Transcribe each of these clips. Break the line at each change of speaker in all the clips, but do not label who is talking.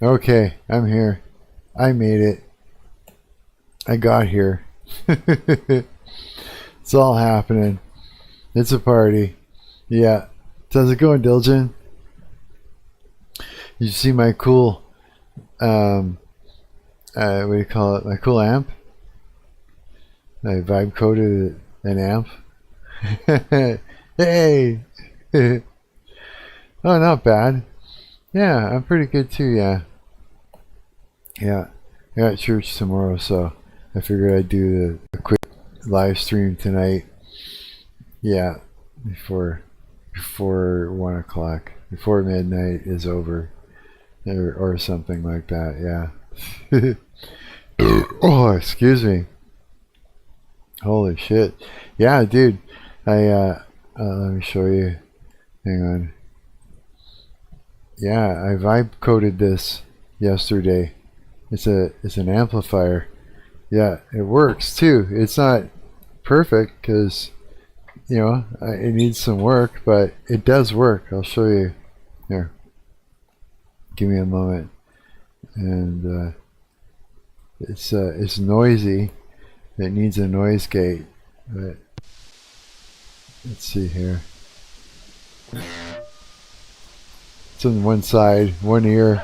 Okay, I'm here. I made it. I got here. It's all happening. It's a party. Yeah. How's it going, Diljen? You see my cool, what do you call it? My cool amp? I vibe coded an amp. Hey! Oh, not bad. Yeah, I'm pretty good too, yeah. Yeah, I got church tomorrow, so I figured I'd do the quick live stream tonight. Yeah, before 1 o'clock, before midnight is over, or something like that. Yeah. Oh, excuse me. Holy shit. Yeah, dude. Let me show you. Hang on. Yeah, I vibe coded this yesterday. It's an amplifier. Yeah, it works too. It's not perfect because it needs some work, but it does work. I'll show you. Here, give me a moment. And it's noisy. It needs a noise gate. But let's see here. It's on one side, one ear.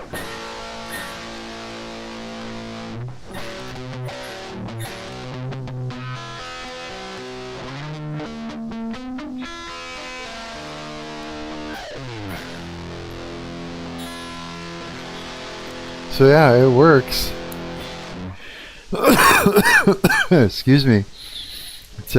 So yeah, it works. Excuse me. It's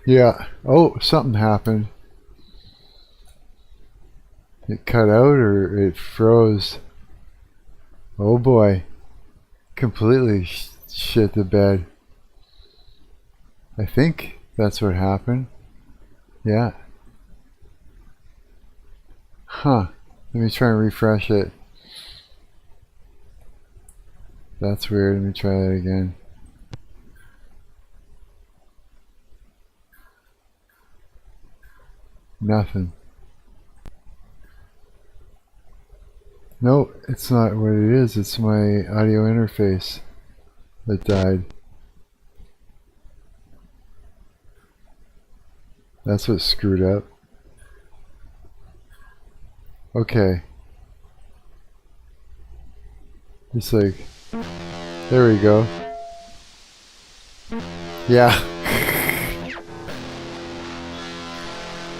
yeah. Oh, something happened. It cut out or it froze. Oh boy. Completely shit the bed. I think that's what happened. Yeah. Huh. Let me try and refresh it. That's weird. Let me try that again. Nothing. No, it's not what it is. It's my audio interface that died. That's what screwed up. Okay. It's like, there we go. Yeah.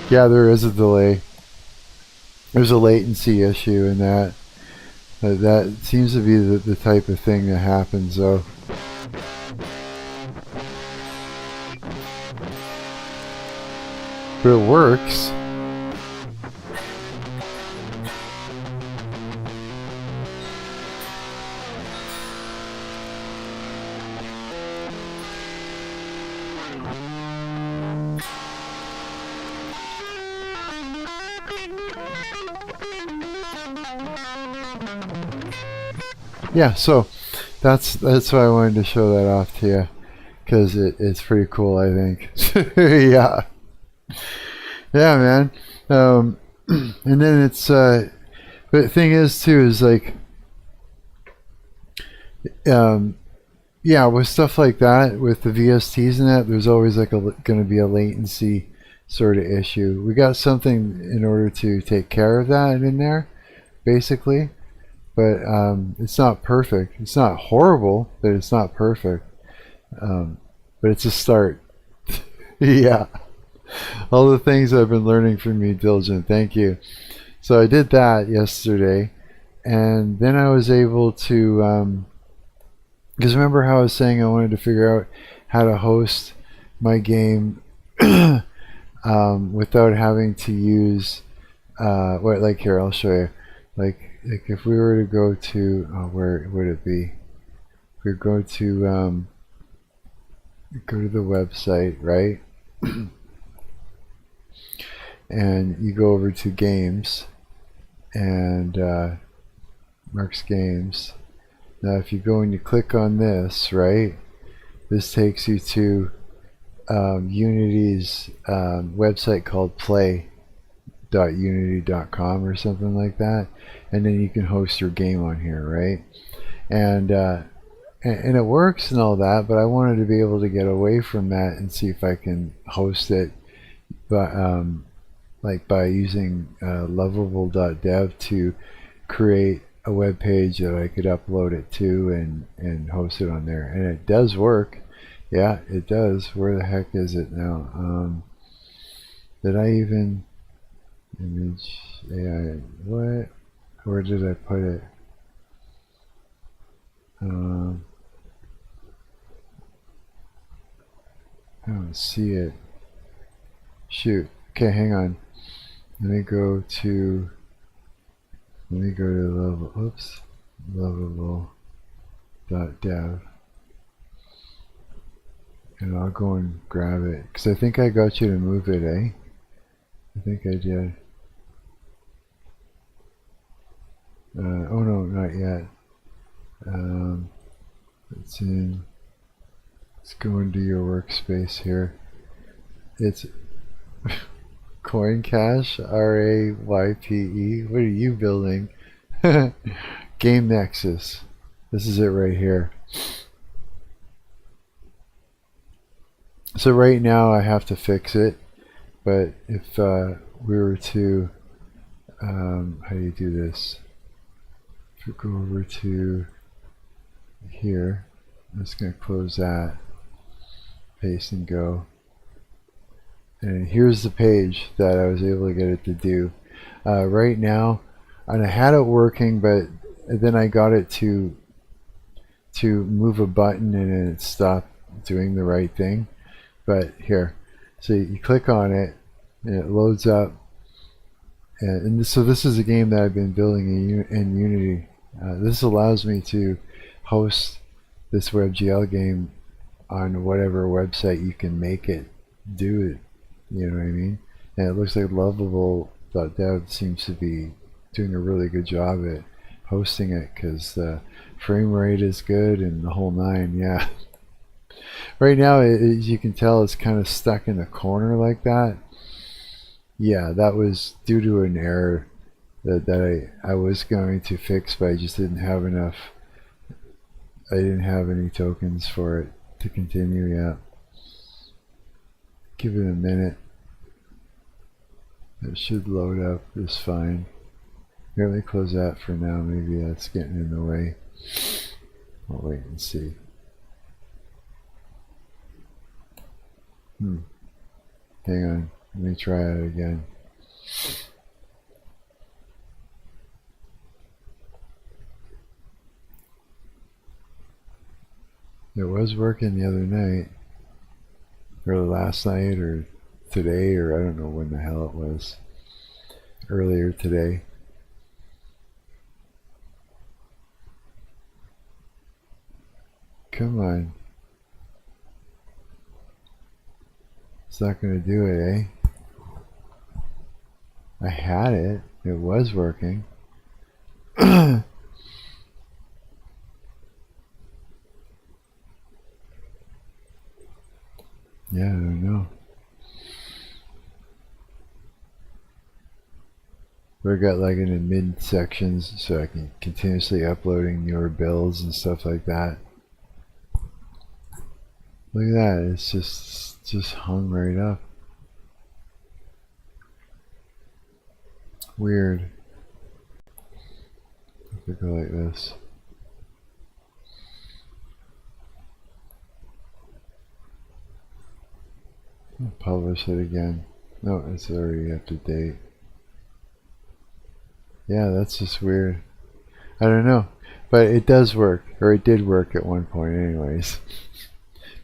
Yeah, there is a delay. There's a latency issue in that. That seems to be the type of thing that happens, though. But it works. Yeah, so that's why I wanted to show that off to you, because it's pretty cool, I think. Yeah. Yeah, man. And then it's but the thing is too is like yeah, with stuff like that, with the VSTs and that, there's always like going to be a latency sort of issue. We got something in order to take care of that in there, basically. But it's not perfect. It's not horrible, but it's not perfect. But it's a start. Yeah. All the things I've been learning from you, Diljen. Thank you. So I did that yesterday. And then I was able to... because remember how I was saying I wanted to figure out how to host my game without having to use... like here, I'll show you. Like if we were to go to, where would it be? If we go to go to the website, right? And you go over to games and Marc's games. Now if you go and you click on this, right, this takes you to Unity's website called play.unity.com or something like that, and then you can host your game on here, right? And it works and all that, but I wanted to be able to get away from that and see if I can host it, but like by using lovable.dev to create a web page that I could upload it to and host it on there. And it does work. Yeah, it does. Where the heck is it now? Did I even image AI? What? Where did I put it? I don't see it. Shoot. Okay, hang on. Let me go to lovable.dev, and I'll go and grab it, because I think I got you to move it, eh? I think I did. Oh no, not yet. Let's go into your workspace here. It's Coin Cache, RAYPE. What are you building? Game Nexus. This is it right here. So right now I have to fix it, but if we were to, how do you do this? If we go over to here, I'm just going to close that, paste and go. And here's the page that I was able to get it to do. Right now, and I had it working, but then I got it to move a button and then it stopped doing the right thing. But here, so you click on it and it loads up. And so this is a game that I've been building in Unity. This allows me to host this WebGL game on whatever website you can make it do it. You know what I mean? And it looks like lovable.dev seems to be doing a really good job at hosting it, because the frame rate is good and the whole nine. Yeah. Right now, as you can tell, it's kind of stuck in the corner like that. Yeah, that was due to an error that I was going to fix, but I just didn't have enough. I didn't have any tokens for it to continue yet. Give it a minute. It should load up just fine. Here, let me close that for now. Maybe that's getting in the way. I'll wait and see. Hang on. Let me try it again. It was working the other night, or last night, or today, or I don't know when the hell it was. Earlier today. Come on. It's not going to do it, eh? I had it. It was working. Yeah, I don't know. We got like in the mid sections, so I can continuously uploading newer builds and stuff like that. Look at that, it's just hung right up. Weird. If we go like this. I'll publish it again. No, it's already up to date. Yeah, that's just weird. I don't know, but it does work, or it did work at one point anyways.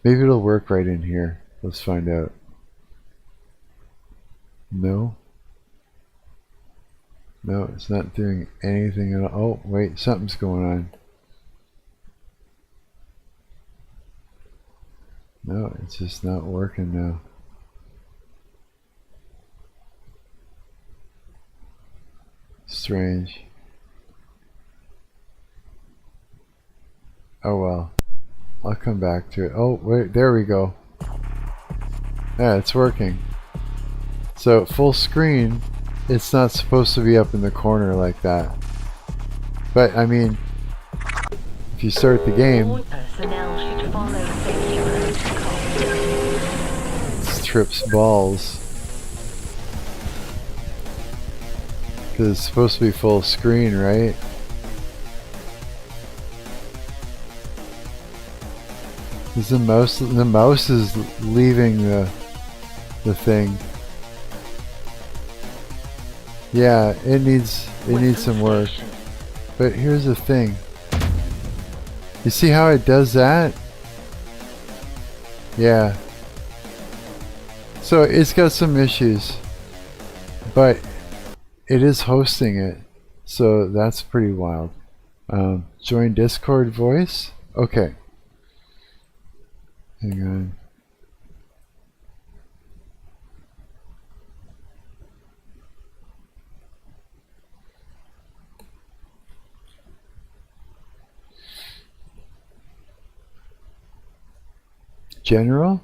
Maybe it'll work right in here. Let's find out. No. No, it's not doing anything at all. Oh, wait, something's going on. No, it's just not working now. Strange. Oh well. I'll come back to it. Oh, wait, there we go. Yeah, it's working. So full screen, it's not supposed to be up in the corner like that. But I mean, if you start the game, it trips balls. Because it's supposed to be full screen, right? Is the mouse is leaving the thing. Yeah, it needs some work. But here's the thing. You see how it does that? Yeah. So it's got some issues, but it is hosting it, so that's pretty wild. Join Discord voice. Okay. Hang on. General?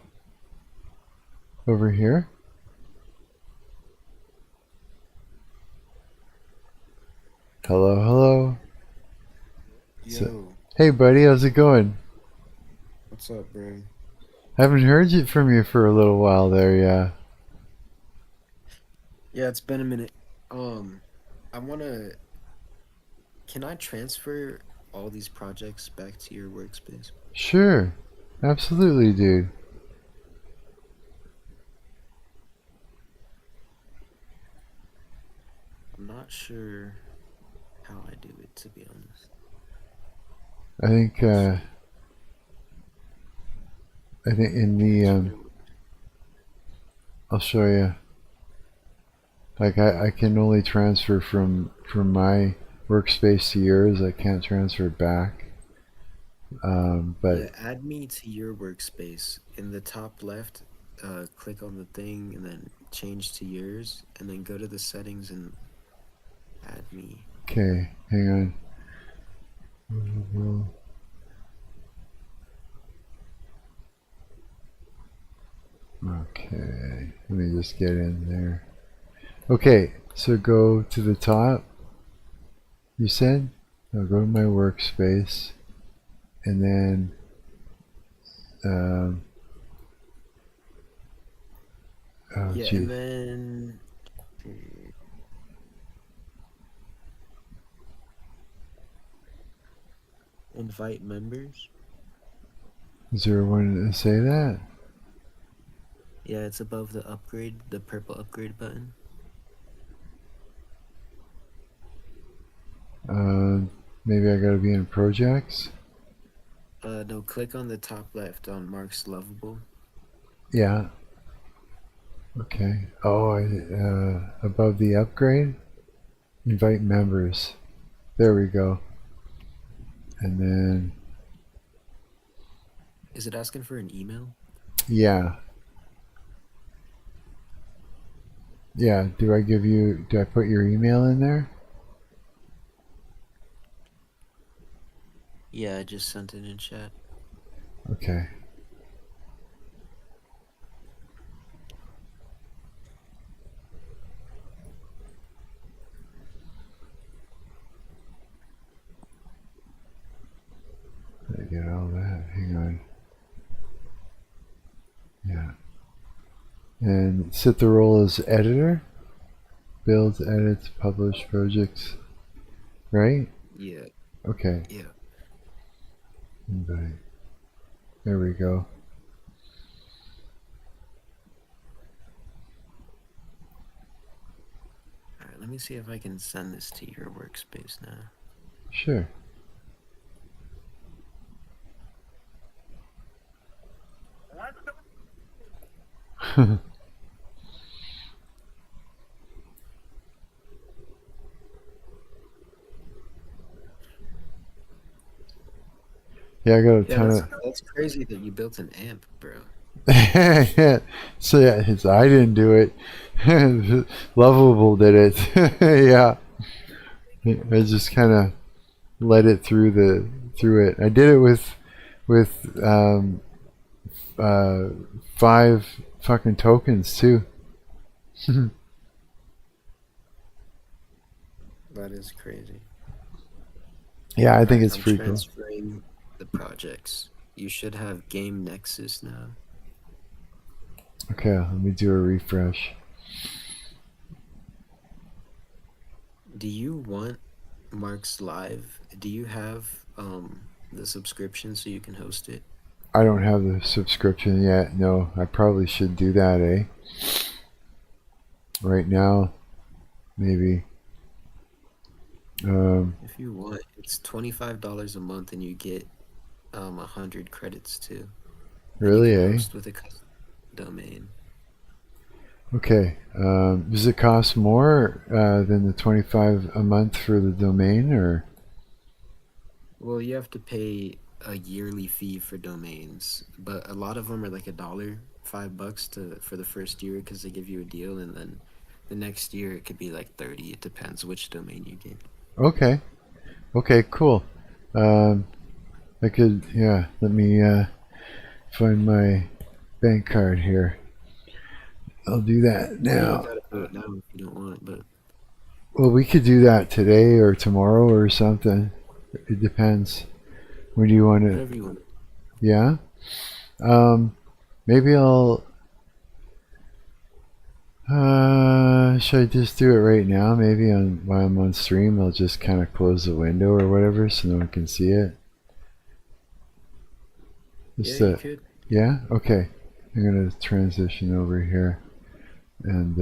Over here? Hello, hello.
Yo.
Hey buddy, how's it going?
What's up, bro?
Haven't heard from you for a little while there, yeah.
Yeah, it's been a minute. I wanna. Can I transfer all these projects back to your workspace?
Sure. Absolutely, dude.
I'm not sure how I do it, to be honest.
I think in the I'll show you. Like I can only transfer from my workspace to yours. I can't transfer back. But
Yeah, add me to your workspace. In the top left, click on the thing and then change to yours, and then go to the settings and add me.
okay, hang on. Okay, let me just get in there. Okay, so go to the top. You said? I'll go to my workspace, and then oh
Yeah,
gee,
and then invite members.
is there one to say that?
Yeah, it's above the upgrade, the purple upgrade button.
Maybe I gotta be in projects.
No, click on the top left on Marc's lovable.
Yeah. Okay. Oh, above the upgrade, invite members. There we go. And then
Is it asking for an email?
yeah. Yeah, do I put your email in there?
Yeah, I just sent it in chat.
Okay. I get all that. Hang on. Yeah. And set the role as editor. Builds, edits, publish projects. Right?
Yeah,
Okay.
yeah.
Invite. There we go.
Alright, let me see if I can send this to your workspace now.
Sure. Yeah, I got a
Yeah,
ton of.
that's crazy that you built an amp, bro.
So yeah, I didn't do it. Lovable did it. Yeah, I just kind of let it through it. I did it with 5 fucking tokens too.
That is crazy.
Yeah, I think
Alright,
it's
I'm
pretty cool.
transferring the projects. You should have game Nexus now.
Okay, let me do a refresh.
Do you want Mark's live? Do you have the subscription so you can host it?
I don't have the subscription yet. No, I probably should do that, eh? Right now, maybe.
If you want, it's $25 a month and you get 100 credits too. And you
Really,
can
eh?
host with a custom domain.
Okay. Does it cost more than the 25 a month for the domain, or?
Well, you have to pay a yearly fee for domains, but a lot of them are like $1, $5 for the first year because they give you a deal, and then the next year it could be like 30. It depends which domain you get.
Okay. Okay, cool. Um, I could, yeah, let me find my bank card here. I'll do that
You don't
now.
gotta do it now if you don't want, but
Well, we could do that today or tomorrow or something. It depends. When do you want to?
whatever you want.
Yeah. Um, maybe I'll. Should I just do it right now? Maybe while I'm on stream, I'll just kind of close the window or whatever, so no one can see it.
Yeah,
Just
you could.
yeah. Okay. I'm gonna transition over here, and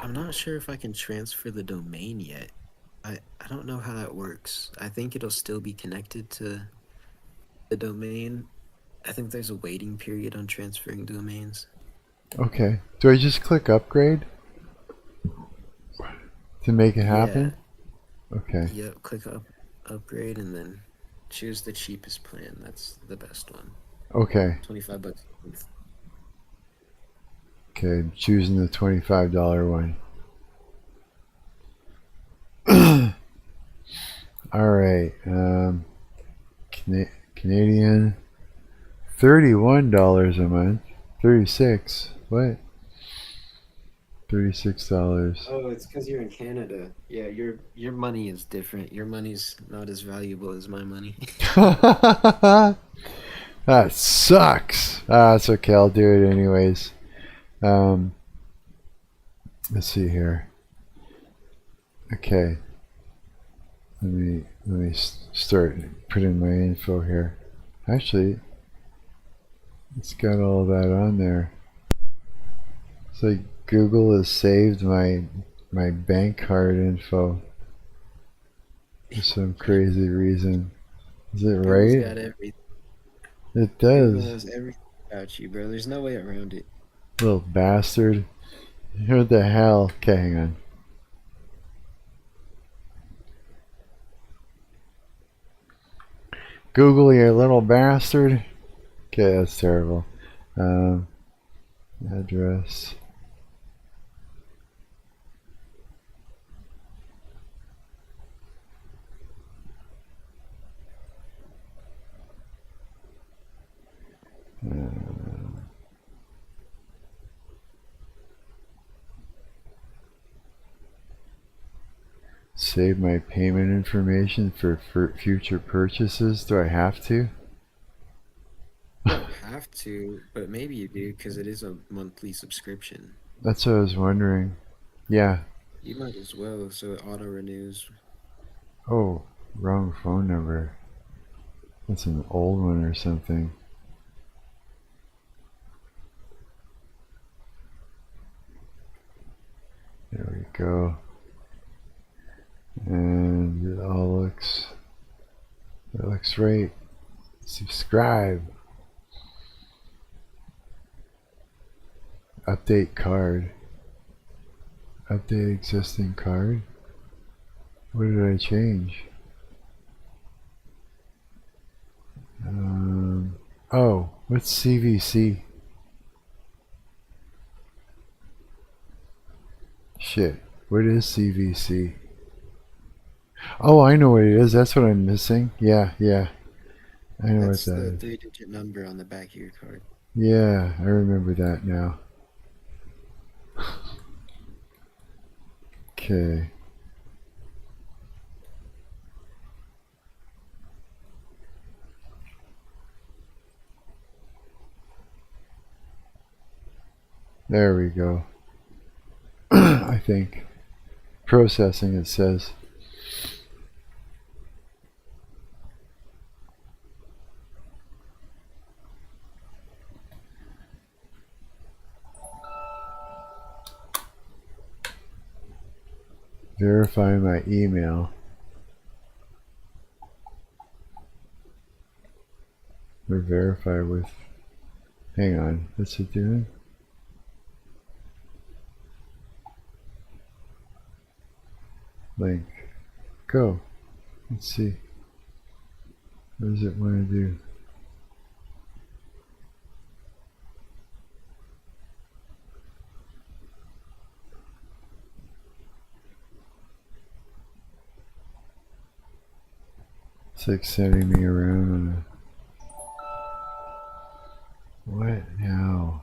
I'm not sure if I can transfer the domain yet. I don't know how that works. I think it'll still be connected to the domain. I think there's a waiting period on transferring domains.
okay. Do I just click upgrade to make it
Yeah.
happen? Okay.
Yep. Click upgrade and then choose the cheapest plan. That's the best one.
Okay.
$25 a month.
Okay. I'm choosing the $25 one. All right. Canadian. $31 a month. 36. What? $36.
Oh, it's because you're in Canada. Yeah, your money is different. Your money's not as valuable as my money.
That sucks. It's okay. I'll do it anyways. Um, let's see here. Okay. Let me start putting my info here. Actually, it's got all that on there. So Google has saved my bank card info for some crazy reason. Is it
Google's
right?
got everything.
It
Google
does.
knows everything about you, bro. There's no way around it.
Little bastard. What the hell? Okay, hang on. Google, you little bastard. Okay, that's terrible. Um, address. Save my payment information for future purchases. Do I have to?
You don't have to, but maybe you do because it is a monthly subscription.
That's what I was wondering. Yeah.
You might as well, so it auto renews.
Oh, wrong phone number. That's an old one or something. There we go. And it looks right. Subscribe. Update card. Update existing card. What did I change? Oh, What's CVC? Shit. What is CVC? Oh, I know what it is. That's what I'm missing. Yeah, yeah. I know what
That's
that
the
is.
3-digit number on the back of your card.
Yeah, I remember that now. Okay. There we go. I think. Processing, it says. Verify my email. Or verify with... Hang on. What's it doing? Link. Go. Let's see. What does it want to do? It's like sending me around on a... What now?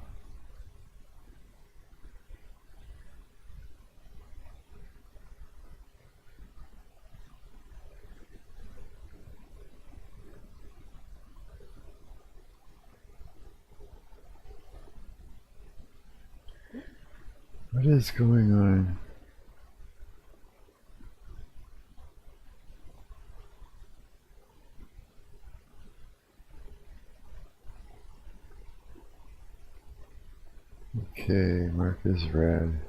What is going on? Okay, Marc is red.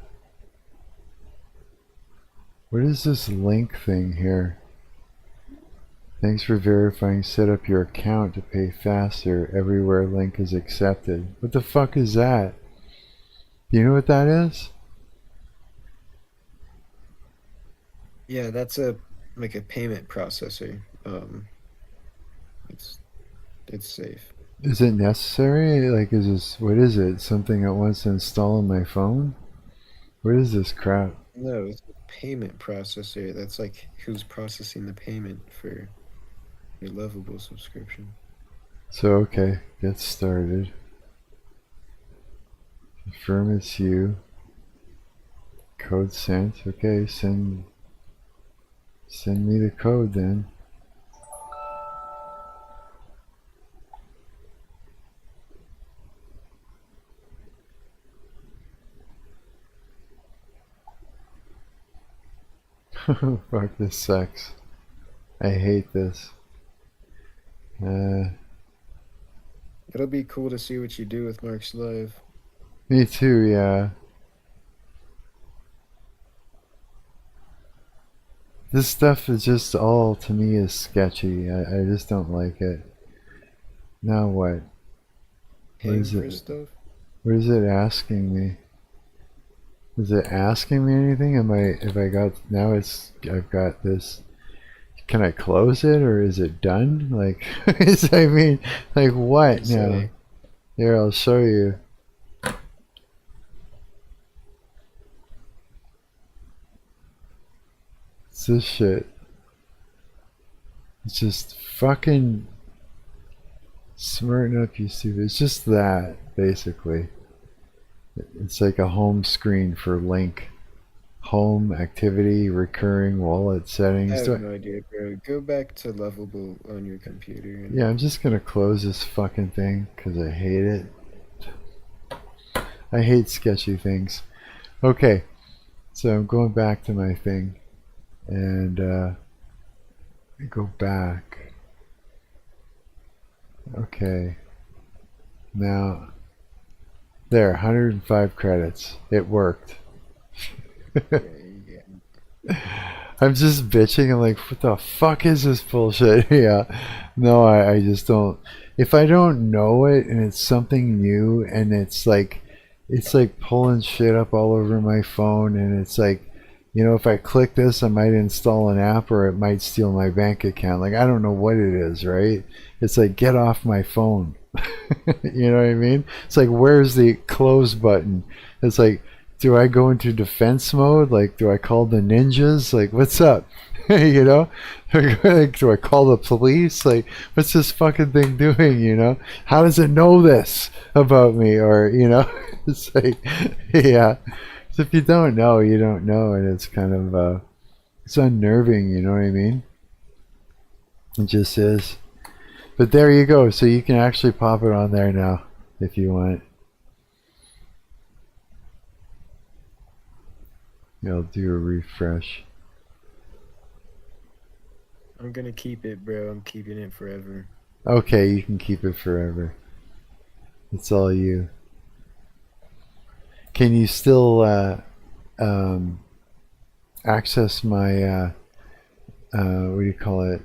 What is this link thing here? Thanks for verifying. Set up your account to pay faster. Everywhere link is accepted. What the fuck is that? Do you know what that is?
Yeah, that's a like a payment processor. It's safe.
Is it necessary? Like, is this... What is it? Something I want to install on my phone? What is this crap?
No, it's a payment processor. That's like who's processing the payment for your Lovable subscription.
So, okay. Get started. Confirm it's you. Code sent. Okay, send me the code then. Fuck, this sucks. I hate this.
It'll be cool to see what you do with Marc's live.
Me too, yeah. This stuff is just all, to me, is sketchy. I just don't like it. Now what?
Paying
is
for
it?
stuff?
What is it asking me? Is it asking me anything? Now I've got this. Can I close it or is it done? Like, I mean, like what now? Here, I'll show you. It's this shit. It's just fucking smarten up, you stupid. It's just that, basically. It's like a home screen for Link. Home, activity, recurring, wallet settings.
I have no idea, bro. Go back to Lovable on your computer. And
yeah, I'm just gonna close this fucking thing because I hate it. I hate sketchy things. Okay, so I'm going back to my thing, and go back. Okay. Now, there, 105 credits. It worked. I'm just bitching. I'm like, what the fuck is this bullshit? Yeah. No, I just don't. If I don't know it and it's something new and it's like pulling shit up all over my phone and it's like, you know, if I click this, I might install an app or it might steal my bank account. Like, I don't know what it is, right? It's like, get off my phone. You know what I mean? It's like, where's the close button? It's like, do I go into defense mode? Like, do I call the ninjas? Like, what's up? You know? Like, do I call the police? Like, what's this fucking thing doing? You know? How does it know this about me? Or, you know, it's like, yeah. So if you don't know, you don't know. And it's kind of, it's unnerving, you know what I mean? It just is. But there you go. So you can actually pop it on there now if you want. I'll do a refresh.
I'm gonna keep it, bro. I'm keeping it forever.
Okay, you can keep it forever. It's all you. Can you still um, access my what do you call it?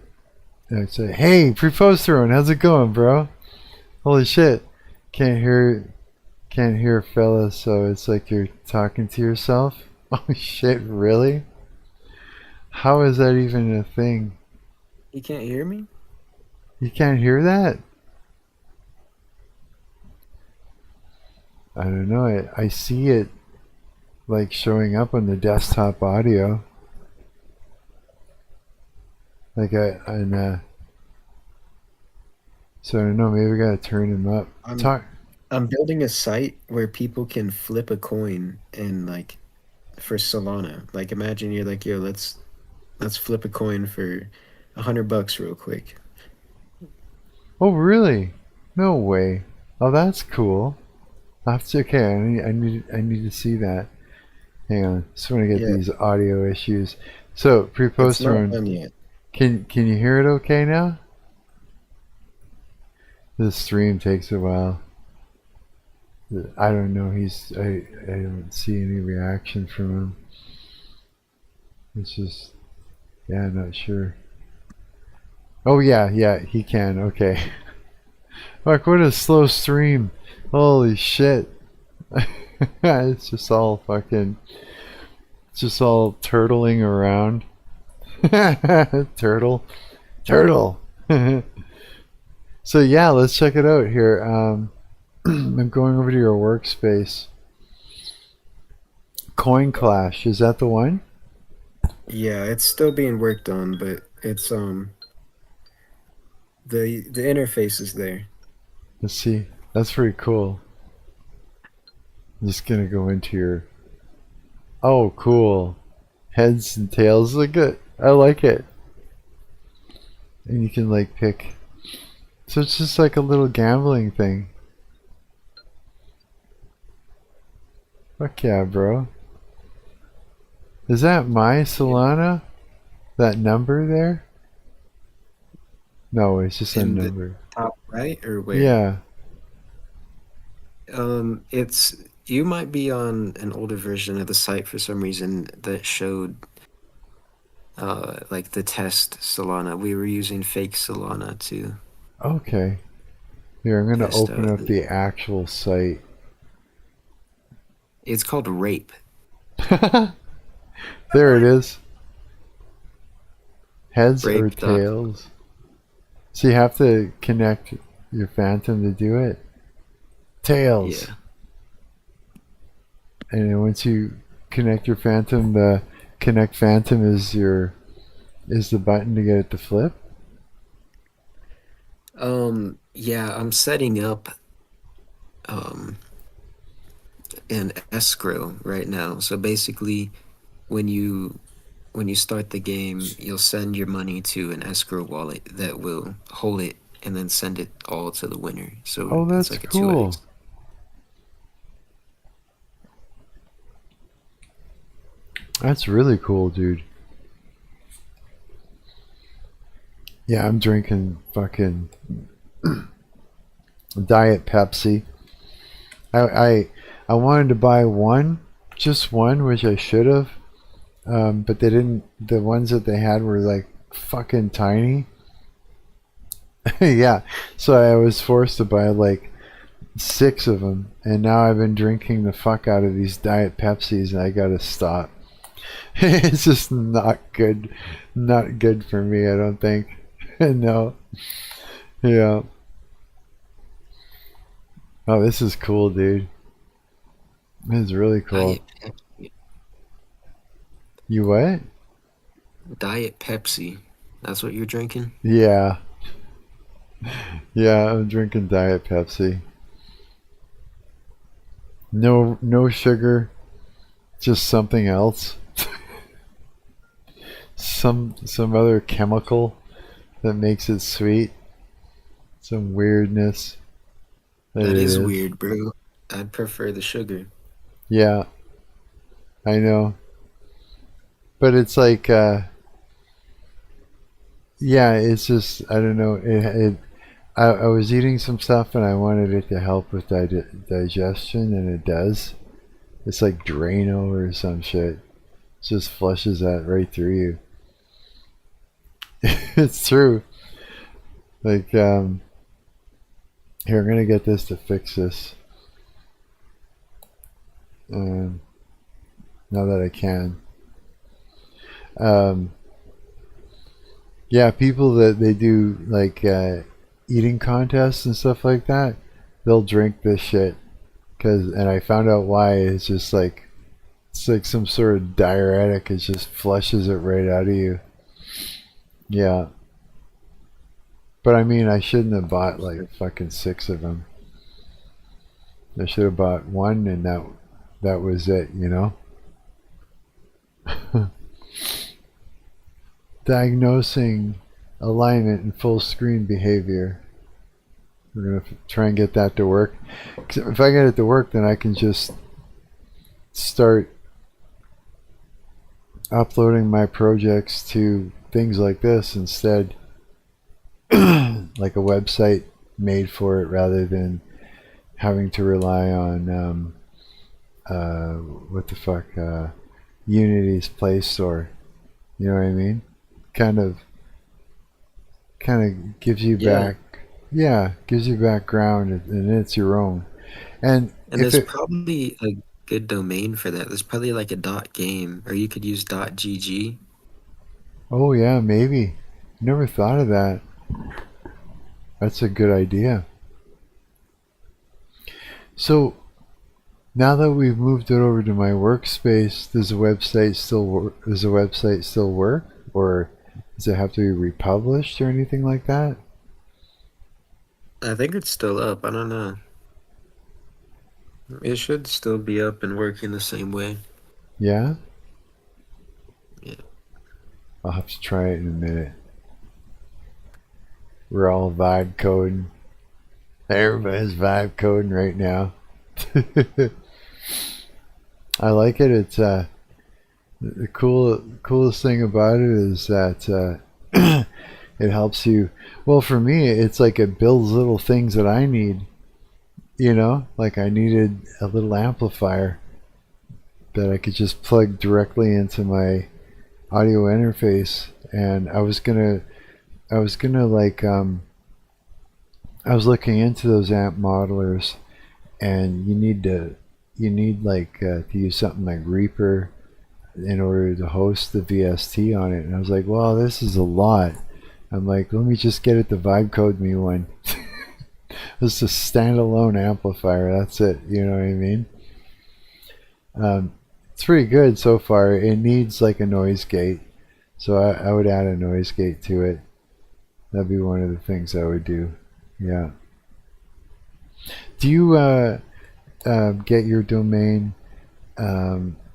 I'd say, hey, pre-post throne, how's it going, bro? Holy shit, can't hear fella, so it's like you're talking to yourself. Oh shit, really? How is that even a thing?
You can't hear me?
You can't hear that? I don't know. I see it like showing up on the desktop audio. Like so I don't know. Maybe we gotta turn him up. Talk.
I'm building a site where people can flip a coin and like for Solana. Like imagine you're like, yo, let's flip a coin for $100 real quick.
Oh really? No way. Oh, that's cool. That's okay. I need to see that. Hang on. Just want to get
Yeah,
these audio issues. So
it's
pre-post
not
run.
done yet.
Can you hear it okay now? The stream takes a while. I don't know. I don't see any reaction from him. It's just, yeah, I'm not sure. Oh yeah, he can. Okay. Mark, what a slow stream. Holy shit. It's just all fucking, it's just all turtling around. Turtle. So yeah, let's check it out here. I'm going over to your workspace. Coin Clash, is that the one?
Yeah, it's still being worked on, but it's the interface is there.
Let's see. That's pretty cool. I'm just gonna go into your. Oh, cool. Heads and tails look good. I like it. And you can like pick. So it's just like a little gambling thing. Fuck yeah, bro. Is that my Solana? That number there? No, it's just a
In the
number.
top right or where?
Yeah.
It's you might be on an older version of the site for some reason that showed like the test Solana. We were using fake Solana to
Okay. Here, I'm gonna
test
open
out.
up the actual site.
It's called Rape.
There it is. Heads or
Rape.com.
tails? So you have to connect your phantom to do it? Tails.
Yeah.
And then once you connect your phantom, the connect phantom is the button to get it to flip?
Yeah, I'm setting up um an escrow right now. So basically when you start the game, you'll send your money to an escrow wallet that will hold it and then send it all to the winner. So
Oh,
it's
that's
like a
cool.
2x.
That's really cool, dude. Yeah, I'm drinking fucking Diet Pepsi. I wanted to buy one, just one, which I should have. But they didn't. The ones that they had were like fucking tiny. Yeah, so I was forced to buy like 6 of them, and now I've been drinking the fuck out of these Diet Pepsis, and I gotta stop. It's just not good for me. I don't think. No, yeah. Oh, this is cool, dude. This is really cool.
Diet Pepsi.
You what?
Diet Pepsi. That's what you're drinking?
Yeah. Yeah, I'm drinking Diet Pepsi. No sugar, just something else. Some other chemical that makes it sweet. Some weirdness that
That
it
is
is.
weird, bro. I prefer the sugar.
Yeah, I know. But it's like yeah, it's just I don't know. I was eating some stuff and I wanted it to help with digestion, and it does. It's like Drano or some shit. It just flushes that right through you. It's true. Like, here, I'm gonna get this to fix this. Um, now that I can. Um, yeah, people that they do like eating contests and stuff like that, they'll drink this shit. And I found out why. It's like some sort of diuretic. It just flushes it right out of you. Yeah, but I mean, I shouldn't have bought like fucking six of them. I should have bought one, and that was it. You know. Diagnosing alignment and full screen behavior. We're gonna try and get that to work. 'Cause if I get it to work, then I can just start uploading my projects to things like this instead, like a website made for it, rather than having to rely on what the fuck, Unity's Play Store. You know what I mean? Kind of, kind of gives you
Yeah.
back. Yeah, gives you background, and it's your own. And
And
if
there's
it,
probably a good domain for that. There's probably like a .game, or you could use .gg.
oh yeah, maybe. Never thought of that. That's a good idea. So now that we've moved it over to my workspace, does the website still work? Does the website still work, or does it have to be republished or anything like that?
I think it's still up. I don't know. It should still be up and working the same way.
Yeah,
Yeah.
I'll have to try it in a minute. We're all vibe coding. Everybody's vibe coding right now. I like it. It's the coolest thing about it is that it helps you. Well, for me, it's like it builds little things that I need. You know, like I needed a little amplifier that I could just plug directly into my audio interface, and I was gonna like I was looking into those amp modelers, and you need like to use something like Reaper in order to host the VST on it. And I was like, well, this is a lot. I'm like, let me just get it to vibe code me one. This is a standalone amplifier. That's it. You know what I mean? It's pretty good so far. It needs like a noise gate, so I would add a noise gate to it. That'd be one of the things I would do. Yeah. Do you get your domain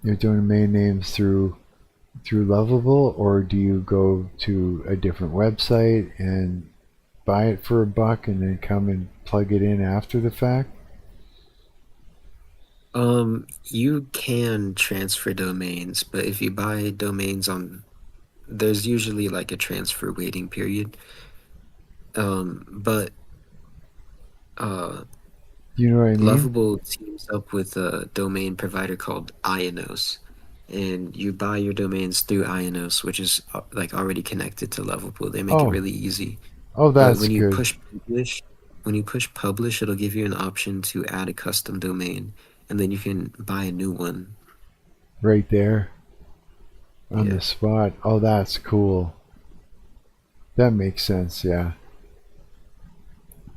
names through Lovable, or do you go to a different website and buy it for $1 and then come and plug it in after the fact?
You can transfer domains, but if you buy domains there's usually like a transfer waiting period. But uh,
You know what I mean?
Lovable teams up with a domain provider called Ionos, and you buy your domains through Ionos, which is like already connected to Lovable. They make it
Oh,
really easy.
oh,
But
that's good.
when you push publish, it'll give you an option to add a custom domain, and then you can buy a new one.
Right there on
Yeah.
the spot. Oh, that's cool. That makes sense. Yeah,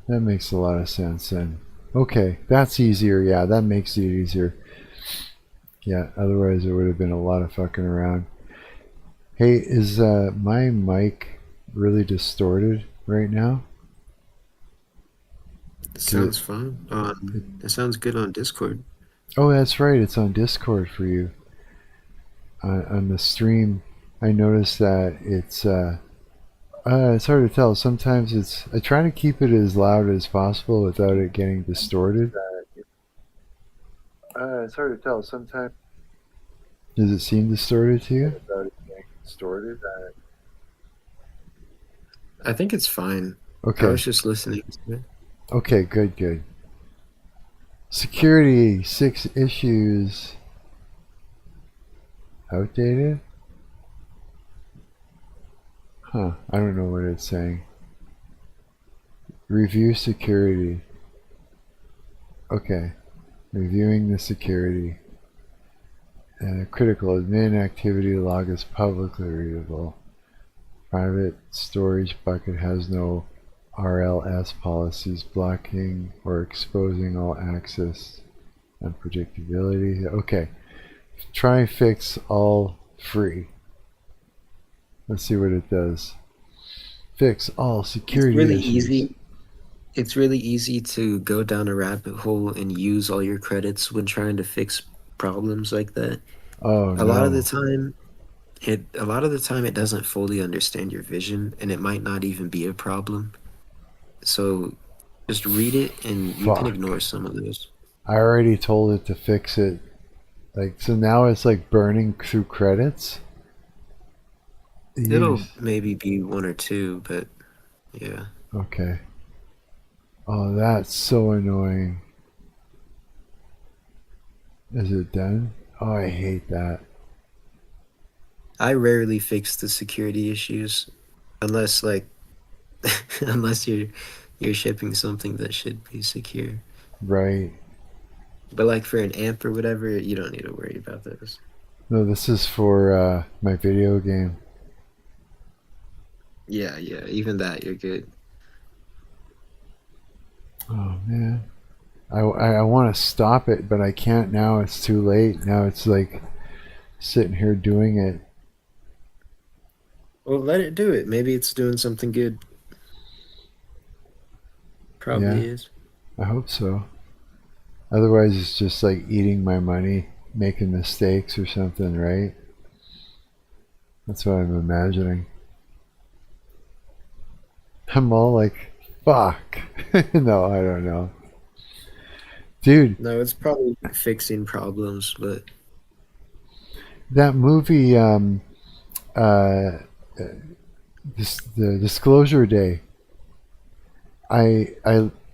that makes a lot of sense then. Okay, that's easier. Yeah, that makes it easier. Yeah, otherwise it would have been a lot of fucking around. Hey, is my mic really distorted right now?
It
'Cause
sounds fun. It sounds good on Discord.
oh, that's right. It's on Discord for you. On the stream, I noticed that it's hard to tell. Sometimes I try to keep it as loud as possible without it getting distorted. It's hard to tell. Sometimes does it seem distorted to you? Without it getting distorted.
I think it's fine. I
Okay.
was just listening to it.
Okay. Good. Good. Security 6 issues outdated. Huh. I don't know what it's saying. Review security. Okay. Reviewing the security. Critical admin activity log is publicly readable. Private storage bucket has no RLS policies blocking or exposing all access unpredictability. Okay. Try fix all free. Let's see what it does. Fix all
It's
security
really
issues.
easy. It's really easy to go down a rabbit hole and use all your credits when trying to fix problems like that.
Oh
A lot of the
no.
time, it doesn't fully understand your vision, and it might not even be a problem. So just read it, and you can
Fuck.
ignore some of those.
I already told it to fix it. Like so now it's like burning through credits.
It'll
Use
maybe be one or two, but yeah.
okay. Oh, that's so annoying. Is it done? Oh, I hate that.
I rarely fix the security issues unless like unless you're shipping something that should be secure.
Right.
But like for an amp or whatever, you don't need to worry about those.
No, this is for my video game.
Yeah, yeah. Even that, you're good.
Oh man. I want to stop it, but I can't now. It's too late. Now it's like sitting here doing it.
Well, let it do it. Maybe it's doing something good.
Yeah,
Probably is.
I hope so. Otherwise, it's just like eating my money, making mistakes or something, right? That's what I'm imagining. I'm all like, fuck. No, I don't know. Dude,
No, it's probably fixing problems, but
that movie, uh, the Disclosure Day, I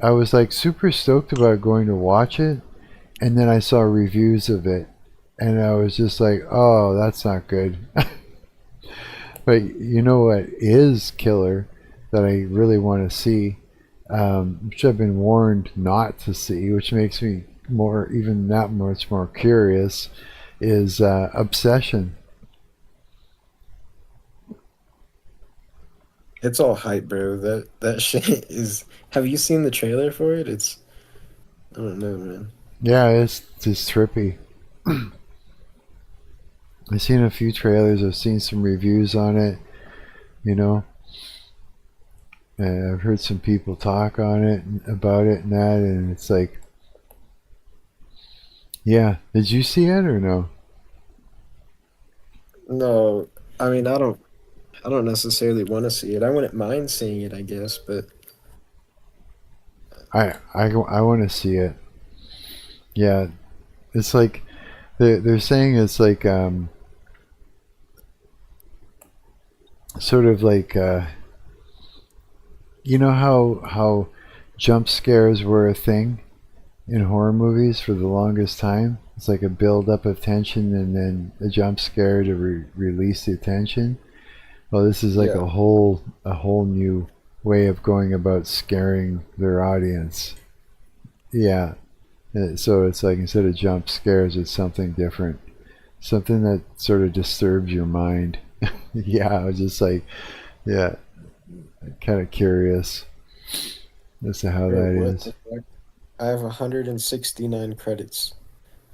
was like super stoked about going to watch it, and then I saw reviews of it, and I was just like, oh, that's not good. But you know what is killer that I really want to see, which I've been warned not to see, which makes me more even that much more curious, is Obsession.
it's all hype, bro. That shit is. Have you seen the trailer for it? It's. I don't know, man.
Yeah, it's just trippy. I've seen a few trailers. I've seen some reviews on it. You know, and I've heard some people talk on it about it and that, and it's like, yeah. Did you see it or no?
No, I mean I don't. I don't necessarily want to see it. I wouldn't mind seeing it, I guess, but
I want to see it. Yeah, it's like they're saying it's like sort of like you know how jump scares were a thing in horror movies for the longest time. It's like a build up of tension and then a jump scare to release the tension. Well, this is like
yeah.
a whole new way of going about scaring their audience. Yeah. So it's like instead of jump scares, it's something different, something that sort of disturbs your mind. Yeah, I was just like, yeah, kind of curious as to how
Bro,
that
what
is.
the fuck? I have 169 credits.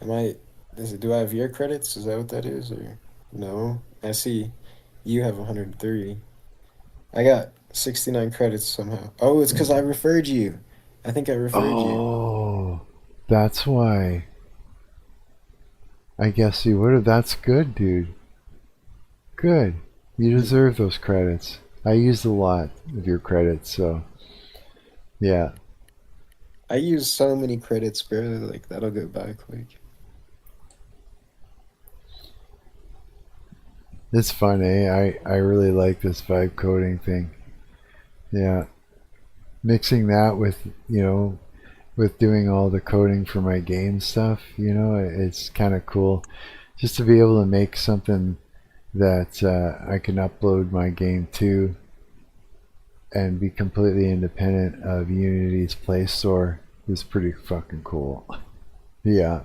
Do I have your credits? Is that what that is? Or no? I see you have 103. I got 69 credits somehow. Oh, it's because I referred you. I think I referred you.
Oh, that's why. I guess you would have. That's good, dude. Good. You deserve those credits. I used a lot of your credits, so yeah.
I use so many credits, bro. Like, that'll go by quick.
It's fun, eh? I really like this vibe coding thing. Yeah. Mixing that with, with doing all the coding for my game stuff, it's kind of cool just to be able to make something that I can upload my game to and be completely independent of Unity's Play Store is pretty fucking cool. Yeah.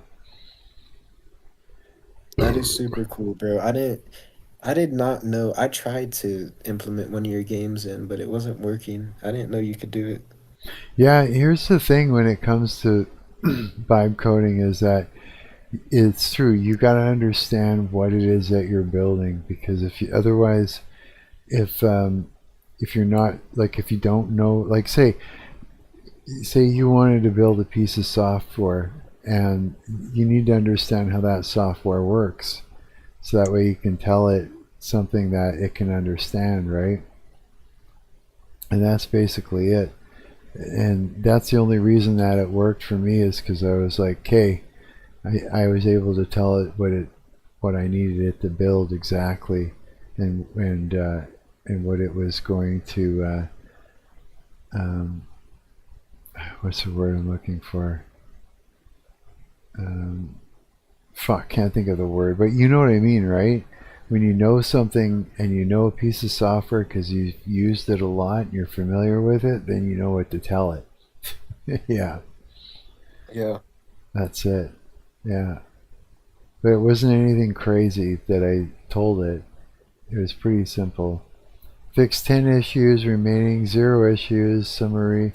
That is super cool, bro. I did not know. I tried to implement one of your games in, but it wasn't working. I didn't know you could do it.
Yeah, here's the thing when it comes to vibe coding is that it's true. You got to understand what it is that you're building because if you otherwise if you're not like if you don't know like say you wanted to build a piece of software and you need to understand how that software works so that way you can tell it something that it can understand, right? And that's basically it. And that's the only reason that it worked for me is because I was like, okay, I was able to tell it what I needed it to build exactly, and what it was going to. What's the word I'm looking for? Fuck, can't think of the word, but you know what I mean, right? When you know something and you know a piece of software because you've used it a lot and you're familiar with it, then you know what to tell it. Yeah,
Yeah.
that's it. Yeah. But it wasn't anything crazy that I told it. It was pretty simple. Fix 10 issues, remaining 0 issues, summary.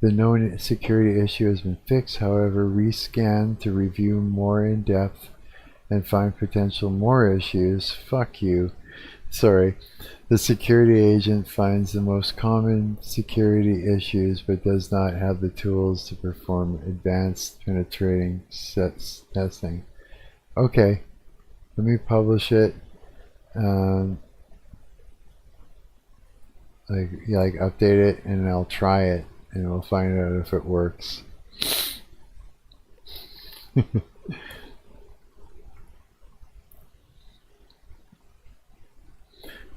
The known security issue has been fixed, however, rescan to review more in depth and find potential more issues. Fuck you. Sorry. The security agent finds the most common security issues but does not have the tools to perform advanced penetrating testing. Okay, let me publish it. Um, like update it, and I'll try it, and we'll find out if it works.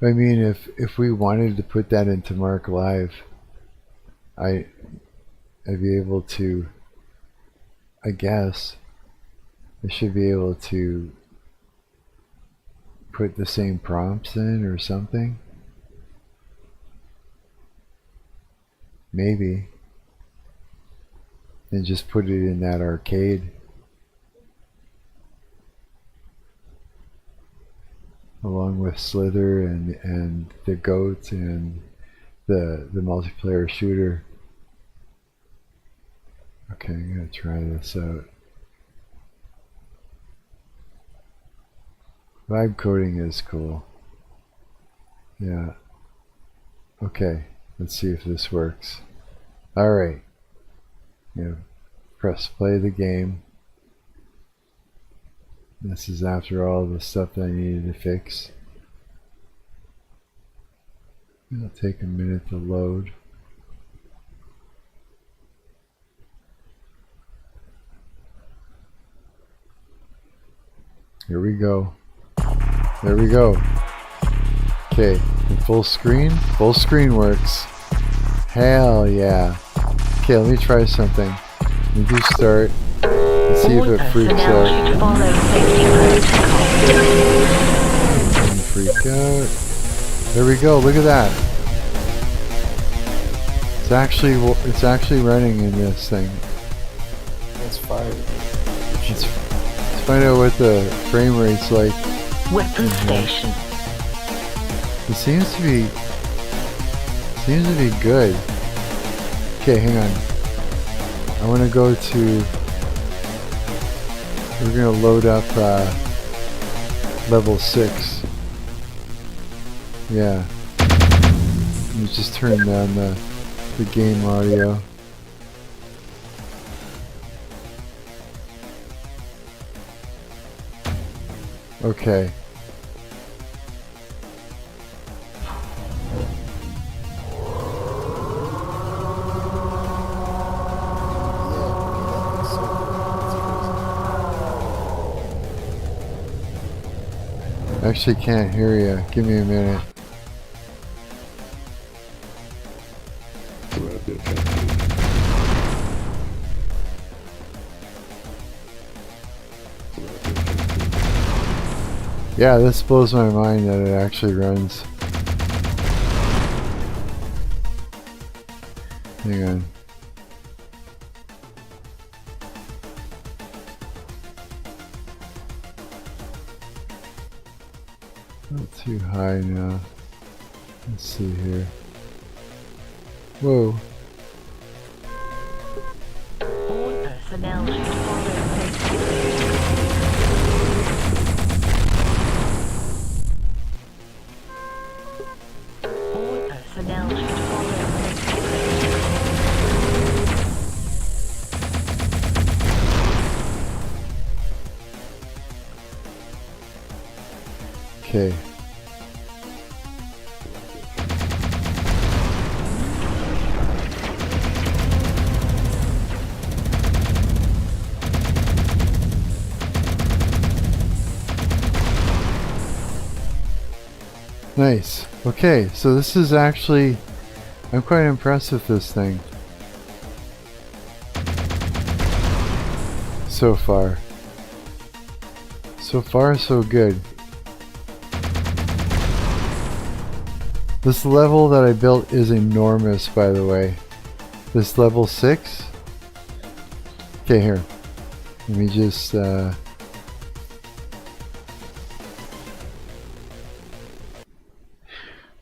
I mean, if we wanted to put that into Mark Live, I'd be able to. I guess I should be able to put the same prompts in or something. Maybe. And just put it in that arcade. Along with Slither and the Goat and the multiplayer shooter. Okay, I'm gonna try this out. Vibe coding is cool. Yeah. Okay, let's see if this works. Alright. Press play the game. This is after all the stuff that I needed to fix. It'll take a minute to load. Here we go. There we go. Okay, full screen? Full screen works. Hell yeah. Okay, let me try something. Let me do start. Let's see if it freaks out. Doesn't freak out. There we go, look at that. It's actually running in this thing.
That's fire.
Let's find out what the frame rate's like.
Weapon station.
It seems to be good. Okay, hang on. I want to go to. We're gonna load up level 6. Yeah. Let me just turn down the game audio. Okay. Actually can't hear you. Give me a minute. Yeah, this blows my mind that it actually runs. Hang on. Not too high now. Let's see here. Whoa.
All personnel should follow safety. All personnel should follow safety.
Okay. Nice. Okay, so this is actually, I'm quite impressed with this thing. So far. So far, so good. This level that I built is enormous, by the way. This level 6. Okay, here. Let me just,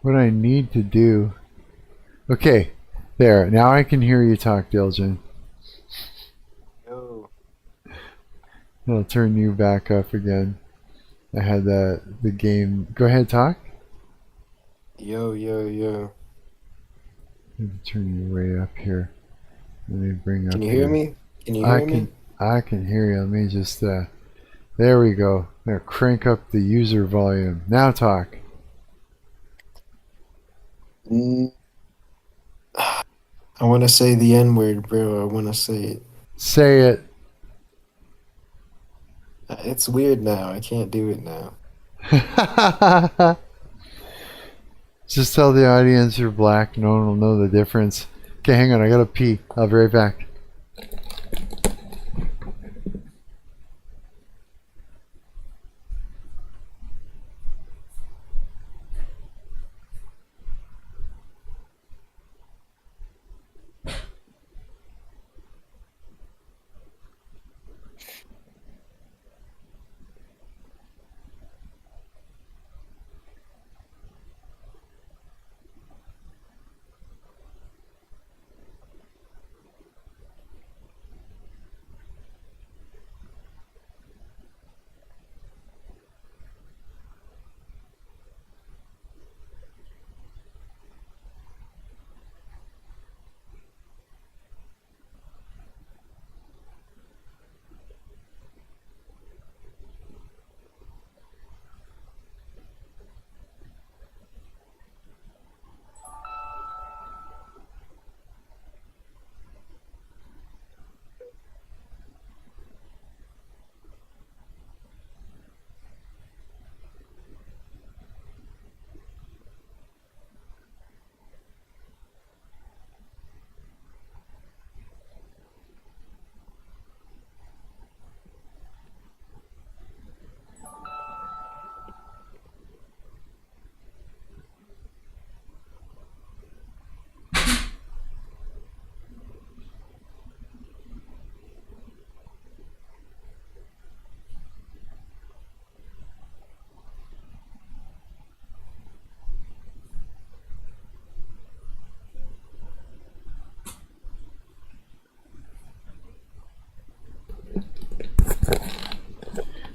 what I need to do. Okay, there. Now I can hear you talk, Diljen.
Yo.
I'll turn you back up again. I had the game. Go ahead, talk.
Yo.
Let me turn you way up here. Let me bring up.
Can you hear me? Can you
I
hear
can.
me?
I can hear you. Let me just. There we go. Now crank up the user volume. Now talk.
I want to say the N word, bro. I want to say it.
Say it.
It's weird now. I can't do it now.
Just tell the audience you're black. No one will know the difference. Okay, hang on. I gotta pee. I'll be right back.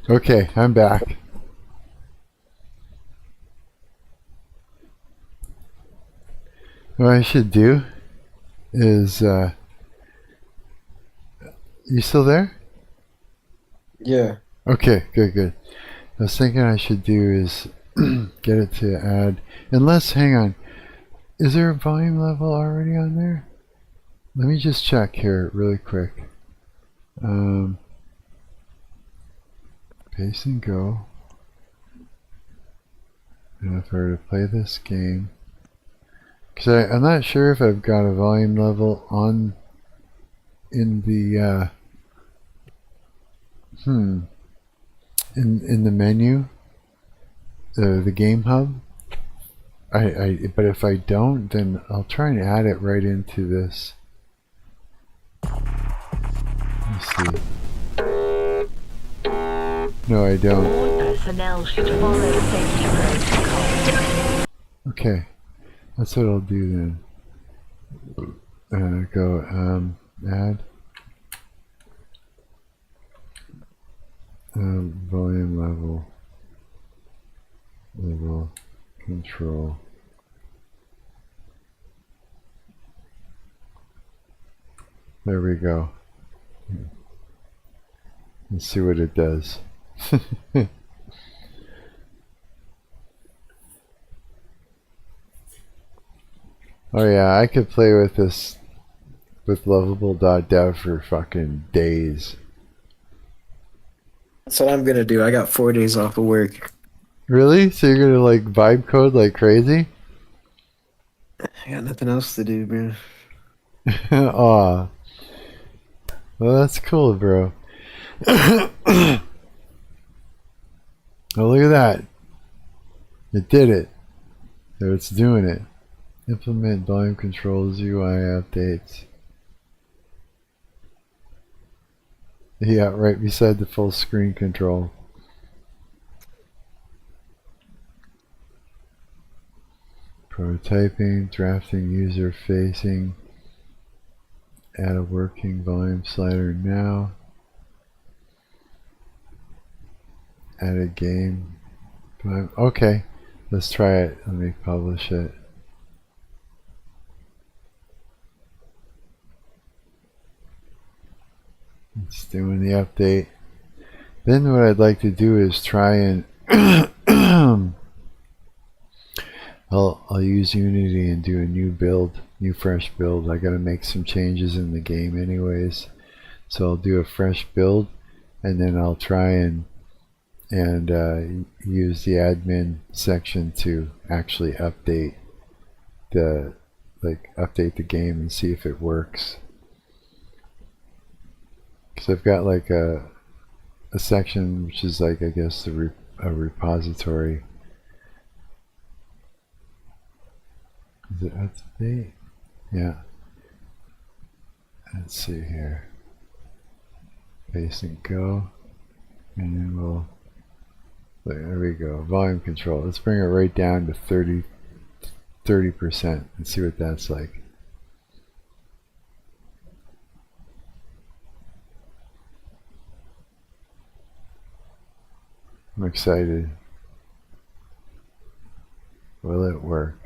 Okay, I'm back. What I should do is, you still there?
Yeah.
Okay, good, good. I was thinking I should do is get it to add, unless, hang on, is there a volume level already on there? Let me just check here really quick. Paste and go. And if I were to play this game, because I'm not sure if I've got a volume level on in the in the menu, the game hub. But if I don't, then I'll try and add it right into this. Let's see. No, I don't.
All personnel should follow safety protocol.
Okay, that's what I'll do then. Go add volume level control. There we go. Let's see what it does. Oh yeah, I could play with this with lovable.dev for fucking days.
That's what I'm gonna do. I got 4 days off of work.
Really? So you're gonna like vibe code like crazy?
I got nothing else to do, bro.
Aw. Well, that's cool, bro. Oh, look at that. It did it. So it's doing it. Implement volume controls, UI updates. Yeah, right beside the full screen control. Prototyping, drafting, user facing. Add a working volume slider now. Add a game. Okay, let's try it. Let me publish it. It's doing the update. Then what I'd like to do is try and I'll use Unity and do a new build, new fresh build. I gotta make some changes in the game anyways. So I'll do a fresh build and then I'll try and use the admin section to actually update the game and see if it works. Because I've got like a section which is like, I guess, a repository. Is it up to date? Yeah. Let's see here. Paste and go. And then we'll, there we go. Volume control. Let's bring it right down to 30% and see what that's like. I'm excited. Will it work?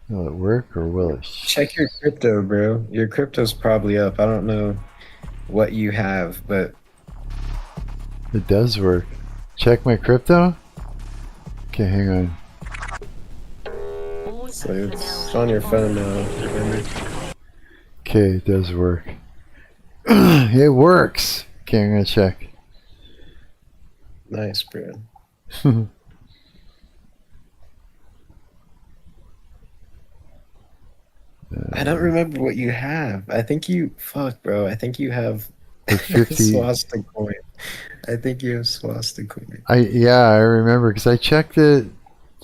Will it work or will it?
Check your crypto, bro. Your crypto's probably up. I don't know what you have, but
It does work. Check my crypto? Okay, hang on.
All
so it's
personnel
on your
should
phone
follow
now.
safety
Remember?
protocol.
Okay, it does work. It works! Okay, I'm gonna check.
Nice, bro. I don't remember what you have. I think you bro. I think you have
The 50.
Swastcoin. I think you have Swastcoin.
Yeah, I remember because I checked it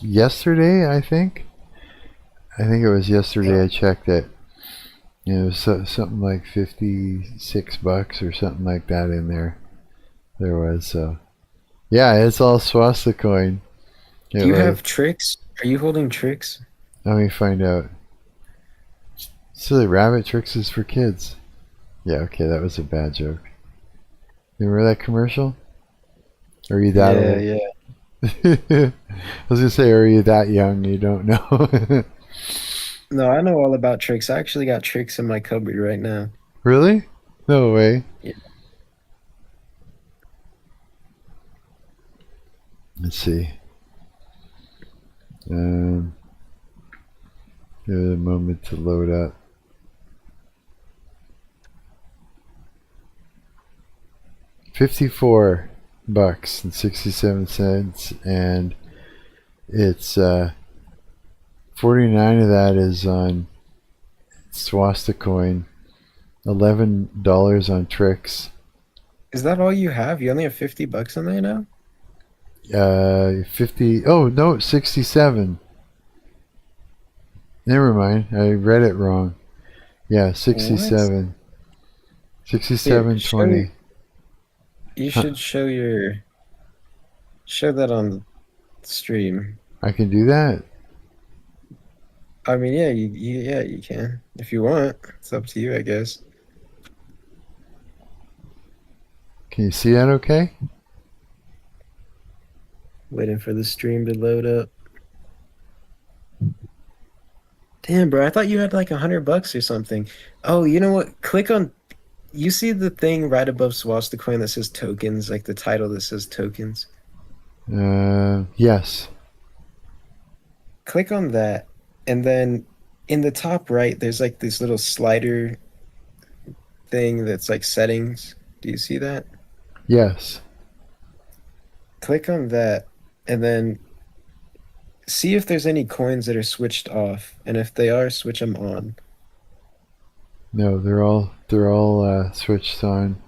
yesterday, I think. I think it was yesterday I checked it. It was something like $56 or something like that in there. There was, so. Yeah, it's all Swastcoin.
Do you have Trixs? Are you holding Trixs?
Let me find out. Silly rabbit, Tricks is for kids. Yeah, okay, that was a bad joke. You remember that commercial? Or are you that
Yeah,
old?
yeah.
I was gonna say, are you that young? You don't know.
No, I know all about Tricks. I actually got Tricks in my cupboard right now.
Really? No way.
Yeah.
Let's see. Um, Give it a moment to load up. $54 and 67 cents, and it's 49 of that is on Swastcoin, $11 on Trixs,
Is that all you have? You only have $50 in there now?
50. Oh no, 67. Never mind, I read it wrong. Yeah,
What?
67.
Here,
67.20.
you
Huh,
should show that on the stream.
I can do that.
I mean, yeah, yeah, you can. If you want. It's up to you, I guess.
Can you see that okay?
Waiting for the stream to load up. Damn, bro, I thought you had like $100 or something. Oh, you know what? Click on. You see the thing right above Swastcoin that says tokens, like the title that says tokens.
Yes.
Click on that, and then in the top right, there's like this little slider thing that's like settings. Do you see that?
Yes.
Click on that, and then see if there's any coins that are switched off, and if they are, switch them on.
No, they're all switched on.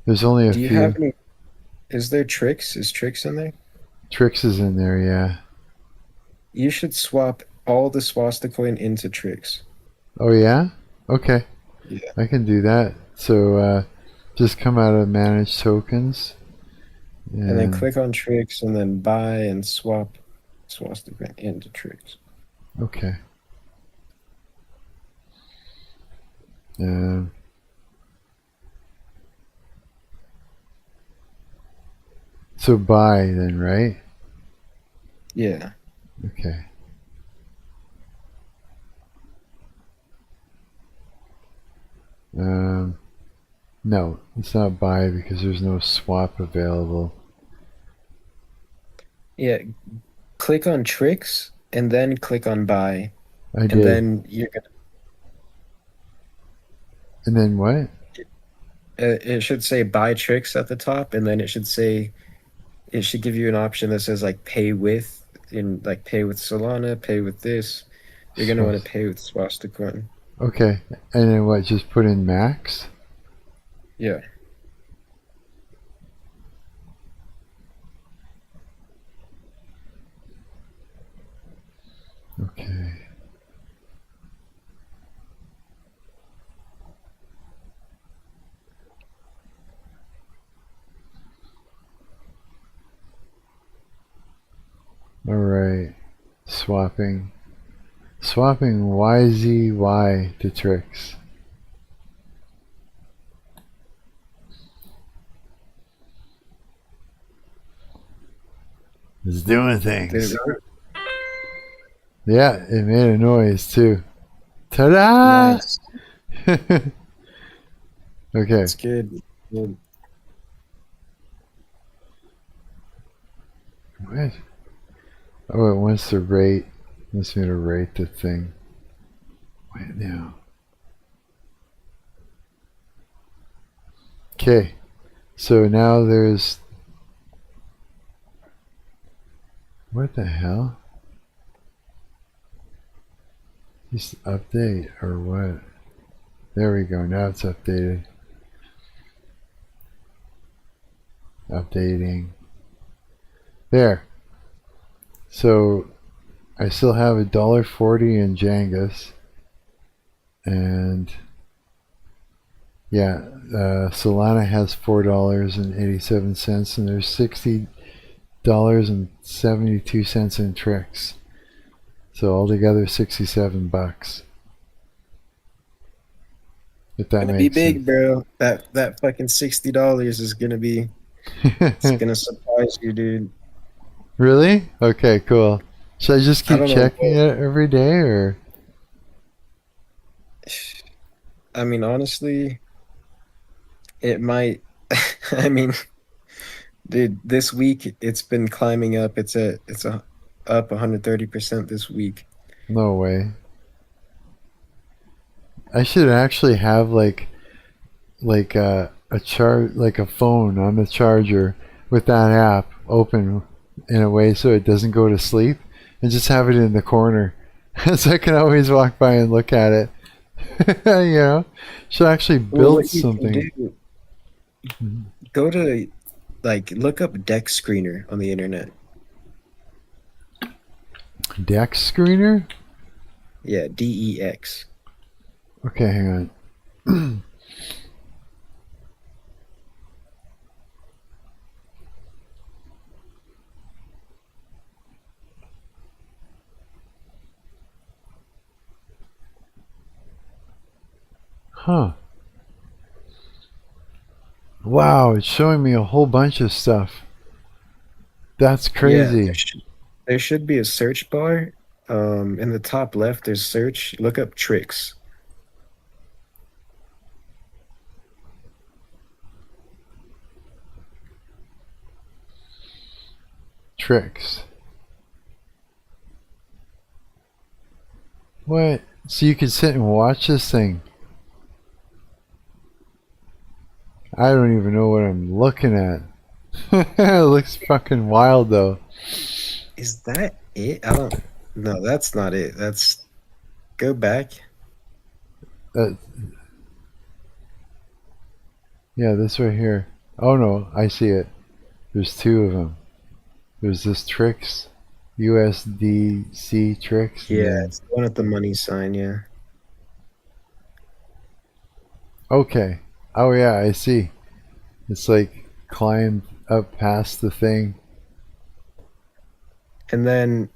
There's only a
Do you have
few.
any? Is there Tricks? Is Tricks in there?
Tricks is in there, yeah.
You should swap all the Swastcoin into Tricks.
Oh yeah? Okay.
Yeah.
I can do that. So just come out of manage tokens
And then
and
click on Tricks and then buy and swap Swastcoin into Tricks.
okay. Um, so buy then, right?
Yeah.
Okay. No, it's not buy because there's no swap available.
Yeah. Click on Tricks and then click on buy.
I
And
did.
then you're gonna
And then what?
it should say buy Tricks at the top, and then it should give you an option that says like pay with, in like pay with Solana, pay with this. You're gonna want to
Swast.
pay with Swastcoin.
Okay. And then what? Just put in max?
Yeah.
Okay. All right. Swapping. Swapping YZY to Tricks. It's doing
Did
things.
it work?
Yeah, it made a noise too. Ta-da!
Nice.
Okay.
That's good. Good.
What? Oh, it wants to rate. Wants me to rate the thing. Wait now. Okay. So now there's. What the hell? Just update or what? There we go. Now it's updated. Updating. There. So I still have $1.40 in Jangus. And yeah, Solana has $4.87, and there's $60.72 in Tricks. So altogether $67. if that
Gonna be
makes sense.
big, bro. That fucking $60 is gonna be. It's gonna surprise you, dude.
Really? Okay, cool. Should I just
I
keep
don't know.
checking it every day, or?
I mean, honestly, it might. I mean, dude, this week it's been climbing up. Up 130% this week.
No way. I should actually have like a like a phone on the charger with that app open in a way so it doesn't go to sleep, and just have it in the corner so I can always walk by and look at it. You know, should actually
Well,
build
what you can
something.
do, go to look up deck screener on the internet.
Deck screener.
Yeah, DEX.
Okay, hang on. Huh. Wow, it's showing me a whole bunch of stuff. That's
Yeah,
crazy.
there should be a search bar. In the top left, there's search. Look up Trixs.
Tricks. What? So you can sit and watch this thing. I don't even know what I'm looking at. It looks fucking wild though.
Is that it? I don't. No, that's not it. That's go back.
Uh, yeah, this right here. Oh no, I see it. There's two of them. There's this Tricks, USDC Tricks, and
Yeah,
then
it's the one with the money sign. Yeah.
okay. Oh yeah, I see. It's like climbed up past the thing.
And then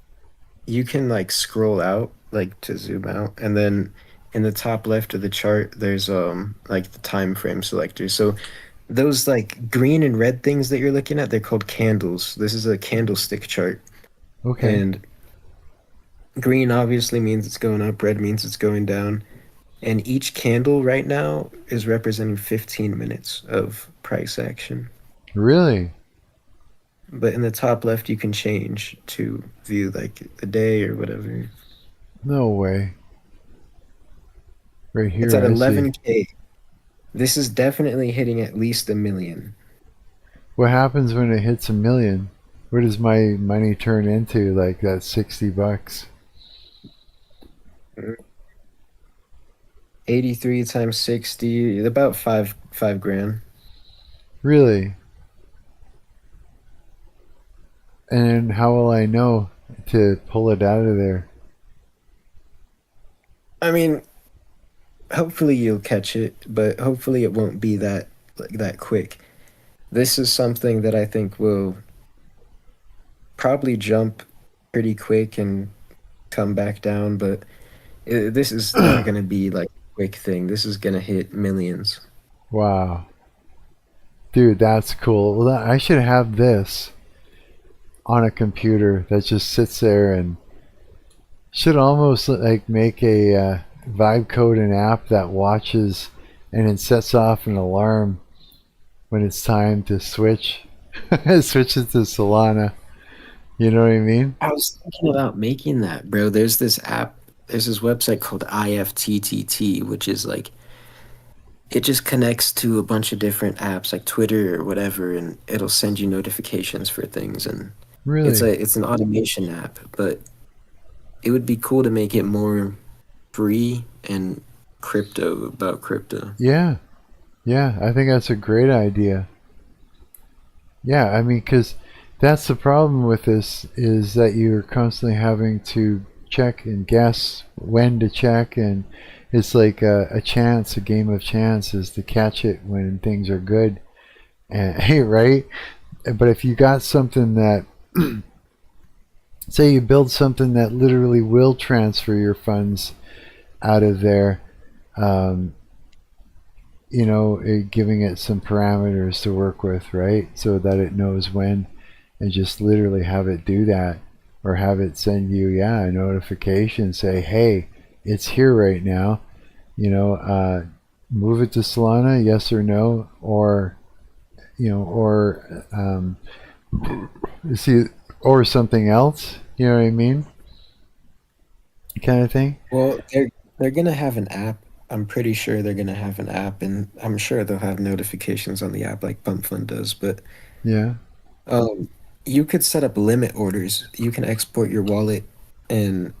you can scroll out to zoom out, and then in the top left of the chart there's the time frame selector. So those green and red things that you're looking at, they're called candles. This is a candlestick chart.
Okay.
And green obviously means it's going up, red means it's going down. And each candle right now is representing 15 minutes of price action.
Really?
But in the top left, you can change to view the day or whatever.
No way. Right
It's
here,
at
I see.
11K. This is definitely hitting at least 1 million.
What happens when it hits 1 million? What does my money turn into? Like that $60?
83 times 60, about five grand.
Really? And how will I know to pull it out of there?
I mean, hopefully you'll catch it, but hopefully it won't be that quick. This is something that I think will probably jump pretty quick and come back down, but this is not going to be a quick thing. This is going to hit millions.
Wow. Dude, that's cool. Well, I should have this on a computer that just sits there, and should almost make a vibe code an app that watches and it sets off an alarm when it's time to switch. It switches to Solana. You know what I mean?
I was thinking about making that, bro. There's this website called IFTTT, which is it just connects to a bunch of different apps like Twitter or whatever, and it'll send you notifications for things. And
Really?
it's an automation app, but it would be cool to make it more free and about crypto.
Yeah. Yeah, I think that's a great idea. Yeah, I mean, because that's the problem with this is that you're constantly having to check and guess when to check, and it's like a chance, a game of chance is to catch it when things are good. And hey, right? But if you got something that, say you build something that literally will transfer your funds out of there, um, giving it some parameters to work with, right? So that it knows when, and just literally have it do that, or have it send you, yeah, a notification, say, hey, it's here right now. Move it to Solana, yes or no, or see, or something else. You know what I mean? Kind of thing.
Well, they're gonna have an app. I'm pretty sure they're gonna have an app, and I'm sure they'll have notifications on the app like Pump Fund does. But
Yeah.
um, you could set up limit orders. You can export your wallet and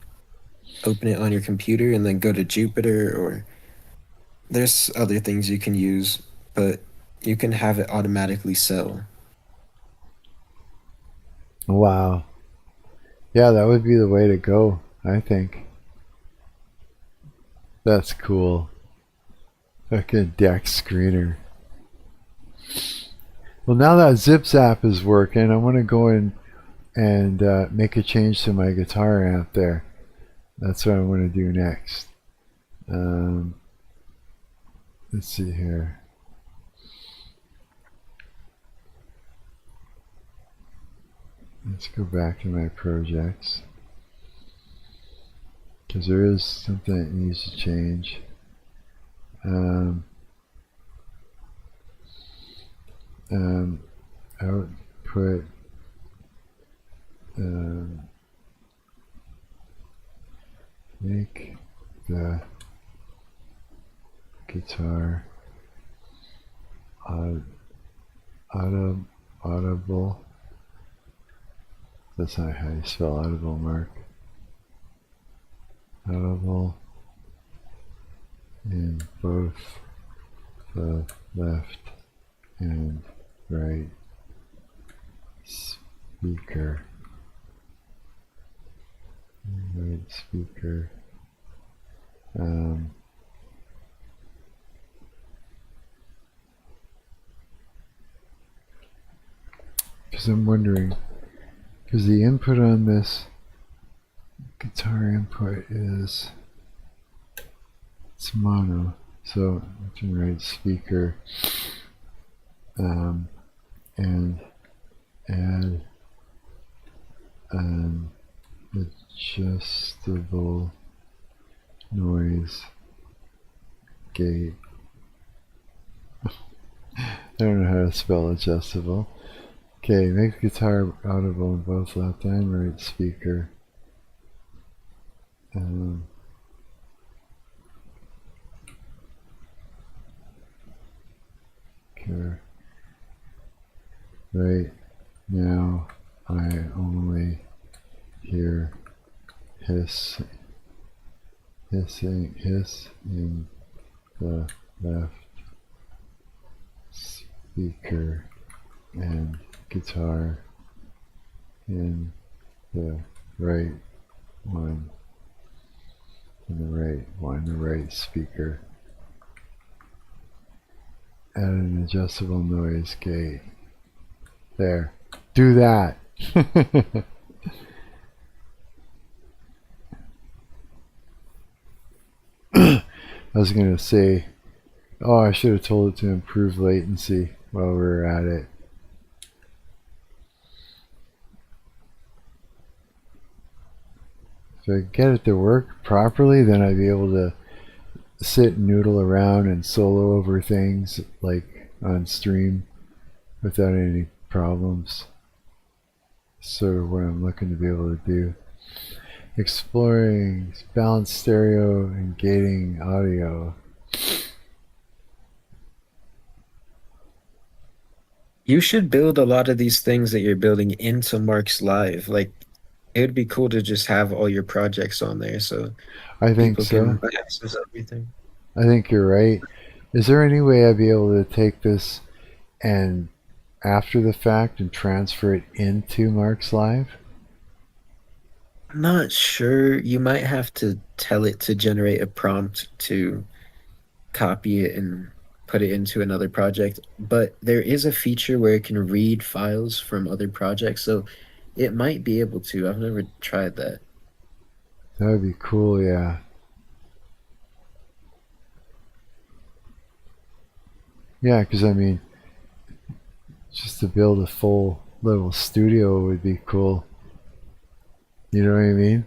open it on your computer, and then go to Jupiter, or there's other things you can use, but you can have it automatically sell.
Wow. Yeah, that would be the way to go, I think. That's cool. Like a deck screener. Well, now that Zips app is working, I want to go in and make a change to my guitar amp there. That's what I want to do next. Let's see here. Let's go back to my projects, because there is something that needs to change. Output make the guitar audible. That's not how you spell audible, Mark. Audible in both the left and right speaker. Right speaker. Because I'm wondering, because the input on this guitar input is, it's mono, so I can write speaker and add an adjustable noise gate. I don't know how to spell adjustable. Okay, make the guitar audible in both left and right speaker. Okay. Right now, I only hear hiss in the left speaker and guitar in the right one, the right speaker. Add an adjustable noise gate. There. Do that. I was going to say, oh, I should have told it to improve latency while we were at it. If I get it to work properly, then I'd be able to sit and noodle around and solo over things like on stream without any problems. Sort of what I'm looking to be able to do. Exploring balanced stereo and gating audio.
You should build a lot of these things that you're building into Mark's Live. Like, it would be cool to just have all your projects on there so
I think
people
so.
can access everything.
I think you're right. Is there any way I'd be able to take this and after the fact and transfer it into Mark's Live?
I'm not sure. You might have to tell it to generate a prompt to copy it and put it into another project. But there is a feature where it can read files from other projects, so it might be able to. I've never tried that.
That would be cool, yeah. Yeah, because I mean, just to build a full little studio would be cool. You know what I mean?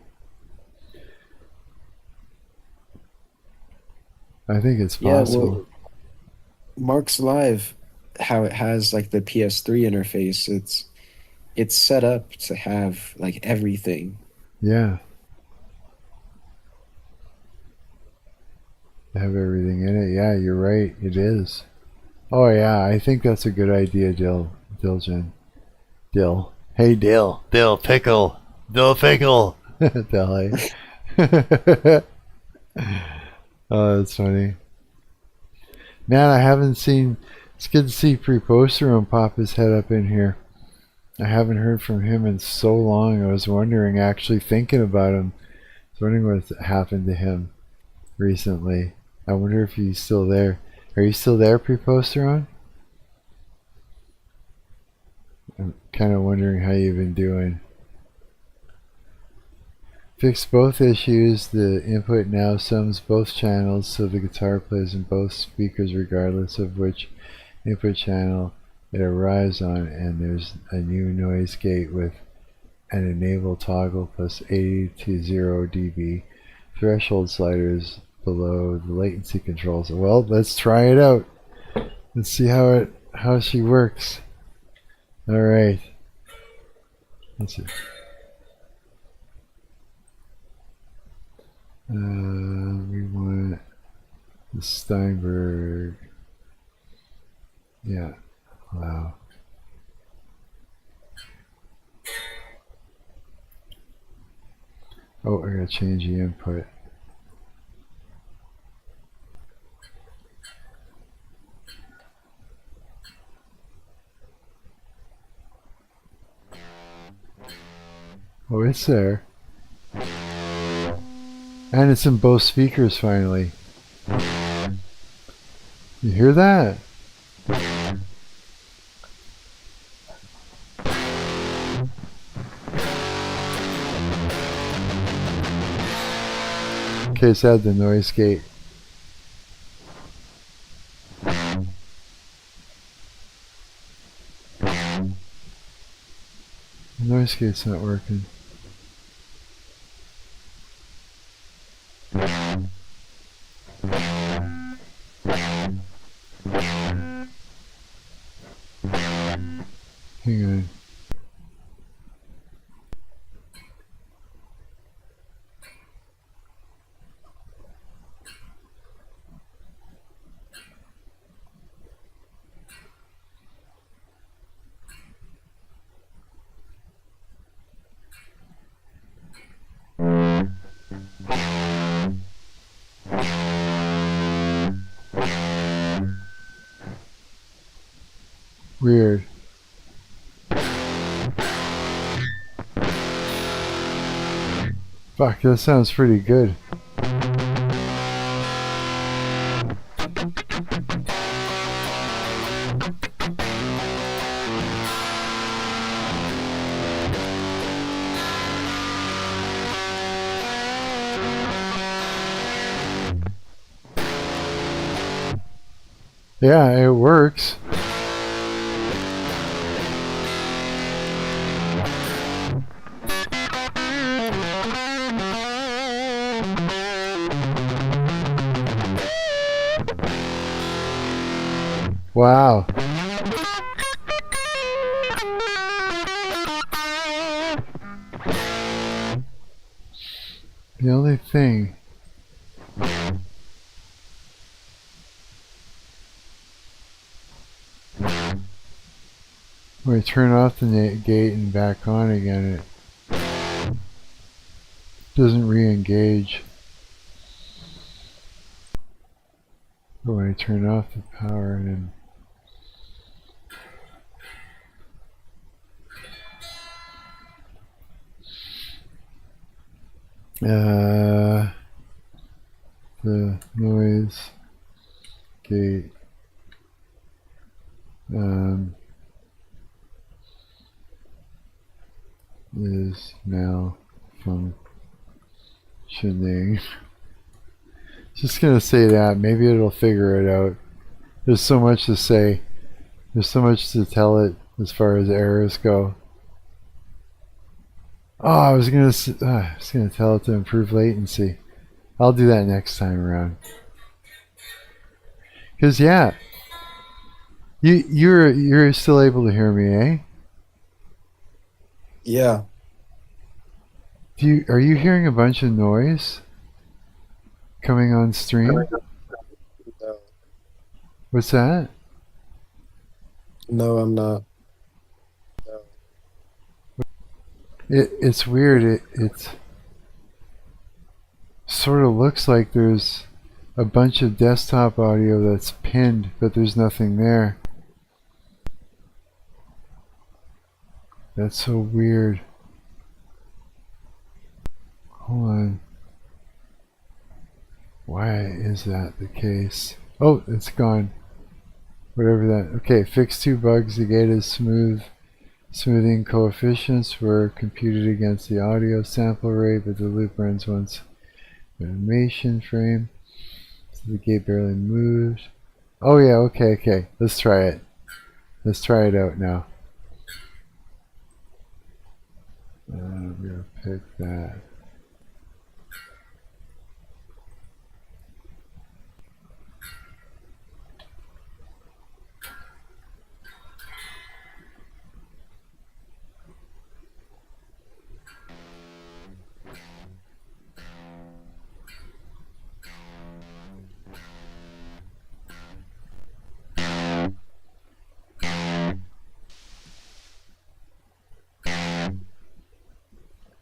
I think it's
Yeah,
possible.
well, Mark's Live, how it has like the PS3 interface, it's set up to have like everything.
Yeah, have everything in it. Yeah, you're right. It is. Oh yeah, I think that's a good idea, Diljen. Dill. Hey, Dill Pickle. Dill Pickle. Dill, hey. Oh, that's funny. Man, I haven't seen. It's good to see Pre-Poster and pop his head up in here. I haven't heard from him in so long. I was wondering, actually thinking about him. I was wondering what happened to him recently. I wonder if he's still there. Are you still there, Pre-Poster on? I'm kind of wondering how you've been doing. Fix both issues. The input now sums both channels so the guitar plays in both speakers regardless of which input channel it arrives on, and there's a new noise gate with an enable toggle plus 80 to 0 dB threshold sliders below the latency controls. Well, let's try it out. Let's see how she works. All right. Let's see. We want the Steinberg. Yeah. Wow. Oh, I gotta change the input. Oh, it's there. And it's in both speakers finally. You hear that? Okay, let's add the noise gate. The noise gate's not working. Hang on. Weird. Fuck, that sounds pretty good. Yeah, it works. Wow. The only thing when I turn off the gate and back on again, it doesn't re-engage. But when I turn off the power and the noise gate is now functioning. Just gonna say that. Maybe it'll figure it out. There's so much to say. There's so much to tell it as far as errors go. Oh, I was gonna tell it to improve latency. I'll do that next time around. Cause yeah, you're still able to hear me, eh?
Yeah.
Are you hearing a bunch of noise coming on stream?
No,
What's that?
no, I'm not. No.
It's weird. It sort of looks like there's a bunch of desktop audio that's pinned, but there's nothing there. That's so weird. Hold on. Why is that the case? Oh, it's gone. Whatever that. Okay, fix 2 bugs. The gate is smoothing coefficients were computed against the audio sample rate, but the loop runs once animation frame. So the gate barely moved. Oh yeah, okay. Let's try it. Let's try it out now. I'm gonna pick that.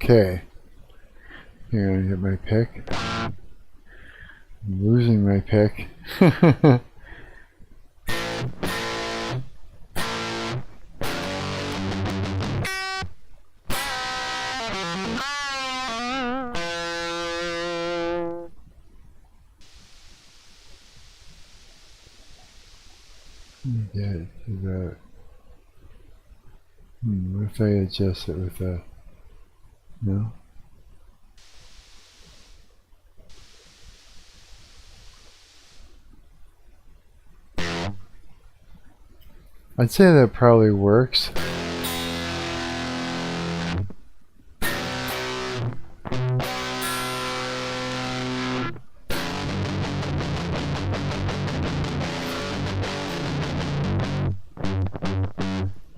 Okay. Here, I get my pick. I'm losing my pick. Get it to that. What if I adjust it with a... No? I'd say that probably works.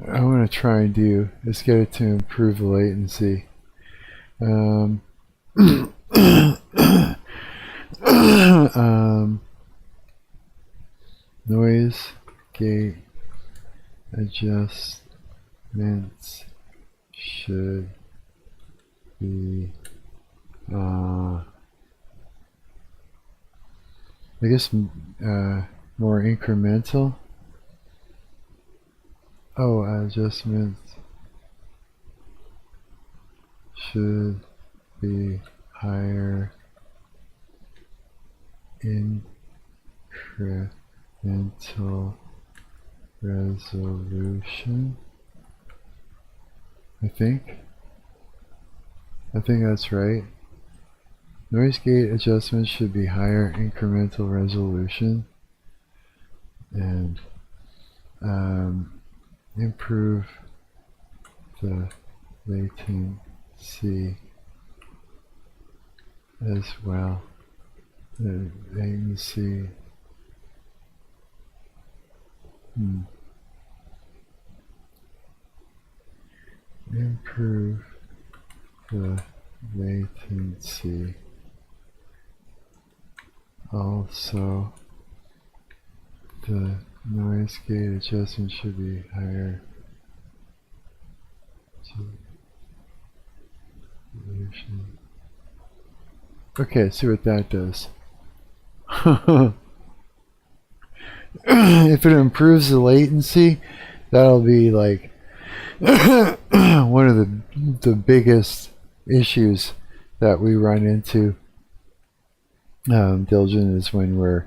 I want to try and do is get it to improve the latency. Noise gate adjustments should be I guess more incremental. Oh, adjustments should be higher incremental resolution. I think that's right. Noise gate adjustments should be higher incremental resolution and improve the latency as well. The latency. Improve the latency. Also, the noise gate adjustment should be higher. Okay, see what that does. If it improves the latency, that'll be like one of the biggest issues that we run into, Diljen, is when we're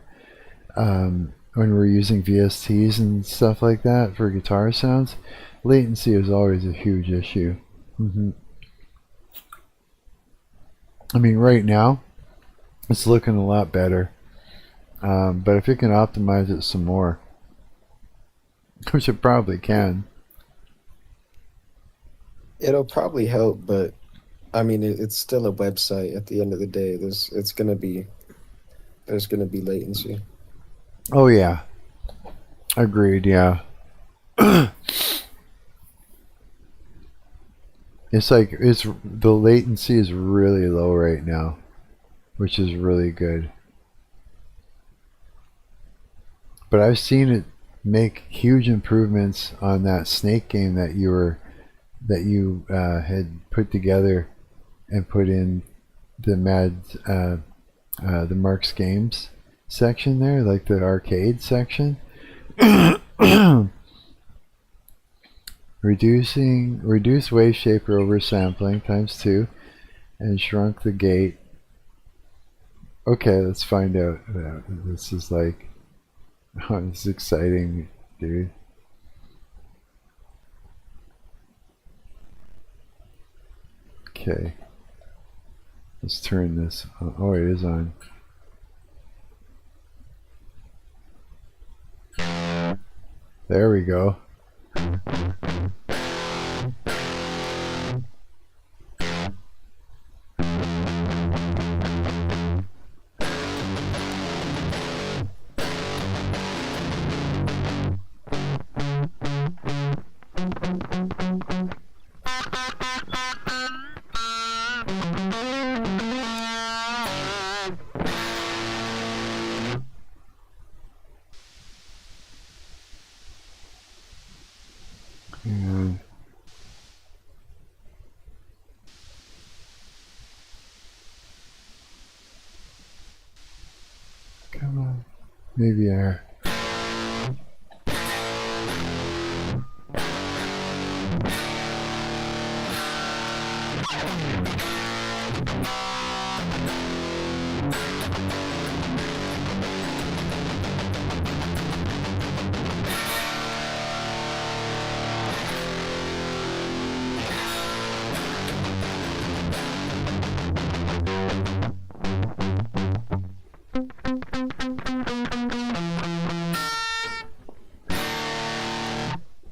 using VSTs and stuff like that for guitar sounds. Latency is always a huge issue. I mean, right now it's looking a lot better, but if you can optimize it some more, which it probably can.
It'll probably help, but I mean, it's still a website. At the end of the day, there's gonna be latency.
Oh yeah, agreed. Yeah, it's like the latency is really low right now, which is really good. But I've seen it make huge improvements on that snake game that you had put together and put in the Marc's games section there, like the arcade section. Reduce wave shape or oversampling ×2 and shrunk the gate. Okay, let's find out. This is like, oh, this is exciting, dude. Okay, let's turn this on. Oh, it is on. There we go. And come on, maybe I.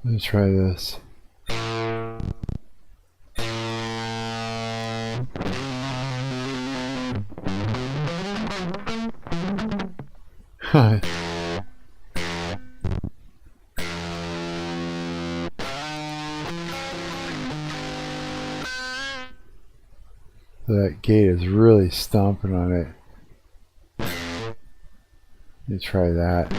Let's try this. That gate is really stomping on it. Let me try that.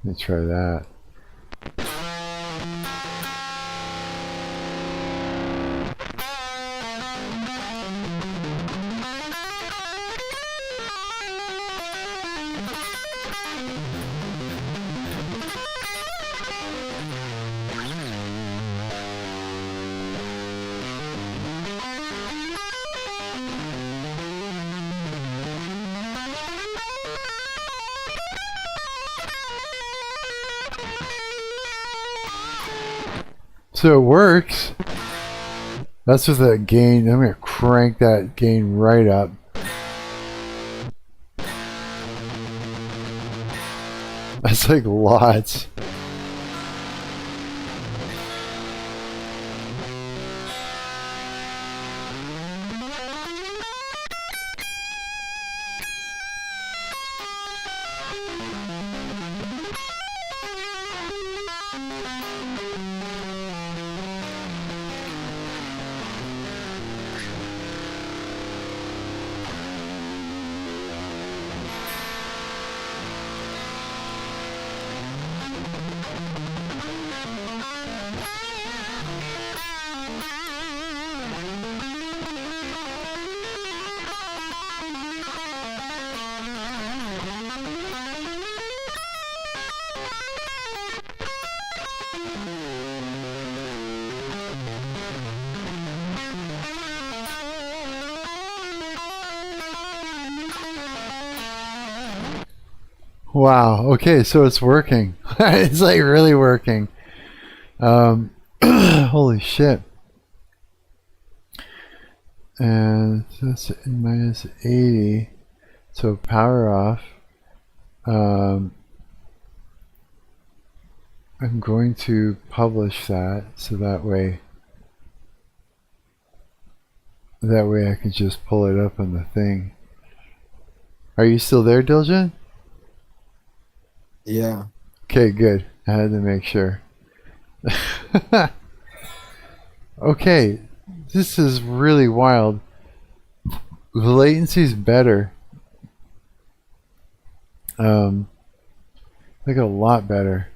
Let me try that. So it works. That's with that gain. I'm going to crank that gain right up. That's like lots. Wow. Okay, so it's working. It's like really working. Holy shit. And that's minus 80. So power off. I'm going to publish that so that way I can just pull it up on the thing. Are you still there, Diljen?
Yeah.
Okay, good. I had to make sure. Okay, this is really wild. The latency's better. Like a lot better.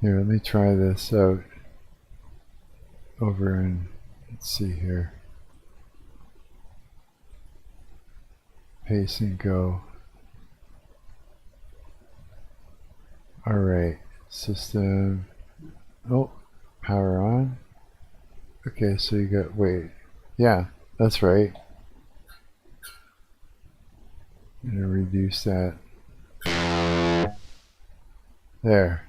Here, let me try this out. Over and let's see here. Paste and go. Alright, system. Oh, power on. Okay, so you got, wait. Yeah, that's right. I'm gonna reduce that. There.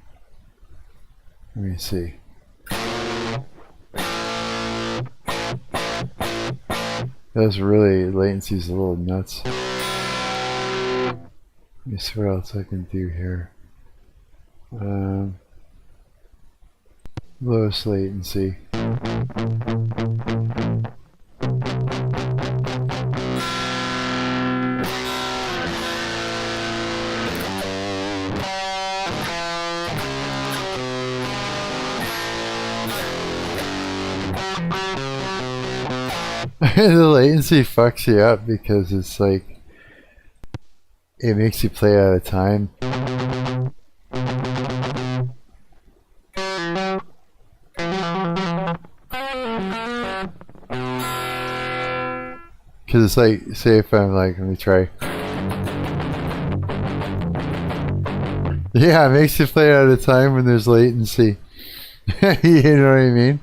Let me see. That's really, latency's a little nuts. Let me see what else I can do here. Lowest latency. The latency fucks you up because it's like it makes you play out of time. Because it's like, say if I'm like, let me try. Yeah, it makes you play out of time when there's latency. You know what I mean?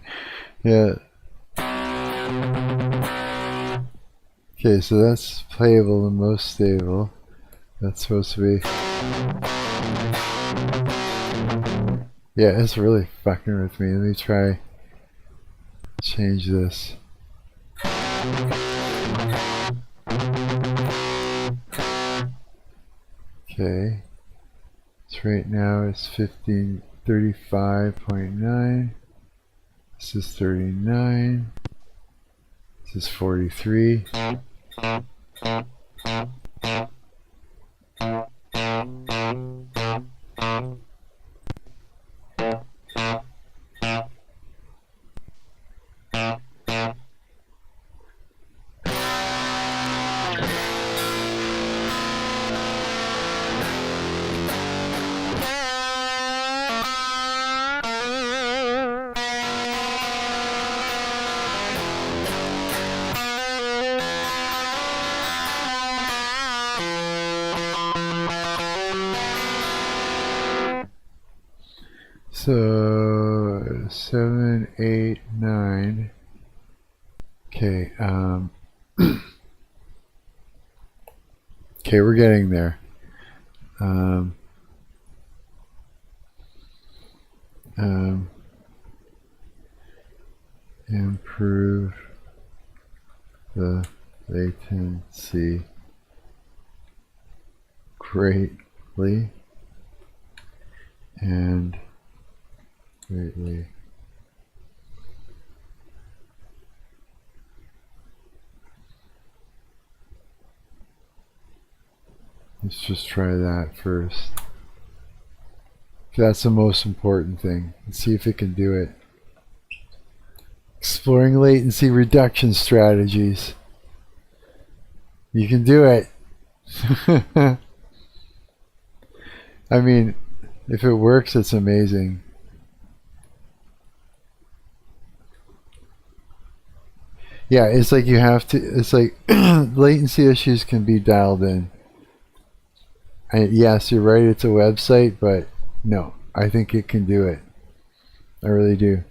Yeah. Okay, so that's playable and most stable. That's supposed to be. Yeah, it's really fucking with me. Let me try change this. Okay. So right now it's 35.9. This is 39. This is 43. So 7, 8, 9. Okay, okay, we're getting there. Improve the latency greatly and greatly. Let's just try that first. That's the most important thing. Let's see if it can do it. Exploring latency reduction strategies. You can do it. I mean, if it works, it's amazing. Yeah, it's like you have to, it's like latency issues can be dialed in. And yes, you're right, it's a website, but no, I think it can do it. I really do.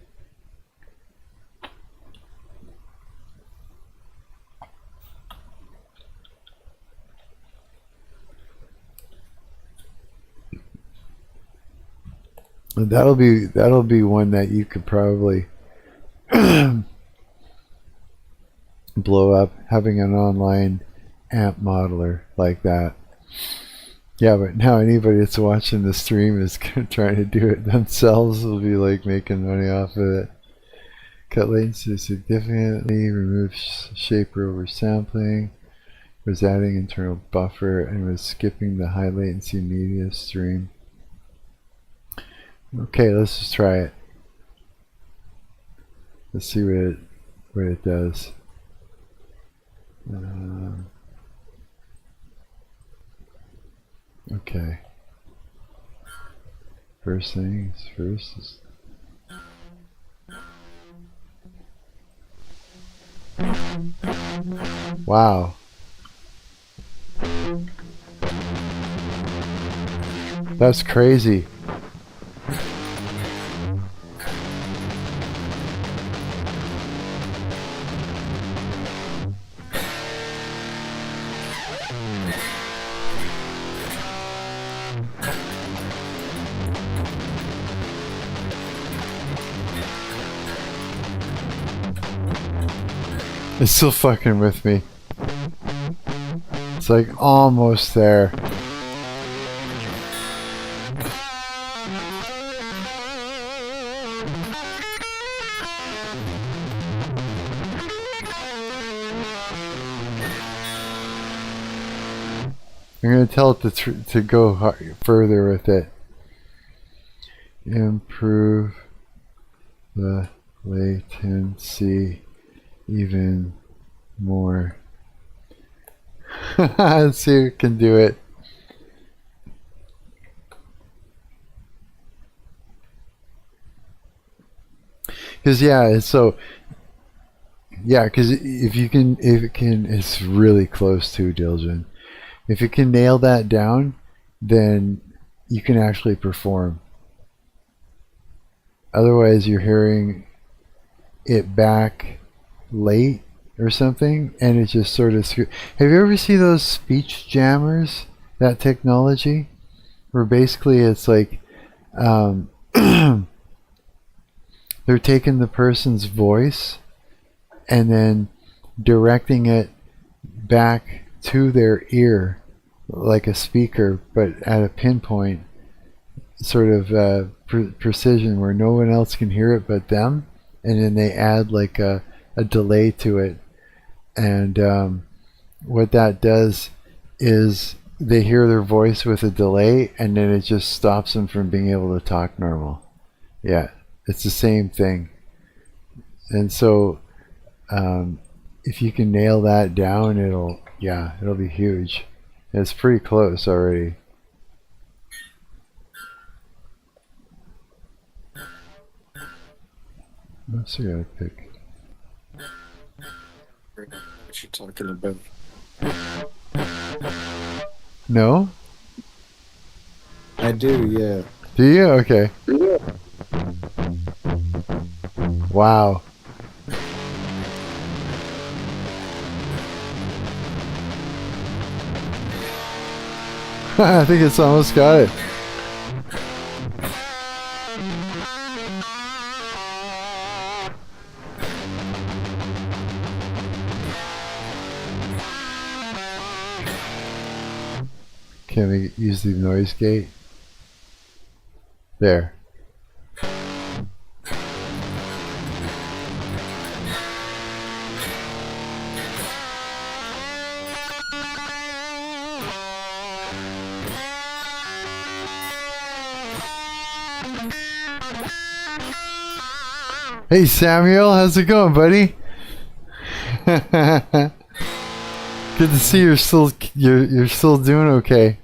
And that'll be one that you could probably blow up, having an online amp modeler like that. Yeah, but now anybody that's watching the stream is trying to do it themselves will be like making money off of it. Cut latency significantly, remove shaper over sampling, was adding internal buffer, and was skipping the high latency media stream. Okay, let's just try it. Let's see what it does. Okay. First things first is wow. That's crazy. It's still fucking with me. It's like almost there. I'm going to tell it to go further with it. Improve the latency even more. Let's see if it can do it. Because because if it's really close to Diljen. If it can nail that down, then you can actually perform. Otherwise, you're hearing it back late or something, and it just sort of have you ever seen those speech jammers, that technology, where basically it's like they're taking the person's voice and then directing it back to their ear like a speaker, but at a pinpoint sort of precision where no one else can hear it but them, and then they add like a delay to it, and what that does is they hear their voice with a delay, and then it just stops them from being able to talk normal. Yeah, it's the same thing. And so if you can nail that down, it'll be huge. It's pretty close already. Let's see what I pick.
What you talking about?
No?
I do, yeah.
Do you? Okay. Wow. I think it's almost got it. Can we use the noise gate? There. Hey Samuel, how's it going, buddy? Good to see you're still doing okay.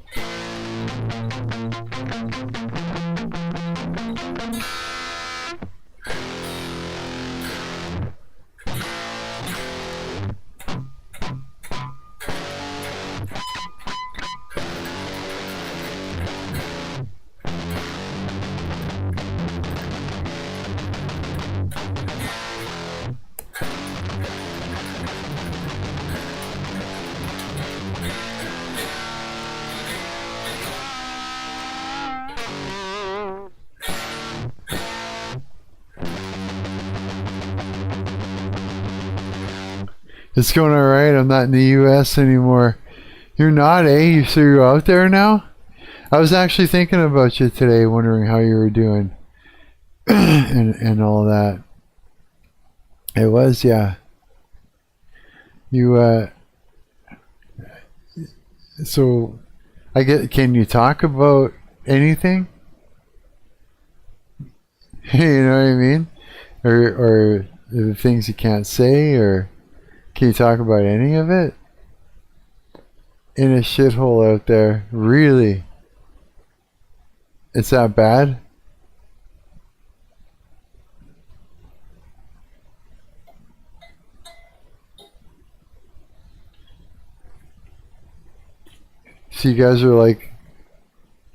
It's going alright. I'm not in the US anymore. You're not, eh? So you're out there now? I was actually thinking about you today, wondering how you were doing. and all that. It was, yeah. You, so, can you talk about anything? You know what I mean? Or the things you can't say, or can you talk about any of it? In a shithole out there, really? It's that bad? So you guys are like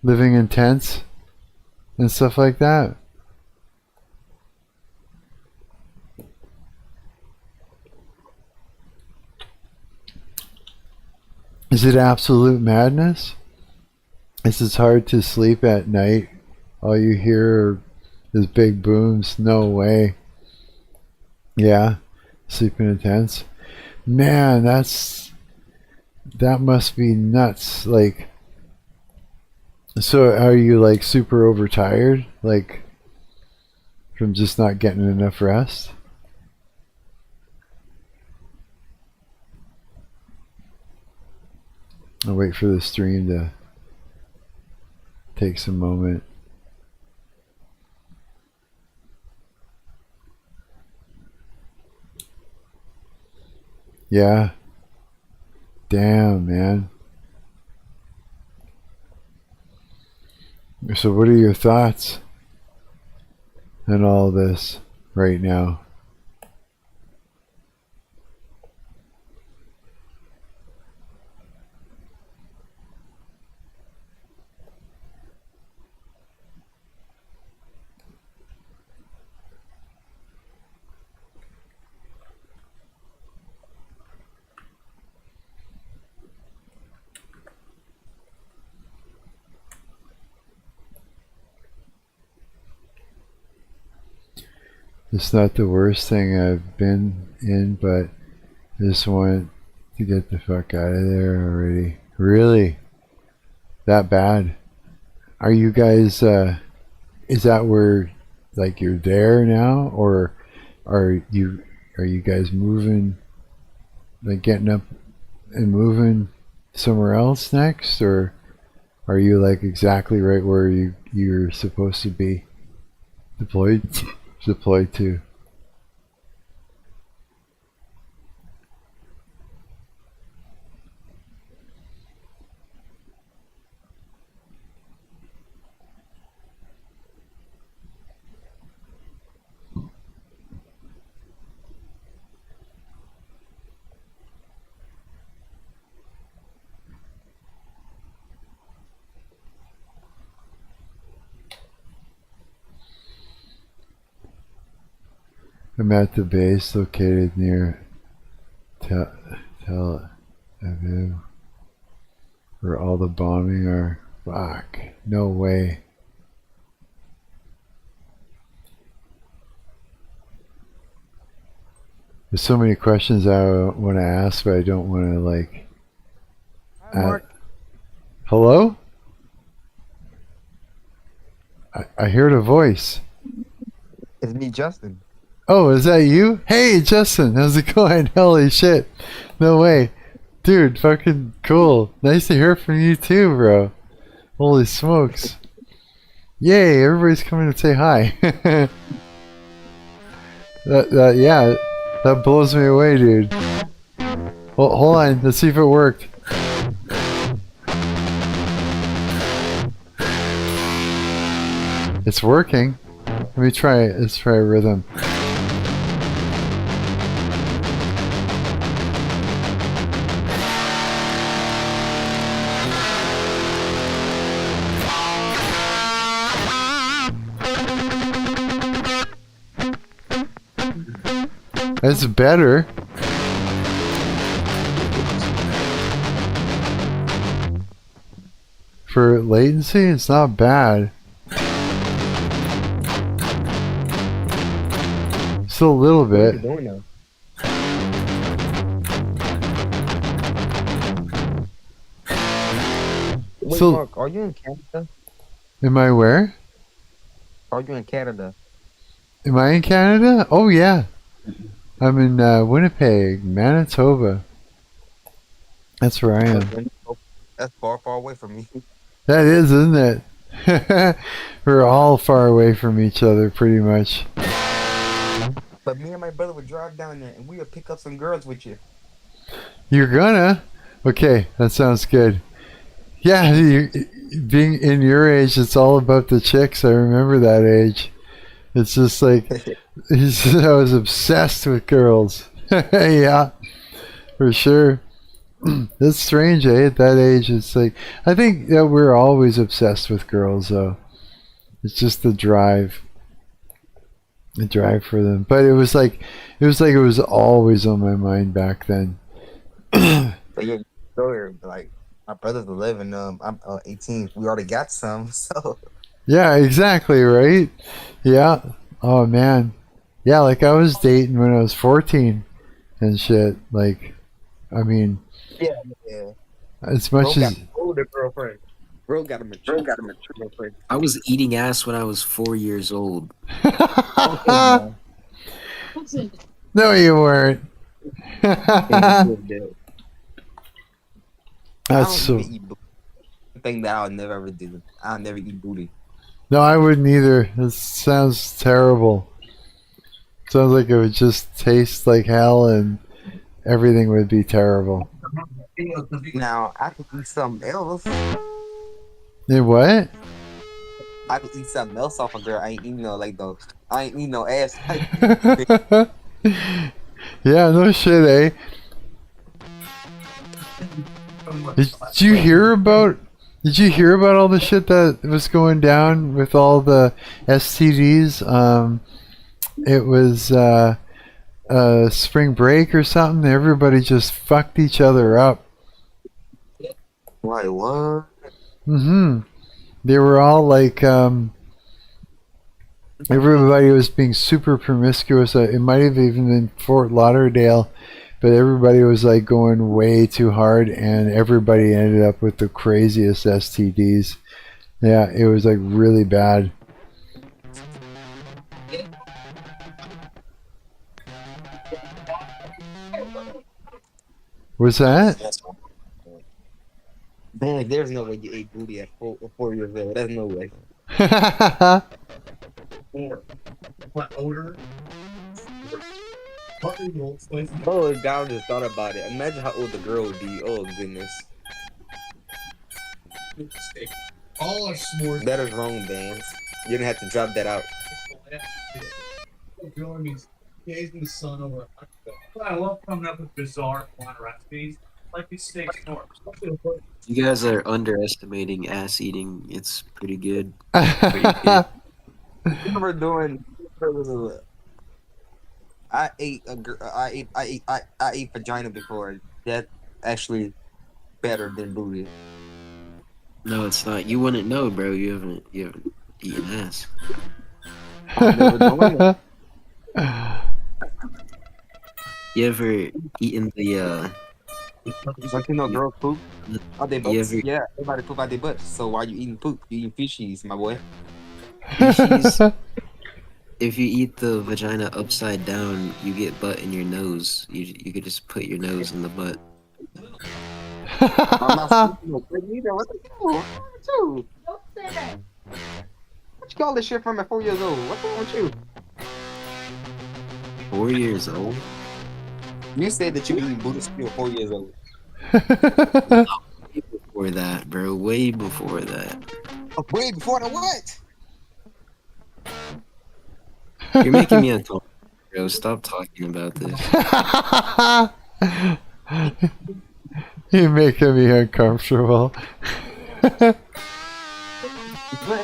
living in tents and stuff like that? Is it absolute madness? Is it hard to sleep at night? All you hear is big booms. No way. Yeah, sleeping in tents. Man, that must be nuts. Like, so are you like super overtired? Like, from just not getting enough rest? I'll wait for the stream to take some moment. Yeah. Damn, man. So what are your thoughts on all this right now? It's not the worst thing I've been in, but I just want to get the fuck out of there already. Really? That bad? Are you guys, is that where, like, you're there now? Or are you guys moving, like getting up and moving somewhere else next? Or are you like exactly right where you're supposed to be deployed to? I'm at the base located near Tel Aviv, where all the bombing are. Fuck, no way. There's so many questions I want to ask, but I don't want to like.
Hi, Marc.
Hello? I heard a voice.
It's me, Justin.
Oh, is that you? Hey, Justin, how's it going? Holy shit. No way. Dude, fucking cool. Nice to hear from you too, bro. Holy smokes. Yay, everybody's coming to say hi. Yeah, that blows me away, dude. Well, hold on, let's see if it worked. It's working. Let me try it. Let's try a rhythm. It's better. For latency, it's not bad. Still a little
What are
bit.
you doing now? Wait,
So,
Mark, are you in Canada?
am I where?
Are you in Canada?
Am I in Canada? Oh yeah, I'm in Winnipeg, Manitoba. That's where I am.
That's far, far away from me.
That is, isn't it? We're all far away from each other, pretty much.
But me and my brother would drive down there and we would pick up some girls with you.
You're gonna? Okay, that sounds good. Yeah, being in your age, it's all about the chicks. I remember that age. It's just like I was obsessed with girls. Yeah, for sure. That's strange, eh? At that age, it's like I think that we're always obsessed with girls, though. It's just the drive for them. But it was always on my mind back then.
But yeah, go here. Like my brother's 11. I'm 18. We already got some. So
Yeah, exactly, right? Yeah. Oh man. Yeah, like I was dating when I was 14 and shit. Like, I mean,
yeah, yeah.
as
Bro
much
got
as
an older girlfriend. Bro got a mature girlfriend.
I was eating ass when I was 4 years old.
Okay,
no, you weren't.
man. I
That's
don't
so.
even eat booty. Thing that I'll never ever do. I'll never eat booty.
No, I wouldn't either. This sounds terrible. Sounds like it would just taste like hell and everything would be terrible.
Now I could eat something else.
And what?
I could eat something else off a girl. I ain't eating no like those. I ain't eating no ass.
Yeah, no shit, eh? Did you hear about? Did you hear about all the shit that was going down with all the STDs? It was spring break or something. Everybody just fucked each other up.
Why what?
Mm-hmm. They were all like, everybody was being super promiscuous. It might have even been Fort Lauderdale, but everybody was like going way too hard, and everybody ended up with the craziest STDs. Yeah, it was like really bad. What's that?
Man, like, there's no way you ate booty at 4 years old. There's no way.
What odor? What are the old spices?
Oh, God, just thought about it. Imagine how old the girl would be. Oh, goodness.
All our s'mores.
That is wrong, Vance. You're gonna have to drop that out.
Girl means days in the sun over a I love coming up with bizarre fun recipes like these steak s'mores.
You guys are underestimating ass eating. It's pretty good.
Remember doing. I ate a girl. I ate vagina before. That's actually better than booty.
No, it's not. You wouldn't know, bro. You haven't eaten ass.
I've never done it.
You ever eaten the
Like, you know, girls poop. Are they butts?
ever-
Yeah, everybody poop out their butts. So why you eating poop? You eating fishies, my boy.
fishies? If you eat the vagina upside down, you get butt in your nose. You could just put your nose in the butt.
I'm not speaking no quick either. What the hell? What's wrong with you?
Don't say that.
What you call this shit from at 4 years old? What's wrong with you?
4 years old?
You said that you eating booty still 4 years old.
Way before that, bro. Way before that.
Oh, wait, before the what?
You're making me uncomfortable, bro. Stop talking about this.
You're making me uncomfortable.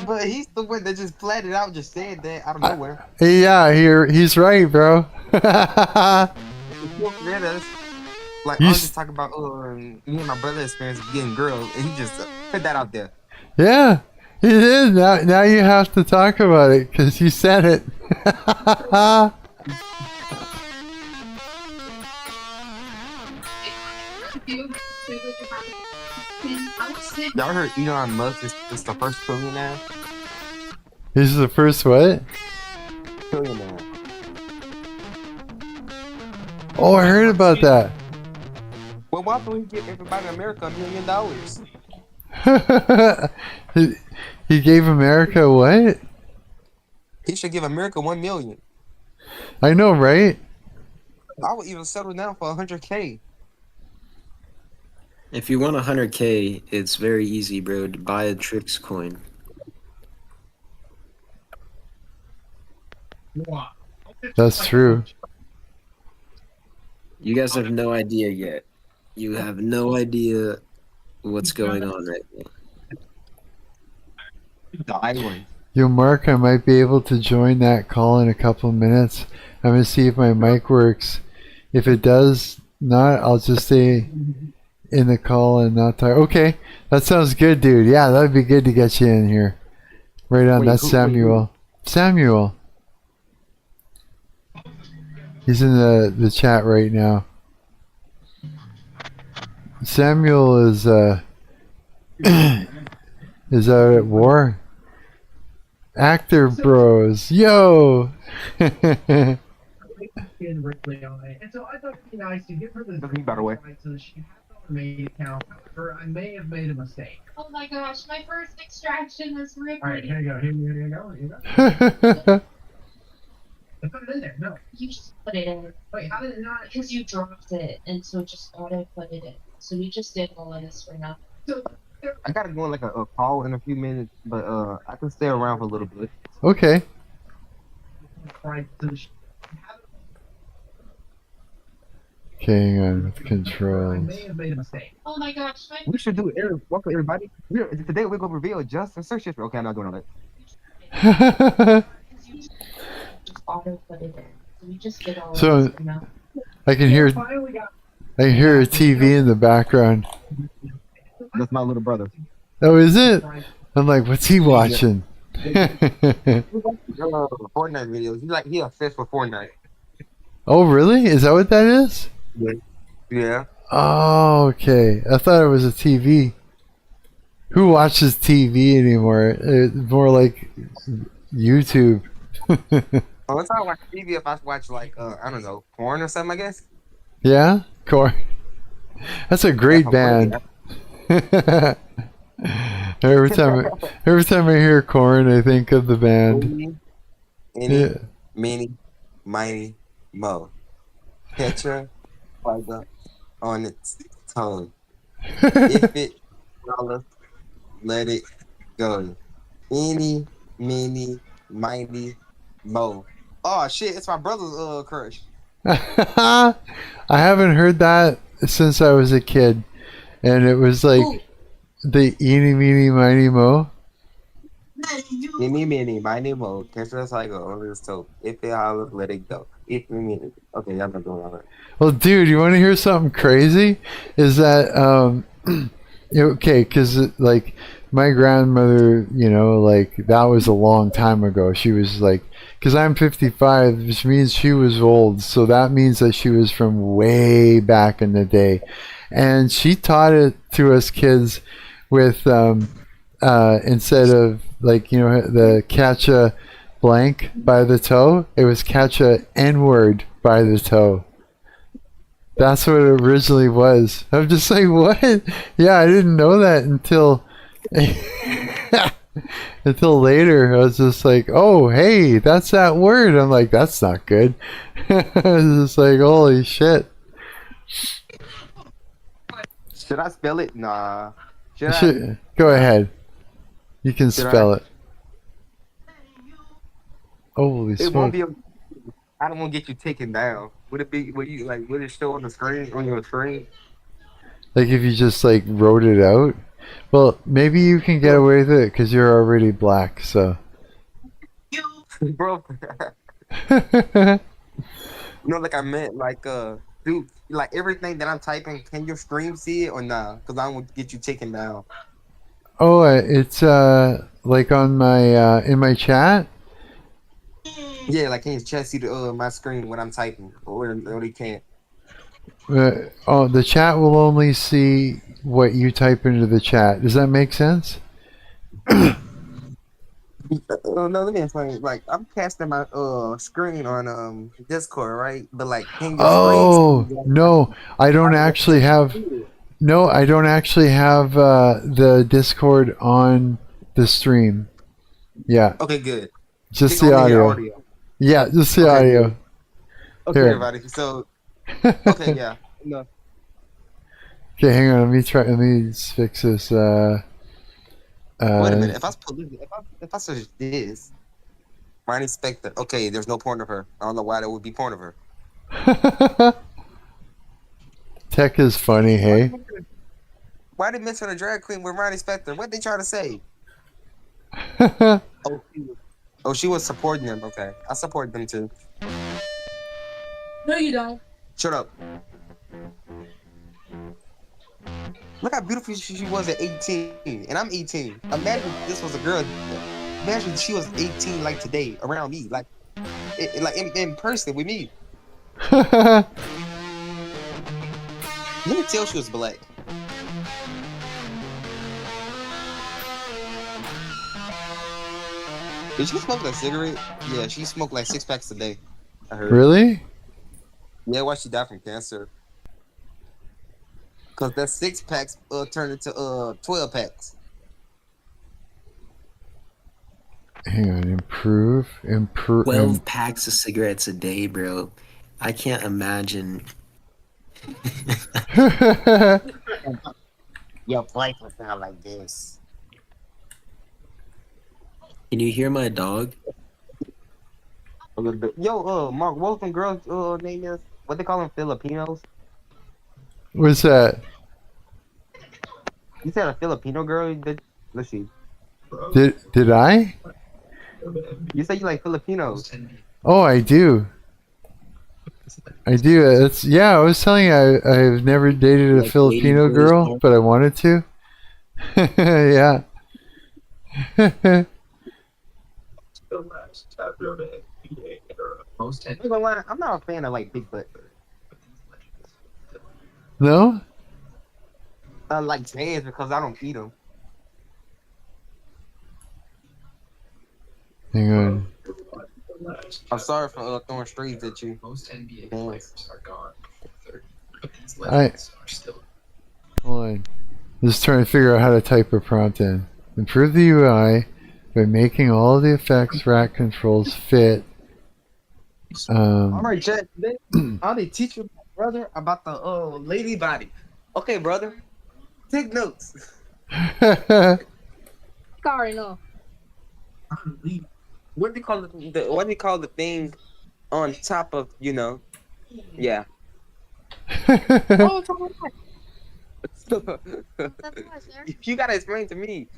But he's the one that just flat it out, just said that out of nowhere.
Yeah, he's right, bro.
Like,
You
I was
s-
just talking about me and my brother experience of getting girls, and he just put that out there.
Yeah, he did. Now you have to talk about it because you said it.
Y'all heard Elon Musk is the first trillionaire?
This is the first what?
Trillionaire.
Oh, I heard about that.
Well, why don't he give everybody in America $1 million?
he gave America what?
He should give America 1 million.
I know, right?
I would even settle down for 100K.
If you want 100K, it's very easy, bro. To buy a Trixs coin.
That's true.
You guys have no idea yet. You have no idea what's going on right now.
The island.
Yo, Mark, I might be able to join that call in a couple of minutes. I'm going to see if my mic works. If it does not, I'll just stay in the call and not talk. Okay, that sounds good, dude. Yeah, that would be good to get you in here. Right on,
Wait,
that's
who-
Samuel. Samuel. He's in the chat right now. Samuel is is out at war. Actor bros, yo!
And Ripley on it. And so I thought it'd be nice to give her the
Doesn't matter way.
so that she has a maid account. Or I may have made a mistake.
Oh my gosh, my first extraction was Ripley.
All right, here you go. Here you go. Here you go. I put it in there. No.
You just put it in
Wait, how did it not?
because you dropped it, and so it just auto put it in. So we just did all of this for nothing.
I gotta go on like a call in a few minutes, but I can stay around for a little bit.
Okay.
Right. So she
Okay, hang on with
I
controls.
may have made a mistake.
Oh my gosh, my
We should do it. Welcome everybody. Today we're gonna reveal just and search history. Okay, I'm not doing all that.
because you just auto put it in. So we just did all
So-
of this for nothing.
I can hear
Finally got
I hear a TV in the background.
That's my little brother.
Oh, is it?
right.
I'm like, what's he watching?
Fortnite videos. He obsessed with Fortnite.
Oh, really? Is that what that is?
Yeah.
Oh, okay. I thought it was a TV. Who watches TV anymore? It's more like YouTube.
Unless I watch TV, if I watch like I don't know, porn or something, I guess.
Yeah? Corn. That's a great band. every time I hear Corn, I think of the band.
Any,
Yeah.
mini, mighty, mo. Petra, Figa, on its tongue. If it, dollar, let it go. Any, mini, mighty, mo. Oh shit! It's my brother's crush.
I haven't heard that since I was a kid, and it was like the eeny meeny miny mo.
Any, mini, mighty, mo. Petra, Figa, on its tongue. If it holler, let it go. If we mean it. Okay, I'm not doing all that.
Well, dude, you want to hear something crazy? Is that okay? Because like my grandmother, you know, like that was a long time ago. She was like, because I'm 55, which means she was old. So that means that she was from way back in the day, and she taught it to us kids with instead of like the catch a blank by the toe, it was catch a n-word by the toe. That's what it originally was. I'm just like, what? Yeah, I didn't know that until until later. I was just like, oh, hey, that's that word. I'm like, that's not good. I was just like, holy shit.
Should I spell it? Nah. Should I?
Go ahead. You can
Should
spell
I?
it. Holy
It won't
smoke.
be. I don't want to get you taken down. Would it be? Would you like? Would it show on the screen on your screen?
Like if you just like wrote it out. Well, maybe you can get away with it because you're already black. So.
Bro. Like I meant, like dude, like everything that I'm typing, can your stream see it or nah? Because I don't want to get you taken down.
Oh, it's like on my in my chat.
Yeah, like can your chat see the my screen when I'm typing, or they can't?
Oh, the chat will only see what you type into the chat. Does that make sense?
No, let me explain. Like, I'm casting my screen on Discord, right? But like, can your screen
Oh no, I don't
like,
actually have. No, I don't actually have the Discord on the stream. Yeah,
Okay, good.
just
We
the
only hear
audio.
audio.
Yeah, just the
Okay,
audio.
good. Okay,
Here.
everybody. So, okay, yeah. No.
Okay, hang on. Let me try. Let me just fix this.
Wait a minute. If I search this, Ronnie Spector. Okay, there's no porn of her. I don't know why there would be porn of her.
Tech is funny, hey.
Why they mention a drag queen with Ronnie Spector? What they trying to say? She was supporting them. Okay, I support them too.
No, you don't.
Shut up. Look how beautiful she was at 18, and I'm 18. Imagine this was a girl. Imagine she was 18 like today around me, like in person with me. Let me tell she was black. Did she smoke a cigarette? Yeah, she smoked like 6 packs a day. I heard.
Really?
Yeah, why she died from cancer? Cause that 6 packs turned into 12 packs.
Hang on. Improve.
12 packs of cigarettes a day, bro. I can't imagine.
Your life will sound like this.
Can you hear my dog?
A little bit. Yo, Mark, what some girls' name is? What they call them? Filipinos?
What's that?
You said a Filipino girl? Let's see.
Did I?
You said you like Filipinos.
Oh, I do. I do. It's yeah. I was telling you I've never dated a
Like
Filipino
lady boys,
girl,
Mark?
but I wanted to. Yeah.
I'm not gonna lie, I'm not a fan of like big butt.
No.
Like Jazz because I don't eat them.
Hang on.
I'm sorry for throwing strays at you.
Most NBA
Thanks.
players are gone before 30, but these
I-
legends are still.
Hold on. Just trying to figure out how to type a prompt in. Improve the UI by making all the effects rack controls fit.
All right, Chad. Today, I'll teach your brother about the lady body. Okay, brother. Take notes.
Sorry, no.
What do you call what do you call the thing on top of Yeah.
Oh, it's all right.
You gotta explain to me.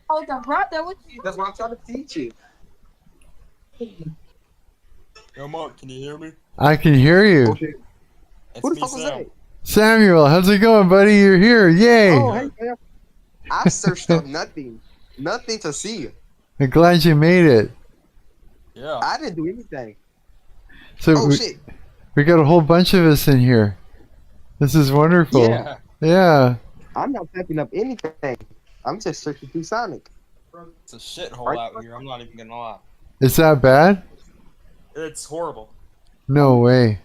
Oh, the brother, what you
That's what I'm trying to teach you.
Yo, Mark, can you hear me?
I can hear you.
It's
Who the
me,
fuck was
Sam.
that?
Samuel, how's it going, buddy? You're here. Yay.
Oh, hey, man. I searched up nothing to see.
I'm glad you made it.
Yeah.
I didn't do anything.
So
Oh shit.
we got a whole bunch of us in here. This is wonderful.
Yeah.
Yeah.
I'm not typing up anything. I'm just searching through Sonic.
It's a shithole out here. I'm not even gonna lie.
Is that bad?
It's horrible.
No way.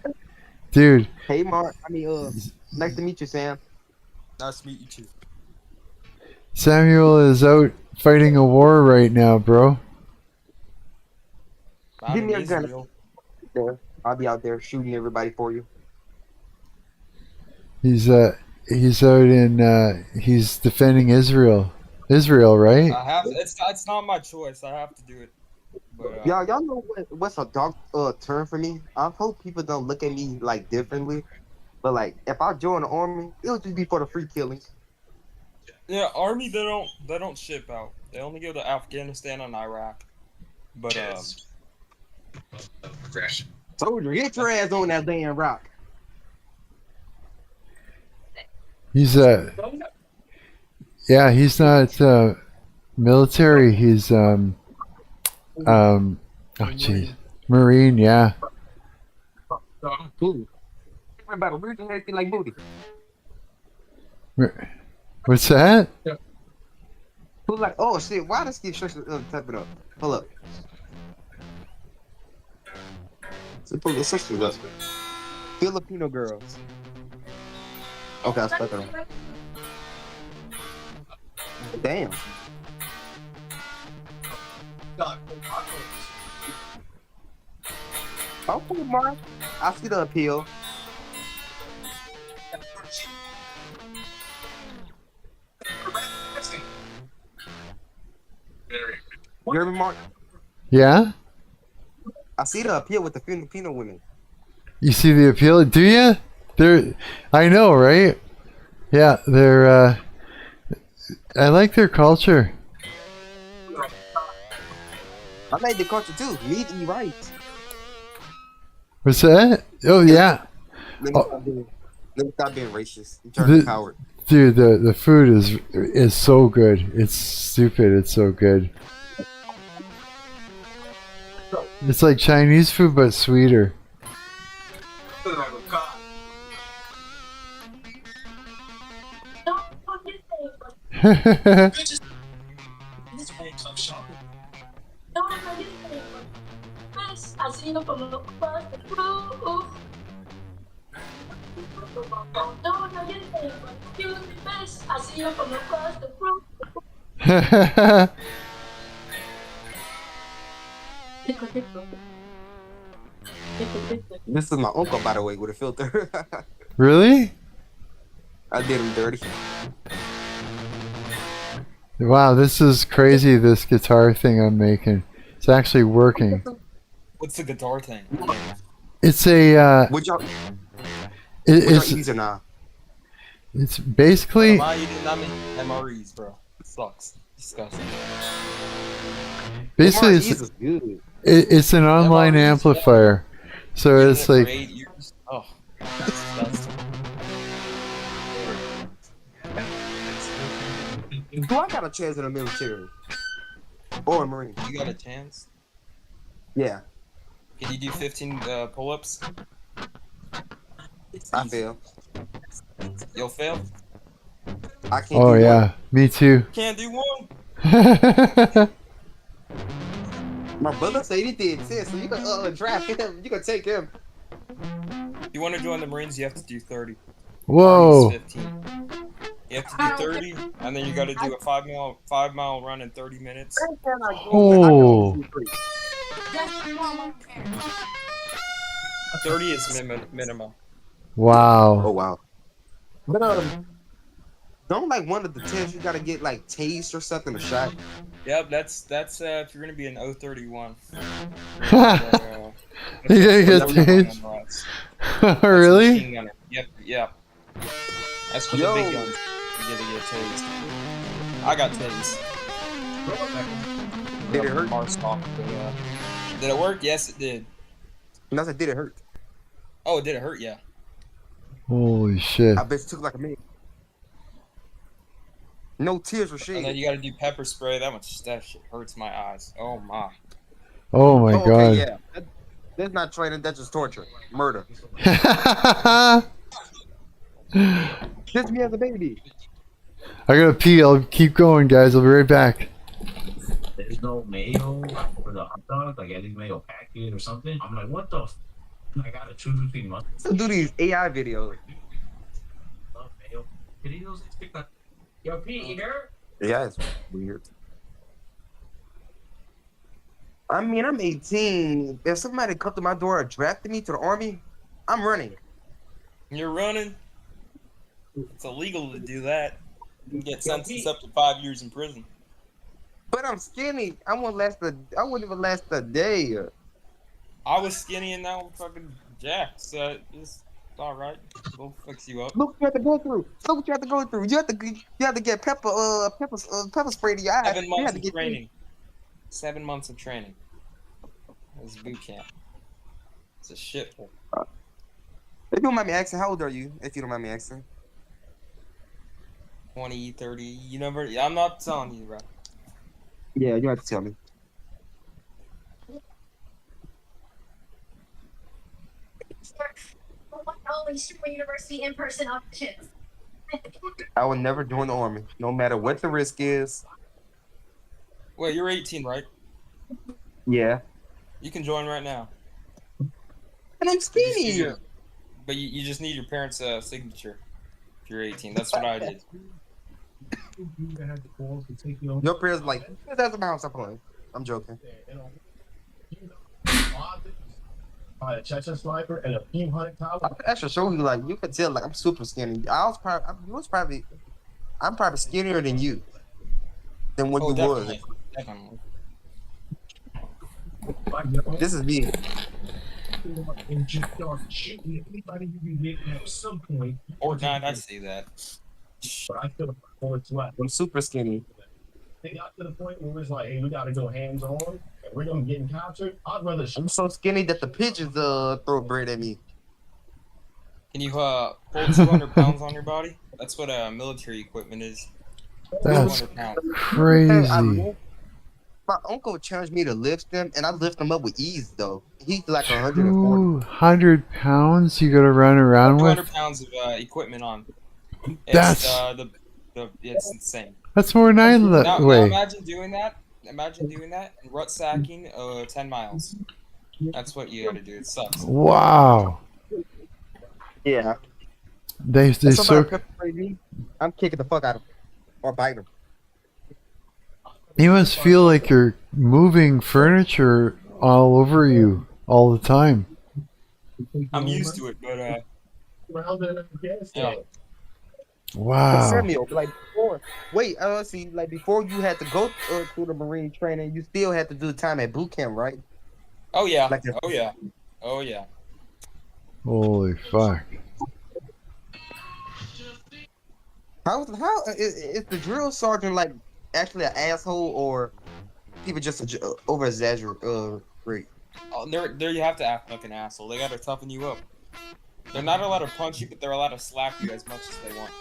Dude,
Hey, Mark. Nice to meet you, Sam.
Nice to meet you too.
Samuel is out fighting a war right now, bro.
I'm
Give me
in
a gun.
Israel.
There. I'll be out there shooting everybody for you.
He's out in he's defending Israel. Israel, right?
I have. It's not my choice. I have to do it. But
Y'all know what's a dark term for me? I hope people don't look at me like differently. But like, if I join the army, it'll just be for the free killings.
yeah, army they don't ship out. They only go to Afghanistan and Iraq. But
Soldier, get your ass on that damn rock.
He's yeah, he's not military. He's oh jeez, Marine. Yeah.
Cool. about a weird hair like booty.
What's that?
Who's like, oh shit, why does he stretch type it up? Hold up. So pull the sisters up. Filipino girls. Okay, I stuck her. Damn. Okay, Mark. I see the appeal. You hear me, Mark?
Yeah?
I see the appeal with the Filipino women.
You see the appeal? Do you? They're, I know, right? Yeah, they're, I like their culture.
I like the culture too. Meat and right.
What's that? Oh, yeah.
Let me stop being racist. I'm trying to be coward.
Dude, the food is so good. It's stupid. It's so good. It's like Chinese food, but sweeter.
This is my uncle, by the way, with a filter.
Really?
I did him dirty.
Wow, this is crazy, this guitar thing I'm making. It's actually working.
What's the guitar thing?
It's a,
Would y'all
it's
ease or not?
it's basically,
Why you did not make MREs, bro? It sucks. Disgusting.
basically
Ease is good.
it's an online
MREs,
amplifier. So
Using
it's
it for
like,
8 years. Oh, that's disgusting.
Do I got a chance in the military? Or a Marine?
You got a chance?
Yeah,
Can you do 15 pull-ups?
I feel.
You'll fail?
I can't
oh
do
yeah, me too.
Can't do one.
one. My brother said he did 10, so you can draft him. You can take him.
If you want to join the Marines, you have to do 30.
Whoa.
Army's 15. You have to do 30, and then you got to do a 5-mile run in 30 minutes.
Oh.
30 is minimum.
Wow.
Oh wow. But don't like one of the 10s you gotta get like tased or something, a shot.
Yep, that's if you're gonna be an 031.
You gotta get tased? Really?
Yep, yep. That's for the big guns. You gotta get tased. I got tased.
Did it hurt?
Marc's talking, did it work? Yes, it did.
No, I said, did it hurt?
Oh, did it hurt? Yeah.
Holy shit.
I bet it took like a minute. No tears were shed.
And then you gotta do pepper spray. That shit hurts my eyes. Oh my.
Oh my
okay,
god.
yeah. That's not training, that's just torture. Murder. Kiss me as a baby.
I gotta pee. I'll keep going, guys. I'll be right back.
There's no mayo for the hot dog, like at least mayo packet or something. I'm like, what the? I gotta choose between mustard.
Let's do these AI videos.
Love mayo. Videos, expect that. Yo, Pete, you here?
Yeah, it's weird. I mean, I'm 18. If somebody come to my door and drafted me to the army, I'm running.
You're running. It's illegal to do that. You can get sentenced up to 5 years in prison.
But I'm skinny. I wouldn't even last a day.
I was skinny and now I'm fucking jacked. So it's all right. We'll fix you up.
Look what you have to go through. Look what you have to go through. You have to get pepper spray to your eyes.
7
You
months
have to
of
get
training. 7 months of training. That's boot camp. It's a shit hole.
If you don't mind me asking, how old are you? If you don't mind me asking.
20, 30. You never. I'm not telling you, bro.
Yeah, you have to tell me.
only Sherman University in-person auditions.
I would never join the army, no matter what the risk is.
Wait, you're 18, right?
Yeah.
You can join right now.
And I'm
You just use
skinny.
your- But you just need your parents' signature if you're 18. That's what I did.
Your parents like, that's the house I'm playing. I'm joking.
A Chechen sniper and a few hundred
I could actually show you, like, you could tell, like, I'm super skinny. I'm probably skinnier than you. Than what
Oh,
you
definitely.
was.
Definitely.
This is me.
and just start shooting anybody you can get at some point.
Or not, I see that.
But I feel like bullets left.
I'm super skinny.
They got to the point where it's like, hey, we got to go hands on, and we're gonna get captured. I'd rather
I'm so skinny that the pigeons throw bread at me.
Can you pull 200 pounds on your body? That's what military equipment is.
That's
200 pounds.
crazy.
My uncle challenged me to lift them, and I lift them up with ease, though. He's like 140.
200 pounds you gotta run around
200
with?
pounds of equipment on. It's,
That's
it's insane.
that's more than I
Now
wait.
imagine doing that. Imagine doing that and rut sacking 10 miles. That's what you gotta do. It sucks.
Wow.
Yeah.
They
If somebody
so
pepper spray me, I'm kicking the fuck out of him. Or biting him.
you must feel like you're moving furniture all over you all the time.
I'm used to it, but
around in Afghanistan.
yeah.
Wow.
Samuel, like before, wait, let's see, like before you had to go through the Marine training, you still had to do the time at boot camp, right?
Oh yeah.
Like the-
Oh yeah. Oh yeah.
Holy fuck.
How is the drill sergeant like actually an asshole, or people just over exaggerate? Great.
Oh, there you have to act like an asshole. They gotta toughen you up. They're not allowed to punch you, but they're allowed to slap you as much as they want.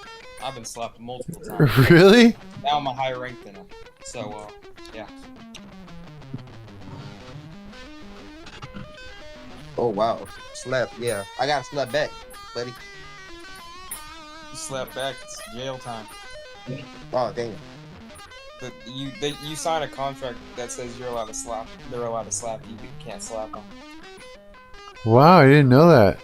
I've been slapped multiple times.
Really?
Now I'm a higher rank than them. So, yeah.
Oh wow, slap. Yeah, I got to slap back, buddy.
You slap back, it's jail time.
Oh damn.
But you sign a contract that says you're allowed to slap. They're allowed to slap you, but you can't slap them.
Wow, I didn't know that.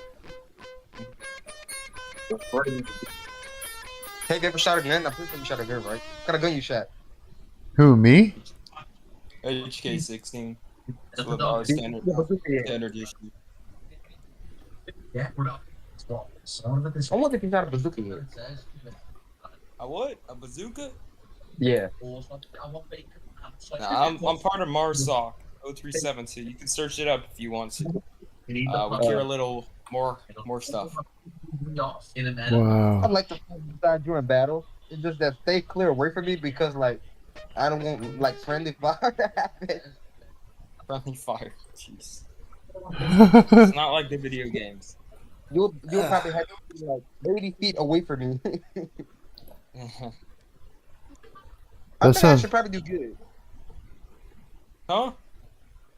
Hey, ever shot a gun? I'm pretty sure you shot a gun, right? What kind of gun you shot?
Who, me?
HK16. That's what our standard issue.
Yeah, we're up.
I wonder if you shot a bazooka yet.
A what? A bazooka?
Yeah.
Nah, I'm part of MARSOC 0372. You can search it up if you want to. We care a little more stuff.
Wow.
I like to decide during battle. It's just that stay clear away from me because like I don't want like friendly fire to happen.
Friendly fire. Jeez. It's not like the video games.
You'll probably have to be like 80 feet away from me. I think I
sounds-
should probably do good.
Huh?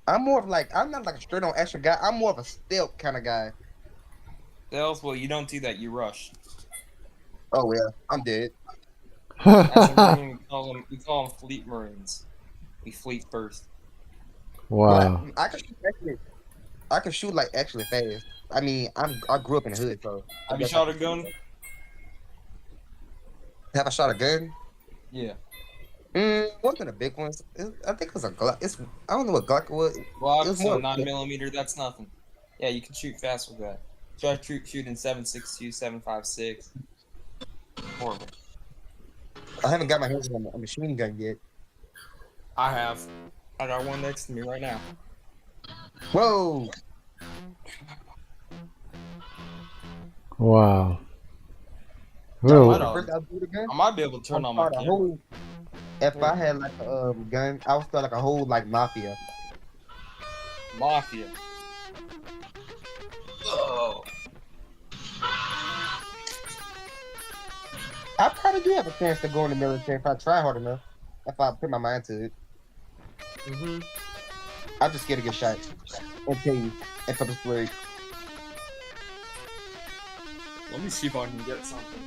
I'm more of like I'm not like a straight on action guy. I'm more of a stealth kind of guy.
Else, well, you don't do that. You rush.
Oh yeah, I'm dead.
As a Marine, we call them fleet Marines. We fleet first.
Wow.
But I can shoot like actually fast. I mean, I grew up in the hood, so.
Have you shot a gun?
Have I shot a gun?
Yeah.
One of the big ones. I think it was a Glock. I don't know what Glock it was.
Glock,
It was
so
more-
9mm, that's nothing. Yeah, you can shoot fast with that. Try shooting 7.62, 7.56. Horrible.
I haven't got my hands on a machine gun yet.
I have. I got one next to me right now.
Whoa!
Wow.
I
Well,
don't-
First I do the gun.
I might be able to turn on my
I'll start a
camera.
whole- If I had like a gun, I would start like a whole like mafia.
Mafia. Oh.
I probably do have a chance to go in the military if I try hard enough. If I put my mind to it.
Mm-hmm.
I'm just scared to get shot. And tell you, if I'm sprayed.
Let me see if I can get something.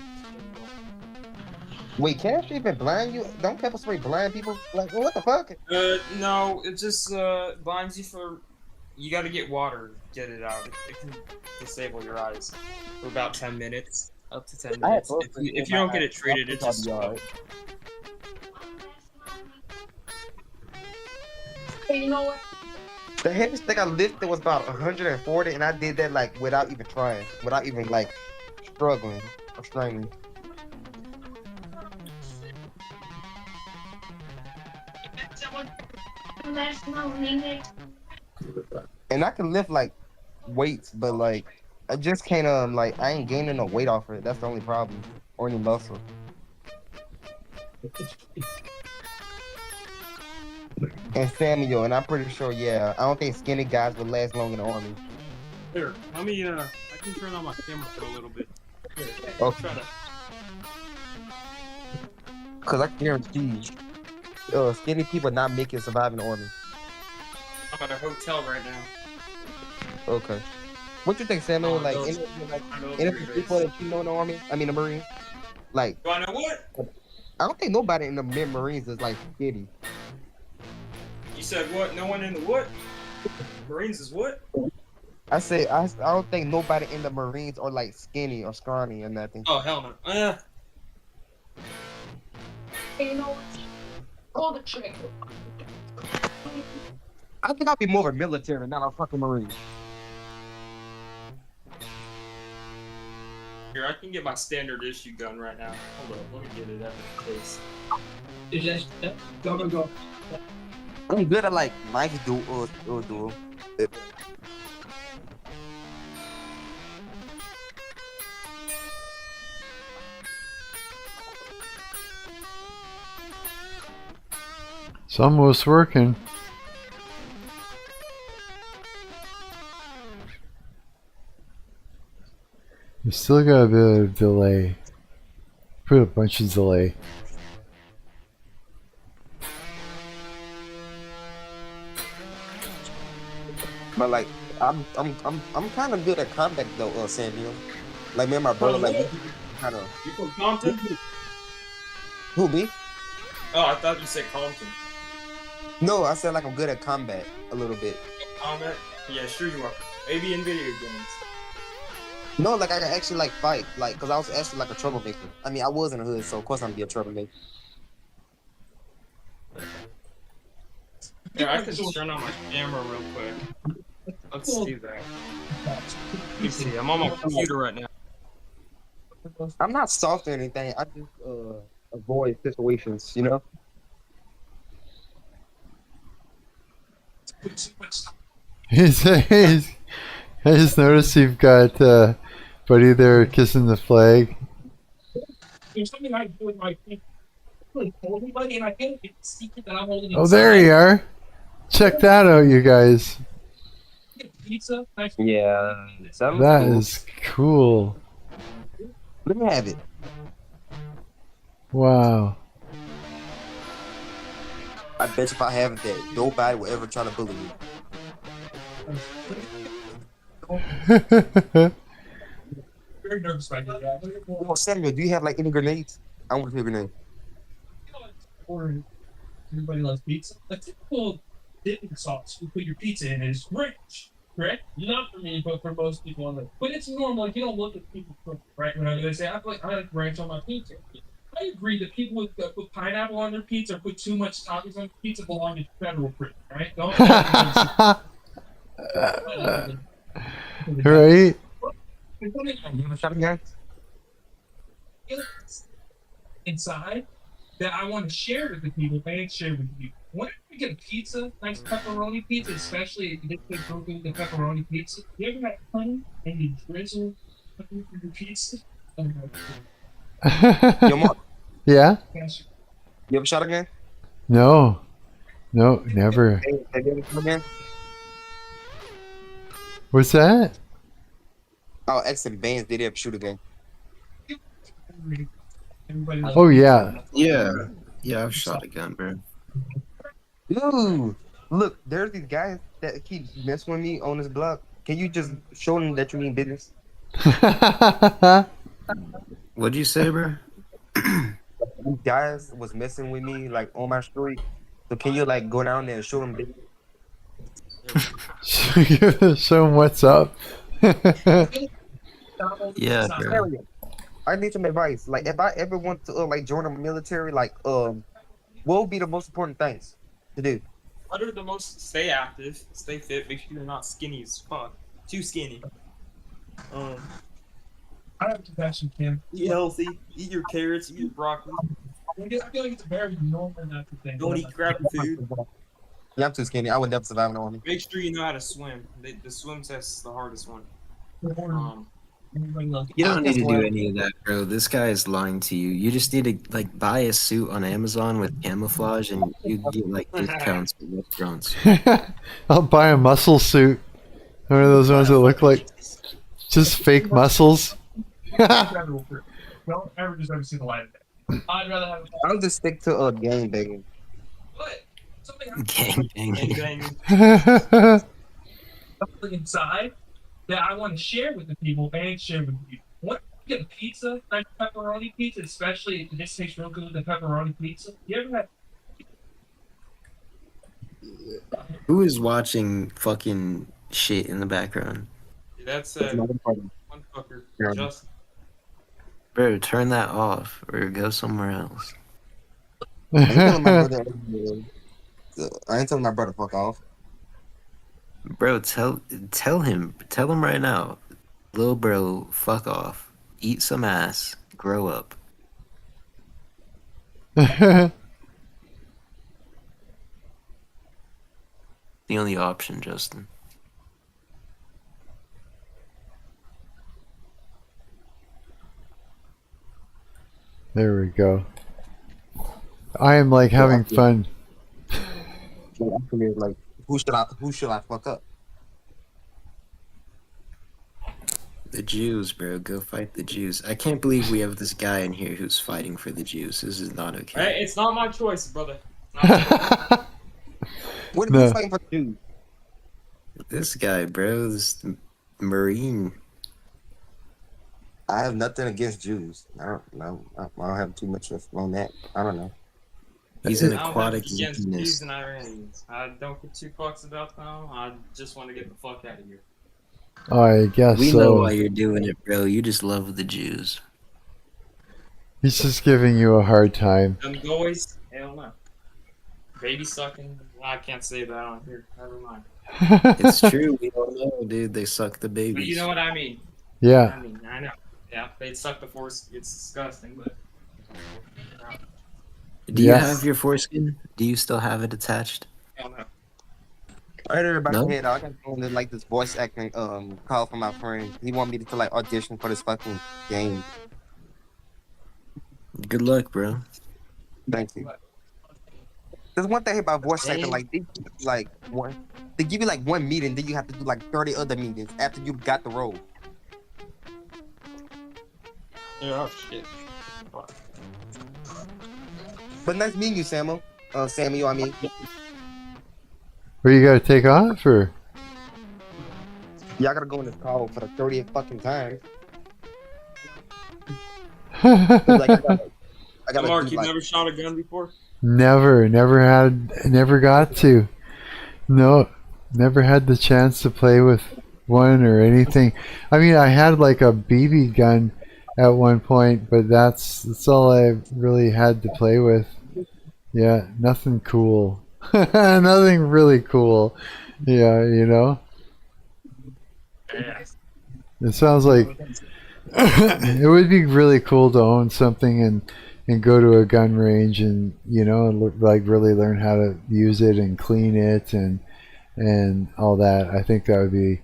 Wait, can't she even blind you? Don't pepper spray blind people? Like, what the fuck?
No, it just blinds you for. You got to get water, to get it out. It can disable your eyes for about 10 minutes, up to 10
I had
minutes.
both
If you don't get it treated, it just.
Hey, you know what?
The heaviest thing I lifted was about 140, and I did that like without even trying, without even like struggling or straining. And I can lift like weights, but like I just can't like I ain't gaining no weight off it. That's the only problem, or any muscle. And Samuel, and I'm pretty sure, yeah, I don't think skinny guys would last long in the army.
Here, let me. I can turn on my camera for a little bit. Here,
Okay.
try to.
Cause I guarantee you, skinny people not making survive in the army.
I'm at a hotel right now.
Okay. What you think, Samuel? Like,
those-
any people that you know in the army? I mean, the Marines. Like,
Do I know what?
I don't think nobody in the Marines is like skinny.
You said what? No one in the what? Marines is what?
I say I don't think nobody in the Marines are like skinny or scrawny or nothing.
Oh hell no.
Hey, you know what? Pull the trigger.
I think I'll be more of a military, not a fucking Marine.
Here, I can get my standard issue gun right now. Hold up, let me get it out of the case.
Is that go?
I'm good at like knife duel or duel.
It's almost working. You still got a bit of delay. Put a bunch of delay.
But like I'm kind of good at combat though, Samuel. Like me and my brother, like we kind of.
You from Compton?
Who, me?
Oh, I thought you said Compton.
No, I said like I'm good at combat a little bit.
Comment? Yeah, sure you are. Maybe in video games.
No, like I can actually like fight, like because I was actually like a troublemaker. I mean, I was in the hood, so of course I'm gonna be a troublemaker.
Yeah, I can just turn on my camera real quick. Let's do that. Let me see. I'm on my computer right now.
I'm not soft or anything. I just avoid situations, you know.
I just noticed you've got Buddy there kissing the flag.
There's something I do with my feet. Really hold anybody, and I can't get the secret that I'm holding.
Oh, there you are. Check that out, you guys.
Pizza. Nice.
Yeah,
That is cool.
Let me have it.
Wow.
I bet if I have that, nobody will ever try to bully me.
Very nervous right now.
Oh, Samuel, do you have like any grenades? I want a grenade.
Or everybody loves pizza. A typical dipping sauce you put your pizza in is ranch, correct? Not for me, but for most people on the. But it's normal. Like, you don't look at people cook, right? When they say I like ranch on my pizza. I agree that people with put pineapple on their pizza or put too much toppings on pizza belong in federal prison, right? Don't.
Right?
You have a shotgun?
Inside that I want to share with the people, and share with you. Whenever you get a pizza, nice pepperoni pizza, especially if they go through the pepperoni pizza, you ever got honey and you drizzle honey for your pizza? Oh my
Yo, Marc,
Yeah?
gosh.
you have a shotgun?
No. No, never.
Have you ever a shotgun?
What's that?
Oh, X and Bands did have a shooter game.
Everybody loves
Oh, yeah.
Yeah, I've shot a gun, bro.
Ooh, look, there's these guys that keep messing with me on this block. Can you just show them that you mean business?
What'd you say, bro?
These guys was messing with me like on my street. So can you like go down there and show them?
Show them what's up.
Yeah, bro.
I need some advice. Like, if I ever want to like join the military, like, what would be the most important things to do?
What are the most? Stay active, stay fit. Make sure you're not skinny as fuck. Too skinny.
I have compassion, Kim.
Eat healthy. Eat your carrots. Eat your broccoli.
I feel like it's a very normal natural thing.
Don't eat crappy food.
Yeah, I'm too skinny. I would never survive in the army.
Make sure you know how to swim. The swim test is the hardest one.
You don't need to do any of that, bro. This guy is lying to you. You just need to like buy a suit on Amazon with camouflage, and you get like discounts at restaurants.
I'll buy a muscle suit. One of those ones that look like just fake muscles.
Don't ever just ever see the light of day. I'd rather have
I'll just stick to game banging.
what? Something
Gang banging.
something inside that I want to share with the people and share with you. What get a pizza, nice pepperoni pizza, especially if this tastes real good with the pepperoni pizza. You ever had
Who is watching fucking shit in the background?
That's
One
one fucker.
Yeah.
Just
Bro, turn that off or go somewhere else.
I ain't telling my brother. I ain't telling my brother fuck off.
Bro, tell him right now. Little bro, fuck off. Eat some ass. Grow up. The only option, Justin.
There we go. I am like having fun.
Like, who should I fuck up?
The Jews, bro. Go fight the Jews. I can't believe we have this guy in here who's fighting for the Jews. This is not okay.
hey, it's not my choice, brother. Not my choice.
What are
No.
you fighting for? Dude,
This guy, bro, this Marine.
I have nothing against Jews. I don't know. I don't have too much on that. I don't know.
He's an
I don't have
aquatic
against Jews
Zionist.
and Iranians. I don't give two fucks about them. I just want to get the fuck out of here.
I guess
We know
so.
why you're doing it, bro. You just love the Jews.
He's just giving you a hard time.
Them boys, hell no. Baby sucking, I can't say that on here. Never mind.
It's true. We all know, dude. They suck the
But
babies.
you know what I mean.
Yeah.
I mean, I know. Yeah, they suck the force. It's disgusting, but.
Do you
Yes.
have your foreskin? Do you still have it attached?
Hell no.
I heard everybody
No?
head. I got on like this voice acting call from my friend. He want me to like audition for this fucking game.
Good luck, bro.
Thank you. There's one thing about voice acting, like they give you like one meeting, then you have to do like 30 other meetings after you got the role.
Yeah, oh shit.
But nice meeting you, Samuel. Samuel, I mean.
Where you gotta take off or?
Yeah, I gotta go in this call for the 30th fucking time. Like, I gotta
Mark,
do,
you've
like,
never shot a gun before?
Never got to. No, never had the chance to play with one or anything. I mean, I had like a BB gun at one point, but that's all I really had to play with. Yeah, nothing cool. Nothing really cool. Yeah, you know?
Yeah.
It sounds like it would be really cool to own something and go to a gun range and, you know, like really learn how to use it and clean it and all that. I think that would be,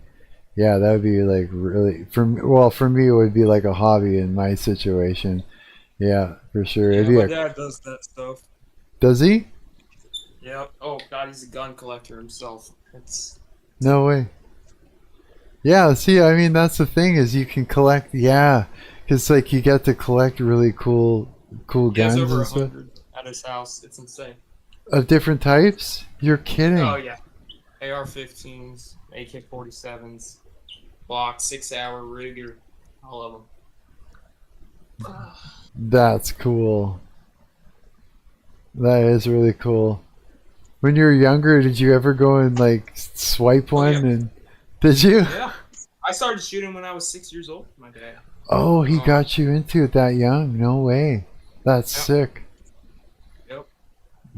yeah, that would be like really, for me it would be like a hobby in my situation. Yeah, for sure.
Yeah,
It'd be
my
a,
dad does that stuff.
does he?
Yep. Oh god, he's a gun collector himself. It's
No way. Yeah, see, I mean, that's the thing is you can collect, yeah, because like you get to collect really cool
he has
guns
over
and stuff
100 at his house. It's insane.
of different types. You're kidding.
Oh yeah. AR-15s, AK-47s, Glock, 6-hour Ruger, all of them.
That's cool. That is really cool. When you were younger, did you ever go and like swipe
Oh,
one?
yeah.
And did you?
Yeah. I started shooting when I was 6 years old. My dad.
Oh, he
Oh.
got you into it that young. No way. That's
Yep.
sick,
Yep.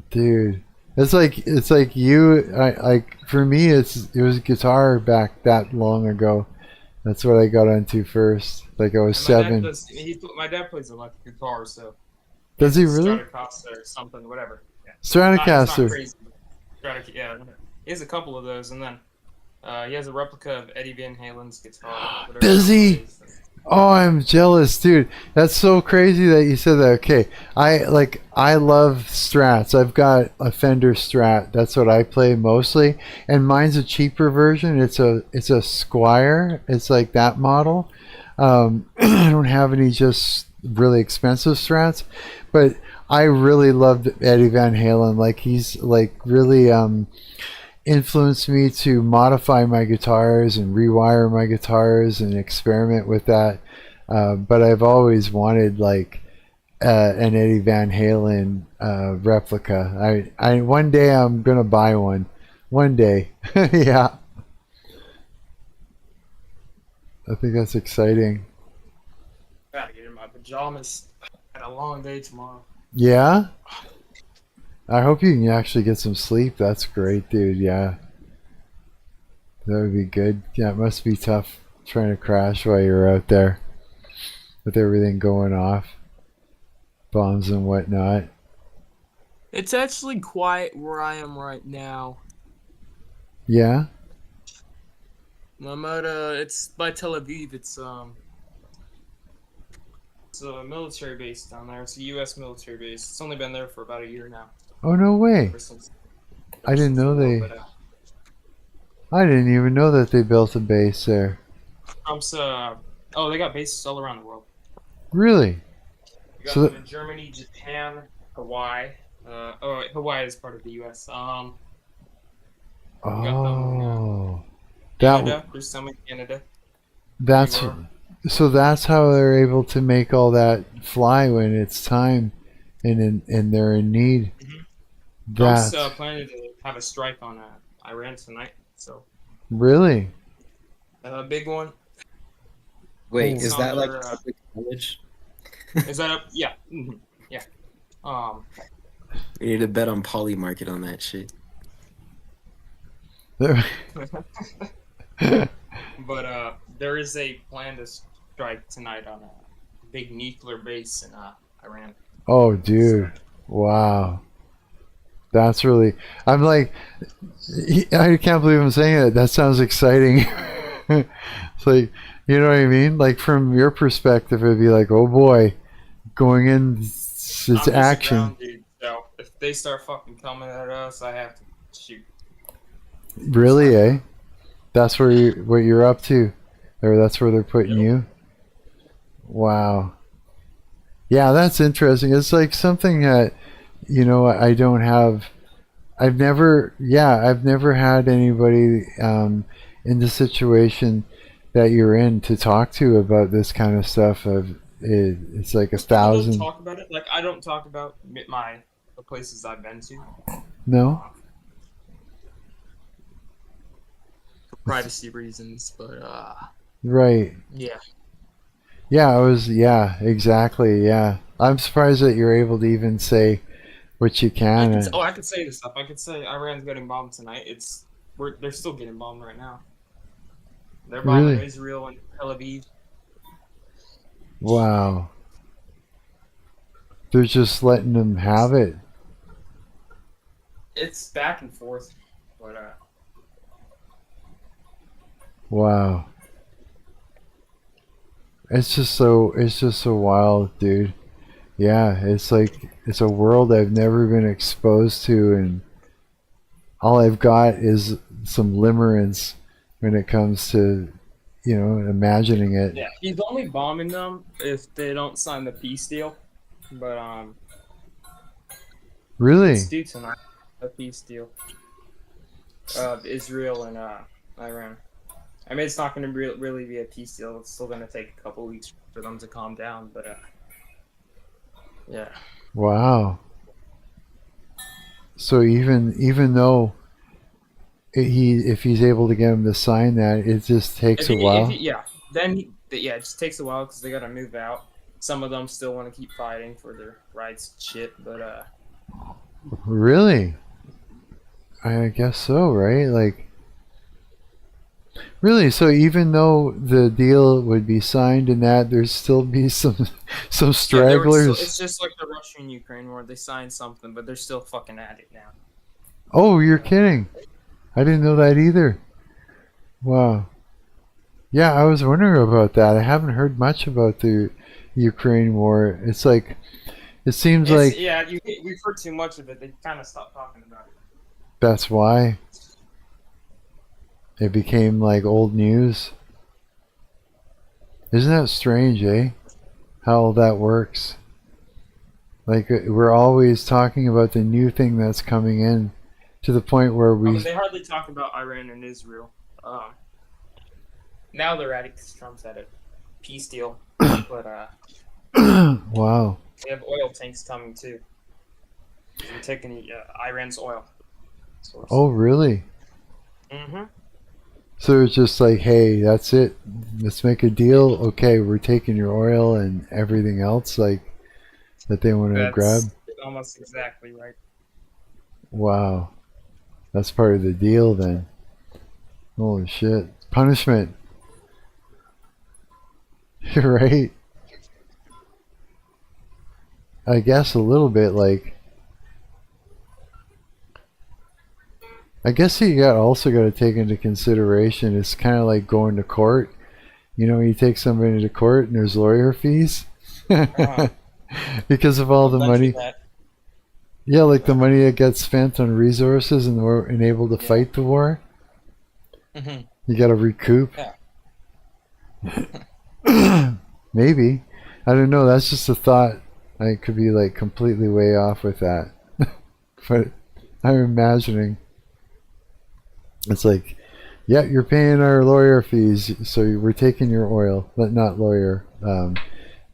dude. It's like you. Like for me, it was guitar back that long ago. That's what I got into first. Like I was
And my dad
7.
does. My dad plays electric guitar, so.
Does he
it's a
really?
Stratocaster or something, whatever. Yeah. It's not
Stratocaster.
crazy. Yeah. He has a couple of those, and then he has a replica of Eddie Van Halen's guitar. whatever
Does
that
he?
one is.
Oh, I'm jealous, dude. That's so crazy that you said that. Okay, I love Strats. I've got a Fender Strat. That's what I play mostly, and mine's a cheaper version. It's a Squire. It's like that model. I don't have any just really expensive Strats, but I really loved Eddie Van Halen. Like he's like really influenced me to modify my guitars and rewire my guitars and experiment with that. But I've always wanted like an Eddie Van Halen replica. I one day I'm gonna buy one. One day, yeah. I think that's exciting.
Gotta get in my pajamas. Had a long day tomorrow.
Yeah. I hope you can actually get some sleep. That's great, dude. Yeah. That would be good. Yeah, it must be tough trying to crash while you're out there with everything going off. Bombs and whatnot.
It's actually quiet where I am right now.
Yeah?
I'm at it's by Tel Aviv. It's
a military base down there. It's a U.S. military base. It's only been there for about a year now.
Oh, no way.
Ever since-
I didn't know
ever
they...
since but,
I didn't even know that they built a base there.
Trump's, they got bases all around the world.
Really?
We got
So
them in Germany, Japan, Hawaii. Hawaii is part of the U.S. got
Oh.
Canada. There's some in Canada.
That's...
Everywhere.
So that's how they're able to make all that fly when it's time and they're in need.
Mm-hmm.
That's...
Trump's planning to have a strike on Iran tonight. So
Really?
a big one.
Wait,
It's
is
on
that like
their,
public knowledge?
Is that up? Yeah. Mm-hmm. Yeah.
We need to bet on Poly Market on that shit.
But there is a plan to strike tonight on a big nuclear base in Iran.
Oh, dude. Wow. That's really... I'm like... I can't believe I'm saying it. That sounds exciting. It's like, you know what I mean? Like, from your perspective, it'd be like, oh boy, going in, it's
I'm just
action.
a ground dude, so if they start fucking coming at us, I have to shoot.
Really, eh? That's where what you're up to. Or that's where they're putting you? Wow. Yeah, that's interesting. It's like something that, you know, I don't have... I've never had anybody in the situation that you're in to talk to about this kind of stuff. It's like 1,000.
I don't talk about it. Like, I don't talk about the places I've been to.
No?
For privacy reasons, but
Right.
yeah.
Yeah, exactly, yeah. I'm surprised that you're able to even say what you can.
I could say this stuff. I could say Iran's getting bombed tonight. They're still getting bombed right now. They're bombing
Really?
Israel and Tel Aviv.
Wow. They're just letting them have it.
It's back and forth, but
Wow. It's just so wild, dude. Yeah, it's like it's a world I've never been exposed to, and all I've got is some limerence when it comes to, you know, imagining it.
yeah, he's only bombing them if they don't sign the peace deal. But
Really?
it's due tonight, a peace deal of Israel and Iran. I mean, it's not going to really be a peace deal. It's still going to take a couple weeks for them to calm down, but
Yeah.
Wow. So even though if he's able to get him to sign that, it just takes a while.
Yeah, it just takes a while because they gotta move out. Some of them still want to keep fighting for their rights and shit, but
Really? I guess so, right? Like, really? So even though the deal would be signed and that, there's still be some
yeah,
stragglers.
it's just like the Russia and Ukraine war. They signed something, but they're still fucking at it now.
Oh, you're kidding. I didn't know that either. Wow. Yeah, I was wondering about that. I haven't heard much about the Ukraine war. It's like, it seems like
Yeah, we've heard too much of it. They kind of stopped talking about it.
that's why it became like old news. Isn't that strange, eh? How that works. Like, we're always talking about the new thing that's coming in to the point where
They hardly talk about Iran and Israel. Now they're at it because Trump's at a peace deal. But
wow.
they have oil tanks coming too. They're taking Iran's oil source.
Oh, really?
Mm-hmm.
So it's just like, hey, that's it. Let's make a deal. Okay, we're taking your oil and everything else, like, that they want to grab.
Almost exactly right.
Wow. That's part of the deal then. Holy shit. Punishment. You're right. I guess a little bit like, I guess you also got to take into consideration, it's kind of like going to court. You know, you take somebody to court and there's lawyer fees because of all the money. Yeah, like the money that gets spent on resources and able to fight the war.
Mm-hmm.
You got to recoup.
Yeah.
Maybe. I don't know. That's just a thought. I could be like completely way off with that. But I'm imagining. It's like, yeah, you're paying our lawyer fees, so we're taking your oil, but not lawyer. All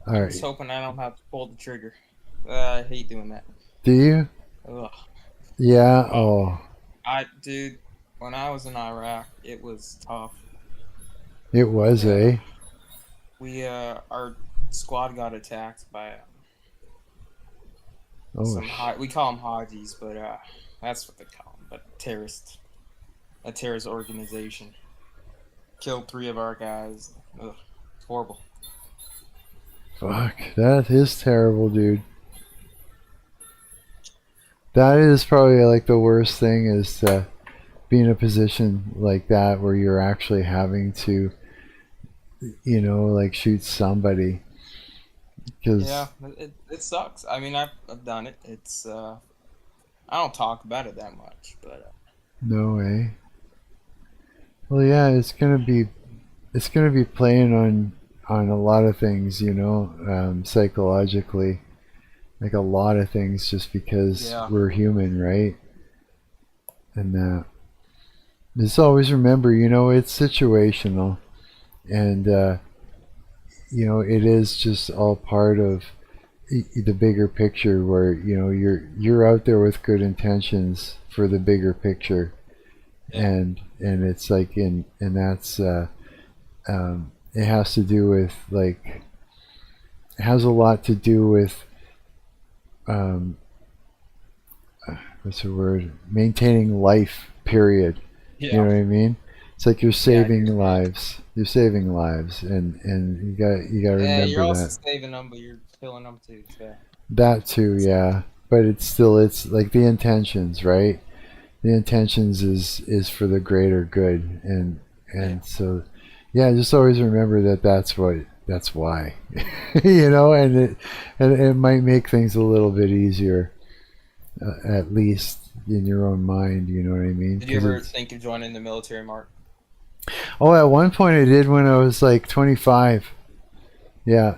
right.
I'm just hoping I don't have to pull the trigger. I hate doing that.
Do you?
Ugh.
Yeah. Oh.
Dude, when I was in Iraq, it was tough.
It was, eh?
Our squad got attacked by we call them hobbies, but that's what they call them. But a terrorist organization killed 3 of our guys. Ugh, it's horrible.
Fuck, that is terrible, dude. That is probably like the worst thing, is to be in a position like that where you're actually having to, you know, like shoot somebody. Cause
yeah, it sucks. I mean, I've done it. It's I don't talk about it that much, but
no way. Well, yeah, it's gonna be playing on a lot of things, you know, psychologically, like a lot of things, just because we're human, right? And just always remember, you know, it's situational, and you know, it is just all part of the bigger picture, where, you know, you're out there with good intentions for the bigger picture, and it's like and that's it has to do with, like, it has a lot to do with what's the word, maintaining life, period. You know what I mean? It's like you're saving lives. You're saving lives, and you got to remember that.
You're also saving them, but you're killing them too. So.
That too, yeah. But it's like the intentions, right? The intentions is for the greater good, and so, yeah. Just always remember that's why, you know, and it might make things a little bit easier, at least in your own mind. You know what I mean?
Did you ever think of joining the military, Mark?
Oh, at one point I did when I was like 25. Yeah.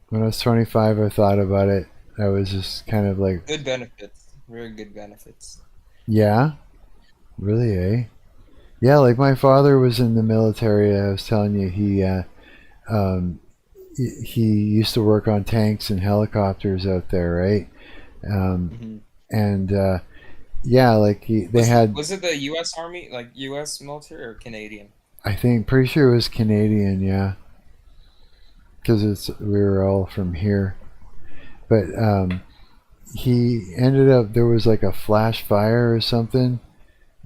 When I was 25, I thought about it. I was just kind of like...
Good benefits. Very good benefits.
Yeah? Really, eh? Yeah, like my father was in the military. I was telling you, he used to work on tanks and helicopters out there, right?
Mhm.
And yeah, like they had.
Was it the U.S. Army, like U.S. military, or Canadian?
I think pretty sure it was Canadian, yeah, because we were all from here. But he ended up there was like a flash fire or something.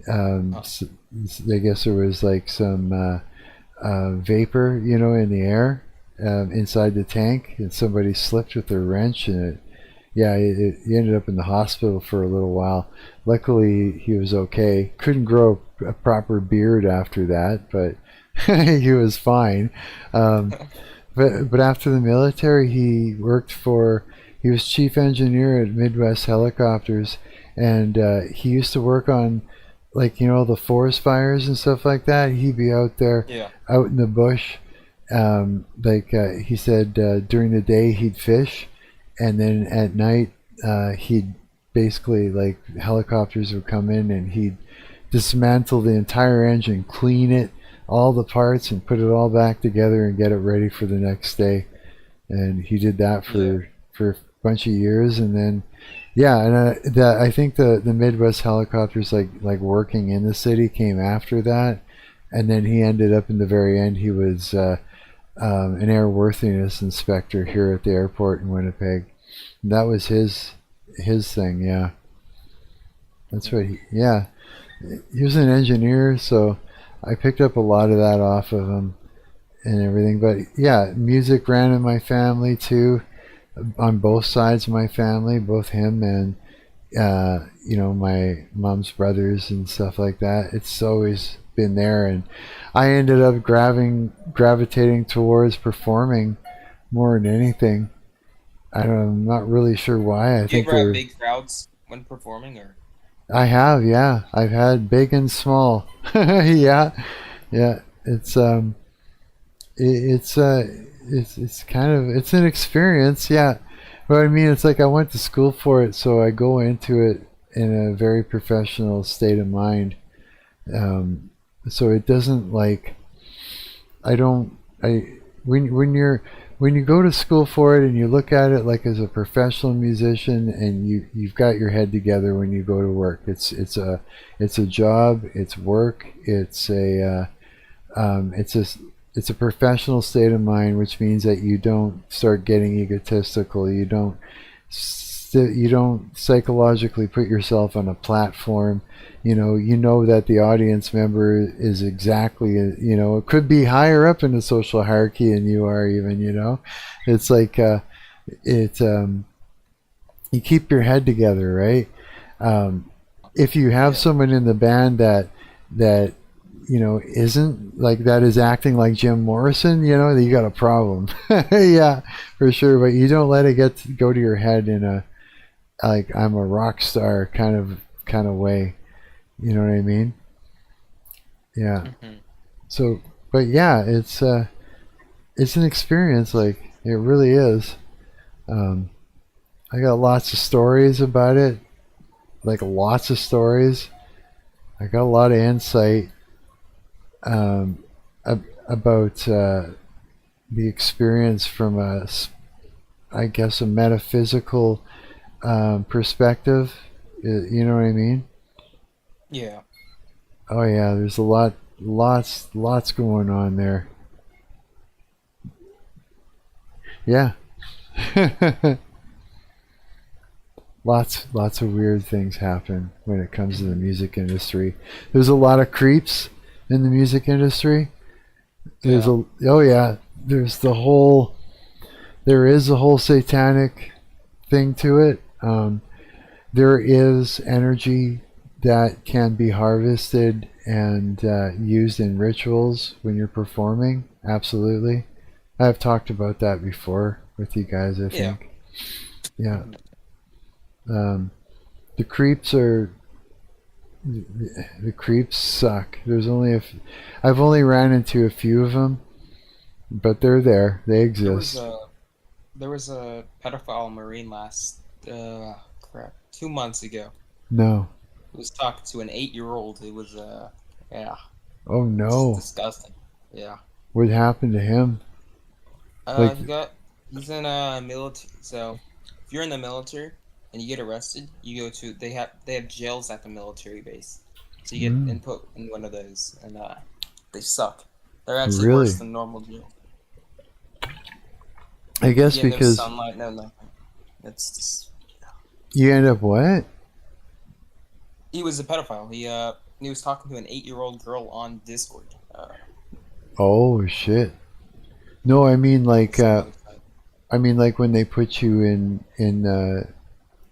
I guess there was like some vapor, in the air inside the tank, and somebody slipped with their wrench, and he ended up in the hospital for a little while. Luckily, he was okay. Couldn't grow a proper beard after that, but he was fine. But after the military, he was chief engineer at Midwest Helicopters, and he used to work on, like, the forest fires and stuff like that. He'd be out there, out in the bush. He said during the day he'd fish, and then at night he'd basically, like, helicopters would come in and he'd dismantle the entire engine, clean it, all the parts, and put it all back together and get it ready for the next day. And he did that for a bunch of years, and then I think the Midwest Helicopters, like working in the city, came after that, and then he ended up in the very end. He was an airworthiness inspector here at the airport in Winnipeg. And that was his thing. Yeah, that's what he was an engineer, so I picked up a lot of that off of him and everything. But yeah, music ran in my family too, on both sides of my family, both him and my mom's brothers and stuff like that. It's always been there, and I ended up gravitating towards performing more than anything. I'm not really sure why.
Do you ever have big crowds when performing, or?
I have, yeah. I've had big and small. Yeah. It's an experience, yeah. But I mean, it's like I went to school for it, so I go into it in a very professional state of mind. So it doesn't, like, when you go to school for it and you look at it like as a professional musician, and you've got your head together when you go to work. It's a job, it's work, it's a professional state of mind, which means that you don't start getting egotistical. You don't psychologically put yourself on a platform. You know that the audience member is exactly, it could be higher up in the social hierarchy than you are even, It's like, you keep your head together, right? If you have someone in the band that isn't like that, is acting like Jim Morrison, you got a problem. Yeah, for sure. But you don't let it go to your head in a, like, I'm a rock star kind of way. You know what I mean? Yeah.
Mm-hmm.
So, but yeah, it's an experience. Like, it really is. I got lots of stories about it. Like, lots of stories. I got a lot of insight about the experience from I guess, a metaphysical perspective. You know what I mean?
Yeah.
Oh yeah, there's lots going on there. Yeah. Lots of weird things happen when it comes to the music industry. There's a lot of creeps in the music industry. There is a whole satanic thing to it. There is energy that can be harvested and used in rituals when you're performing. Absolutely. I've talked about that before with you guys, I think. Yeah. The creeps suck. I've only ran into a few of them, but they're there. They exist.
There was a pedophile Marine 2 months ago.
No.
He was talking to an 8-year-old. It was
Oh no.
disgusting. Yeah.
What happened to him? Like,
He's in military. So if you're in the military and you get arrested, you go to they have jails at the military base. So you get input in one of those, and they suck. They're actually
really?
worse than normal jail.
I guess
You get no
because
sunlight, no nothing. It's just,
you end up what?
he was a pedophile. He was talking to an 8-year-old girl on Discord.
Oh shit! No, I mean like
Some other site.
when they put you in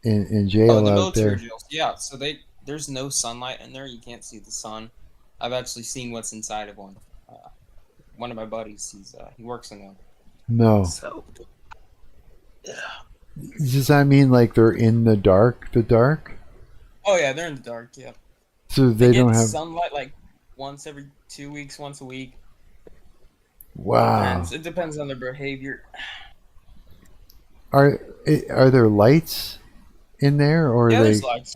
jail
The
out
military
there.
jails. Yeah, so there's no sunlight in there. You can't see the sun. I've actually seen what's inside of one. One of my buddies, he works in one.
No.
So, yeah.
Does that mean like they're in the dark? The dark?
Oh yeah, they're in the dark. Yeah.
So
They
they
get
don't have.
sunlight like once every 2 weeks, once a week.
Wow.
It depends on their behavior.
Are there lights in there, or are
Yeah,
they?
there's lights.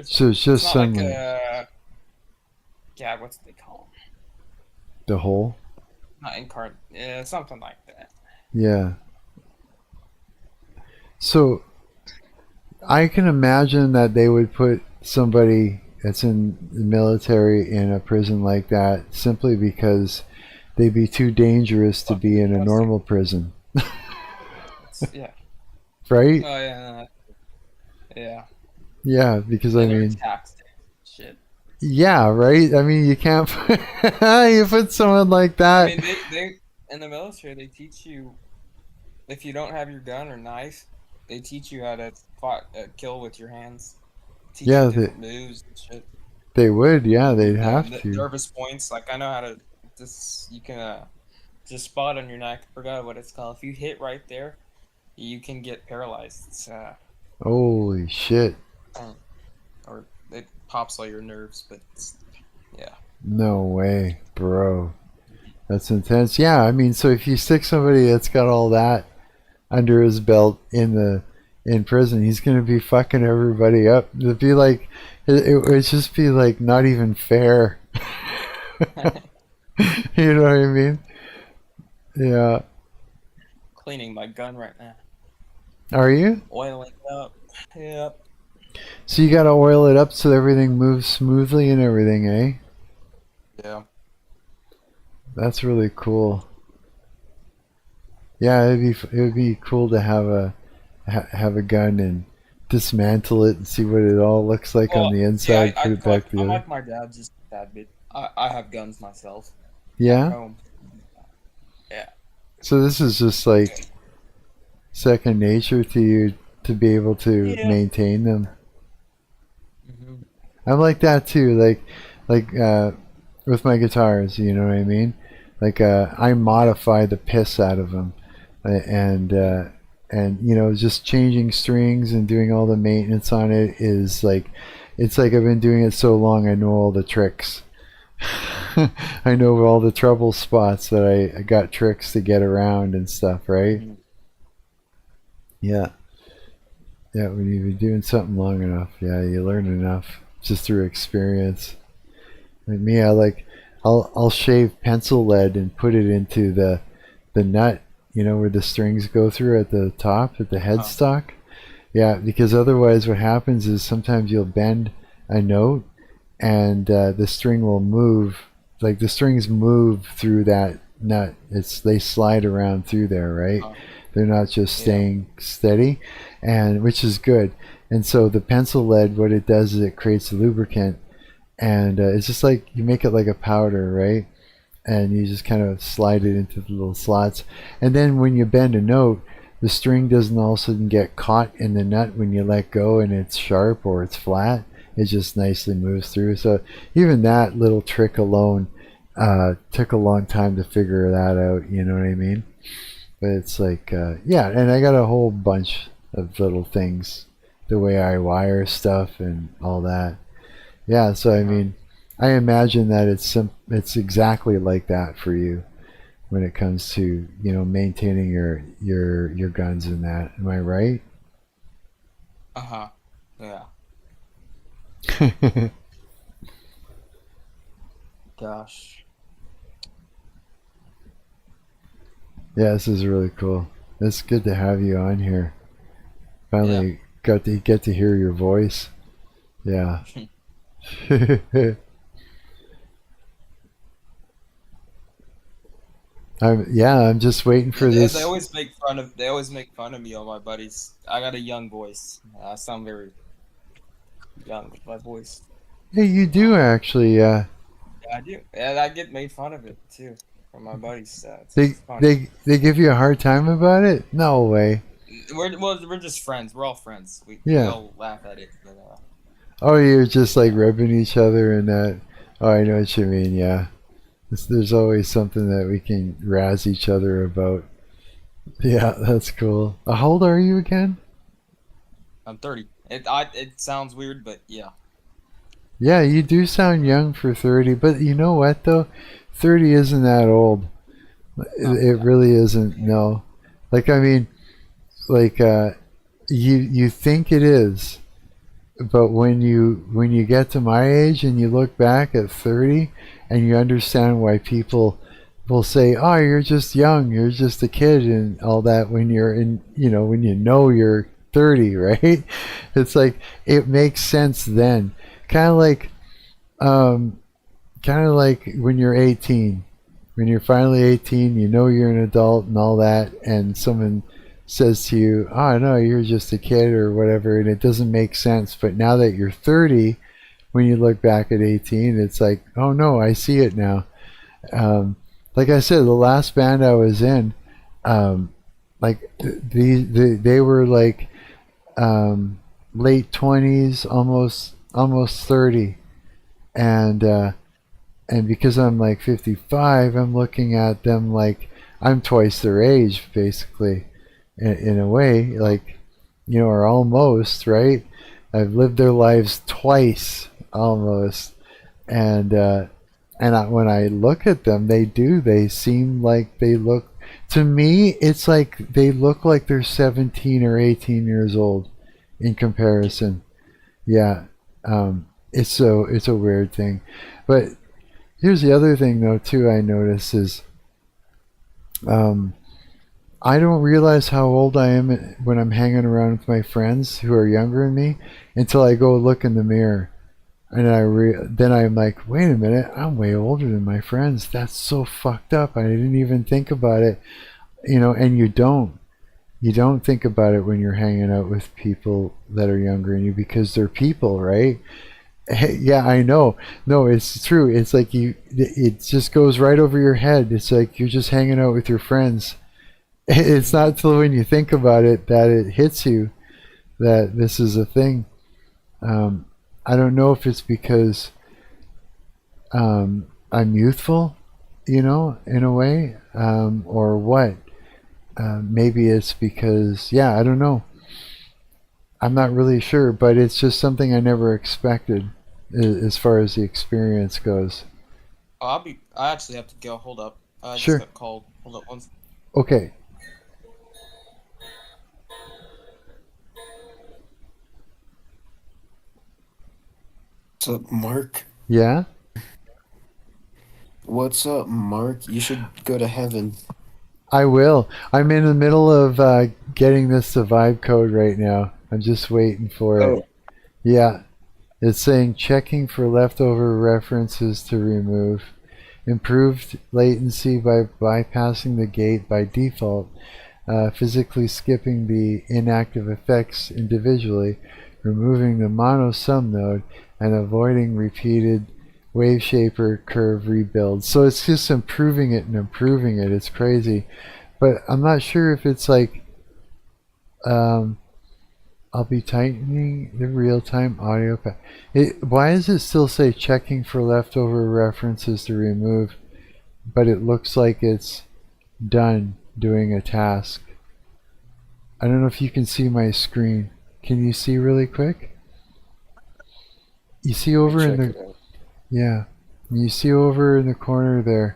So it's just
not
sunlight.
like yeah, what's they call them?
The hole.
Not incarnate. Yeah, something like that.
Yeah. So I can imagine that they would put somebody that's in the military in a prison like that simply because they'd be too dangerous to be in a normal prison.
Yeah.
Right?
Oh yeah. Yeah.
Yeah, because I
And they're
mean,
taxed. Shit.
yeah, right? I mean, you can't you put someone like that.
I mean, they in the military they teach you if you don't have your gun or knife, they teach you how to kill with your hands. Teach
Yeah,
you different moves and shit.
they would, yeah, they'd have
The
to.
nervous points, like I know how to. You can just spot on your neck. I forgot what it's called. If you hit right there, you can get paralyzed. It's
Holy shit.
or it pops all your nerves, but yeah.
No way, bro. That's intense. Yeah, I mean, so if you stick somebody that's got all that under his belt in prison, he's gonna be fucking everybody up. It'd be like it would just be like not even fair. You know what I mean? Yeah.
Cleaning my gun right now.
Are you?
Oiling it up. Yep.
So you gotta oil it up so everything moves smoothly and everything, eh?
Yeah.
That's really cool. Yeah, it would be cool to have a gun and dismantle it and see what it all looks like on the inside.
Yeah,
put it back
I'm
together.
like my dad, just a tad bit. I have guns myself.
Yeah.
At home. Yeah.
So this is just like second nature to you to be able to maintain them.
Mm-hmm.
I'm like that too. Like with my guitars, you know what I mean? Like I modify the piss out of them, and you know, just changing strings and doing all the maintenance on it is like, it's like I've been doing it so long I know all the tricks. I know all the trouble spots that I got tricks to get around and stuff, right?
Mm-hmm.
Yeah. Yeah, when you've been doing something long enough, yeah, you learn enough just through experience. Like me, I'll shave pencil lead and put it into the nut, you know, where the strings go through at the top, at the headstock. Yeah, because otherwise what happens is sometimes you'll bend a note and the string will move, like the strings move through that nut. They slide around through there, right? They're not just staying steady, and which is good. And so the pencil lead, what it does is it creates a lubricant, and it's just like you make it like a powder, right? And you just kind of slide it into the little slots, and then when you bend a note, the string doesn't all of a sudden get caught in the nut when you let go and it's sharp or it's flat. It just nicely moves through. So even that little trick alone took a long time to figure that out, you know what I mean? But it's like, yeah, and I got a whole bunch of little things, the way I wire stuff and all that. Yeah, so I mean, I imagine that it's exactly like that for you when it comes to, you know, maintaining your guns and that. Am I right?
Yeah. Gosh.
Yeah, this is really cool. It's good to have you on here. Finally got to get to hear your voice. Yeah. I'm just waiting for
They
this.
always make fun of me, all my buddies. I got a young voice. I sound very young with my voice.
Hey, you do actually.
Yeah, I do, and I get made fun of it too from my buddies.
They
It's funny.
they give you a hard time about it? No way.
We're just friends. We're all friends. We
Yeah.
all laugh at it. But,
Oh, you're just like rubbing each other and that. Oh, I know what you mean. Yeah. There's always something that we can razz each other about. Yeah, that's cool. How old are you again?
I'm 30. It sounds weird, but yeah.
Yeah, you do sound young for 30, but you know what though? 30 isn't that old. It really isn't. No. Like I mean, like you think it is, but when you get to my age and you look back at 30 and you understand why people will say, "Oh, you're just young, you're just a kid," and all that when you're in, when you know you're 30, right? It's like it makes sense then. Kind of like when you're 18. When you're finally 18, you know you're an adult and all that, and someone says to you, "Oh no, you're just a kid," or whatever, and it doesn't make sense. But now that you're 30, when you look back at 18, it's like, "Oh no, I see it now." Like I said, the last band I was in, like they were like late 20s, almost 30, and because I'm like 55, I'm looking at them like I'm twice their age, basically, in a way, like, or almost, right? I've lived their lives twice, almost, and when I look at them, they seem like they look, to me, it's like they look like they're 17 or 18 years old in comparison. Yeah, it's a weird thing, but here's the other thing though too I notice is I don't realize how old I am when I'm hanging around with my friends who are younger than me until I go look in the mirror, and then I'm like, wait a minute, I'm way older than my friends. That's so fucked up. I didn't even think about it, and you don't think about it when you're hanging out with people that are younger than you because they're people, right? Yeah, I know. No, it's true. It's like it just goes right over your head. It's like you're just hanging out with your friends. It's not till when you think about it that it hits you that this is a thing. I don't know if it's because I'm youthful, in a way, or what. Maybe it's because, yeah, I don't know. I'm not really sure, but it's just something I never expected as far as the experience goes.
Oh, I actually have to go. Hold up. I
Sure.
just got called. Hold up one.
Okay.
What's up, Marc?
Yeah?
What's up, Marc? You should go to heaven.
I will. I'm in the middle of getting this to vibe code right now. I'm just waiting for it.
Oh.
Yeah. It's saying checking for leftover references to remove. Improved latency by bypassing the gate by default. Physically skipping the inactive effects individually. Removing the mono sum node and avoiding repeated wave shaper curve rebuilds. So it's just improving it and improving it. It's crazy. But I'm not sure if it's like I'll be tightening the real-time audio path. Why does it still say checking for leftover references to remove, but it looks like it's done doing a task? I don't know if you can see my screen. Can you see really quick? You see over in the... Yeah. You see over in the corner there,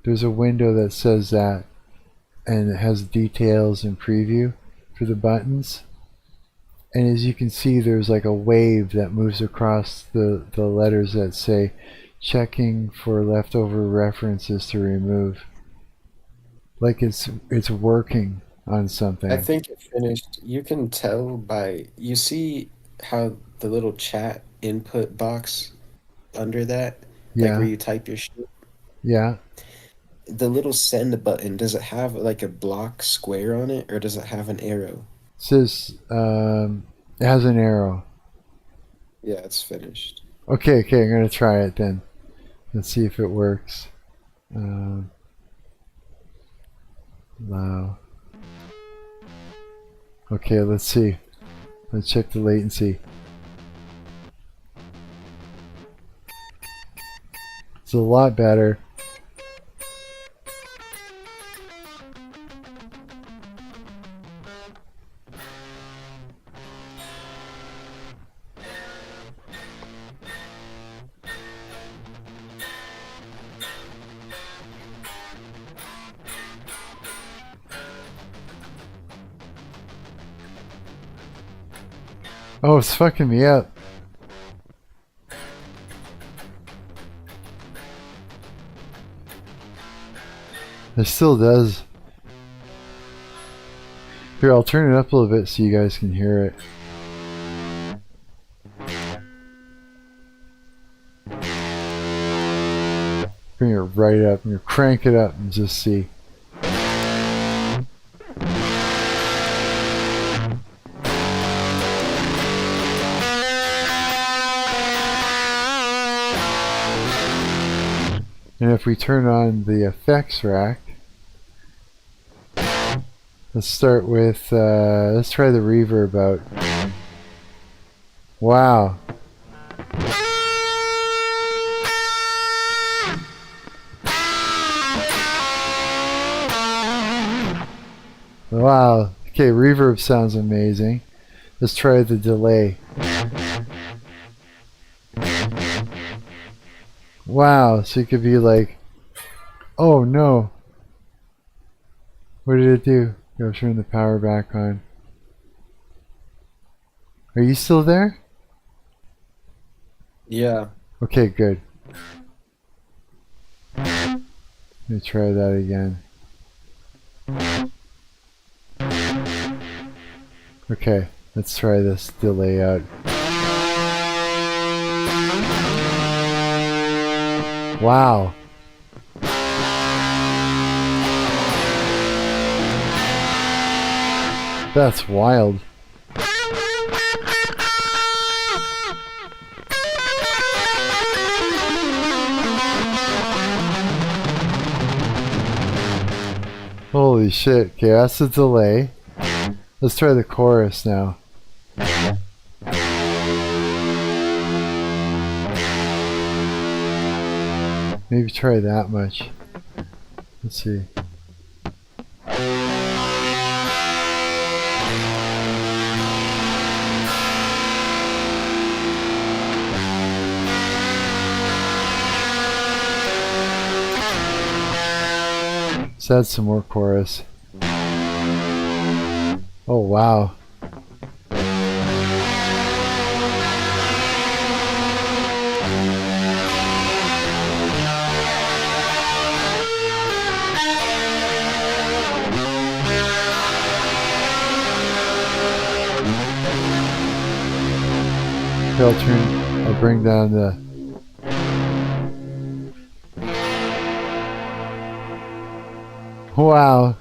there's a window that says that, and it has details and preview for the buttons. And as you can see, there's like a wave that moves across the letters that say checking for leftover references to remove. like it's working on something.
I think it finished. You can tell by you see how the little chat input box under that, like where
Yeah,
you type your shit.
yeah.
The little send button, does it have like a block square on it, or does it have an arrow?
It says it has an arrow.
Yeah, it's finished.
Okay, I'm gonna try it then. Let's see if it works. Wow. Okay, let's see. Let's check the latency. It's a lot better. Oh, it's fucking me up. It still does. Here, I'll turn it up a little bit so you guys can hear it. Bring it right up. And crank it up and just see. And if we turn on the effects rack, let's start with, let's try the reverb out. Wow. Wow. Okay, reverb sounds amazing. Let's try the delay. Wow, so it could be like, oh no. What did it do? Go turn the power back on. Are you still there?
Yeah.
Okay, good. Let me try that again. Okay, let's try this delay out. Wow. That's wild. Holy shit. Okay, that's the delay. Let's try the chorus now. Maybe try that much. Let's see. Let's add some more chorus. Oh wow. I'll bring down the wow.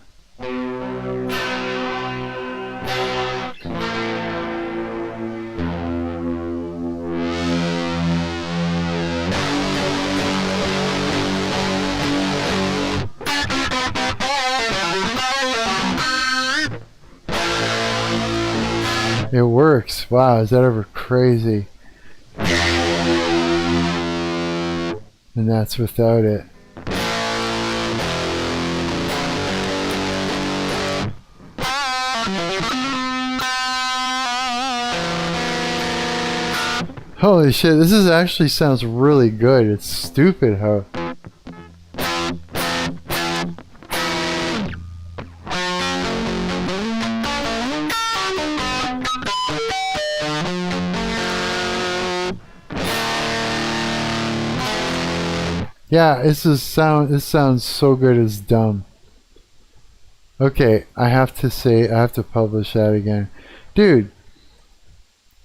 It works. Wow, is that ever crazy? And that's without it. Holy shit, this is actually sounds really good. It's stupid how... Yeah, this sounds so good it's dumb. Okay, I have to publish that again. Dude,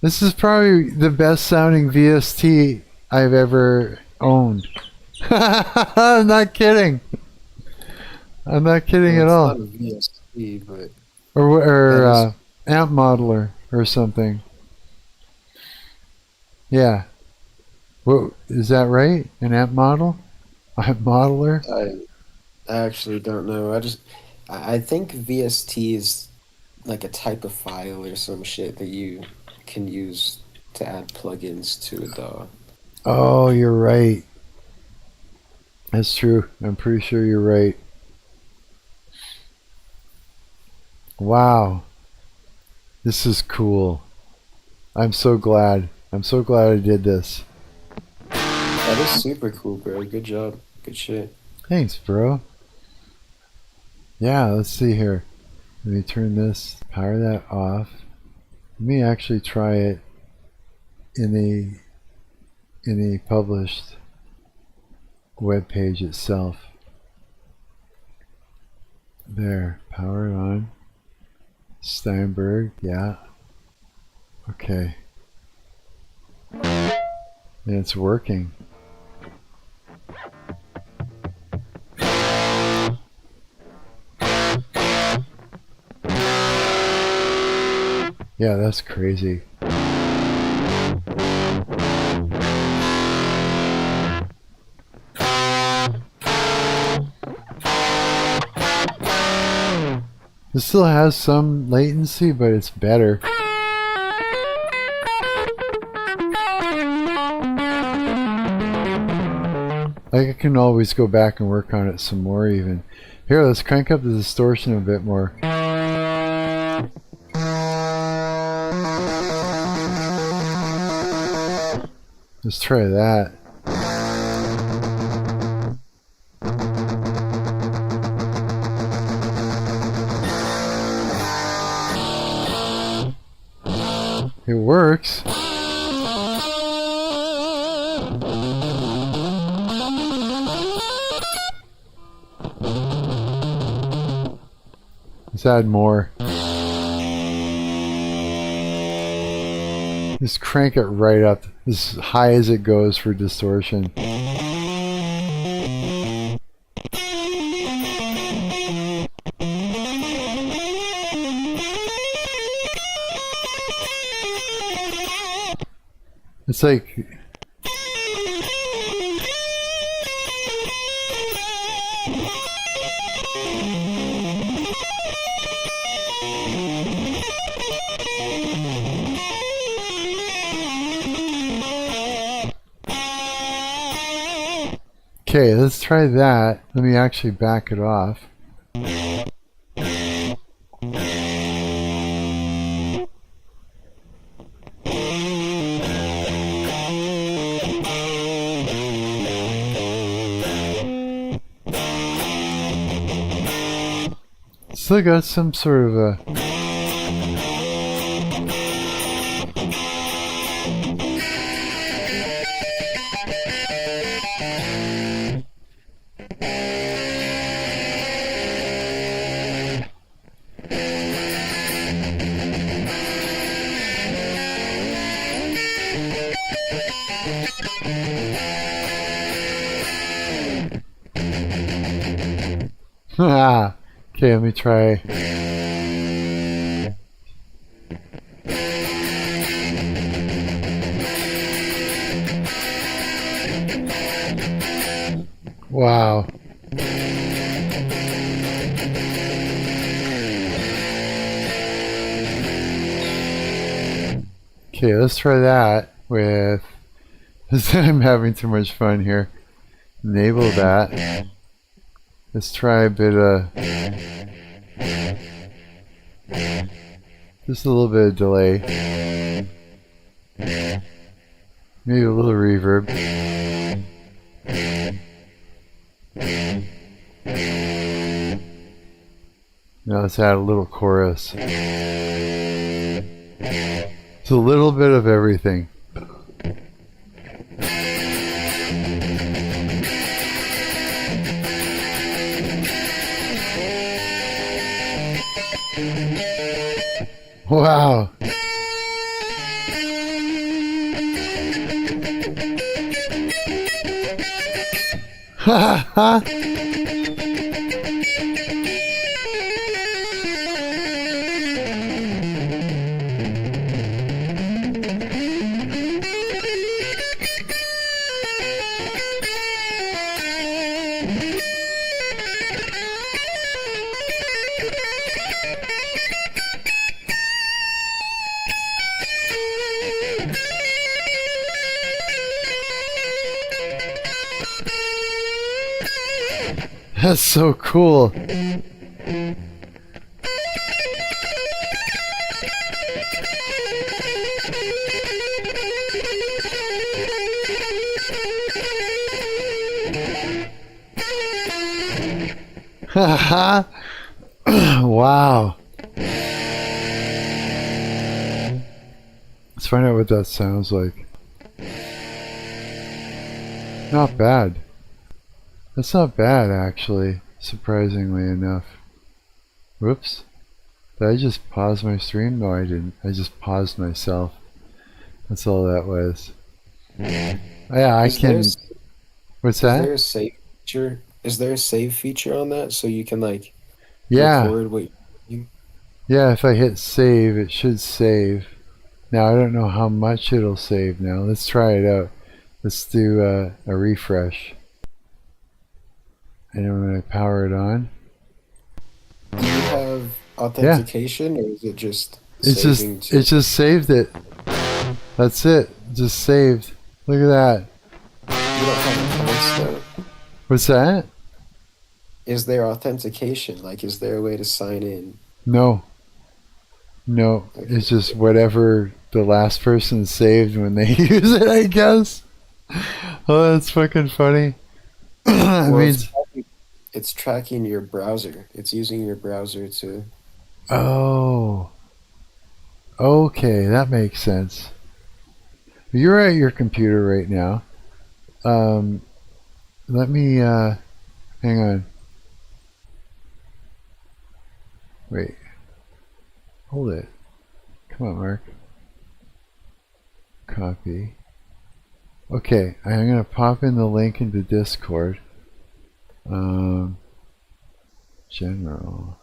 this is probably the best sounding VST I've ever owned. I'm not kidding. I'm not kidding
Well,
at
it's
all.
not a VST, but
Or
that
amp modeler or something. Yeah. What is that right? An amp model? Amp modeler?
I actually don't know. I think VST is like a type of file or some shit that you can use to add plugins to a DAW.
Oh, you're right. That's true. I'm pretty sure you're right. Wow. This is cool. I'm so glad. I'm so glad I did this.
That is super cool, bro. Good job. Good shit.
Thanks, bro. Yeah, let's see here. Let me turn this, power that off. Let me actually try it in the published web page itself. There, power it on. Steinberg, yeah. Okay. And it's working. Yeah, that's crazy. It still has some latency, but it's better. Like I can always go back and work on it some more even. Here, let's crank up the distortion a bit more. Let's try that. It works. Let's add more. Just crank it right up as high as it goes for distortion. It's like okay, let's try that. Let me actually back it off. Still got some sort of a okay, let me try. Wow. Okay, let's try that with I'm having too much fun here. Enable that. Let's try a bit of just a little bit of delay. Maybe a little reverb. Now let's add a little chorus. It's a little bit of everything. Wow. Ha ha. That's so cool. Haha. Wow. Let's find out what that sounds like. Not bad. That's not bad, actually, surprisingly enough. Whoops. Did I just pause my stream? No, I didn't. I just paused myself. That's all that was. Yeah, I can... What's that?
Is there a save feature? Is there a save feature on that so you can like
Yeah.
record what you?
Yeah, if I hit save, it should save. Now, I don't know how much it'll save now. Let's try it out. Let's do a refresh. And I'm going to power it on.
Do you have authentication, or is it just saving?
It just saved it. That's it. Just saved. Look at that.
You don't have accounts though.
What's that?
Is there authentication? Like, is there a way to sign in?
No. No.
Okay.
It's just whatever the last person saved when they use it, I guess. Oh, that's fucking funny. I
Well,
mean,
it's tracking your browser. It's using your browser to.
oh. Okay, that makes sense. You're at your computer right now. Let me, hang on. Wait. Hold it. Come on, Mark. Copy. Okay, I'm going to pop in the link into Discord. General.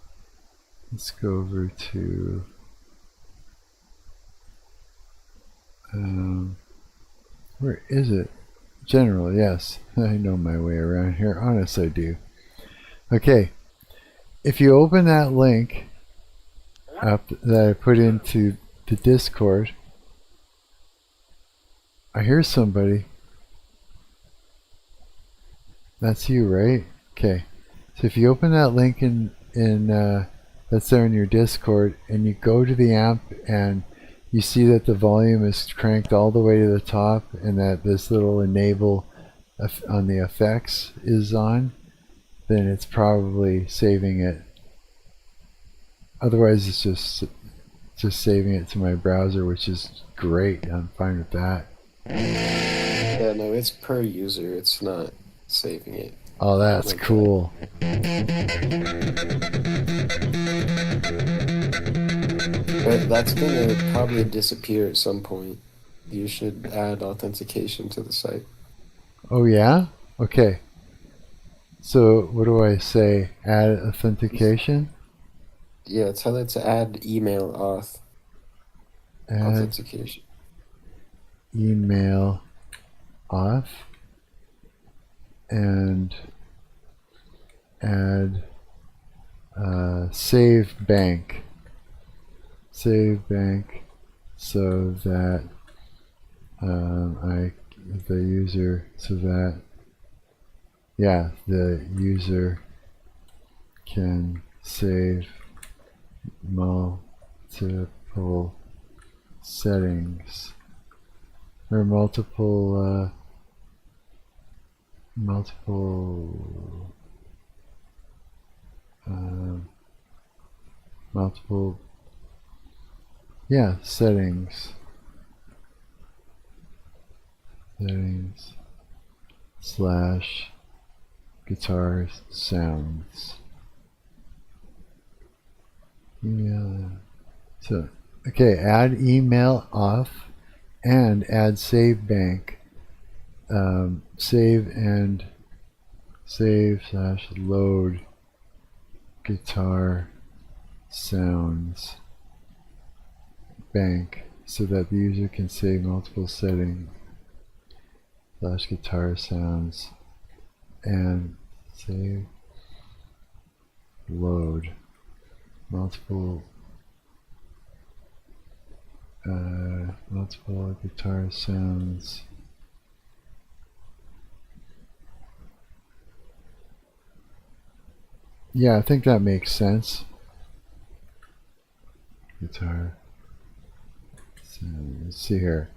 Let's go over to... where is it? General, yes. I know my way around here. Honest, I do. Okay. If you open that link up that I put into the Discord, I hear somebody. That's you, right? Okay. So if you open that link in that's there in your Discord, and you go to the amp and you see that the volume is cranked all the way to the top, and that this little enable on the effects is on, then it's probably saving it. Otherwise, it's just saving it to my browser, which is great. I'm fine with that.
Yeah, no, it's per user. It's not saving it.
Oh, that's cool.
But that's gonna probably disappear at some point. You should add authentication to the site.
Oh yeah? Okay. So what do I say? Add authentication?
Yeah, tell it to add email authentication.
Email auth and add save bank so that the user can save multiple settings or multiple settings / guitar sounds. Yeah. So Okay, add email auth and add save bank. Save / load guitar sounds bank so that the user can save multiple settings / guitar sounds and save load multiple guitar sounds Yeah, I think that makes sense. Guitar. So, let's see here.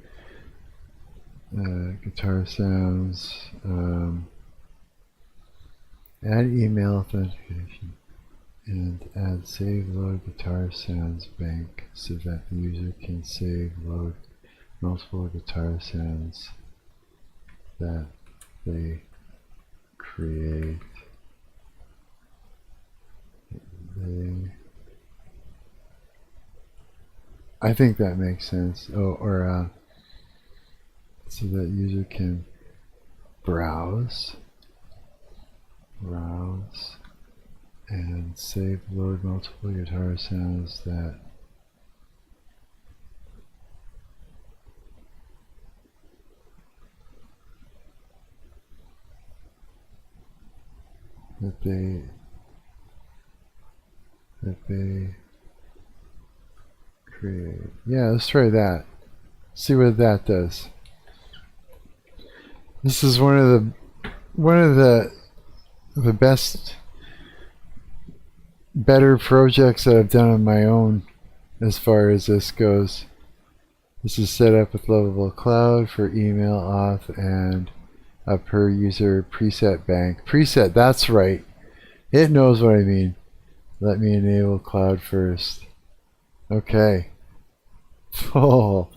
Guitar sounds. Add email authentication. And add save load guitar sounds bank so that the user can save load multiple guitar sounds that they create. I think that makes sense. Oh, or so that user can browse and save load multiple guitar sounds that they create. Yeah, let's try that. See what that does. This is one of the better projects that I've done on my own as far as this goes. This is set up with Lovable Cloud for email auth and a per user preset bank. Preset, that's right. It knows what I mean. Let me enable cloud first. Okay. Oh.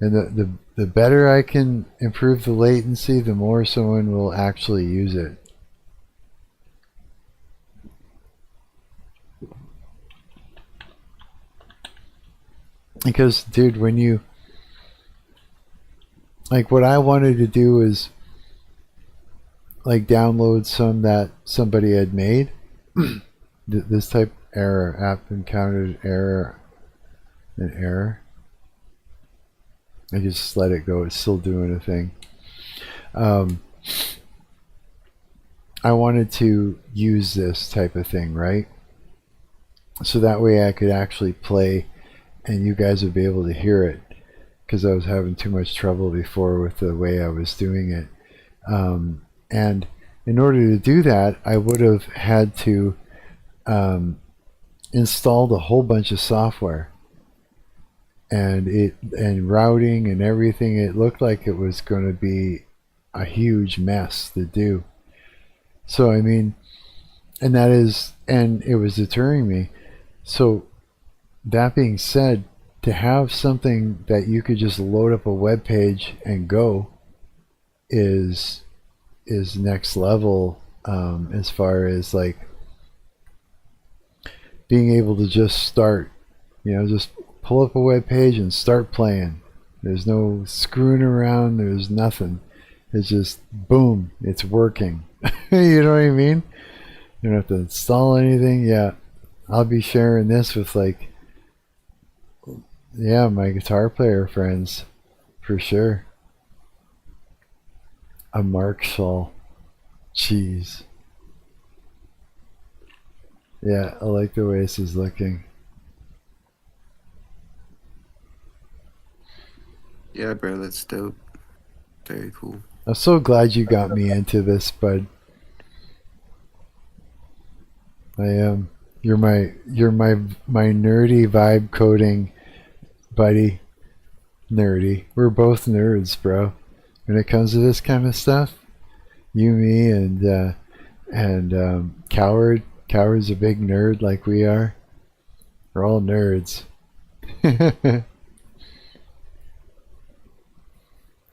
And the better I can improve the latency, the more someone will actually use it. Because, dude, when you... Like, what I wanted to do is like download some that somebody had made. This type error, app encountered error, an error. I just let it go. It's still doing a thing. I wanted to use this type of thing, right? So that way I could actually play and you guys would be able to hear it, because I was having too much trouble before with the way I was doing it. And in order to do that, I would have had to install a whole bunch of software. And routing and everything. It looked like it was going to be a huge mess to do. So I mean, and it was deterring me. So that being said, to have something that you could just load up a web page and go is next level, as far as like being able to just start, just pull up a web page and start playing. There's no screwing around. There's nothing. It's just boom. It's working. You know what I mean? You don't have to install anything. Yeah, I'll be sharing this with my guitar player friends for sure. A Marc shawl. Jeez. Yeah, I like the way this is looking.
Yeah, bro, that's dope. Very cool.
I'm so glad you got me into this, bud. I am. You're my nerdy vibe coding buddy. Nerdy. We're both nerds, bro. When it comes to this kind of stuff, you, me, and Coward. Coward's a big nerd like we are. We're all nerds.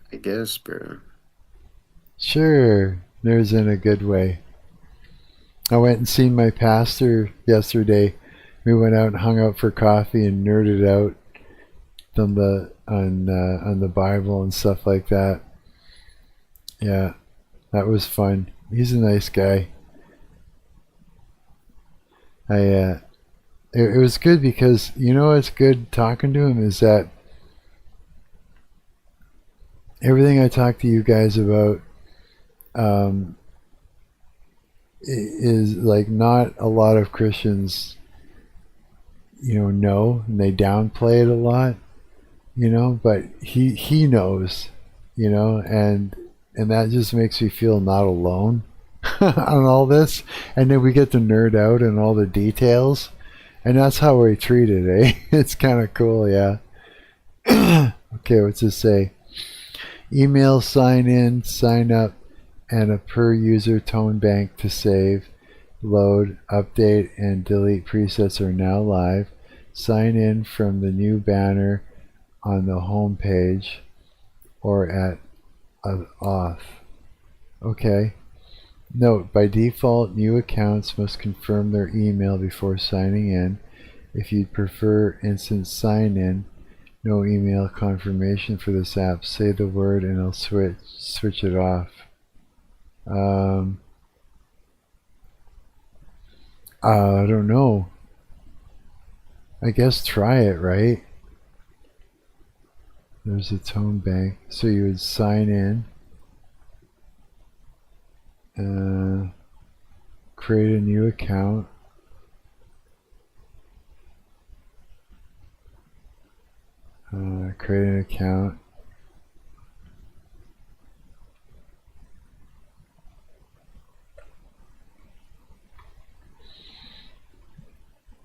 I guess, bro.
Sure, nerds in a good way. I went and seen my pastor yesterday. We went out and hung out for coffee and nerded out on the Bible and stuff like that. Yeah, that was fun. He's a nice guy. It was good because you know what's good talking to him is that everything I talk to you guys about is like not a lot of Christians, know, and they downplay it a lot, but he knows, and that just makes me feel not alone on all this. And then we get to nerd out on all the details, and that's how we treat it, eh? It's kind of cool, yeah. Okay, what's this say? Email, sign in, sign up, and a per user tone bank to save, load, update, and delete presets are now live. Sign in from the new banner on the home page or at auth. Okay. Note, by default, new accounts must confirm their email before signing in. If you'd prefer instant sign-in, no email confirmation for this app, say the word and I'll switch it off. I don't know. I guess try it, right? There's a tone bank. So you would sign in. Create a new account. Create an account.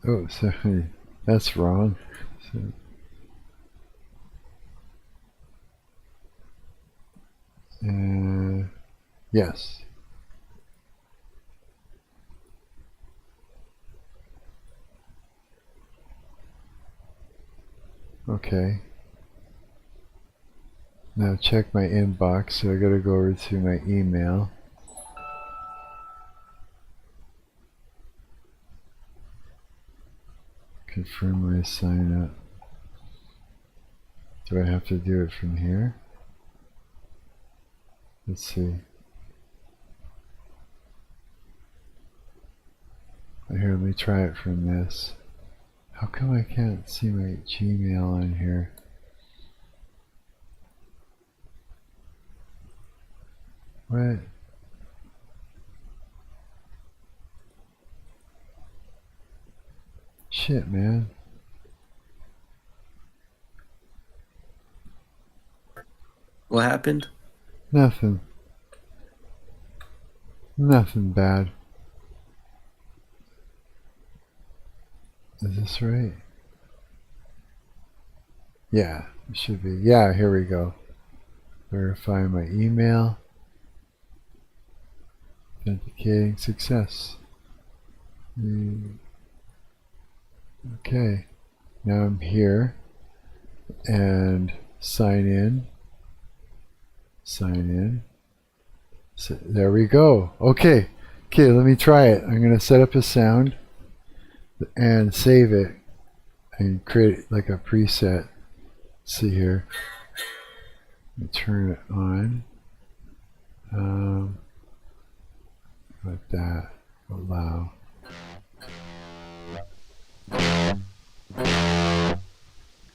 Oh, sorry. That's wrong. Yes. Okay. Now check my inbox, so I gotta go over to my email. Confirm my sign up. Do I have to do it from here? Let's see. Here, let me try it from this. How come I can't see my Gmail on here? What? Shit, man.
What happened?
Nothing. Nothing bad. Is this right? Yeah, it should be. Yeah, here we go. Verify my email. Authenticating success. Okay. Now I'm here. And sign in. Sign in. So there we go. Okay. Okay, let me try it. I'm going to set up a sound and save it and create like a preset. Let's see here. Let me turn it on. Like that. Allow.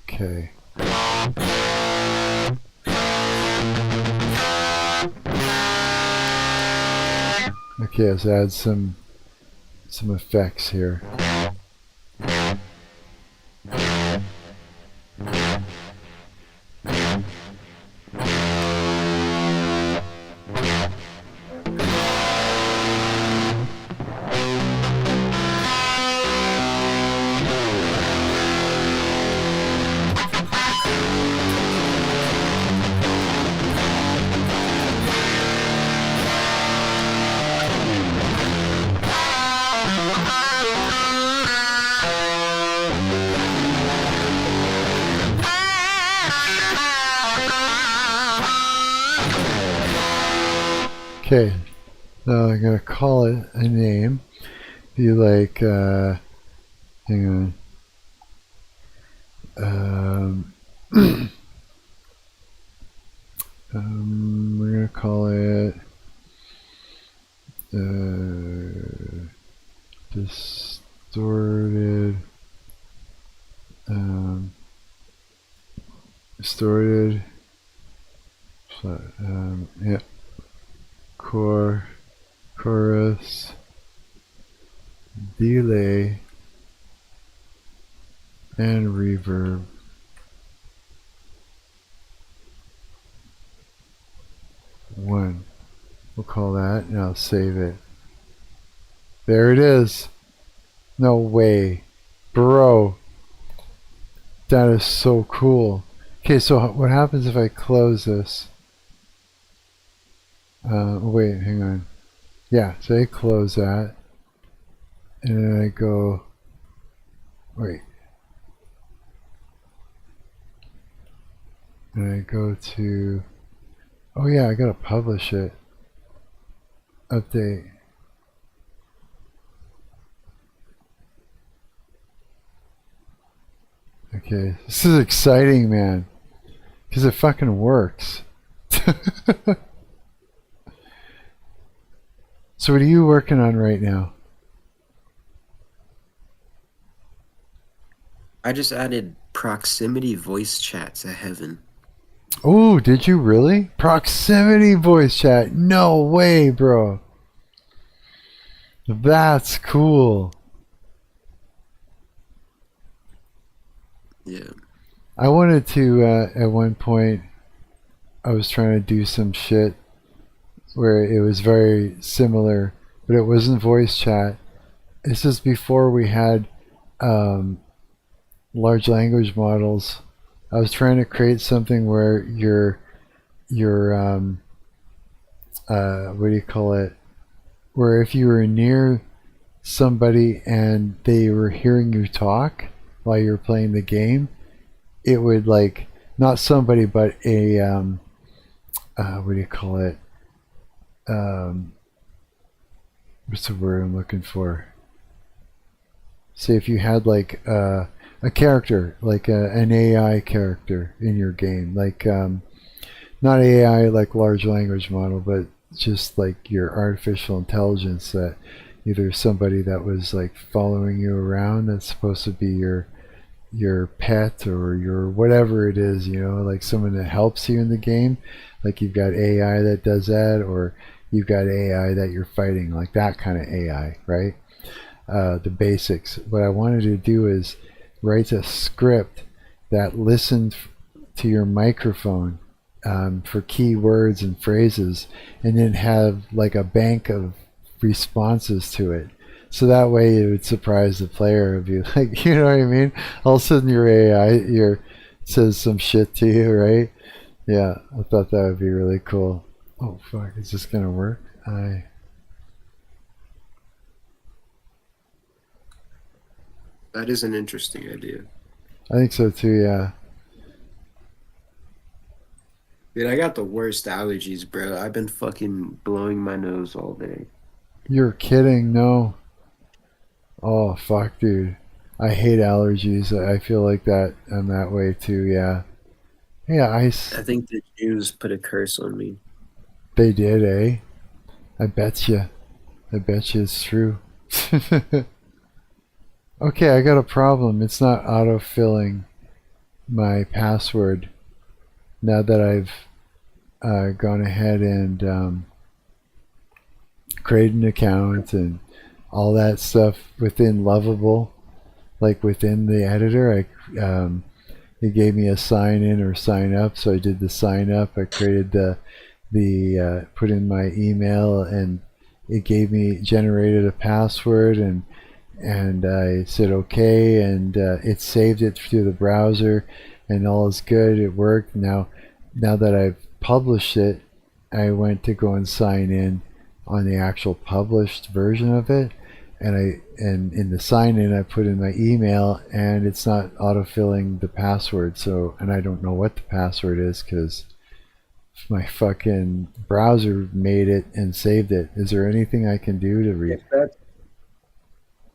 Okay. Okay, let's add some effects here. Okay, I'm gonna call it a name. Be like, hang on. We're gonna call it distorted. Distorted. Yeah. Chorus. Delay. And reverb. One. We'll call that, and I'll save it. There it is. No way. Bro. That is so cool. Okay, so what happens if I close this? Wait, hang on. Yeah, so I close that. And then I go, wait. And I go to, oh yeah, I gotta publish it. Update. Okay, this is exciting, man. Because it fucking works. So what are you working on right now?
I just added proximity voice chat to Heaven.
Oh, did you really? Proximity voice chat. No way, bro. That's cool.
Yeah.
I wanted to, at one point, I was trying to do some shit where it was very similar, but it wasn't voice chat. This is before we had large language models. I was trying to create something where your what do you call it? Where if you were near somebody and they were hearing you talk while you were playing the game, it would like not somebody but a what do you call it? What's the word I'm looking for? Say if you had like a character, like an AI character in your game, like not AI like large language model, but just like your artificial intelligence, that either somebody that was like following you around that's supposed to be your pet or your whatever it is, you know, like someone that helps you in the game, like you've got AI that does that, or you've got AI that you're fighting, like that kind of AI, right? The basics. What I wanted to do is write a script that listened to your microphone for keywords and phrases, and then have like a bank of responses to it. So that way it would surprise the player of you, like, you know what I mean? All of a sudden your AI says some shit to you, right? Yeah, I thought that would be really cool. Oh fuck, is this gonna work?
That is an interesting idea.
I think so too, yeah.
Dude, I got the worst allergies, bro. I've been fucking blowing my nose all day.
You're kidding, no. Oh fuck, dude. I hate allergies. I feel like that I'm that way too, yeah. Yeah,
I think the Jews put a curse on me.
They did, eh? I bet you. I bet you it's true. Okay, I got a problem. It's not auto-filling my password now that I've gone ahead and created an account and all that stuff within Lovable, like within the editor. It gave me a sign in or sign up, so I did the sign up. I created the put in my email, and it generated a password, and I said okay, and it saved it through the browser, and all is good. It worked. Now that I've published it, I went to go and sign in on the actual published version of it, and in the sign in I put in my email, and it's not autofilling the password. So, and I don't know what the password is, because my fucking browser made it and saved it. Is there anything I can do to read?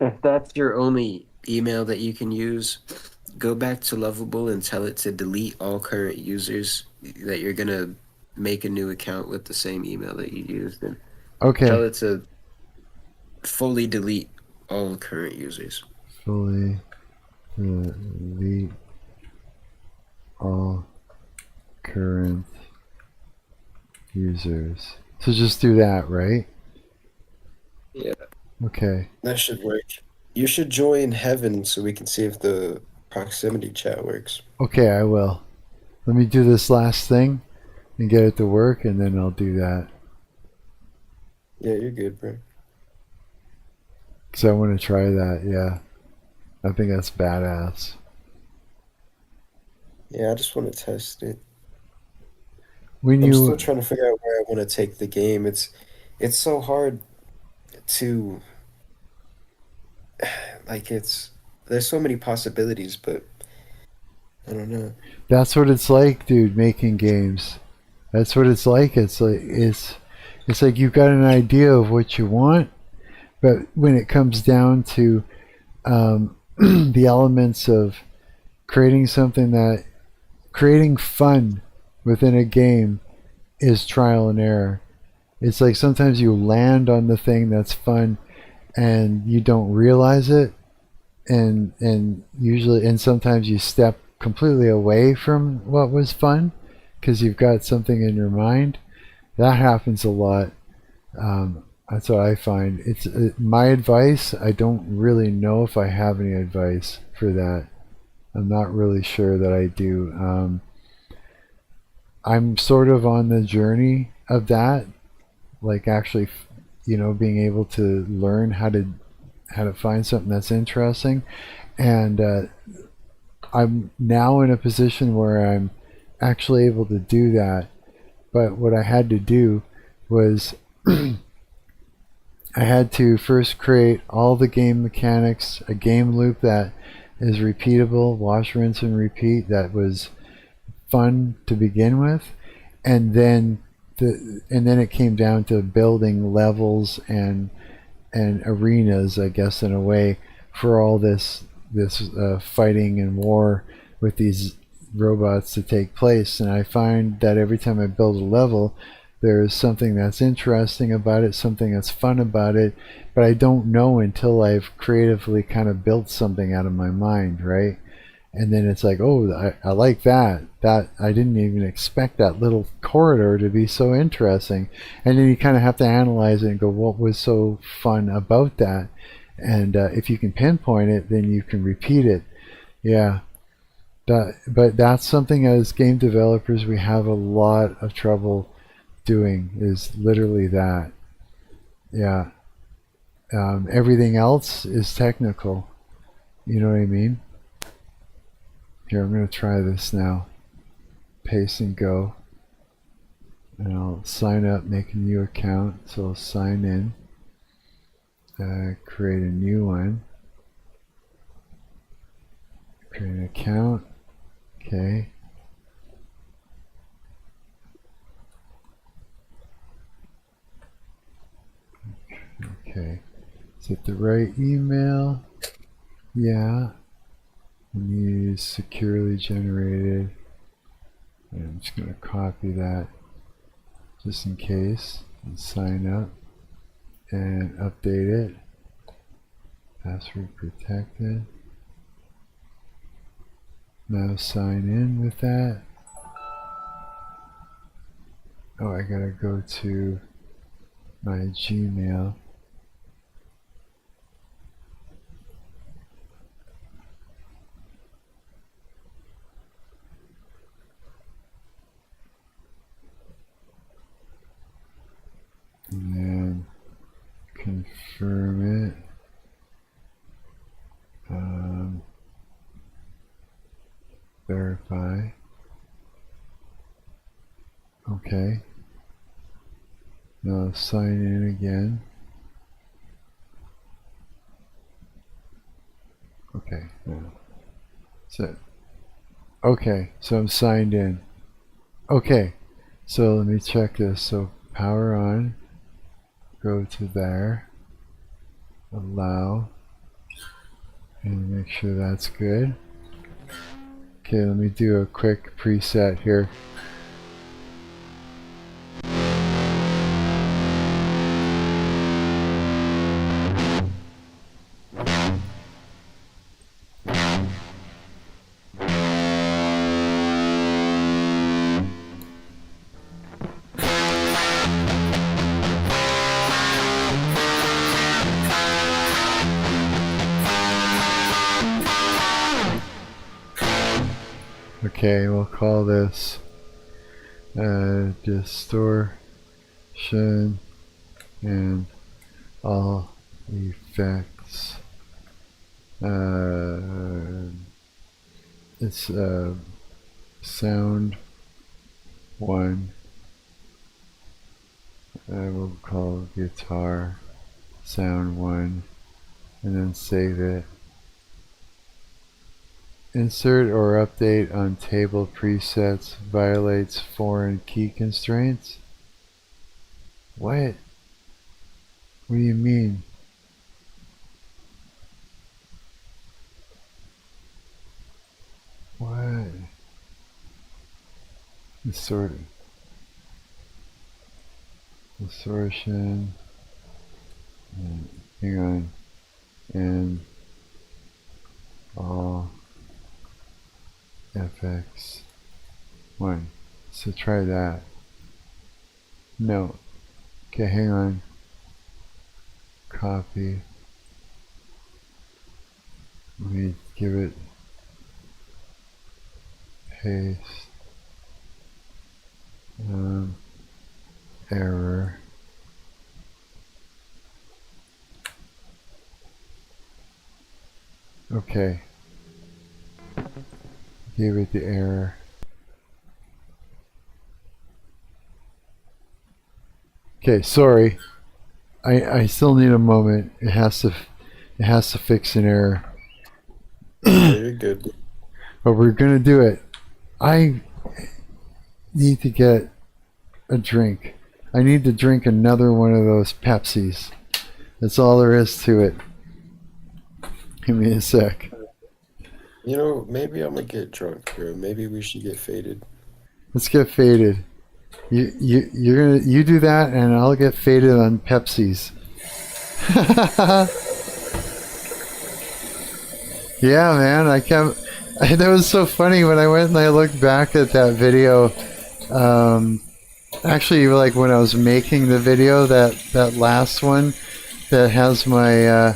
If that's your only email that you can use, go back to Lovable and tell it to delete all current users that you're gonna make a new account with the same email that you used, and tell
Okay.
it to fully delete all current users.
Fully delete all current users. So just do that, right?
Yeah,
Okay.
that should work. You should join Heaven so we can see if the proximity chat works.
Okay, I will. Let me do this last thing and get it to work, and then I'll do that.
Yeah, you're good, bro.
Because I want to try that, yeah. I think that's badass.
Yeah, I just want to test it.
When
I'm still
you
trying to figure out where I want to take the game. It's so hard to like there's so many possibilities, but I don't know.
That's what it's like, dude, making games. That's what it's like. It's like you've got an idea of what you want, but when it comes down to the elements of creating creating fun within a game is trial and error. It's like sometimes you land on the thing that's fun and you don't realize it, and sometimes you step completely away from what was fun because you've got something in your mind. That happens a lot. That's what I find. It's my advice. I don't really know if I have any advice for that. I'm not really sure that I do. I'm sort of on the journey of that, like actually, being able to learn how to find something that's interesting, and I'm now in a position where I'm actually able to do that. But what I had to do was I had to first create all the game mechanics, a game loop that is repeatable, wash, rinse, and repeat, that was fun to begin with, and then it came down to building levels and arenas, I guess, in a way, for all this fighting and war with these robots to take place. And I find that every time I build a level, there's something that's interesting about it, something that's fun about it, but I don't know until I've creatively kind of built something out of my mind, right? And then it's like, oh, I like that. That I didn't even expect that little corridor to be so interesting. And then you kind of have to analyze it and go, what was so fun about that? And if you can pinpoint it, then you can repeat it. Yeah. But that's something as game developers we have a lot of trouble doing, is literally that. Yeah. Everything else is technical. You know what I mean? Here, I'm going to try this now. Paste and go. And I'll sign up, make a new account. So I'll sign in. Create a new one. Create an account. Okay. Okay. Is it the right email? Yeah. And use securely generated. And I'm just going to copy that just in case and sign up and update it. Password protected. Now sign in with that. Oh, I gotta go to my Gmail. And then confirm it. Verify. Okay. Now sign in again. Okay. Now. So, okay. So I'm signed in. Okay. So let me check this. So power on, go to there, allow, and make sure that's good. Okay, let me do a quick preset here. Okay, we'll call this distortion and all effects. It's sound 1. We'll call guitar sound 1 and then save it. Insert or update on table presets violates foreign key constraints? What? What do you mean? What? Distortion. Hang on. And all FX 1. So try that. No. Okay, hang on. Copy. Let me give it paste. Error. Okay. Gave it the error. Okay, sorry. I still need a moment. It has to fix an error.
You're good.
But we're gonna do it. I need to get a drink. I need to drink another one of those Pepsis. That's all there is to it. Give me a sec.
You know, maybe I'm gonna get drunk, bro. Maybe we should get faded.
Let's get faded. You do that, and I'll get faded on Pepsis. Yeah, man, I can't. That was so funny when I went and I looked back at that video. Actually, like when I was making the video, that last one that has my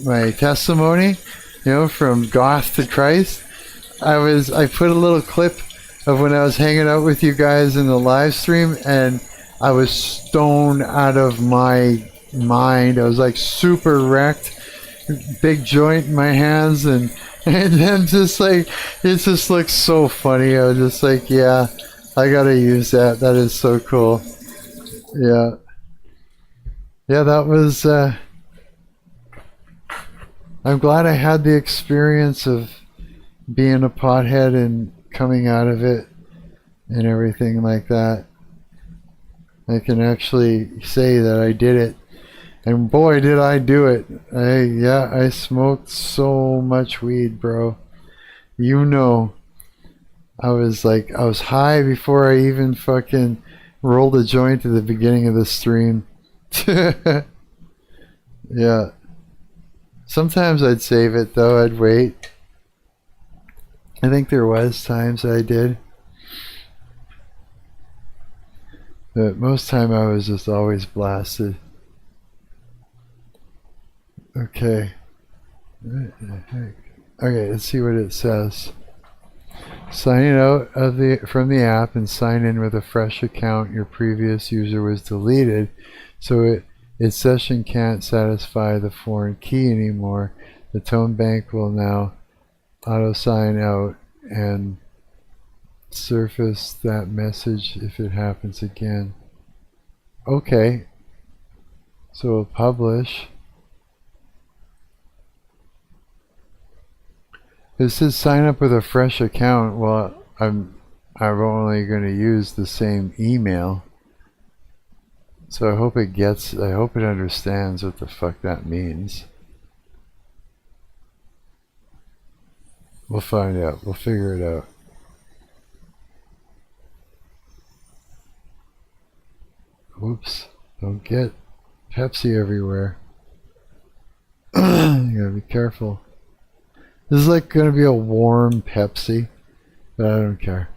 my testimony, you know, from goth to Christ. I put a little clip of when I was hanging out with you guys in the live stream, and I was stoned out of my mind. I was like super wrecked, big joint in my hands, and then just like it just looks so funny. I was just like, yeah, I gotta use that. That is so cool. Yeah, that was. I'm glad I had the experience of being a pothead and coming out of it and everything like that. I can actually say that I did it, and boy did I do it. I smoked so much weed, bro. You know, I was high before I even fucking rolled a joint at the beginning of the stream. Yeah. Sometimes I'd save it though, I'd wait. I think there was times I did. But most time I was just always blasted. Okay. What the heck? Okay, let's see what it says. Signing out from the app and sign in with a fresh account. Your previous user was deleted, so its session can't satisfy the foreign key anymore. The tone bank will now auto sign out and surface that message if it happens again. Okay, so we'll publish. This says sign up with a fresh account. Well, I'm I'm only going to use the same email. So I hope it understands what the fuck that means. We'll find out. We'll figure it out. Whoops. Don't get Pepsi everywhere. You gotta be careful. This is like gonna be a warm Pepsi, but I don't care.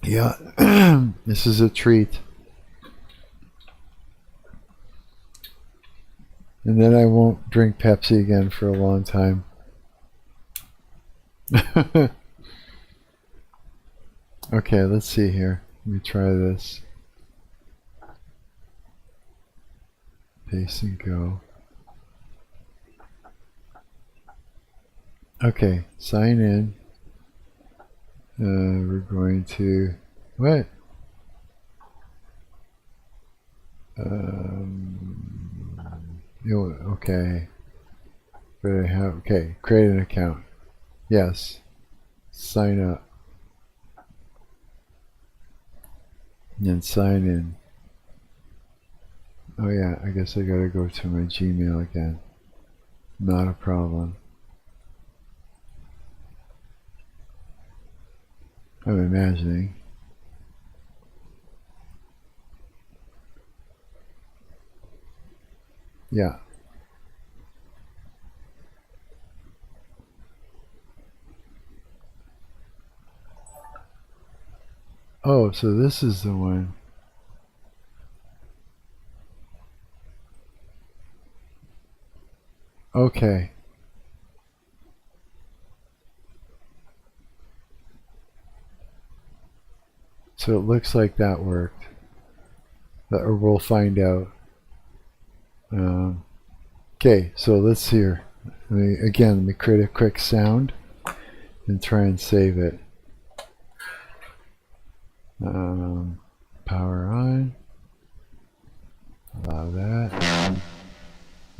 Yeah, this is a treat. And then I won't drink Pepsi again for a long time. Okay, let's see here. Let me try this. Paste and go. Okay, sign in. We're going to... What? Okay. But I have... Okay, create an account. Yes. Sign up. And then sign in. Oh yeah, I guess I gotta go to my Gmail again. Not a problem. I'm imagining. Yeah. Oh, so this is the one. Okay. So it looks like that worked. Or we'll find out. Okay, so let's hear. Let me create a quick sound and try and save it. Power on. Allow that.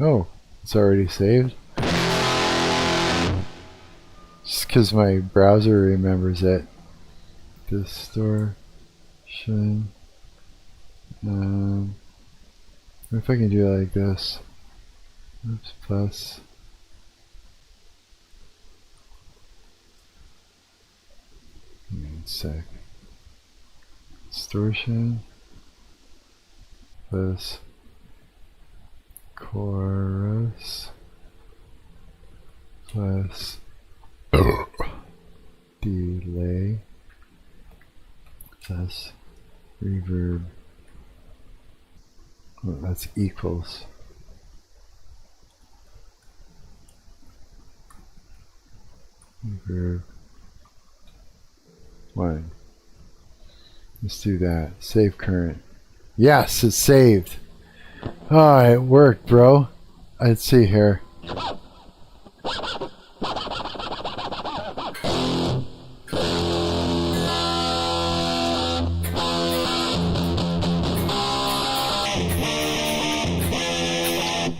Oh, it's already saved. Just because my browser remembers it. Distortion. What if I can do it like this? Oops, plus. Give me a sec. Distortion plus chorus plus delay plus reverb. Oh, that's equals. Reverb 1. Let's do that. Save current. Yes, it's saved. Oh, it worked, bro. Let's see here.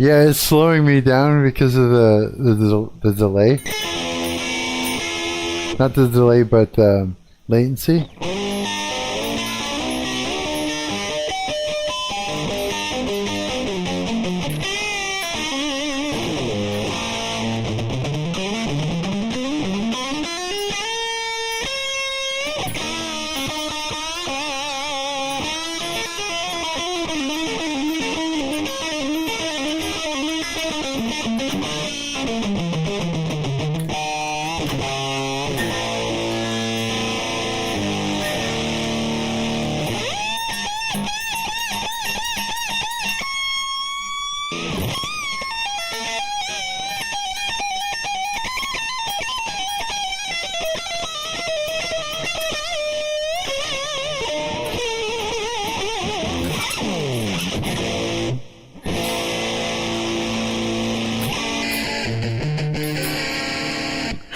Yeah, it's slowing me down because of the delay. Not the delay, but latency.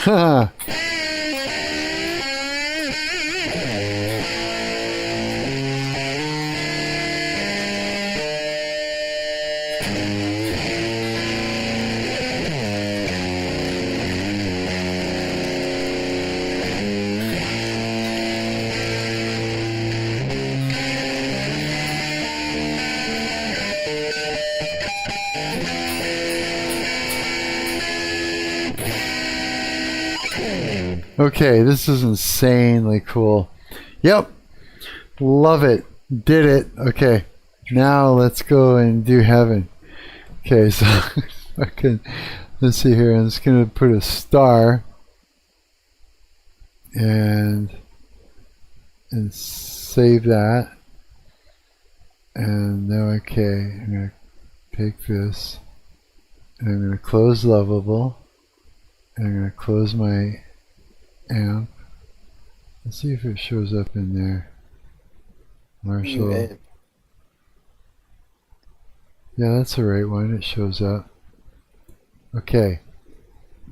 Huh. Okay, this is insanely cool. Yep. Love it. Did it. Okay. Now let's go and do heaven. Okay, so let's see here. I'm just gonna put a star and save that. And now okay, I'm gonna take this and I'm gonna close lovable and I'm gonna close my amp. Let's see if it shows up in there. Marshall. Yeah, that's the right one. It shows up. Okay.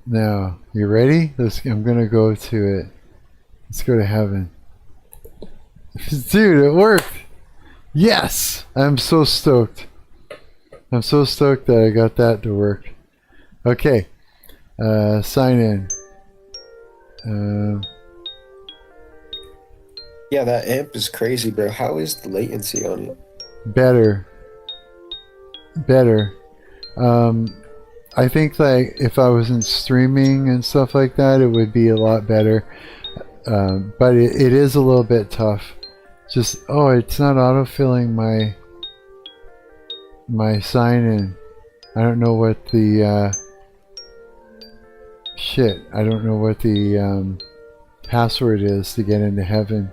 Now, you ready? I'm gonna go to it. Let's go to heaven. Dude, it worked! Yes! I'm so stoked. I'm so stoked that I got that to work. Okay. Sign in.
Yeah, that amp is crazy, bro. How is the latency on it?
Better. I think like if I wasn't streaming and stuff like that, it would be a lot better. But it is a little bit tough. Just it's not autofilling my sign in. I don't know what the I don't know what the password is to get into heaven.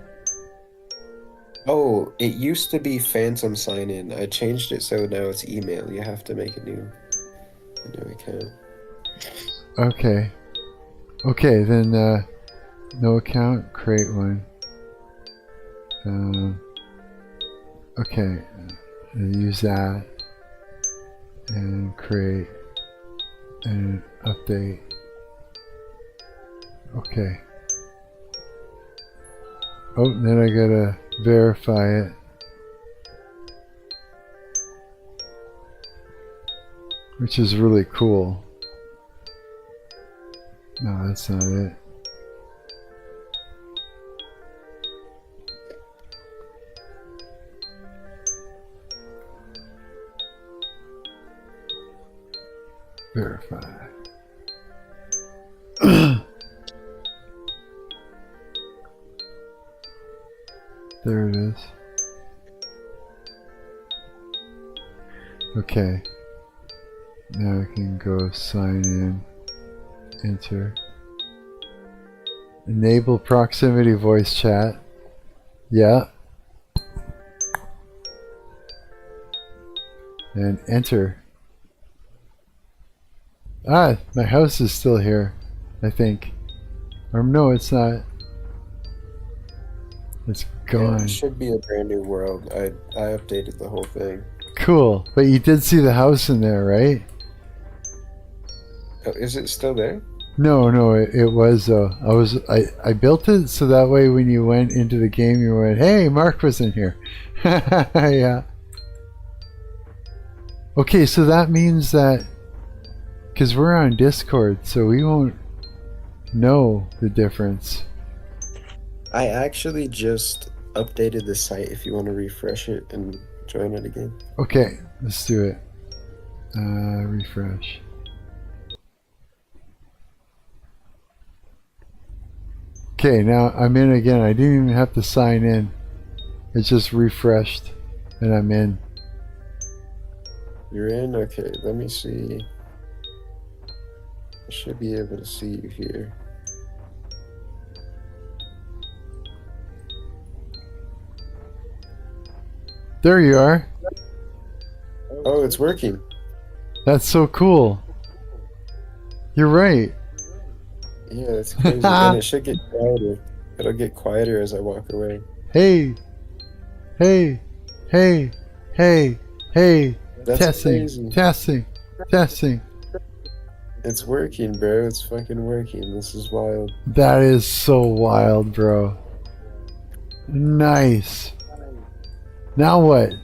Oh, it used to be phantom sign in. I changed it so now it's email. You have to make a new account.
Okay. Okay, then no account, create one. Okay, use that and create and update. Okay. Oh, then I gotta verify it. Which is really cool. No, that's not it. Verify. There it is. Okay. Now I can go sign in, enter. Enable proximity voice chat. Yeah. And enter. Ah, my house is still here, I think. Or no, it's not. It's gone.
Yeah, it should be a brand new world. I updated the whole thing.
Cool. But you did see the house in there, right?
Oh, is it still there?
No, it was though. I built it so that way when you went into the game you went, hey, Marc was in here. Yeah. Okay, so that means that because we're on Discord, so we won't know the difference.
I actually just updated the site if you want to refresh it and join it again.
Okay, let's do it. Refresh. Okay, now I'm in again. I didn't even have to sign in. It just refreshed and I'm in.
You're in? Okay, let me see. I should be able to see you here.
There you are.
Oh, it's working.
That's so cool. You're right.
Yeah, that's crazy. And it should get quieter. It'll get quieter as I walk away.
Hey. Hey. Hey. Hey. Hey.
That's
testing.
crazy.
Testing. Testing.
It's working, bro. It's fucking working. This is wild.
That is so wild, bro. Nice. Now what?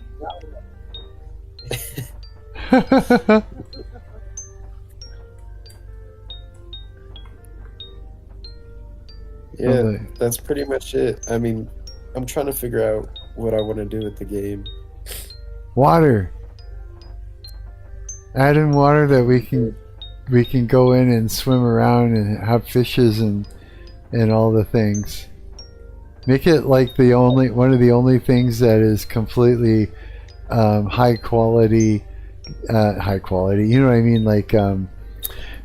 Yeah, that's pretty much it. I mean, I'm trying to figure out what I want to do with the game.
Water. Add in water that we can go in and swim around and have fishes and and all the things. Make it like one of the only things that is completely high quality. High quality. You know what I mean? Like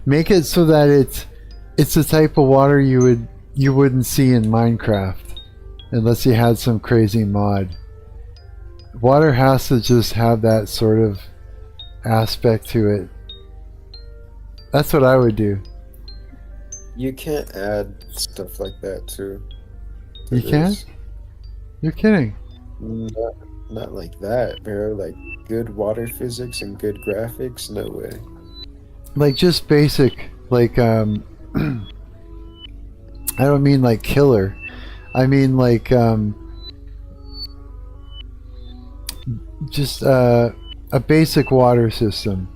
make it so that it's the type of water you wouldn't see in Minecraft unless you had some crazy mod. Water has to just have that sort of aspect to it. That's what I would do.
You can't add stuff like that to
You can? You're kidding.
Not like that, bro. Like good water physics and good graphics, no way.
Like just basic, like I don't mean like killer. I mean like just a basic water system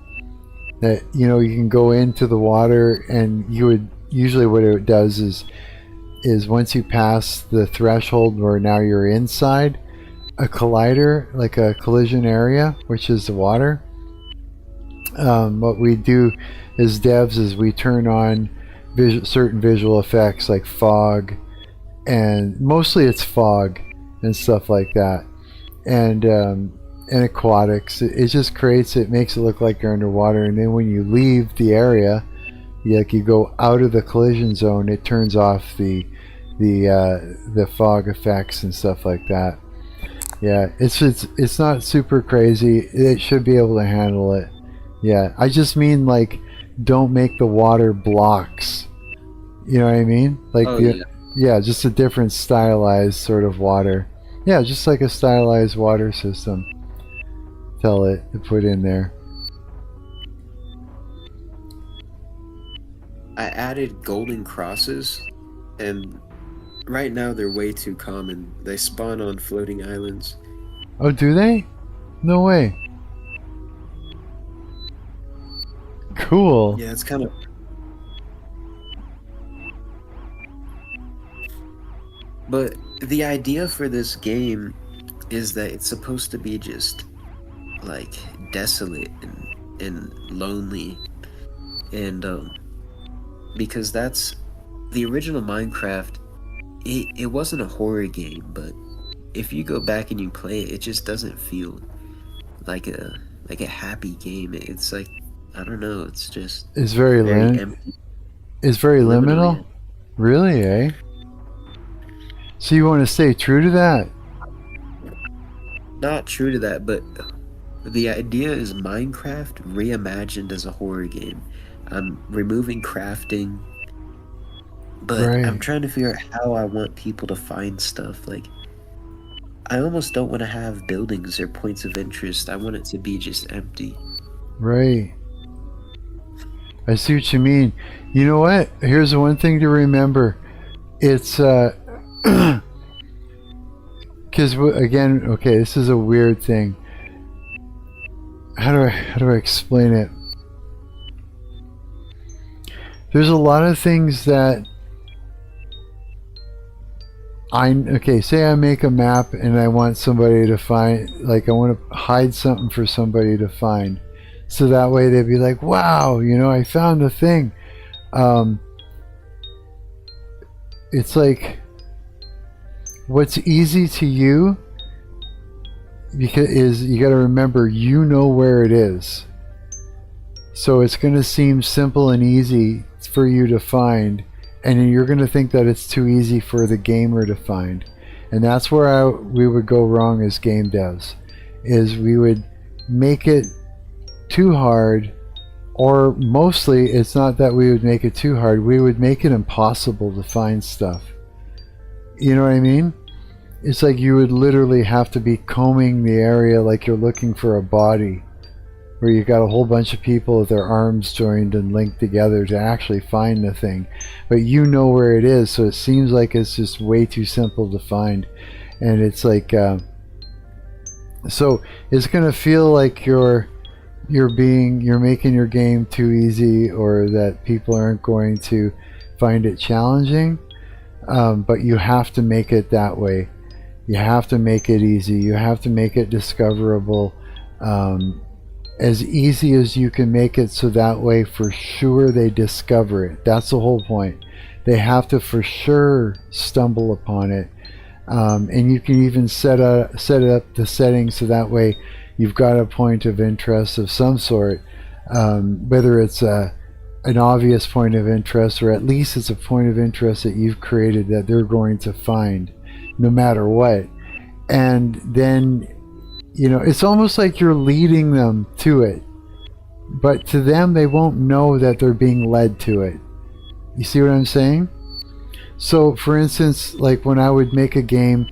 that you can go into the water, and you would usually what it does is once you pass the threshold where now you're inside a collider, like a collision area, which is the water. What we do as devs is we turn on certain visual effects like fog, and mostly it's fog and stuff like that, and aquatics. It just makes it look like you're underwater, and then when you leave the area, you go out of the collision zone, it turns off the fog effects and stuff like that. Yeah, it's not super crazy. It should be able to handle it. Yeah, I just mean like don't make the water blocks. You know what I mean? Like yeah, just a different stylized sort of water. Yeah, just like a stylized water system. Tell it to put in there.
I added golden crosses, and right now they're way too common. They spawn on floating islands.
Oh, do they? No way. Cool.
Yeah, it's kind of... But the idea for this game is that it's supposed to be just like desolate and lonely, and because that's the original Minecraft. It wasn't a horror game, but if you go back and you play it, it just doesn't feel like a happy game. It's like, I don't know, it's just
it's very
empty.
It's very liminal.
Yeah.
Really, eh? So you want to stay true to that?
Not true to that, but the idea is Minecraft reimagined as a horror game. I'm removing crafting, but
Right.
I'm trying to figure out how I want people to find stuff. Like, I almost don't want to have buildings or points of interest. I want it to be just empty.
Right. I see what you mean. You know what? Here's the one thing to remember. It's because again, okay, this is a weird thing. How do I explain it? There's a lot of things that say I make a map and I want somebody to find, like I want to hide something for somebody to find, so that way they'd be like, wow, I found the thing. It's like, what's easy to you is you got to remember where it is, so it's going to seem simple and easy for you to find, and you're going to think that it's too easy for the gamer to find. And that's where we would go wrong as game devs, is we would make it too hard, or mostly it's not that we would make it too hard, we would make it impossible to find stuff. You know what I mean? It's like you would literally have to be combing the area like you're looking for a body, where you got a whole bunch of people with their arms joined and linked together to actually find the thing. But where it is, so it seems like it's just way too simple to find. And it's like, so it's gonna feel like you're making your game too easy, or that people aren't going to find it challenging. But you have to make it that way. You have to make it easy. You have to make it discoverable, as easy as you can make it, so that way for sure they discover it. That's the whole point. They have to for sure stumble upon it. And you can even set up the settings so that way you've got a point of interest of some sort, whether it's an obvious point of interest or at least it's a point of interest that you've created that they're going to find no matter what. And then, you know, it's almost like you're leading them to it, but to them they won't know that they're being led to it. You see what I'm saying? So for instance, like when I would make a game,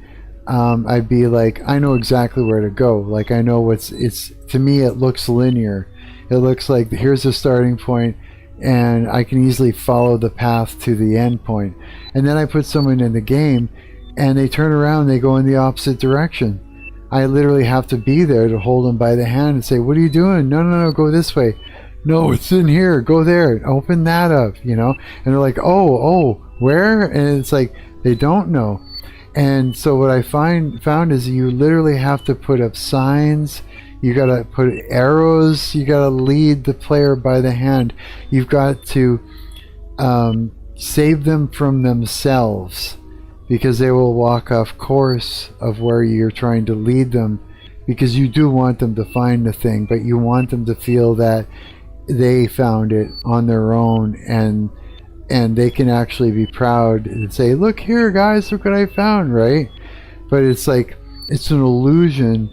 I'd be like, I know exactly where to go. Like I know to me it looks linear. It looks like here's the starting point and I can easily follow the path to the end point. And then I put someone in the game and they turn around, they go in the opposite direction. I literally have to be there to hold them by the hand and say, what are you doing? No, go this way. No, it's in here, go there, open that up, you know? And they're like, oh, where? And it's like, they don't know. And so what I found is you literally have to put up signs, you gotta put arrows, you gotta lead the player by the hand. You've got to save them from themselves, because they will walk off course of where you're trying to lead them, because you do want them to find the thing, but you want them to feel that they found it on their own, and they can actually be proud and say, look here guys, look what I found, right? But it's like, it's an illusion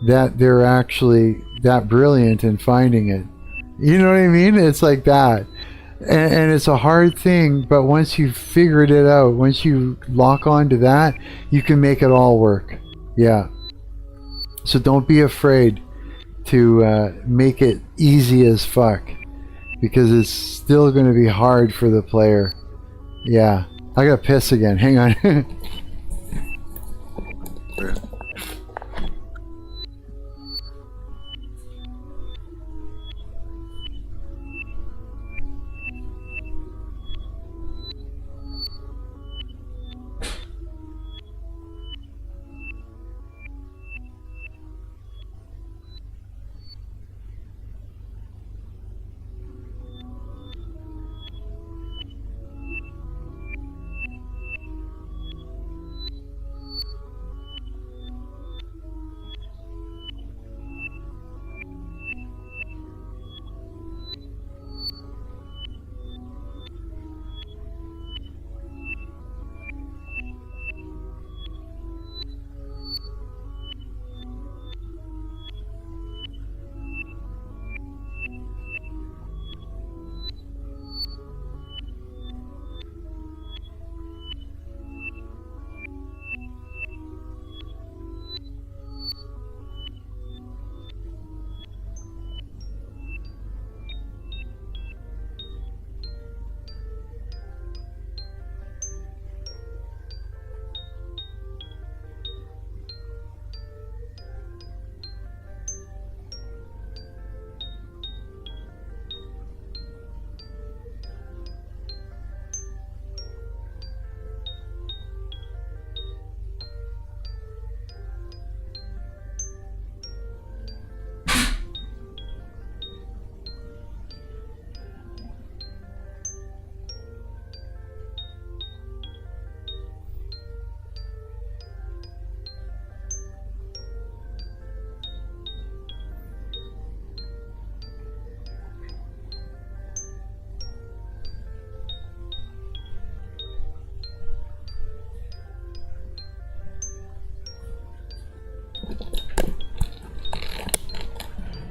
that they're actually that brilliant in finding it. You know what I mean? It's like that. And it's a hard thing, but once you've figured it out, once you lock onto that, you can make it all work. Yeah. So don't be afraid to make it easy as fuck, because it's still going to be hard for the player. Yeah. I got piss again. Hang on.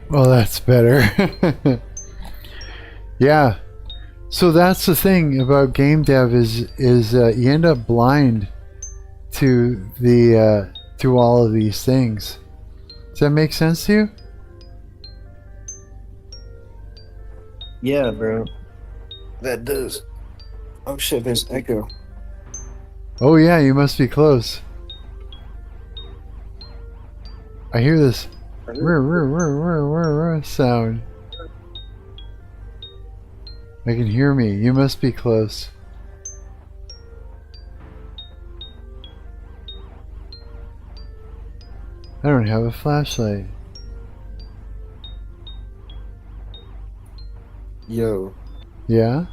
Well, that's better. Yeah. So that's the thing about game dev is you end up blind to the to all of these things. Does that make sense to you?
Yeah, bro. That does. Oh shit, there's echo.
Oh yeah, you must be close. I hear this sound. I can hear me. You must be close. I don't have a flashlight.
Yo.
Yeah?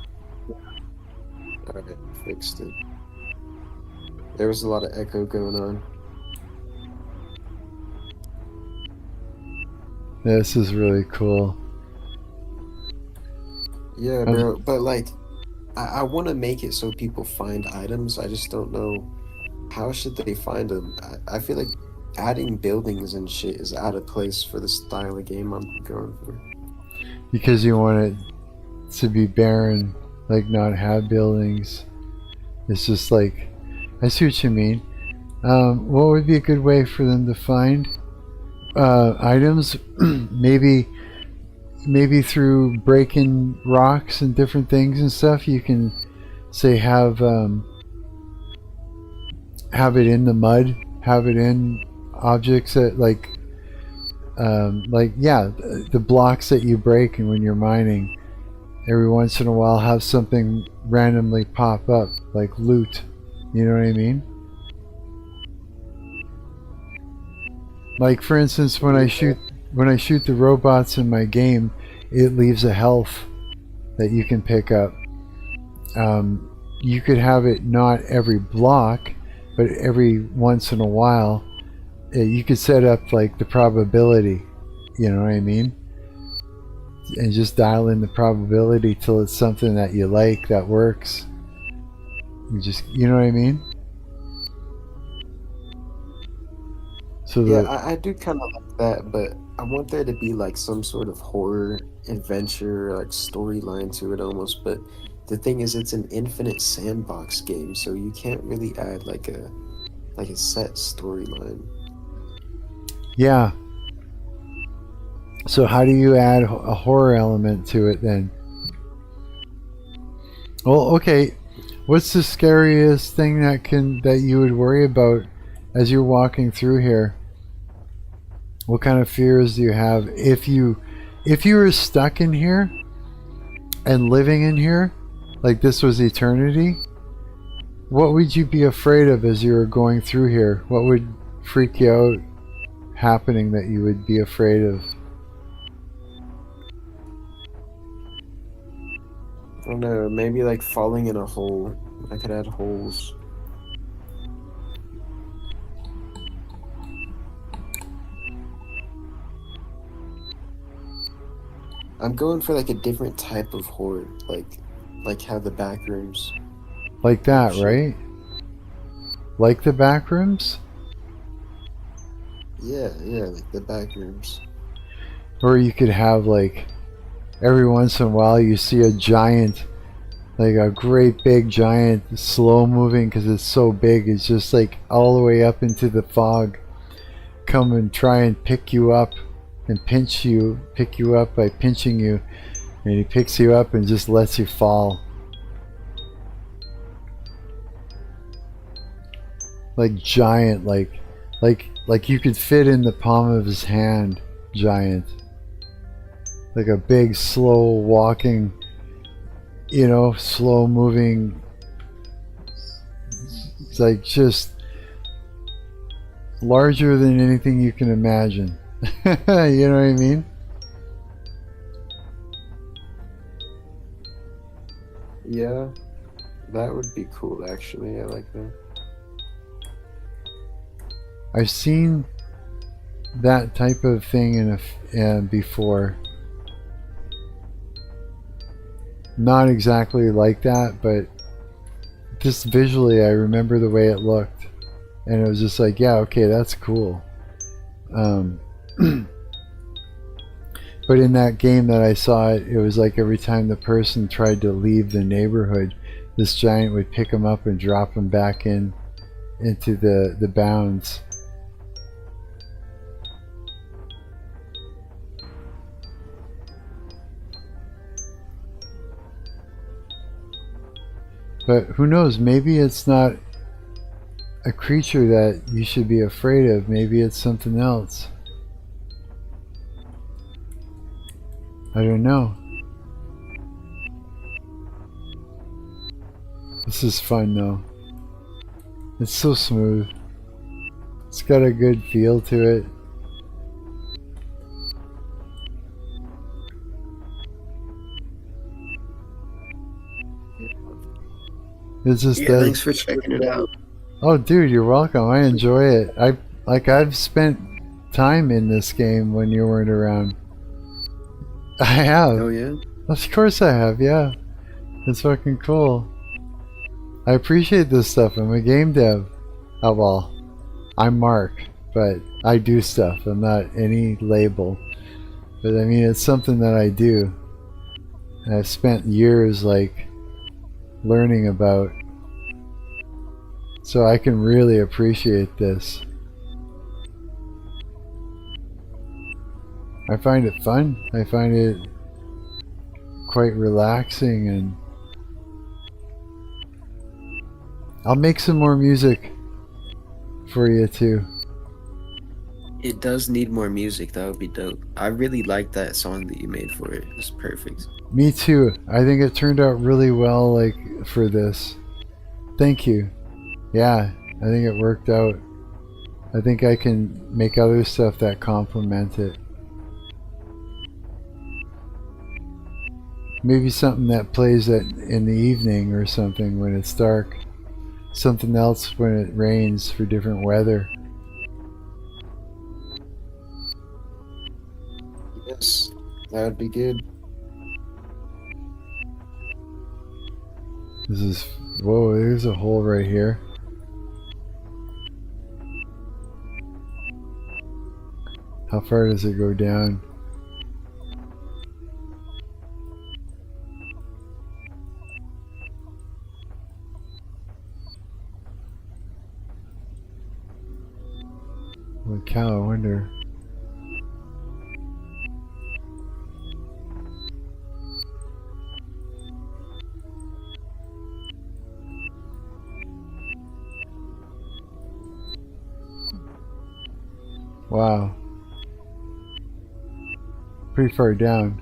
Alright, fixed it. There was a lot of echo going on.
This is really cool.
Yeah, bro. But like, I want to make it so people find items. I just don't know how should they find them. I feel like adding buildings and shit is out of place for the style of game I'm going for.
Because you want it to be barren, like not have buildings. It's just like, I see what you mean. What would be a good way for them to find items? maybe through breaking rocks and different things and stuff. You can say have it in the mud, have it in objects that like yeah, the blocks that you break and when you're mining. Every once in a while have something randomly pop up, like loot. You know what I mean? Like for instance, when I shoot the robots in my game, it leaves a health that you can pick up. You could have it not every block, but every once in a while. You could set up like the probability. You know what I mean? And just dial in the probability till it's something that you like, that works. You know what I mean? So
yeah, I do kind of like that, but I want there to be like some sort of horror adventure, like storyline to it almost. But the thing is, it's an infinite sandbox game, so you can't really add like a set storyline.
yeah. So how do you add a horror element to it then? Well, okay. What's the scariest thing that you would worry about as you're walking through here? What kind of fears do you have if you were stuck in here and living in here, like this was eternity? What would you be afraid of as you were going through here? What would freak you out happening that you would be afraid of?
I don't know, maybe like falling in a hole. I could add holes. I'm going for like a different type of horror, like how the back rooms.
Like that, right? Like the back rooms?
Yeah, like the back rooms.
Or you could have like every once in a while you see a giant, like a great big giant, slow moving because it's so big, it's just like all the way up into the fog, come and try and pick you up and pick you up by pinching you, and he picks you up and just lets you fall. Like giant, like you could fit in the palm of his hand, giant. Like a big, slow walking, slow moving. It's like just larger than anything you can imagine. You know what I mean?
Yeah, that would be cool actually. I like that.
I've seen that type of thing before. Not exactly like that, but just visually I remember the way it looked, and it was just like, yeah, okay, that's cool. But in that game that I saw it was like every time the person tried to leave the neighborhood, this giant would pick them up and drop them back into the bounds. But who knows, maybe it's not a creature that you should be afraid of. Maybe it's something else. I don't know. This is fun though. It's so smooth. It's got a good feel to it. It's just
Yeah,
that.
thanks for checking it out.
Oh, dude, you're welcome. I enjoy it. I've spent time in this game when you weren't around. I have.
Oh yeah?
Of course I have. Yeah, it's fucking cool. I appreciate this stuff. I'm a game dev. Oh well, I'm Mark, but I do stuff. I'm not any label. But I mean, it's something that I do. And I've spent years like learning about. So I can really appreciate this. I find it fun. I find it quite relaxing, and I'll make some more music for you too.
It does need more music. That would be dope. I really like that song that you made for it. It's perfect.
Me too. I think it turned out really well, like, for this. Thank you. Yeah, I think it worked out. I think I can make other stuff that complement it. Maybe something that plays in the evening or something when it's dark. Something else when it rains for different weather.
Yes, that would be good.
This is... Whoa, there's a hole right here. How far does it go down? Holy cow, I wonder. Wow. Pretty far down.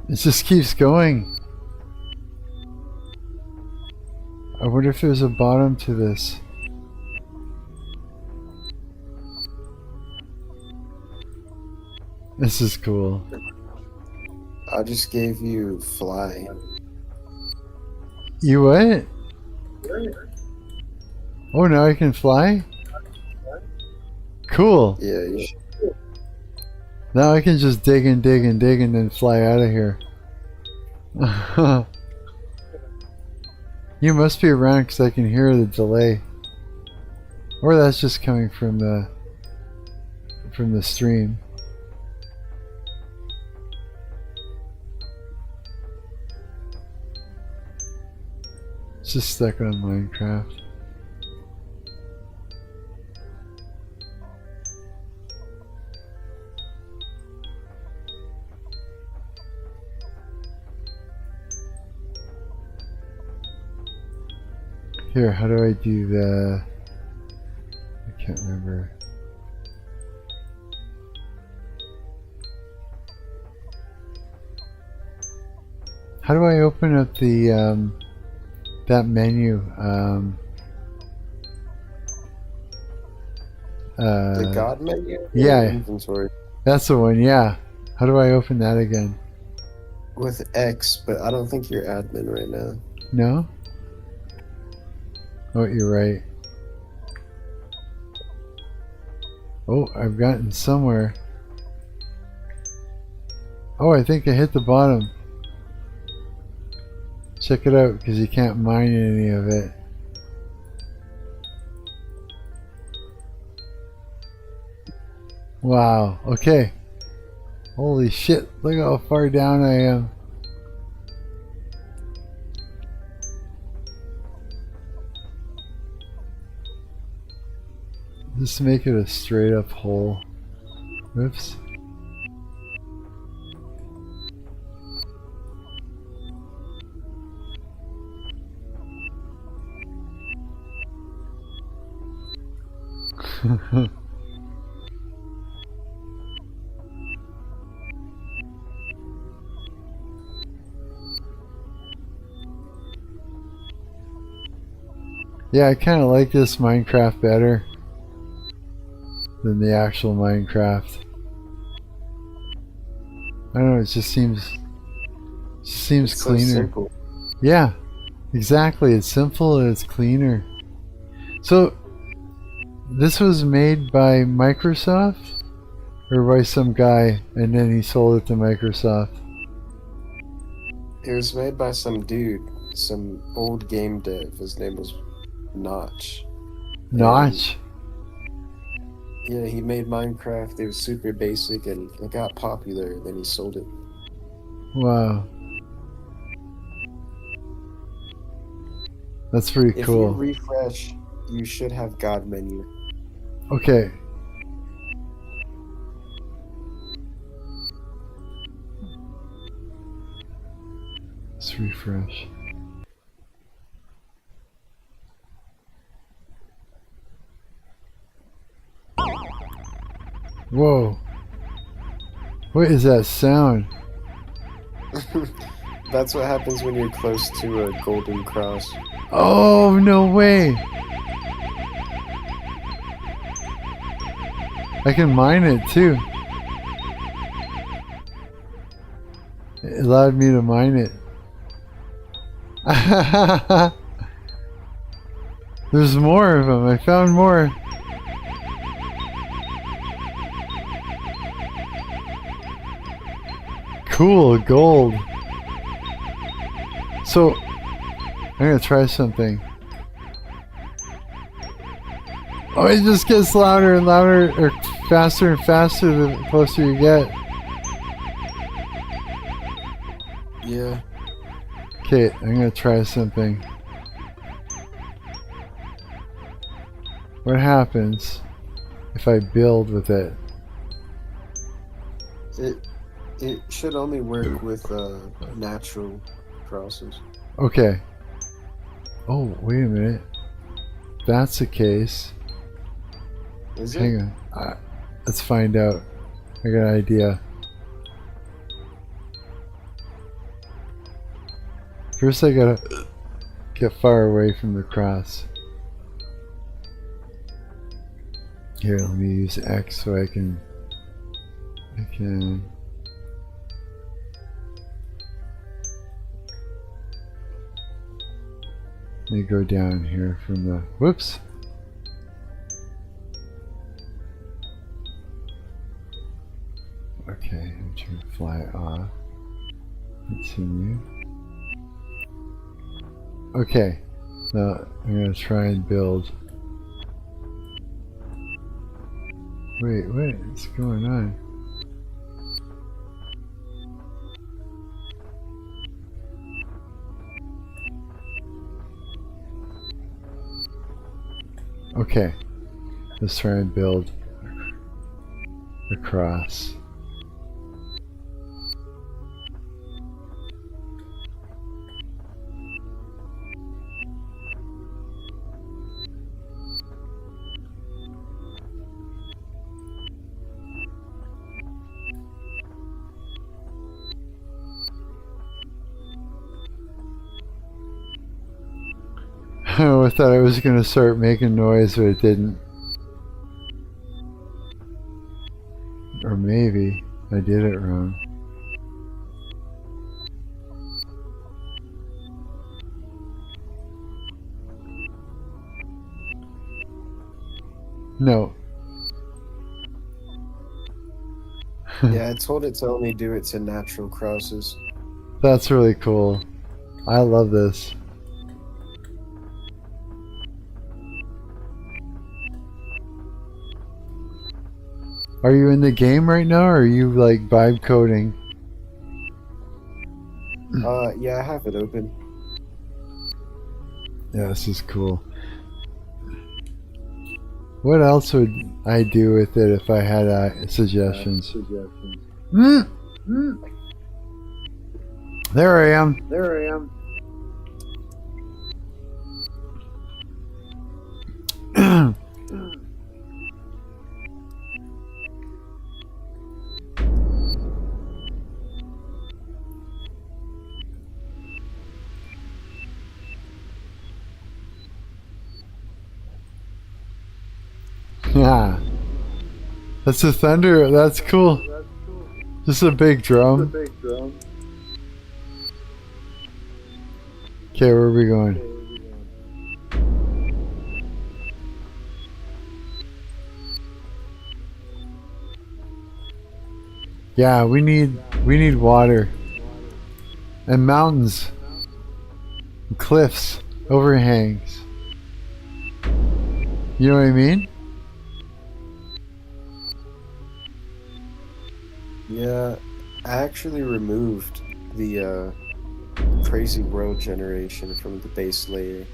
It just keeps going. I wonder if there's a bottom to this. This is cool.
I just gave you fly.
You what? Oh, now I can fly? Cool.
Yeah, you should.
Now I can just dig and dig and dig and then fly out of here. You must be around because I can hear the delay. Or that's just coming from the stream. It's just stuck on Minecraft. Here, how do I do the... I can't remember. How do I open up the, that menu?
The God menu?
Yeah,
Inventory.
that's the one, yeah. How do I open that again?
With X, but I don't think you're admin right now.
No? Oh, you're right. Oh, I've gotten somewhere. Oh, I think I hit the bottom. Check it out, because you can't mine any of it. Wow, okay. Holy shit, look how far down I am. Just make it a straight up hole. Oops. Yeah, I kind of like this Minecraft better than the actual Minecraft. I don't know, it just seems
It's so
cleaner.
simple.
Yeah, Exactly, it's simple and it's cleaner. So, this was made by Microsoft? Or by some guy, and then he sold it to Microsoft?
It was made by some dude, some old game dev. His name was Notch.
Notch?
Yeah, he made Minecraft. It was super basic and it got popular. Then he sold it.
Wow. That's pretty
If
cool.
you refresh, you should have God menu.
Okay. Let's refresh. Whoa. What is that sound?
That's what happens when you're close to a golden cross.
Oh, no way. I can mine it too. It allowed me to mine it. There's more of them. I found more. Cool, gold. So, I'm gonna try something. Oh, it just gets louder and louder, or faster and faster the closer you get.
Yeah.
Okay, I'm gonna try something. What happens if I build with it?
It should only work with natural crosses.
Okay. Oh, wait a minute. If that's the case.
Is it?
Hang on. Let's find out. I got an idea. First I gotta get far away from the cross. Here, let me use X so I can let me go down here from the, whoops. Okay, I'm trying to fly off. Continue. Okay, now I'm gonna try and build. Wait, what's going on? Okay, let's try and build across. I thought I was gonna start making noise, but it didn't. Or maybe I did it wrong. No.
Yeah, I told it to only do it to natural crosses.
That's really cool. I love this. Are you in the game right now, or are you like vibe coding?
Yeah, I have it open.
Yeah, this is cool. What else would I do with it if I had suggestions? There I am. There I am. Yeah. That's a thunder. That's cool. Just a big drum. Okay, where are we going? Yeah, we need water. And mountains. And cliffs. Overhangs. You know what I mean?
Yeah, I actually removed the crazy world generation from the base layer.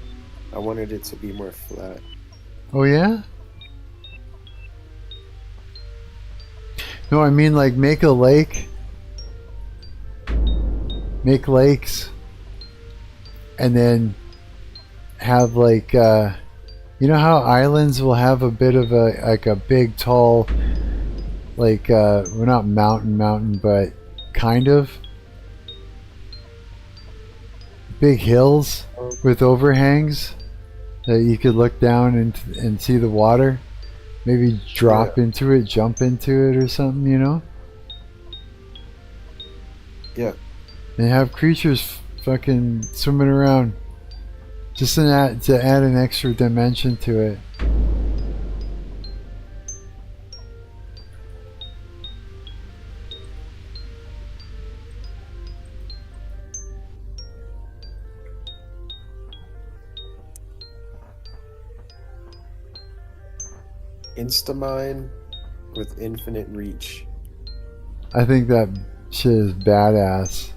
I wanted it to be more flat.
Oh yeah? No, I mean like make a lake. Make lakes. And then have like you know how islands will have a bit of a like a big tall like well not mountain but kind of big hills with overhangs that you could look down and see the water, maybe drop into it, jump into it or something, you know?
Yeah.
And have creatures fucking swimming around just to add an extra dimension to it.
Instamine with infinite reach.
I think that shit is badass.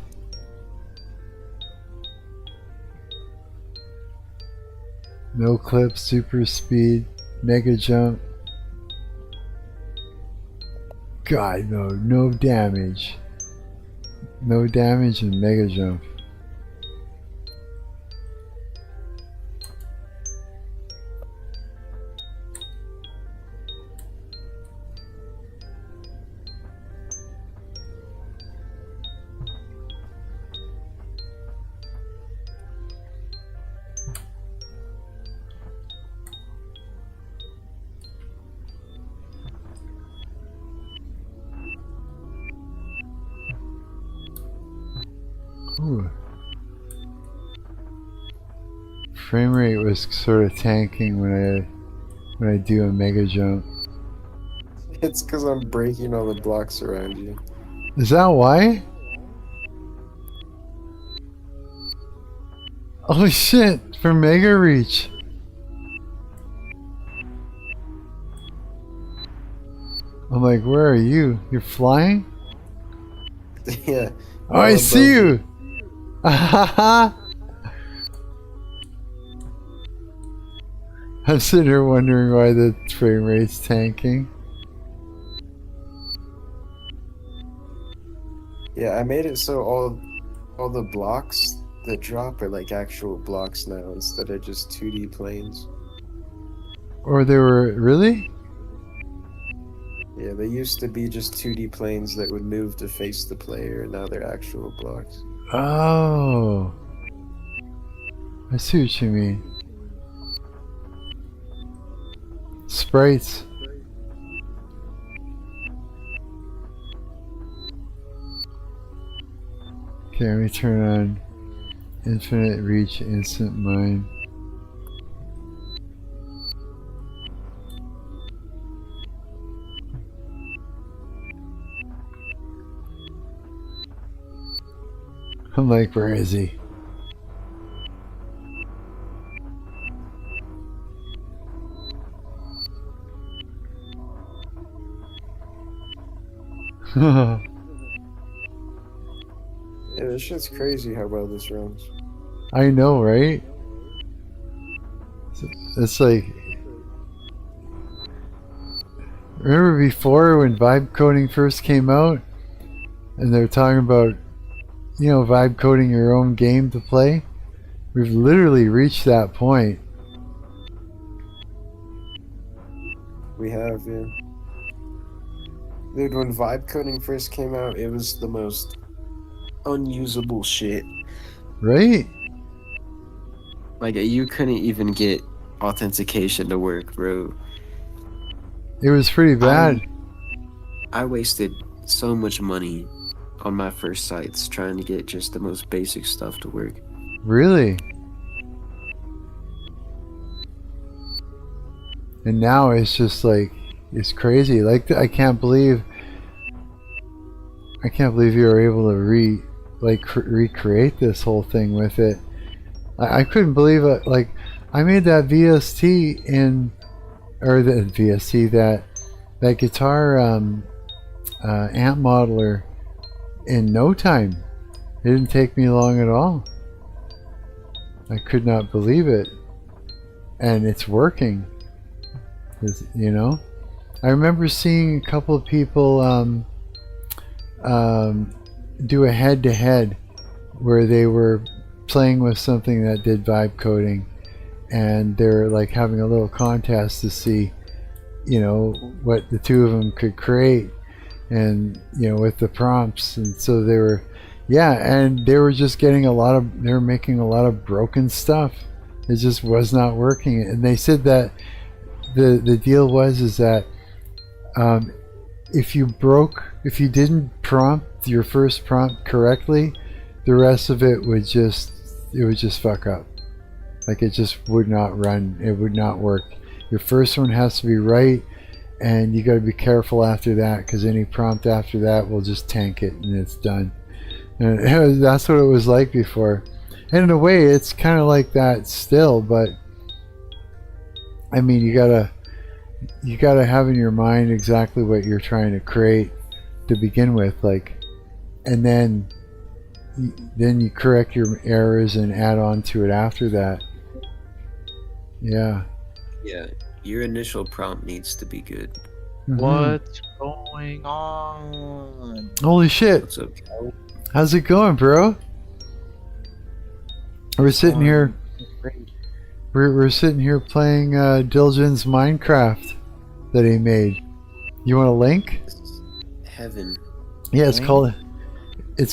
No clip, super speed, mega jump. God, no damage. No damage and mega jump. Ooh. Frame rate was sort of tanking when I do a mega jump.
It's because I'm breaking all the blocks around you.
Is that why? Oh shit! For mega reach. I'm like, where are you? You're flying?
Yeah.
Oh, I see you! I'm sitting here wondering why the frame rate's tanking.
Yeah, I made it so all the blocks that drop are like actual blocks now instead of just 2D planes.
Or they were really?
Yeah, they used to be just 2D planes that would move to face the player, and now they're actual blocks.
Oh, I see what you mean. Sprites. Okay, let me turn on infinite reach instant mine. I'm like, where is he?
Yeah, this shit's crazy how well this runs.
I know, right? It's like, remember before when vibe coding first came out and they're talking about, you know, vibe coding your own game to play? We've literally reached that point.
We have, yeah. Dude, when vibe coding first came out, it was the most unusable shit.
Right?
Like, you couldn't even get authentication to work, bro.
It was pretty bad.
I wasted so much money on my first sites trying to get just the most basic stuff to work.
Really? and now it's just like it's crazy. Like I can't believe you were able to recreate this whole thing with it. I couldn't believe it. Like I made that VST that guitar amp modeler in no time. It didn't take me long at all. I could not believe it, and it's working. You know, I remember seeing a couple of people do a head-to-head where they were playing with something that did vibe coding, and they're like having a little contest to see, you know, what the two of them could create, and you know, with the prompts. And so they were, yeah, and they were just getting they were making a lot of broken stuff. It just was not working, and they said that the deal is that if you didn't prompt your first prompt correctly, the rest of it would just fuck up. Like it just would not run. It would not work. Your first one has to be right, and you got to be careful after that, because any prompt after that will just tank it, and it's done. And that's what it was like before. And in a way, it's kind of like that still, but I mean, you gotta have in your mind exactly what you're trying to create to begin with, like, and then you correct your errors and add on to it after that. Yeah.
Yeah, your initial prompt needs to be good.
What's going on?
Holy shit!
What's up, Cal?
How's it going, bro? We're sitting here. We're sitting here playing Diljen's Minecraft that he made. You want a link?
Heaven.
Yeah, it's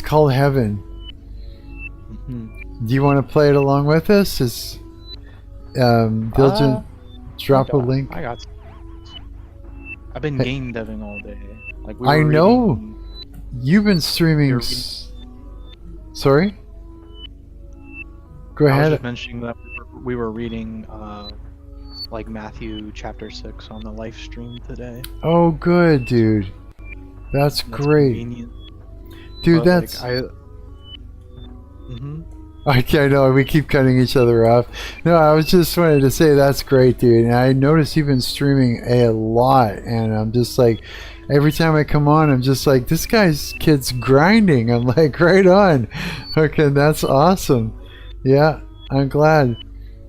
called Heaven. Do you want to play it along with us? Is Diljen drop a link?
I got. I've been game deving all day. Like
I know. You've been streaming. Sorry. Go
I was
ahead.
just mentioning that we were reading like Matthew chapter 6 on the live stream today.
Oh, good, dude. That's great.
Convenient.
Dude,
But,
that's.
like,
I know we keep cutting each other off. No, I was just wanted to say that's great, dude. And I noticed you've been streaming a lot, and I'm just like, every time I come on, I'm just like, this kid's grinding. I'm like, right on. Okay, that's awesome. Yeah, I'm glad.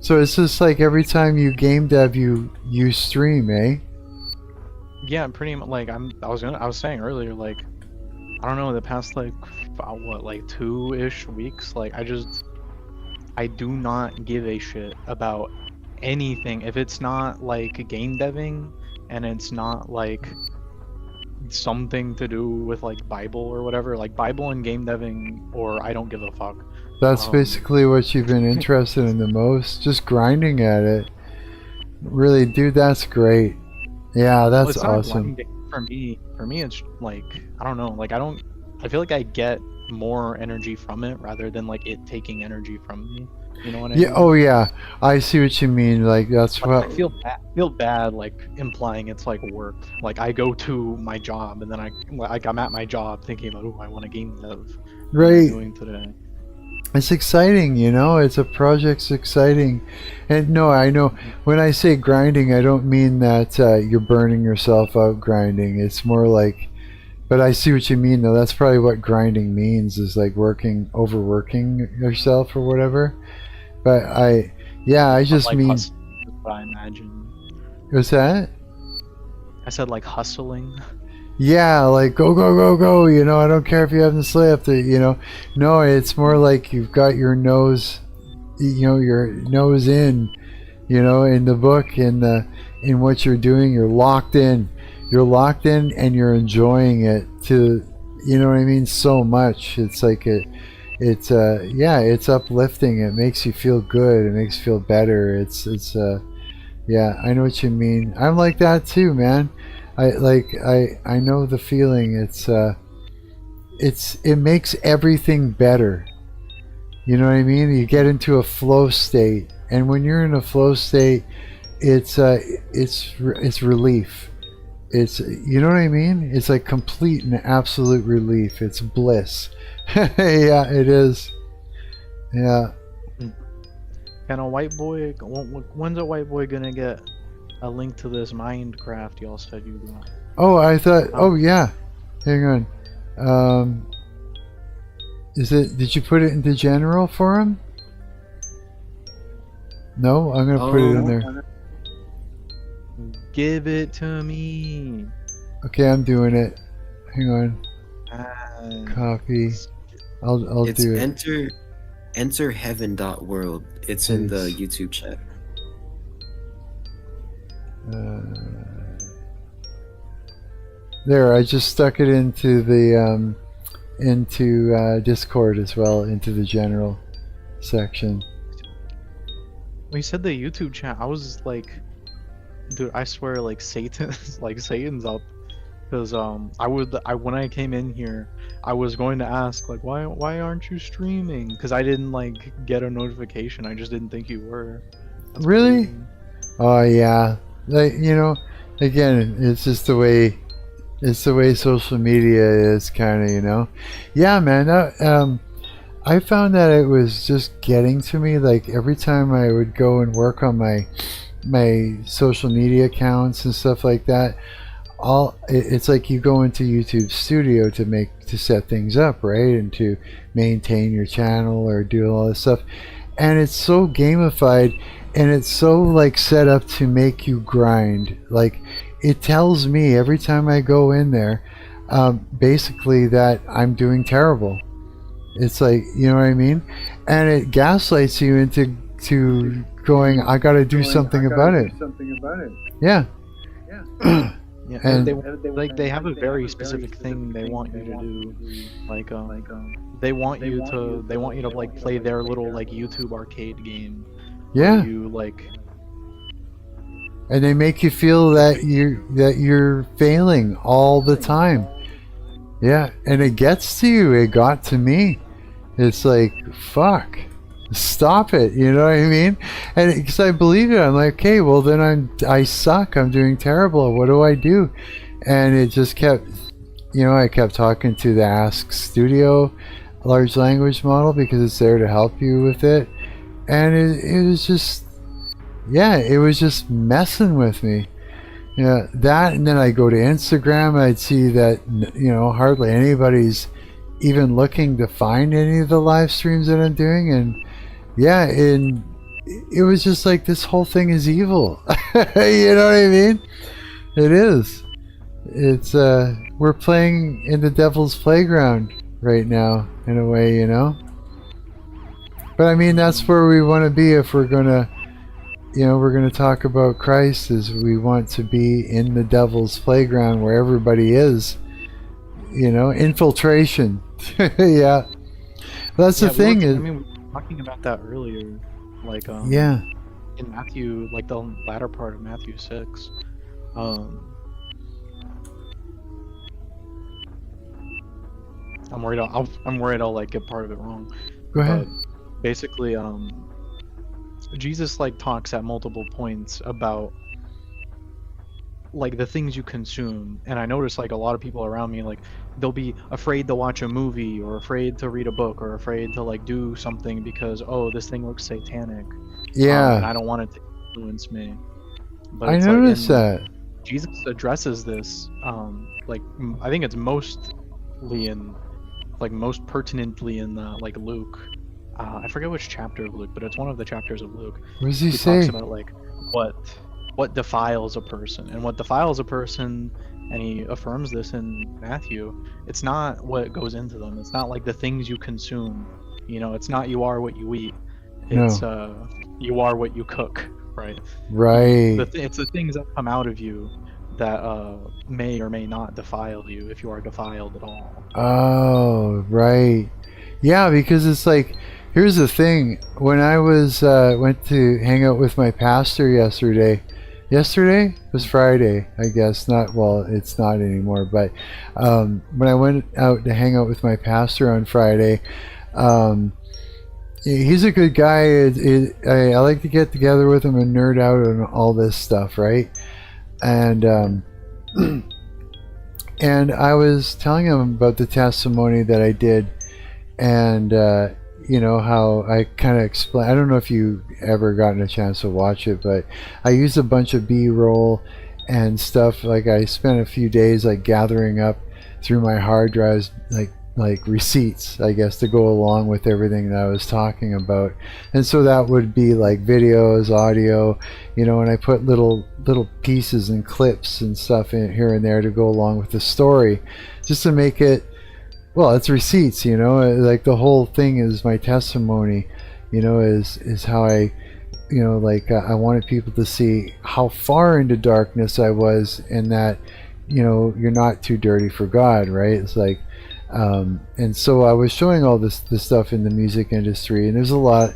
So it's just like every time you game dev, you stream, eh?
Yeah, pretty much. Like I was saying earlier, like I don't know, the past like what, like 2-ish weeks, like I do not give a shit about anything if it's not like game deving and it's not like something to do with like Bible or whatever. Like Bible and game deving, or I don't give a fuck.
That's basically what you've been interested in the most, just grinding at it. Really, dude, that's great. Yeah, that's
it's not
awesome.
grinding for me it's like, I don't know, like I feel like I get more energy from it rather than like it taking energy from me. You know what I mean?
Yeah. Oh yeah, I see what you mean. Like that's
Like,
what.
I feel bad like implying it's like work. Like I go to my job and then I'm at my job thinking about, oh, I want a game dev. What am I
Right.
doing today?
It's exciting, you know. It's a project's exciting, and no, I know when I say grinding, I don't mean that you're burning yourself out grinding. It's more like, but I see what you mean though. That's probably what grinding means, is like overworking yourself or whatever. But I just
Like
mean.
hustling is what I imagine.
What's that?
I said like hustling.
Yeah, like go, go, go, go, you know, I don't care if you haven't slept, you know. No, it's more like you've got your nose, you know, your nose in, you know, in the book, in what you're doing. You're locked in and you're enjoying it to, you know what I mean, so much. It's like it's uplifting. It makes you feel good. It makes you feel better. Yeah, I know what you mean. I'm like that too, man. I know the feeling. It makes everything better. You know what I mean? You get into a flow state, and when you're in a flow state, it's relief. It's, you know what I mean? It's like complete and absolute relief. It's bliss. Yeah, it is. Yeah.
Can a white boy? When's a white boy gonna get a link to this Minecraft y'all said you got?
Oh, I thought. Oh yeah. Hang on. Is it? Did you put it into general for him? No, I'm gonna put it in there.
Give it to me.
Okay, I'm doing it. Hang on. Copy. I'll
It's
do it.
enter heaven.world. It's in the YouTube chat.
There, I just stuck it into the Discord as well, into the general section.
When you said the YouTube chat, I was like, dude, I swear, like Satan's up, because when I came in here, I was going to ask like, why aren't you streaming? Because I didn't like get a notification. I just didn't think you were. That's
really?
crazy.
Oh yeah, like, you know, again, it's just the way. It's the way social media is, kind of, you know. Yeah, man. I found that it was just getting to me. Like every time I would go and work on my social media accounts and stuff like that, it's like you go into YouTube Studio to set things up, right, and to maintain your channel or do all this stuff, and it's so gamified and it's so like set up to make you grind. Like it tells me every time I go in there, basically that I'm doing terrible. It's like, you know what I mean, and it gaslights you into going, I gotta do something about it. Yeah.
Yeah,
And
they have a very specific thing they want you to do, like they want you to like play their little like YouTube arcade game.
yeah,
You like,
and they make you feel that you're failing all the time. Yeah, and it gets to you. It got to me. It's like, fuck, stop it. You know what I mean? And because I believe it, I'm like, okay, well then I suck. I'm doing terrible. What do I do? And it just kept, you know, I kept talking to the Ask Studio large language model because it's there to help you with it. And it was just, yeah, it was just messing with me. Yeah, that, and then I go to Instagram and I'd see that, you know, hardly anybody's even looking to find any of the live streams that I'm doing, and yeah, and it was just like, this whole thing is evil. You know what I mean? It is. It's we're playing in the devil's playground right now, in a way, you know. But I mean, that's where we want to be if we're gonna, you know, we're gonna talk about Christ. Is we want to be in the devil's playground where everybody is. You know, infiltration. Yeah, that's the thing.
I mean, we were talking about that earlier, like
yeah,
in Matthew, like the latter part of Matthew 6. I'm worried I'll like get part of it wrong.
Go ahead.
Basically, Jesus like talks at multiple points about like the things you consume, and I notice like a lot of people around me, like they'll be afraid to watch a movie or afraid to read a book or afraid to like do something because, oh, this thing looks satanic.
Yeah.
And I don't want it to influence me. But
I
it's
noticed
like,
that.
Jesus addresses this, like I think it's most pertinently in like Luke. I forget which chapter of Luke, but it's one of the chapters of Luke.
What does he
say?
say?
Talks about like what defiles a person, and what defiles a person, and he affirms this in Matthew. It's not what goes into them. It's not like the things you consume. You know, it's not you are what you eat. It's you are what you cook, right?
Right.
It's the things that come out of you that may or may not defile you, if you are defiled at all.
Oh, right. Yeah, because it's like, here's the thing. When I was went to hang out with my pastor yesterday. Yesterday? It was Friday, I guess. Not, well, it's not anymore. But when I went out to hang out with my pastor on Friday, He's a good guy. I like to get together with him and nerd out on all this stuff, right? And and I was telling him about the testimony that I did, and you know how I kind of explain. I don't know if you ever gotten a chance to watch it, but I used a bunch of B-roll and stuff. Like I spent a few days like gathering up through my hard drives like receipts, I guess, to go along with everything that I was talking about. And so that would be like videos, audio, you know, and I put little pieces and clips and stuff in here and there to go along with the story, just to make it, well, it's receipts, you know, like the whole thing is my testimony, you know, is how I, you know, like I wanted people to see how far into darkness I was, and that, you know, you're not too dirty for God, right? It's like, and so I was showing all this stuff in the music industry, and there's a lot,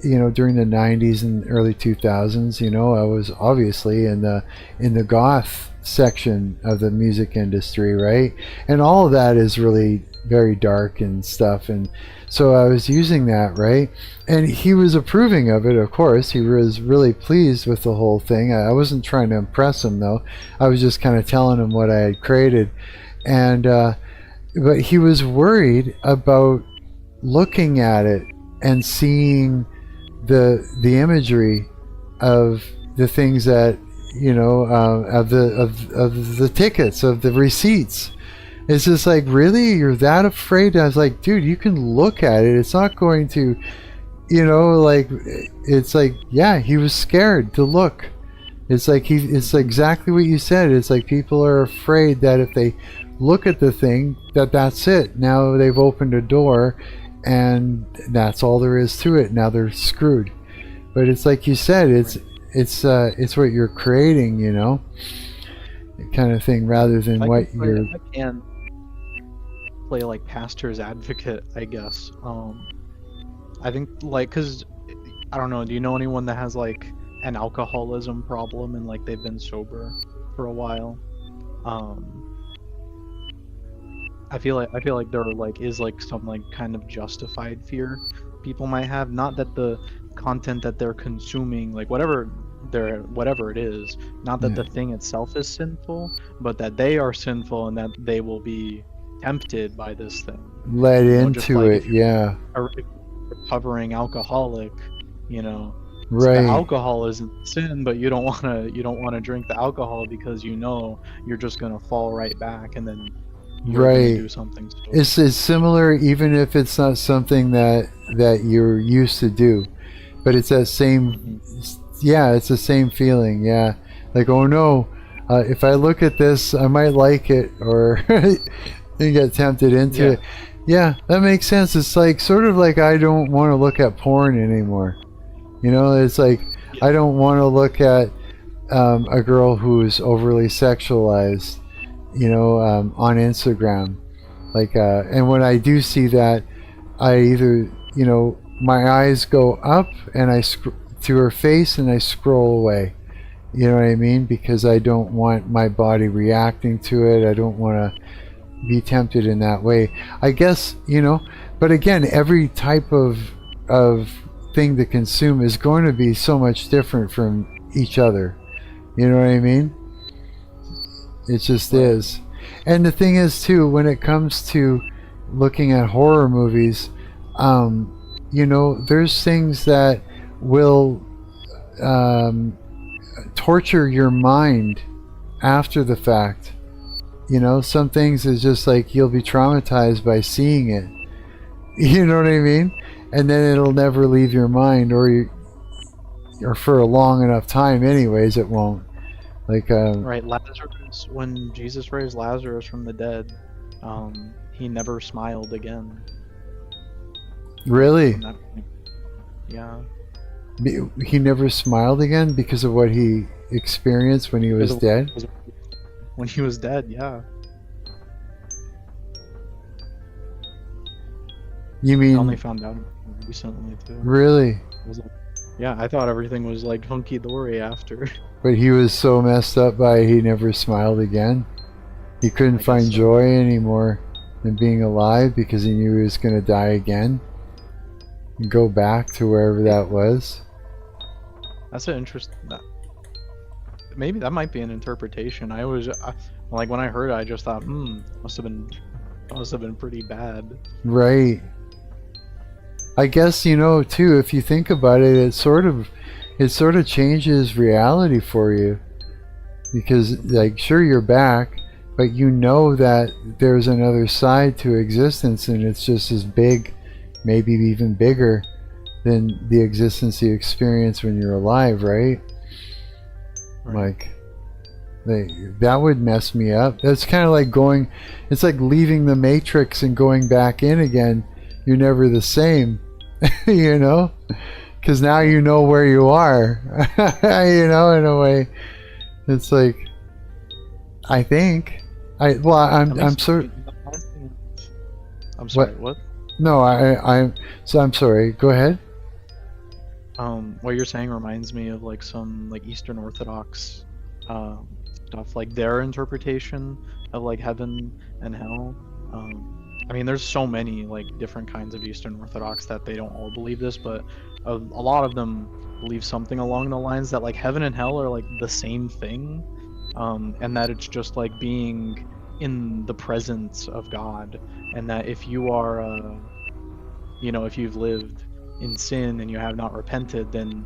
you know, during the 90s and early 2000s, you know, I was obviously in the goth section of the music industry, right? And all of that is really very dark and stuff, and so I was using that, right? And he was approving of it, of course. He was really pleased with the whole thing. I wasn't trying to impress him, though. I was just kind of telling him what I had created, and but he was worried about looking at it and seeing the imagery of the things that, you know, of the tickets, of the receipts. It's just like, really, you're that afraid? I was like, dude, you can look at it. It's not going to, you know, like, it's like, yeah, he was scared to look. It's like it's exactly what you said. It's like people are afraid that if they look at the thing, that's it. Now they've opened a door, and that's all there is to it. Now they're screwed. But it's like you said, it's what you're creating, you know, kind of thing, rather than what you're.
I can play like pastor's advocate, I guess. I think, like, cause I don't know. Do you know anyone that has like an alcoholism problem and like they've been sober for a while? I feel like there like is like some like kind of justified fear people might have. Not that the content that they're consuming, like whatever it is, not that the thing itself is sinful, but that they are sinful and that they will be tempted by this thing.
Led
You know,
into
like
it, yeah.
A recovering alcoholic, you know.
Right.
The alcohol isn't sin, but you don't wanna drink the alcohol because you know you're just gonna fall right back, and then you're gonna do something stupid.
It's similar, even if it's not something that you're used to do, but it's that same, yeah, it's the same feeling, yeah. Like, oh no, if I look at this, I might like it, or you get tempted into it. Yeah, that makes sense. It's like sort of like I don't want to look at porn anymore. You know, it's like I don't want to look at a girl who's overly sexualized, you know, on Instagram. Like, and when I do see that, I either, you know, my eyes go up and I to her face and I scroll away. You know what I mean? Because I don't want my body reacting to it. I don't want to be tempted in that way, I guess, you know. But again, every type of thing to consume is going to be so much different from each other. You know what I mean? It just is. And the thing is too, when it comes to looking at horror movies, you know, there's things that will torture your mind after the fact. You know, some things is just like you'll be traumatized by seeing it. You know what I mean? And then it'll never leave your mind, or for a long enough time anyways it won't. Like
right, Lazarus, when Jesus raised Lazarus from the dead, he never smiled again.
Really?
Yeah.
He never smiled again because of what he experienced when he was dead?
When he was dead, yeah.
You mean?
I only found out recently too.
Really?
Yeah, I thought everything was like hunky dory after.
But he was so messed up by it, he never smiled again. He couldn't find joy anymore in being alive because he knew he was going to die again. and go back to wherever that was.
That's an interesting. Maybe that might be an interpretation. Like when I heard it, I just thought, must have been pretty bad.
Right. I guess, too, if you think about it, it sort of changes reality for you. Because, like, sure, you're back, but you know that there's another side to existence, and it's just as big, maybe even bigger than the existence you experience when you're alive, right? Like, that would mess me up. That's kind of like it's like leaving the Matrix and going back in again. You're never the same, because now you know where you are, in a way. It's like, I think, I'm sorry.
I'm sorry, what?
No, I'm sorry. Go ahead.
What you're saying reminds me of like some like Eastern Orthodox stuff, like their interpretation of like heaven and hell. I mean, there's so many like different kinds of Eastern Orthodox that they don't all believe this, but a lot of them believe something along the lines that like heaven and hell are like the same thing, and that it's just like being in the presence of God, and that if you are, if you've lived in sin and you have not repented, then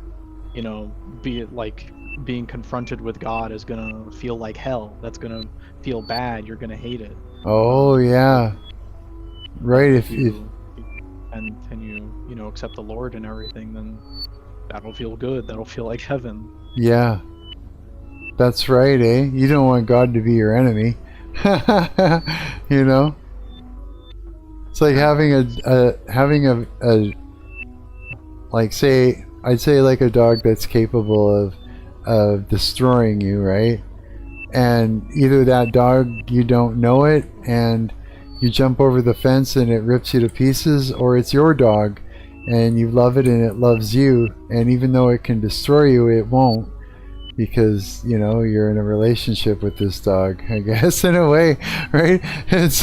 being confronted with God is gonna feel like hell. That's gonna feel bad. You're gonna hate it.
Oh yeah, right. If
and you accept the Lord and everything, then that'll feel good. That'll feel like heaven.
Yeah, that's right. You don't want God to be your enemy. It's like having a like, say, I'd say like a dog that's capable of destroying you, right? And either that dog, you don't know it and you jump over the fence and it rips you to pieces, or it's your dog and you love it and it loves you, and even though it can destroy you, it won't, because you're in a relationship with this dog, I guess, in a way, right? It's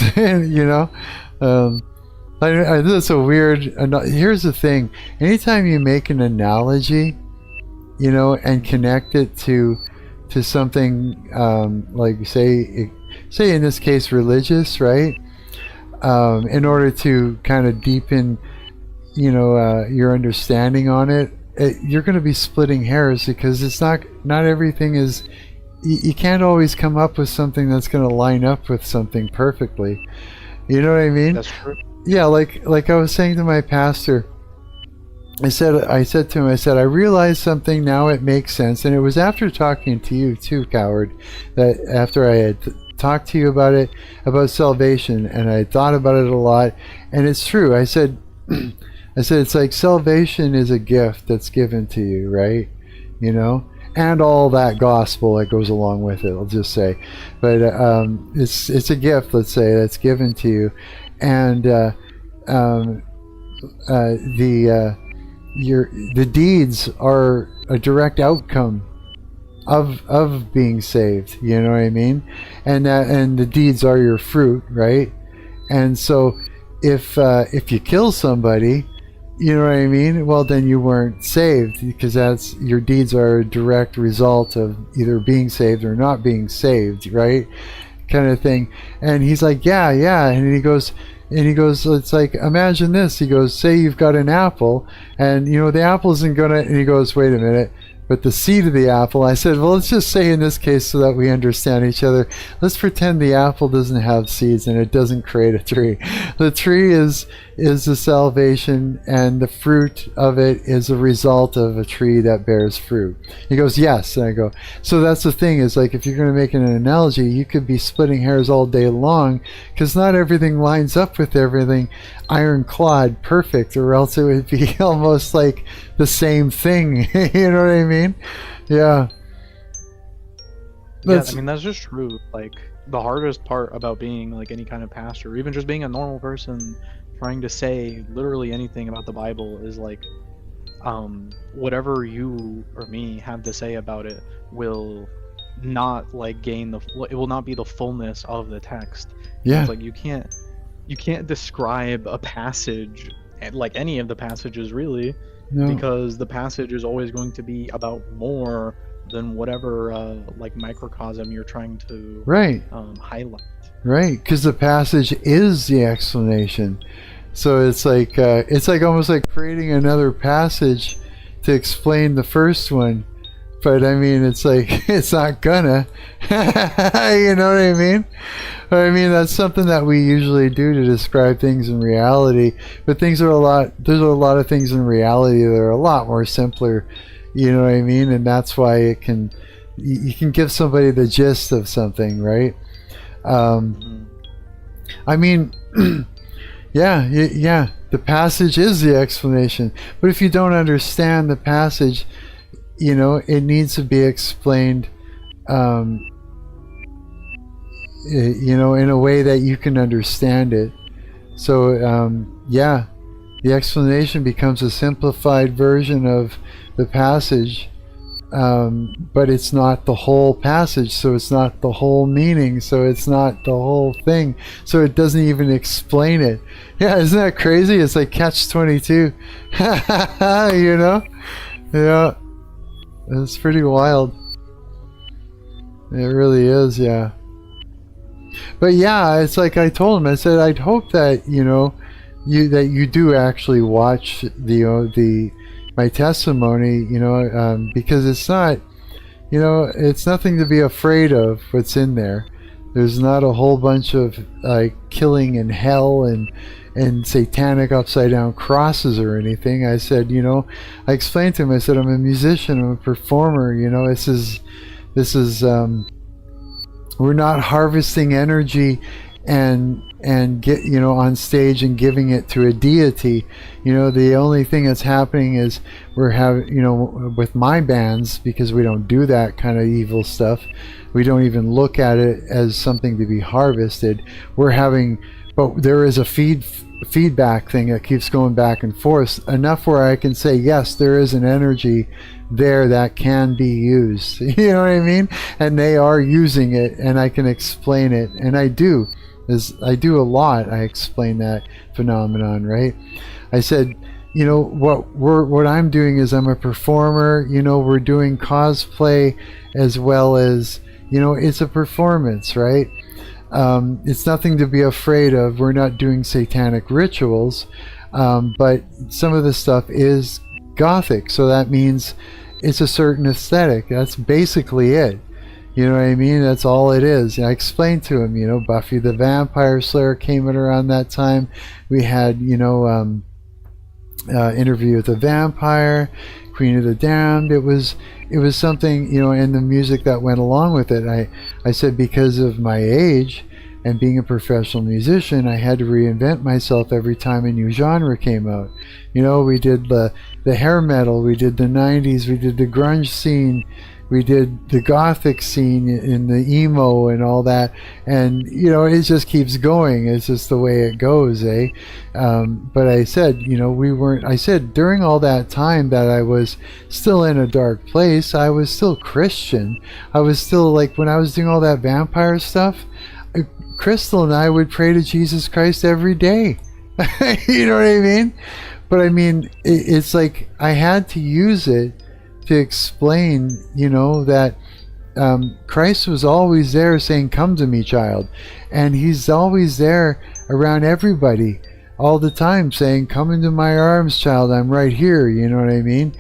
that's a weird. Here's the thing: anytime you make an analogy, and connect it to something, like say in this case religious, right? In order to kind of deepen, your understanding on it, you're going to be splitting hairs, because it's not everything is. You can't always come up with something that's going to line up with something perfectly. You know what I mean?
That's true.
Yeah, like I was saying to my pastor, I said to him, I realized something now, it makes sense. And it was after talking to you too, coward, that after I had talked to you about it, about salvation, and I thought about it a lot, and it's true. I said it's like salvation is a gift that's given to you, right? And all that gospel that goes along with it, I'll just say. But it's a gift, let's say, that's given to you. And the deeds are a direct outcome of being saved. You know what I mean? And the deeds are your fruit, right? And so if you kill somebody, you know what I mean? Well, then you weren't saved, because your deeds are a direct result of either being saved or not being saved, right? Kind of thing. And he's like, yeah, and he goes, it's like, imagine this. He goes, say you've got an apple, and the apple isn't gonna, and he goes, wait a minute, but the seed of the apple. I said, well, let's just say in this case, so that we understand each other, let's pretend the apple doesn't have seeds and it doesn't create a tree. The tree is the salvation, and the fruit of it is a result of a tree that bears fruit. He goes, yes. And I go, so that's the thing, is like, if you're going to make an analogy, you could be splitting hairs all day long, because not everything lines up with everything ironclad perfect, or else it would be almost like the same thing. You know what I mean? Yeah.
Yeah, I mean, that's just true. Like, the hardest part about being like any kind of pastor, or even just being a normal person trying to say literally anything about the Bible, is like, whatever you or me have to say about it will not like it will not be the fullness of the text.
Yeah.
It's like you can't describe a passage like any of the passages really,
No.
because the passage is always going to be about more than whatever like microcosm you're trying to
Right.
highlight.
Right, because the passage is the explanation. So it's like almost like creating another passage to explain the first one. But I mean, it's like it's not gonna. You know what I mean? I mean, that's something that we usually do to describe things in reality. But there's a lot of things in reality that are a lot more simpler. You know what I mean? And that's why you can give somebody the gist of something, right? I mean, yeah, the passage is the explanation. But if you don't understand the passage, you know, it needs to be explained, you know, in a way that you can understand it. So, yeah, the explanation becomes a simplified version of the passage, but it's not the whole passage, so it's not the whole meaning, so it's not the whole thing, so it doesn't even explain it. Yeah, isn't that crazy? It's like catch-22. You know? Yeah. It's pretty wild. It really is, yeah. But yeah, it's like I told him, I said, I'd hope that, you know, you do actually watch my testimony, you know, because it's not, you know, it's nothing to be afraid of what's in there. There's not a whole bunch of like killing and hell and satanic upside down crosses or anything. I said, you know, I explained to him, I said, I'm a musician, I'm a performer, you know, this is we're not harvesting energy and get, you know, on stage and giving it to a deity. You know, the only thing that's happening is we're having, you know, with my bands, because we don't do that kind of evil stuff, we don't even look at it as something to be harvested. We're having, but there is a feedback thing that keeps going back and forth enough where I can say, yes, there is an energy there that can be used. You know what I mean? And they are using it, and I can explain it, and I do a lot. I explain that phenomenon, right? I said, you know, what I'm doing is I'm a performer. You know, we're doing cosplay as well as, you know, it's a performance, right? It's nothing to be afraid of. We're not doing satanic rituals, but some of the stuff is Gothic, so that means it's a certain aesthetic. That's basically it. You know what I mean? That's all it is. And I explained to him, you know, Buffy the Vampire Slayer came in around that time. We had, you know, Interview with the Vampire, Queen of the Damned. It was something, you know, and the music that went along with it. I said, because of my age and being a professional musician, I had to reinvent myself every time a new genre came out. You know, we did the hair metal, we did the 90s, we did the grunge scene, we did the gothic scene in the emo and all that, and you know, it just keeps going. It's just the way it goes, eh? But I said, you know, I said during all that time that I was still in a dark place, I was still Christian. I was still, like, when I was doing all that vampire stuff, Crystal and I would pray to Jesus Christ every day. You know what I mean? But I mean, it's like I had to use it to explain, you know, that Christ was always there saying, come to me, child. And he's always there around everybody all the time saying, come into my arms, child, I'm right here. You know what I mean?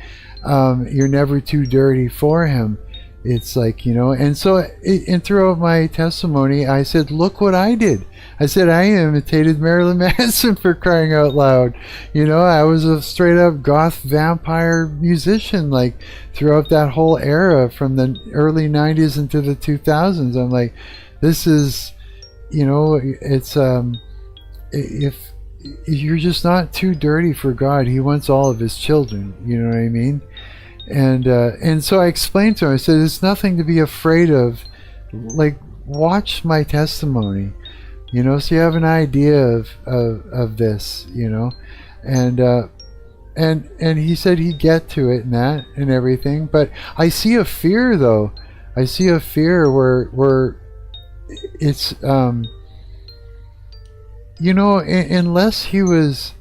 You're never too dirty for him. It's like, you know, and so and throughout my testimony, I said, look what I did. I said, I imitated Marilyn Manson, for crying out loud. You know, I was a straight up goth vampire musician, like throughout that whole era from the early 90s into the 2000s. I'm like, this is, you know, it's, if you're just not too dirty for God, he wants all of his children. You know what I mean? And so I explained to him, I said, it's nothing to be afraid of. Like, watch my testimony, you know, so you have an idea of this, you know. And he said he'd get to it and that and everything. But I see a fear, though. I see a fear where it's, you know, unless he was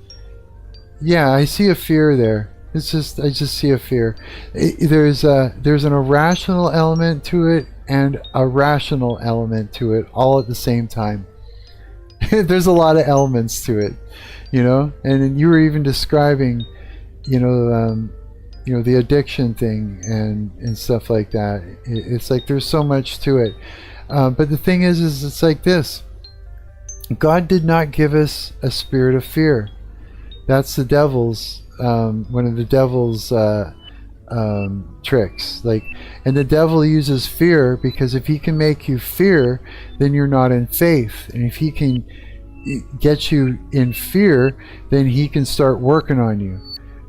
Yeah, I see a fear there. It's just I just see a fear. There's an irrational element to it and a rational element to it all at the same time. There's a lot of elements to it, you know. And then you were even describing, you know, the addiction thing and stuff like that. It's like there's so much to it. But the thing is it's like this. God did not give us a spirit of fear. That's the devil's one of the devil's tricks. Like, and the devil uses fear because if he can make you fear, then you're not in faith. And if he can get you in fear, then he can start working on you,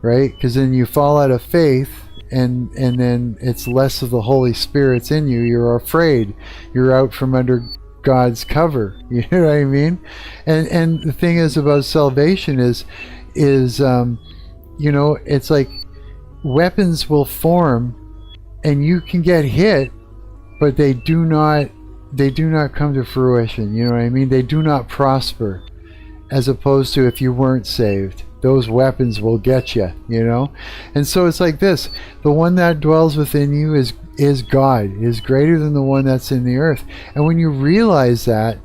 right? Because then you fall out of faith, and then it's less of the Holy Spirit's in you. You're afraid. You're out from under God's cover. You know what I mean? And the thing is about salvation is you know, it's like weapons will form and you can get hit, but they do not come to fruition. You know what I mean? They do not prosper, as opposed to if you weren't saved, those weapons will get you, you know? And so it's like this, the one that dwells within you is God, is greater than the one that's in the earth. And when you realize that,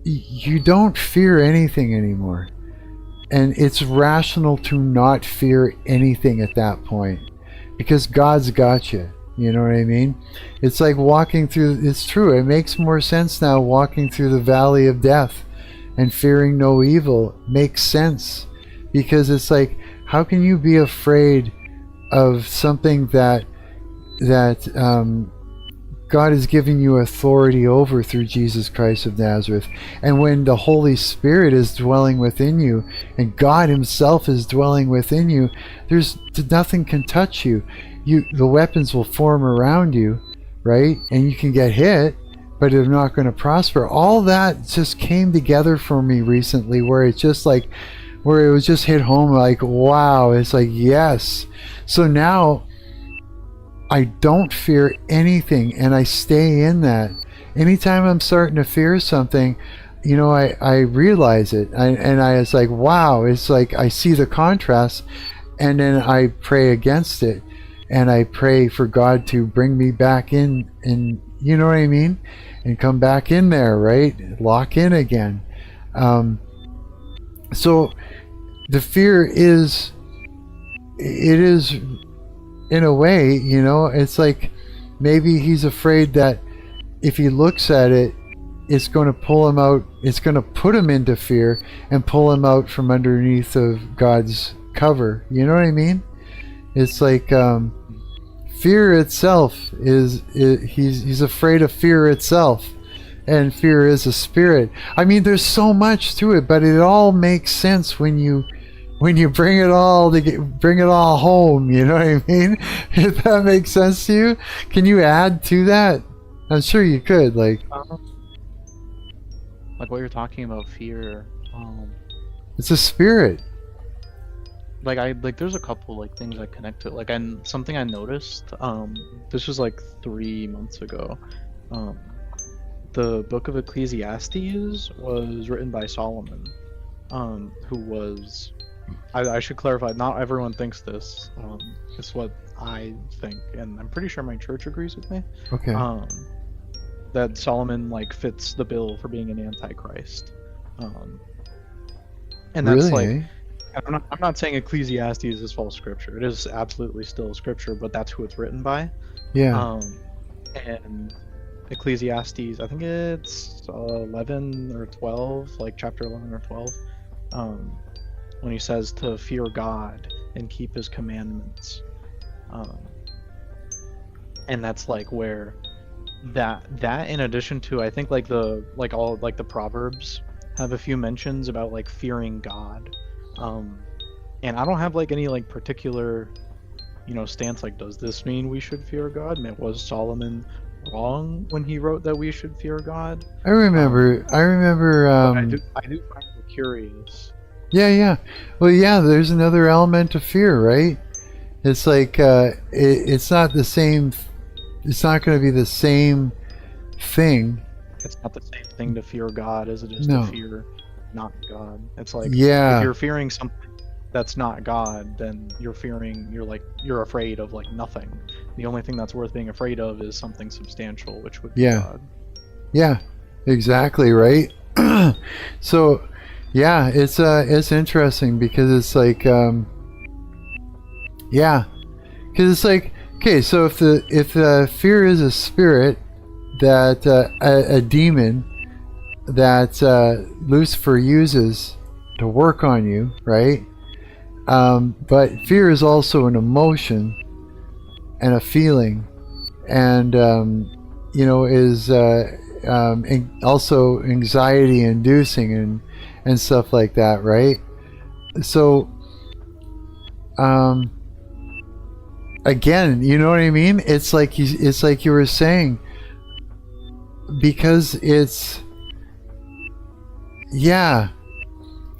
you don't fear anything anymore. And it's rational to not fear anything at that point, because God's got you. You know what I mean? It's like walking through, it's true, it makes more sense now walking through the valley of death and fearing no evil makes sense, because it's like, how can you be afraid of something that God is giving you authority over through Jesus Christ of Nazareth? And when the Holy Spirit is dwelling within you and God himself is dwelling within you, there's nothing can touch you. The weapons will form around you, right? And you can get hit, but they're not going to prosper. All that just came together for me recently, where it's just like, where it was just hit home like, wow, it's like, yes. So now I don't fear anything, and I stay in that. Anytime I'm starting to fear something, you know, I realize it, and it's like, wow, it's like I see the contrast, and then I pray against it, and I pray for God to bring me back in, and you know what I mean, and come back in there, right? Lock in again. So the fear is, it is, in a way, you know, it's like maybe he's afraid that if he looks at it, it's going to pull him out, it's going to put him into fear and pull him out from underneath of God's cover. You know what I mean? It's like fear itself he's afraid of fear itself, and fear is a spirit. I mean, there's so much to it, but it all makes sense when you bring it all home. You know what I mean? If that makes sense to you, can you add to that? I'm sure you could. Like
what you're talking about, fear.
It's a spirit.
There's a couple things I connect to. Something I noticed. This was 3 months ago. The book of Ecclesiastes was written by Solomon, who was. I should clarify, not everyone thinks this. It's what I think, and I'm pretty sure my church agrees with me.
Okay.
That Solomon fits the bill for being an antichrist. And that's
really?
I'm not saying Ecclesiastes is false scripture. It is absolutely still scripture, but that's who it's written by.
Yeah.
And Ecclesiastes, I think it's 11 or 12, chapter 11 or 12. When he says to fear God and keep his commandments, and that's where that in addition to, I think all the Proverbs have a few mentions about fearing God, and I don't have any particular stance does this mean we should fear God? Was Solomon wrong when he wrote that we should fear God?
I remember
I do find it curious.
Yeah. Well, yeah, there's another element of fear, right? It's it's not the same. It's not going to be the same thing.
It's not the same thing to fear God as it is
No.
to fear not God. It's
yeah.
if you're fearing something that's not God, then you're afraid of like nothing. The only thing that's worth being afraid of is something substantial, which would be
Yeah.
God.
Yeah, exactly, right? So, yeah, it's interesting because it's like, yeah, because it's like, okay, so if the fear is a spirit that a demon that Lucifer uses to work on you, right? But fear is also an emotion and a feeling, and is also anxiety inducing and stuff like that, right? So again, you know what I mean? It's like you were saying, because it's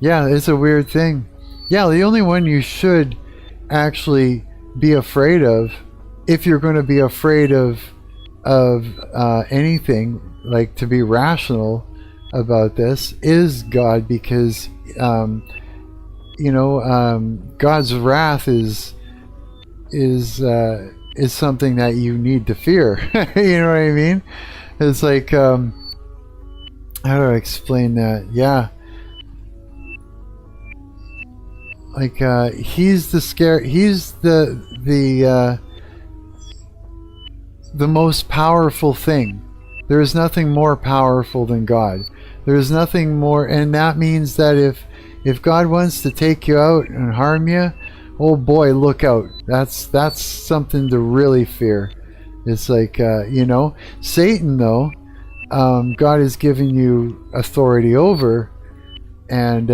it's a weird thing. Yeah, the only one you should actually be afraid of, if you're going to be afraid of anything, like to be rational about this, is God, because God's wrath is something that you need to fear. You know what I mean? It's like, how do I explain that? Yeah. Like, he's the most powerful thing. There is nothing more powerful than God. There is nothing more, and that means that if God wants to take you out and harm you, oh boy, look out. That's something to really fear. It's like, Satan, though, God has given you authority over, and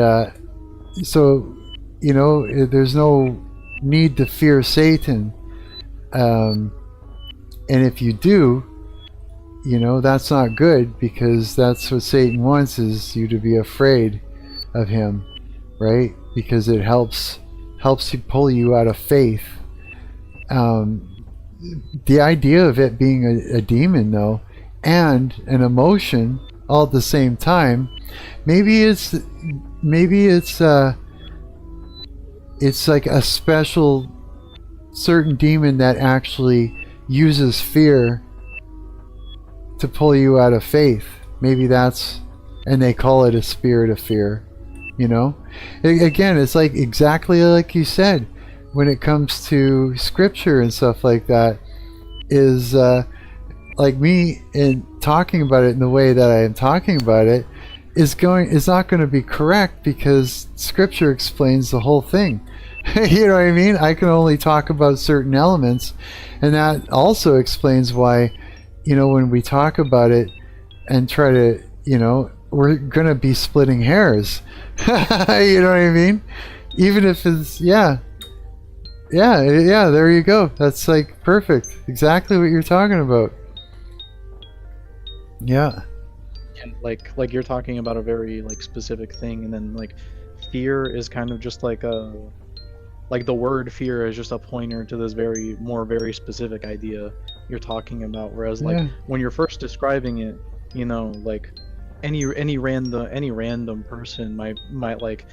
so, there's no need to fear Satan. And if you do, that's not good, because that's what Satan wants, is you to be afraid of him, right? Because it helps you pull you out of faith. The idea of it being a demon, though, and an emotion all at the same time, maybe it's like a special certain demon that actually uses fear to pull you out of faith. Maybe that's, and they call it a spirit of fear. Again, it's like exactly like you said, when it comes to scripture and stuff like that, is like me in talking about it in the way that I am talking about it is not going to be correct, because scripture explains the whole thing. You know what I mean? I can only talk about certain elements, and that also explains why, when we talk about it and try to, we're going to be splitting hairs. You know what I mean? Even if it's, yeah, there you go. That's like perfect. Exactly what you're talking about. Yeah.
And like you're talking about a very like specific thing, and then like fear is kind of just like the word fear is just a pointer to this very specific idea you're talking about. Whereas like when you're first describing it, like any random person might like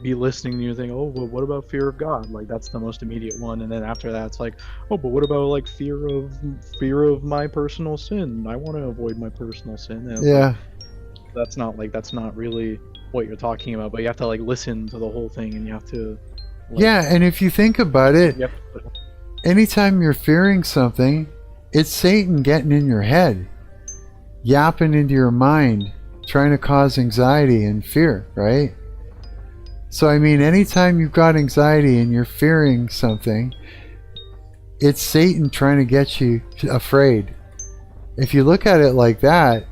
be listening to you and think, oh, well, what about fear of God? Like that's the most immediate one. And then after that, it's like, oh, but what about like fear of my personal sin? I want to avoid my personal sin. And
yeah.
Like, that's not really what you're talking about. But you have to like listen to the whole thing, and you have to. Like,
yeah, and if you think about it, anytime you're fearing something, it's Satan getting in your head, yapping into your mind, trying to cause anxiety and fear, right? So I mean, anytime you've got anxiety and you're fearing something, it's Satan trying to get you afraid. If you look at it like that,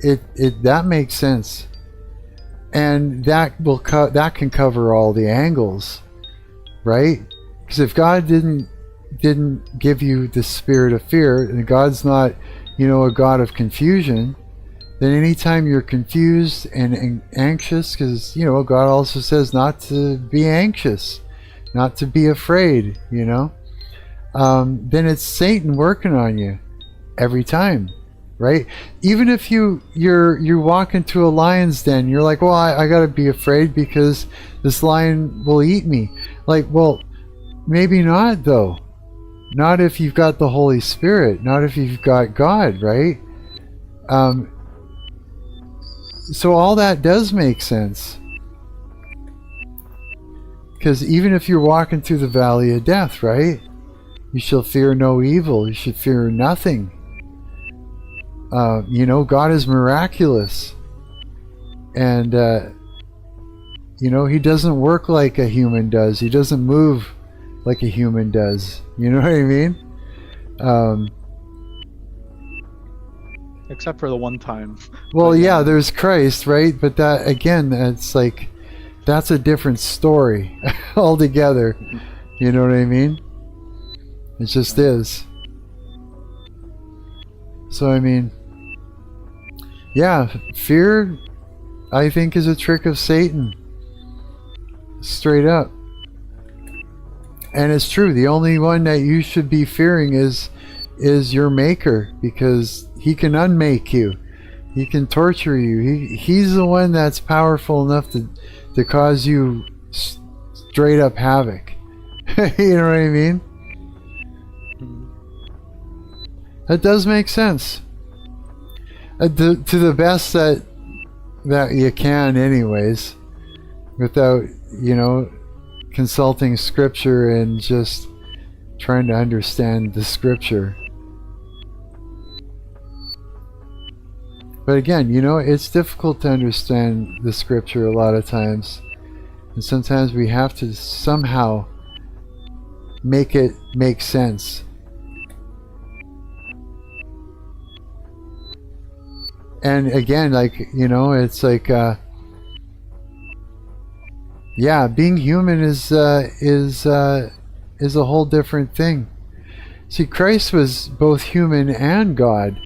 that makes sense, and that can cover all the angles, right? Because if God didn't give you the spirit of fear, and God's not, a God of confusion, then anytime you're confused and anxious, because God also says not to be anxious, not to be afraid, then it's Satan working on you every time. right? Even if you walk into a lion's den, you're like, well, I gotta be afraid because this lion will eat me. Like, well, maybe not though. Not if you've got the Holy Spirit. Not if you've got God, right? So all that does make sense. Because even if you're walking through the valley of death, right? You shall fear no evil. You should fear nothing. You know, God is miraculous. And, you know, he doesn't work like a human does. He doesn't move like a human does. You know what I mean?
Except for the one time.
Well,
But
yeah, there's Christ, right? But that, again, that's like, that's a different story altogether. You know what I mean? It just is. So, I mean, yeah, fear, I think, is a trick of Satan. Straight up. And it's true. The only one that you should be fearing is your maker, because he can unmake you. He can torture you. He's the one that's powerful enough to cause you straight up havoc. You know what I mean? That does make sense. To the best that you can, anyways, without, you know, consulting scripture and just trying to understand the scripture. But again, you know, it's difficult to understand the scripture a lot of times. And sometimes we have to somehow make it make sense. And again, like, you know, it's like, yeah, being human is a whole different thing. See, Christ was both human and God.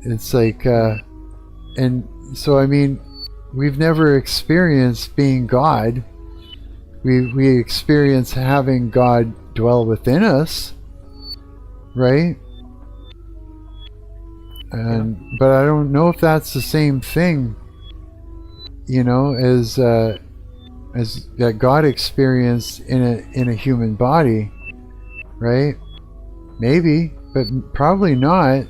It's like, and so, I mean, we've never experienced being God. We experience having God dwell within us, right? And but I don't know if that's the same thing, you know, as that God experienced in a human body, right? Maybe, but probably not.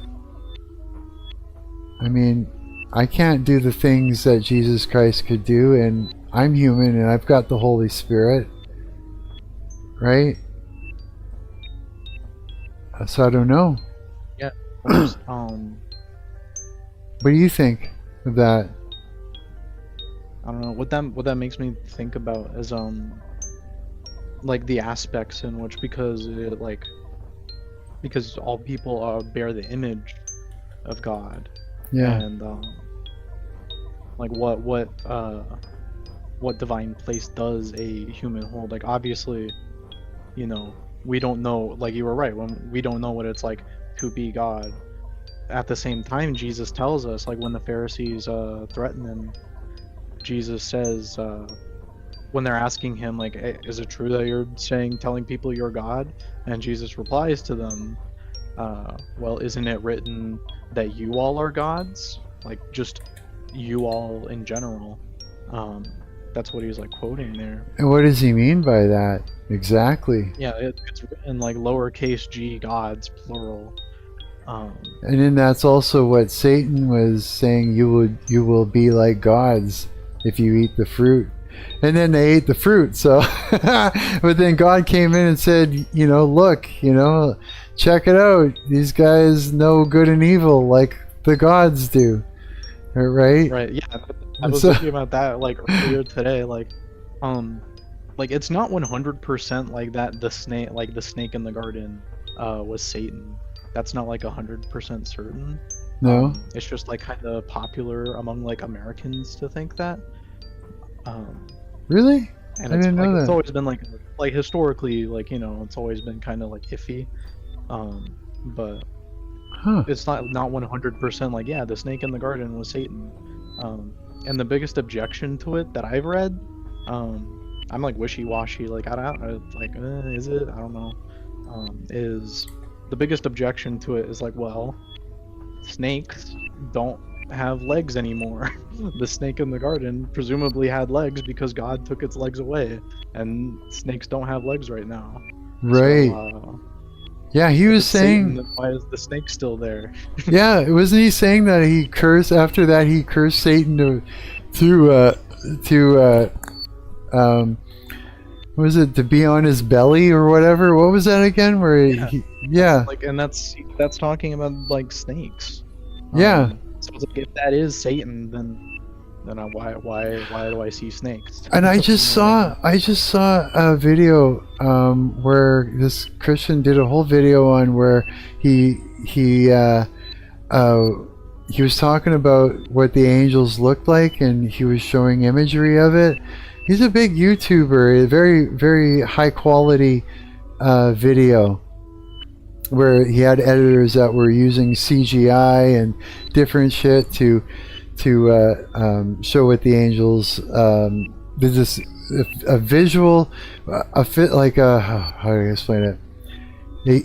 I mean, I can't do the things that Jesus Christ could do, and I'm human and I've got the Holy Spirit, right? So I don't know.
Yeah.
What do you think of that?
I don't know what that makes me think about is like the aspects in which, because all people bear the image of God.
Yeah.
And like what divine place does a human hold? Like, obviously, you know, we don't know, like you were right, when we don't know what it's like to be God. At the same time, Jesus tells us, like when the Pharisees threaten him, Jesus says, when they're asking him, like, hey, is it true that you're telling people you're God? And Jesus replies to them, well, isn't it written that you all are gods? Like, just you all in general. That's what he's like quoting there.
And what does he mean by that exactly?
Yeah, it's in like lowercase g gods, plural.
And then that's also what Satan was saying, you will be like gods if you eat the fruit. And then they ate the fruit, so but then God came in and said, you know, look, you know, check it out. These guys know good and evil like the gods do. Right?
Right, yeah. I was thinking about that like earlier today, like it's not 100% like that the snake in the garden was Satan. That's not like 100% certain.
No.
It's just like kind of popular among like Americans to think that.
Really?
And
I
it's
didn't know that.
It's always been like historically, like, you know, it's always been kind of like iffy. But it's not 100% like, yeah, the snake in the garden was Satan. And the biggest objection to it that I've read, I'm like wishy-washy, like I don't like, is it? I don't know. Is the biggest objection to it is like, well, snakes don't have legs anymore. The snake in the garden presumably had legs because God took its legs away, and snakes don't have legs right now.
Right.
So,
Yeah, he
if
was
it's Satan,
saying.
then why is the snake still there?
Yeah, wasn't he saying that he cursed after that? He cursed Satan to what was it, to be on his belly or whatever? What was that again? Where yeah.
Like, and that's talking about like snakes.
Yeah.
So it's like, if that is Satan, then why do I see snakes?
And I just saw a video where this Christian did a whole video on where he was talking about what the angels looked like, and he was showing imagery of it. He's a big YouTuber, a very, very high quality video where he had editors that were using CGI and different shit to show what the angels did. This a visual, a fit like a how do I explain it?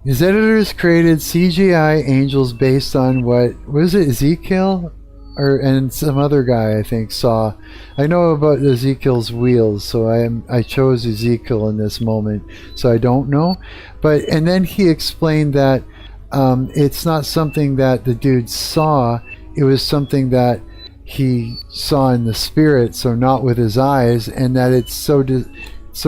His editors created CGI angels based on what was it, Ezekiel and some other guy I think saw. I know about Ezekiel's wheels, so I chose Ezekiel in this moment, so I don't know. But and then he explained that it's not something that the dude saw. It was something that he saw in the spirit, so not with his eyes, and that it's so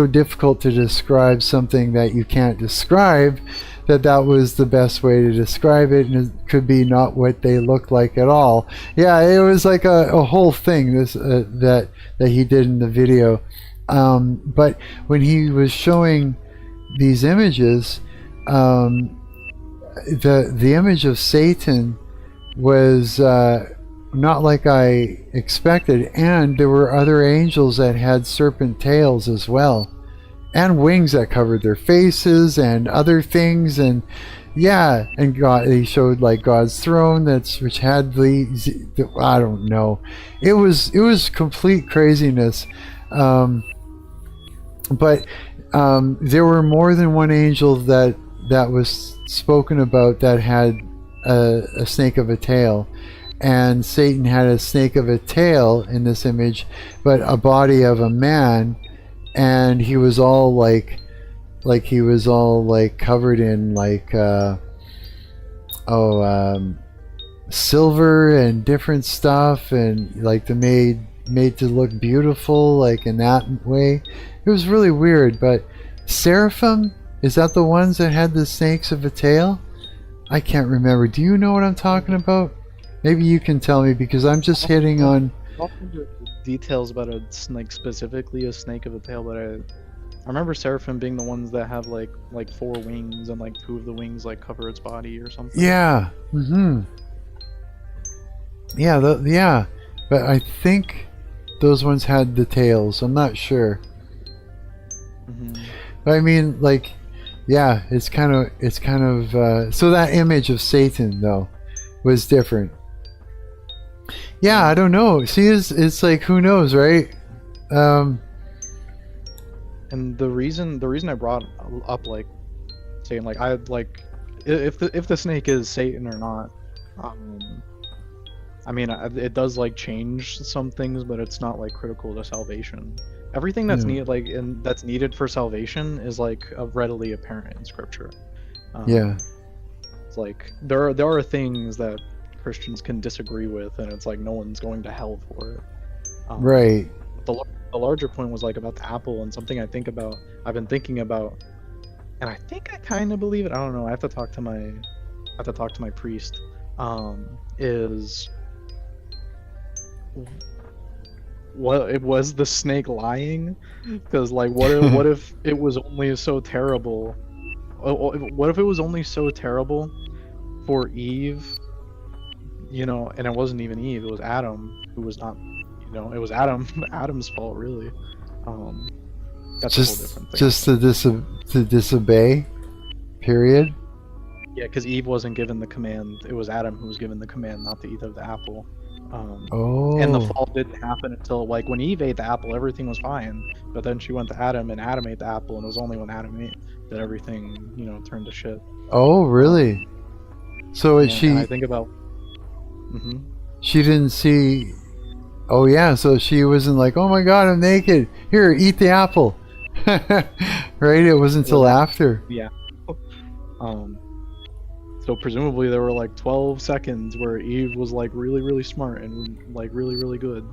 difficult to describe something that you can't describe, that was the best way to describe it, and it could be not what they look like at all. Yeah, it was like a whole thing that he did in the video. But when he was showing these images, the image of Satan was not like I expected, and there were other angels that had serpent tails as well, and wings that covered their faces and other things. And yeah, and God, he showed like God's throne which had the I don't know, it was complete craziness. But there were more than one angel that was spoken about that had a snake of a tail, and Satan had a snake of a tail in this image, but a body of a man, and he was all like covered in silver and different stuff, and like made to look beautiful, like in that way. It was really weird. But seraphim, is that the ones that had the snakes of a tail? I can't remember. Do you know what I'm talking about? Maybe you can tell me, because I'm just hitting on
details about a snake, specifically a snake of a tail, but I remember seraphim being the ones that have like 4 wings, and like 2 of the wings like cover its body or something.
Yeah. Yeah, yeah. But I think those ones had the tails. I'm not sure. But I mean, like, yeah, it's kind of so that image of Satan though was different. Yeah, I don't know. See, it's like, who knows, right?
And the reason I brought up like saying like I like if the snake is Satan or not, I mean it does like change some things, but it's not like critical to salvation. Everything that's needed that's needed for salvation is like readily apparent in Scripture.
Yeah.
It's like there are things that Christians can disagree with, and it's like no one's going to hell for it.
Right.
The larger point was like about the apple, and something I've been thinking about, and I think I kind of believe it. I don't know. I have to talk to my priest. Is what it was the snake lying? Because like what if it was only so terrible? What if it was only so terrible for Eve? You know, and it wasn't even Eve, it was Adam who was not, you know, it was Adam's fault, really. That's a whole different thing.
Just to disobey, period.
Yeah, because Eve wasn't given the command. It was Adam who was given the command not to eat of the apple. And the fall didn't happen until, like, when Eve ate the apple, everything was fine. But then she went to Adam, and Adam ate the apple, and it was only when Adam ate that everything, you know, turned to shit.
Oh, really? So
And I
she
think about. Hmm.
she didn't see. Oh yeah, so she wasn't like, oh my god, I'm naked. Here, eat the apple. Right? It wasn't until after.
Yeah. So presumably there were like 12 seconds where Eve was like really smart and like really good.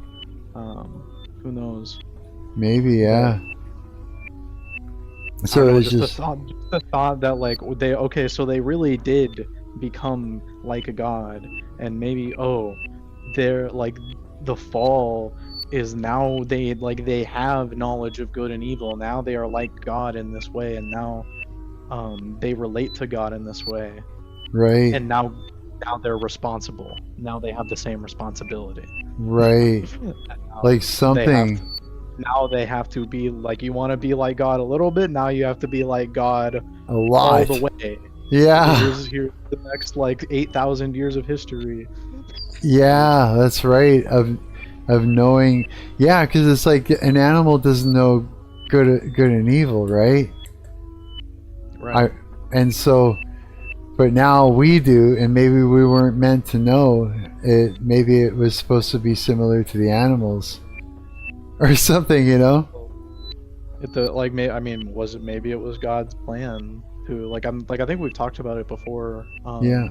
Who knows?
Maybe, yeah.
I
So
don't
it
know,
was
just the thought that like so they really did become like a god, and maybe they're like the fall is now they have knowledge of good and evil. Now they are like God in this way, and now they relate to God in this way,
right.
and now they're responsible. Now they have the same responsibility.
Right. Like something.
Now they have to be like, you want to be like God a little bit, now you have to be like God
A lot.
all the way.
Yeah.
Here's the next like 8,000 years of history.
Yeah, that's right. Of knowing, yeah, because it's like an animal doesn't know good and evil, right?
Right.
And so, but now we do, and maybe we weren't meant to know it. Maybe it was supposed to be similar to the animals, or something, you know.
Was it maybe it was God's plan to I think we've talked about it before.
Yeah.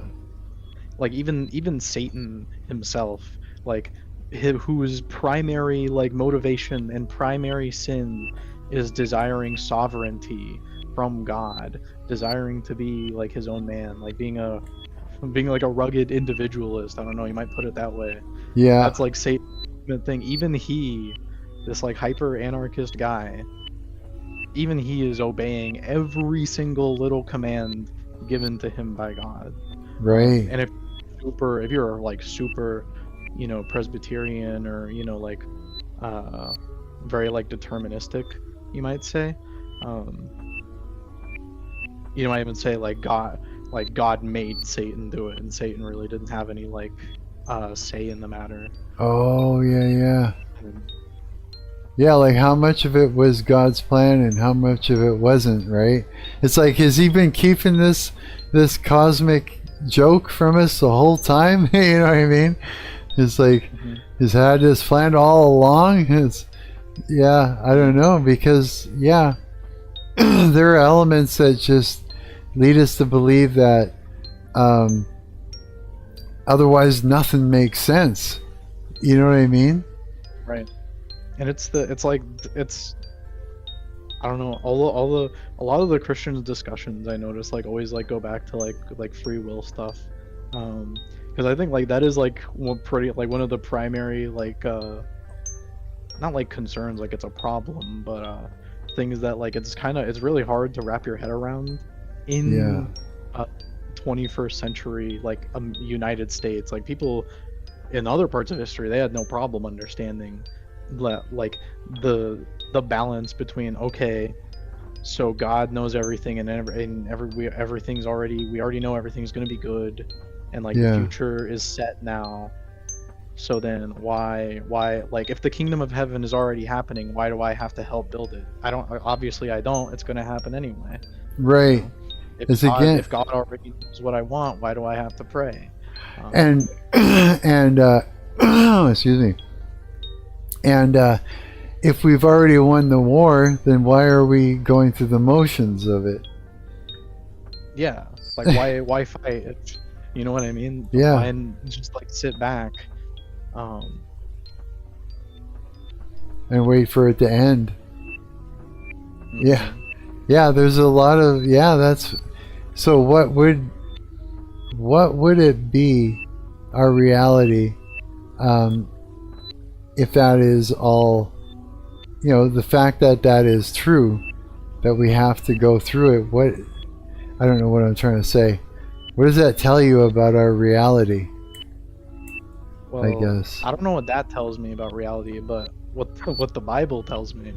Like even Satan himself, like whose primary like motivation and primary sin is desiring sovereignty from God, desiring to be like his own man, like being like a rugged individualist. I don't know, you might put it that way.
Yeah.
That's like Satan's thing. Even he, this like hyper anarchist guy, even he is obeying every single little command given to him by God.
Right.
And if you're like super, Presbyterian, or like very like deterministic, you might say. You might even say like God made Satan do it, and Satan really didn't have any like say in the matter.
Oh yeah. Yeah, like how much of it was God's plan and how much of it wasn't, right? It's like, has he been keeping this cosmic joke from us the whole time? You know what I mean? It's like, he's had this planned all along. I don't know, because there are elements that just lead us to believe that otherwise nothing makes sense. You know what I mean?
Right. And it's I don't know, a lot of the Christian discussions I notice like always like go back to like free will stuff, because I think like that is like one of the primary like not like concerns, like it's a problem, but things that like it's really hard to wrap your head around in 21st century like United States. Like people in other parts of history, they had no problem understanding like the balance between, okay, so God knows everything, and everything's we already know everything's going to be good, and like the future is set now. So then why like if the kingdom of heaven is already happening, why do I have to help build it? I don't it's going to happen anyway.
Right.
If God already knows what I want, why do I have to pray?
And excuse me. And if we've already won the war, then why are we going through the motions of it?
Yeah, like why fight? You know what I mean?
Yeah.
Why just like sit back,
and wait for it to end. Yeah. There's a lot of That's so. What would it be? Our reality. If that is all, the fact that is true, that we have to go through it, I don't know what I'm trying to say. What does that tell you about our reality?
Well,
I guess.
I don't know what that tells me about reality, but what the Bible tells me.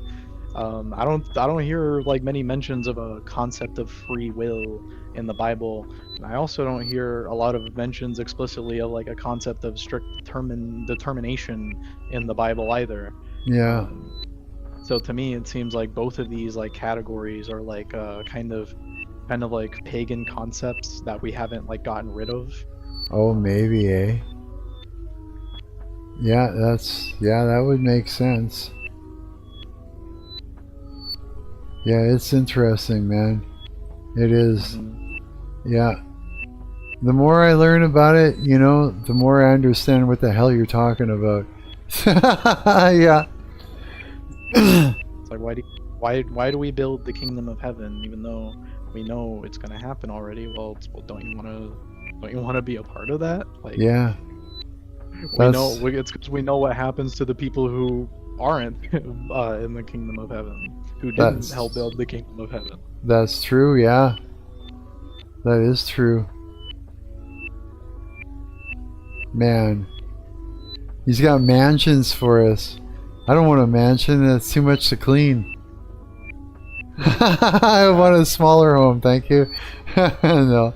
I don't hear like many mentions of a concept of free will in the Bible. And I also don't hear a lot of mentions explicitly of like a concept of strict determination in the Bible either.
Yeah.
So to me, it seems like both of these like categories are like kind of kind of like pagan concepts that we haven't like gotten rid of.
Oh, maybe, eh? Yeah, that would make sense. Yeah, it's interesting, man. It is. Yeah. The more I learn about it, you know, the more I understand what the hell you're talking about. Yeah.
It's like why do we build the kingdom of heaven even though we know it's gonna happen already? Well, don't you want to be a part of that? Like,
yeah.
It's because we know what happens to the people who aren't in the kingdom of heaven, who didn't help build the kingdom of heaven.
That's true, yeah. That is true. Man. He's got mansions for us. I don't want a mansion, that's too much to clean. I want a smaller home, thank you. No.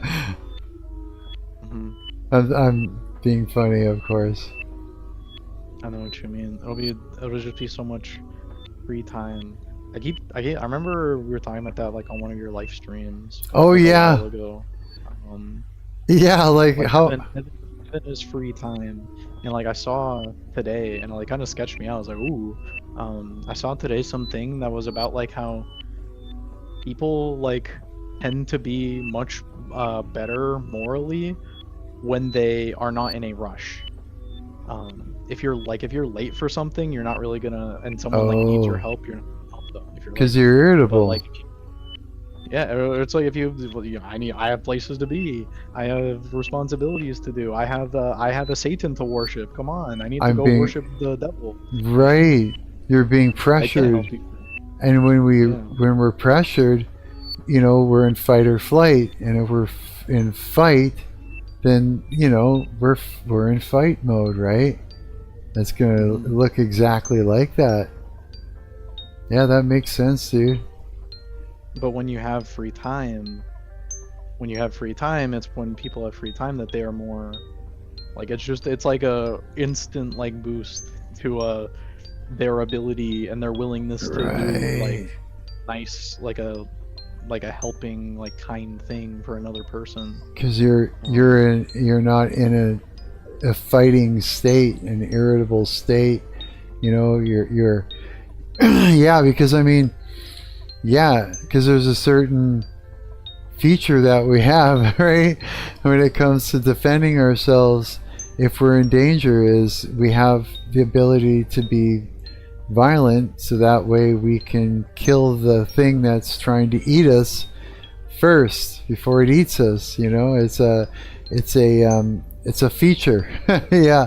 I'm being funny, of course.
I know what you mean. It'll just be so much free time. I remember we were talking about that like on one of your live streams.
Oh yeah.
A while ago.
Yeah, like how
heaven is free time, and like I saw today, and it like kind of sketched me out. I was like, ooh. I saw today something that was about like how people like tend to be much better morally when they are not in a rush. If you're late for something, you're not really gonna, and someone like needs your help, you're not gonna help them. If you're
because you're irritable.
But, like, yeah, it's like if I have places to be, I have responsibilities to do, I have a Satan to worship. Come on, I need to go worship the devil.
Right, you're being pressured, and when we're pressured, you know, we're in fight or flight, and if we're in fight, then you know we're in fight mode, right? That's gonna look exactly like that. Yeah, that makes sense, dude.
But when you have free time, it's when people have free time that they are more like, it's like a instant like boost to their ability and their willingness to do like nice, like a helping, like kind thing for another person. Because
you're not in a fighting state, an irritable state. You know, you're yeah, because I mean, yeah, because there's a certain feature that we have, right, when it comes to defending ourselves if we're in danger, is we have the ability to be violent, so that way we can kill the thing that's trying to eat us first before it eats us. You know, it's a feature. Yeah,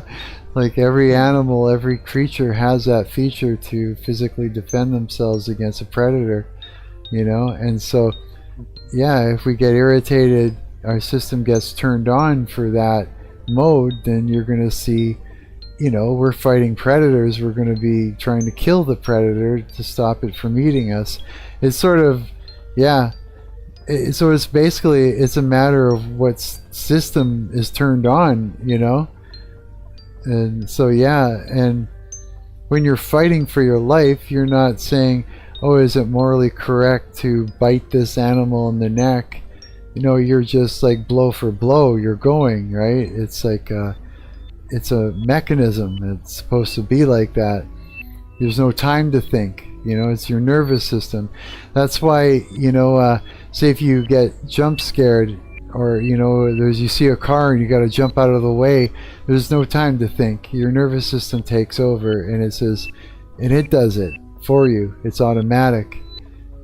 like every animal, every creature has that feature to physically defend themselves against a predator, you know. And so yeah, if we get irritated, our system gets turned on for that mode, then you're going to see, you know, we're fighting predators, we're going to be trying to kill the predator to stop it from eating us. It's sort of, yeah, so it's basically, it's a matter of what system is turned on, you know. And so yeah, and when you're fighting for your life, you're not saying, oh, is it morally correct to bite this animal in the neck? You know, you're just like blow for blow, you're going, right? It's like it's a mechanism. It's supposed to be like that. There's no time to think, you know. It's your nervous system. That's why, you know, say if you get jump scared, or you know, you see a car and you got to jump out of the way, there's no time to think. Your nervous system takes over, and it says, and it does it for you. It's automatic,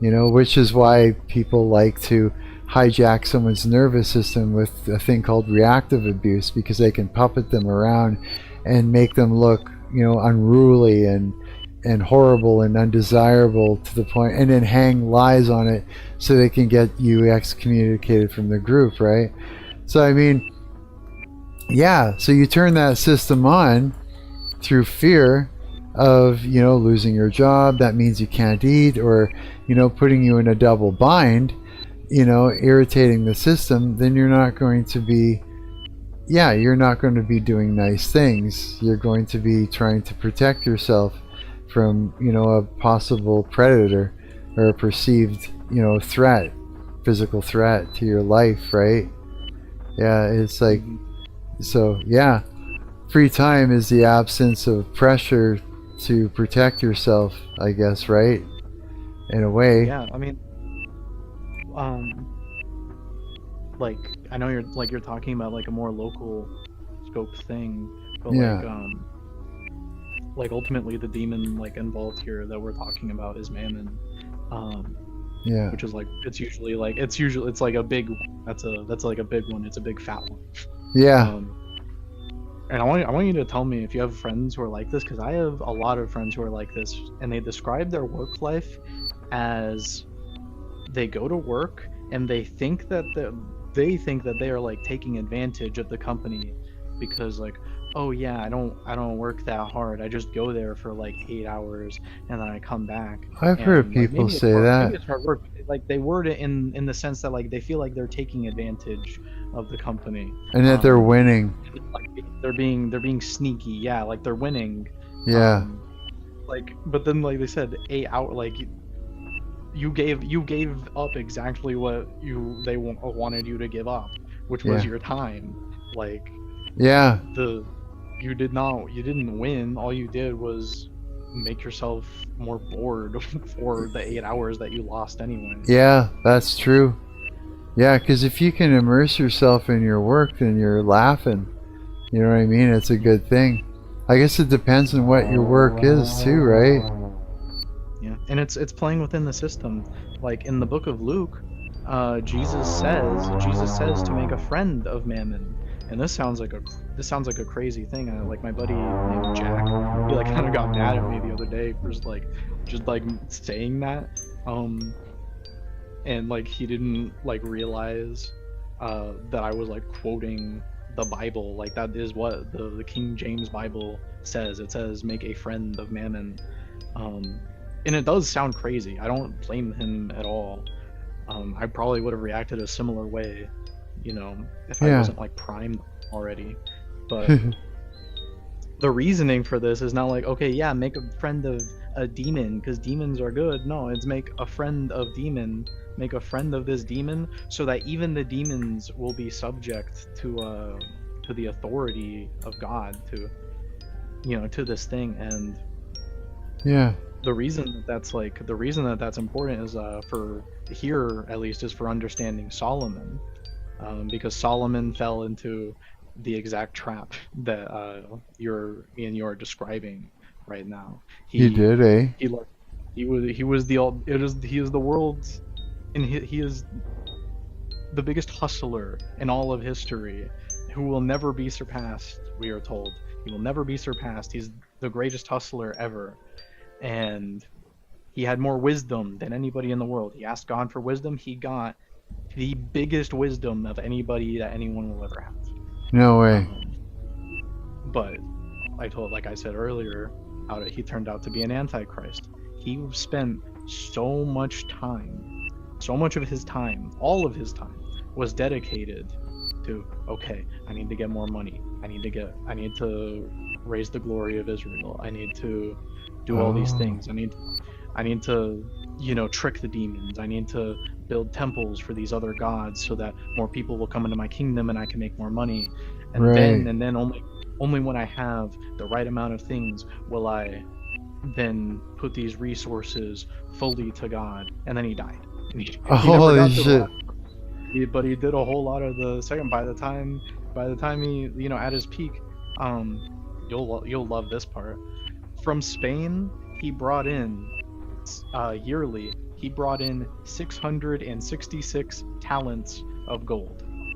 you know, which is why people like to hijack someone's nervous system with a thing called reactive abuse, because they can puppet them around and make them look, you know, unruly and horrible and undesirable to the point, and then hang lies on it so they can get you excommunicated from the group, right? So I mean, yeah, so you turn that system on through fear of, you know, losing your job. That means you can't eat, or, you know, putting you in a double bind, you know, irritating the system. Then you're not going to be, yeah, you're not going to be doing nice things. You're going to be trying to protect yourself from, you know, a possible predator or a perceived, you know, threat physical threat to your life, right? Yeah, it's like, so yeah, free time is the absence of pressure to protect yourself, I guess, right? In a way.
Yeah, I mean, like I know you're talking about like a more local scope thing, but
Yeah.
like ultimately the demon like involved here that we're talking about is mammon,
Yeah.
which is like it's like a big that's like a big one. It's a big fat one.
Yeah.
And I want you to tell me if you have friends who are like this, because I have a lot of friends who are like this, and they describe their work life as they go to work and they think that they are like taking advantage of the company because like, oh yeah, I don't work that hard. I just go there for like 8 hours and then I come back.
I've heard
like,
people
maybe it's
say
hard-
that.
Maybe it's hard work. Like they word it in the sense that like they feel like they're taking advantage of the company.
And that they're winning.
Like they're being sneaky. Yeah, like they're winning.
Yeah.
Like, but then like they said, 8 hour like you gave up exactly what they wanted you to give up, which was
Yeah.
your time. Like
Yeah.
you didn't win. All you did was make yourself more bored for the 8 hours that you lost anyway.
Yeah, that's true. Yeah, because if you can immerse yourself in your work, then you're laughing. You know what I mean? It's a good thing. I guess it depends on what your work is too, right?
Yeah, and it's playing within the system. Like in the book of Luke, Jesus says to make a friend of Mammon, and this sounds like a crazy thing. Like my buddy named Jack, he like kind of got mad at me the other day for just like saying that, and like he didn't like realize that I was like quoting the Bible. Like that is what the King James Bible says. It says make a friend of Mammon. And it does sound crazy. I don't blame him at all. I probably would have reacted a similar way, you know, if I wasn't like primed already. But the reasoning for this is not like, okay, yeah, make a friend of a demon because demons are good. No, it's make a friend of demon, make a friend of this demon, so that even the demons will be subject to the authority of God, to, you know, to this thing. And
yeah.
The reason that that's important is for here at least is for understanding Solomon, because Solomon fell into the exact trap that you're describing right now.
He did, eh?
He is the world's, and he is the biggest hustler in all of history, who will never be surpassed. We are told he will never be surpassed. He's the greatest hustler ever. And he had more wisdom than anybody in the world. He asked God for wisdom. He got the biggest wisdom of anybody that anyone will ever have.
No way.
But like I said earlier, he turned out to be an antichrist. He spent so much of his time, all of his time, was dedicated to, okay, I need to get more money. I need to raise the glory of Israel. I need to do all these things. I need to, you know, trick the demons. I need to build temples for these other gods so that more people will come into my kingdom and I can make more money. And then only when I have the right amount of things will I then put these resources fully to God. And then he died. And he
Holy shit.
But he did a whole lot of the second. By the time he, you know, at his peak, you'll love this part. From Spain, he brought in yearly. He brought in 666 talents of gold. And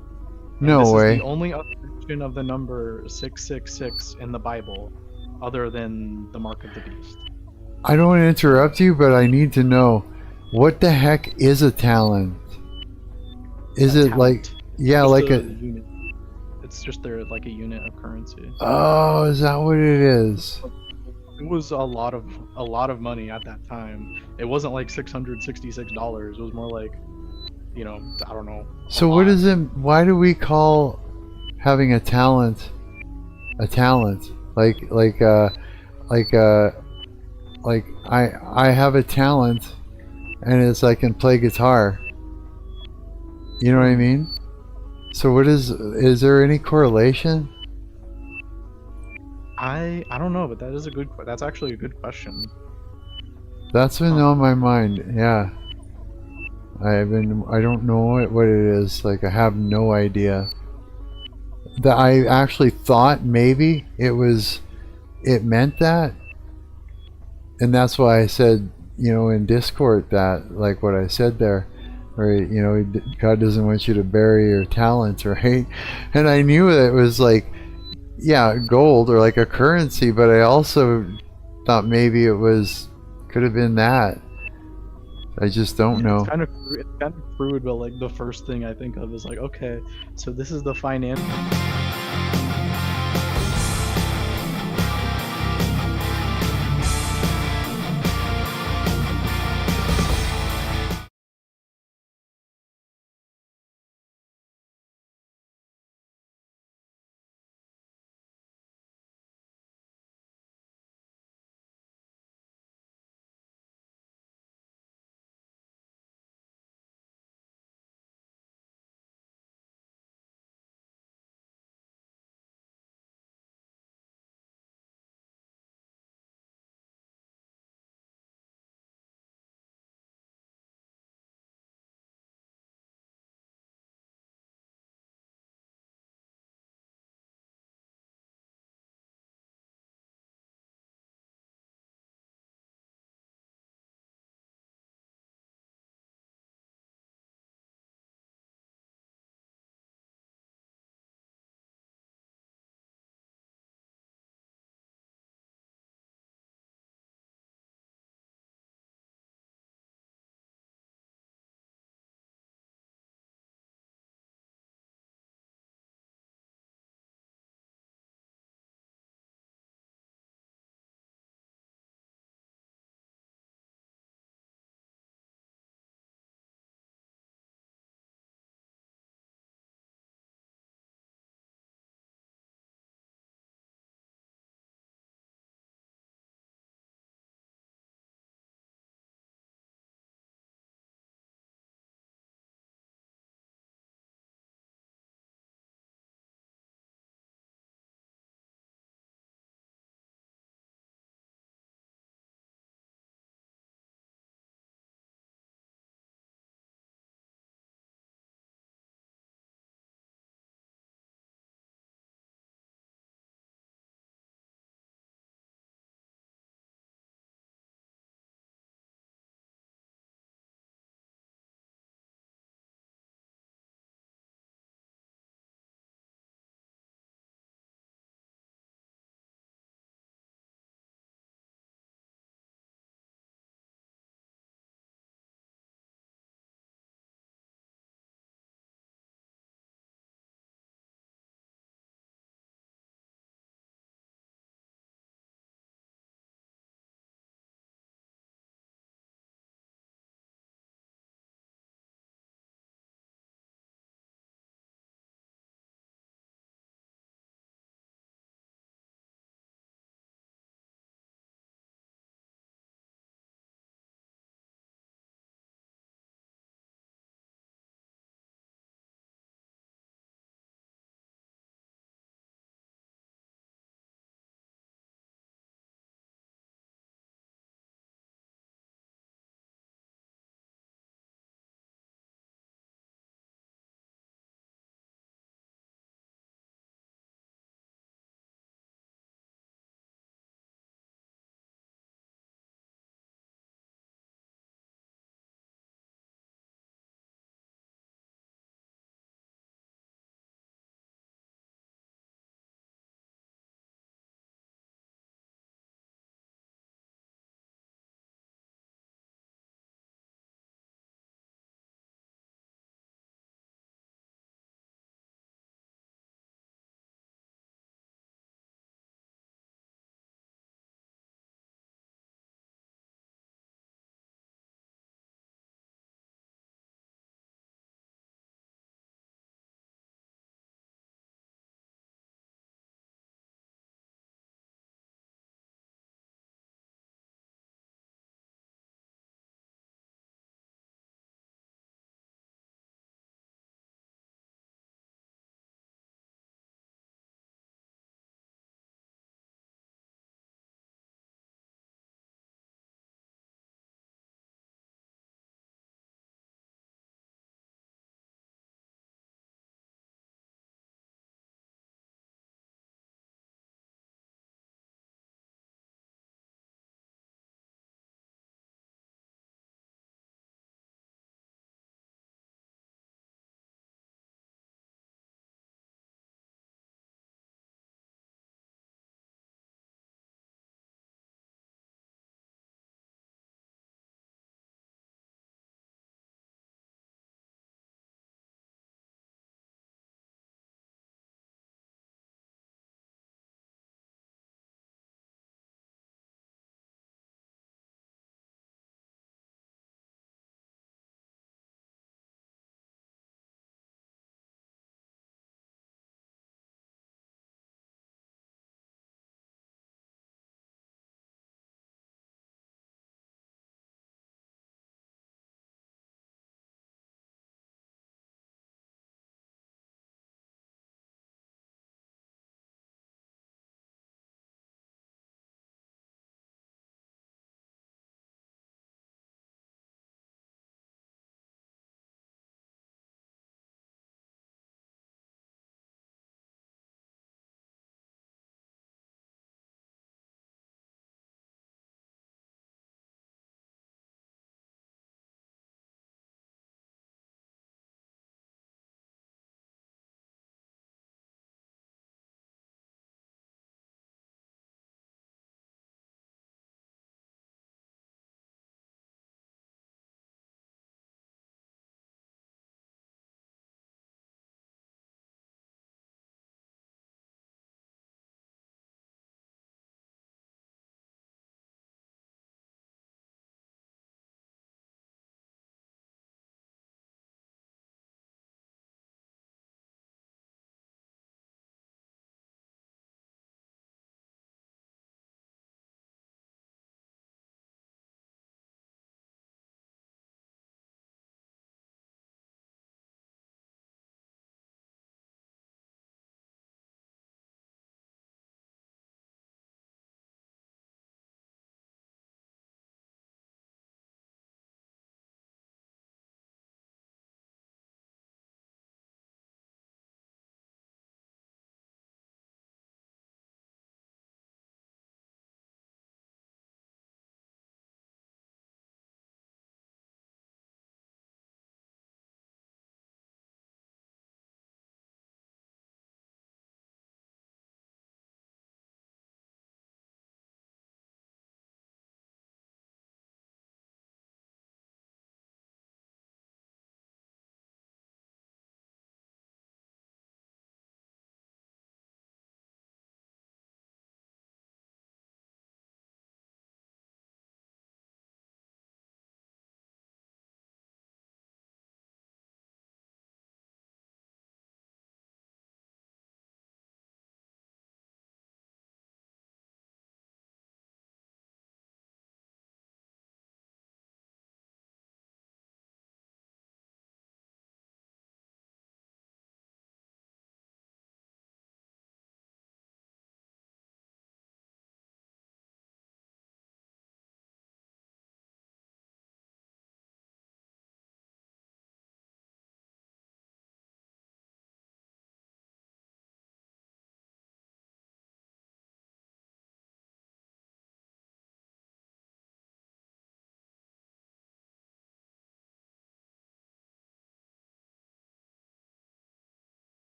no
this
way.
Is the only other mention of the number 666 in the Bible, other than the mark of the beast.
I don't want to interrupt you, but I need to know, what the heck is a talent? Is it like, yeah,
Just
like a
unit. It's just like a unit of currency.
Oh, is that what it is?
It was a lot of money at that time. It wasn't like $666. It was more like, you know, I don't know.
So what is it? Why do we call having a talent a talent? Like I have a talent, and it's I can play guitar. You know what I mean? So what is there any correlation?
I don't know, but that is a good. That's actually a good question.
That's been
Huh.
on my mind. Yeah, I don't know what it is. Like I have no idea. That I actually thought maybe it meant that, and that's why I said, in Discord that, like what I said there, right? God doesn't want you to bury your talents, right? And I knew that it was like, yeah, gold or like a currency, but I also thought maybe could have been that. I just don't
Yeah,
know.
it's kind of crude, but like the first thing I think of is like, okay, so this is the financial.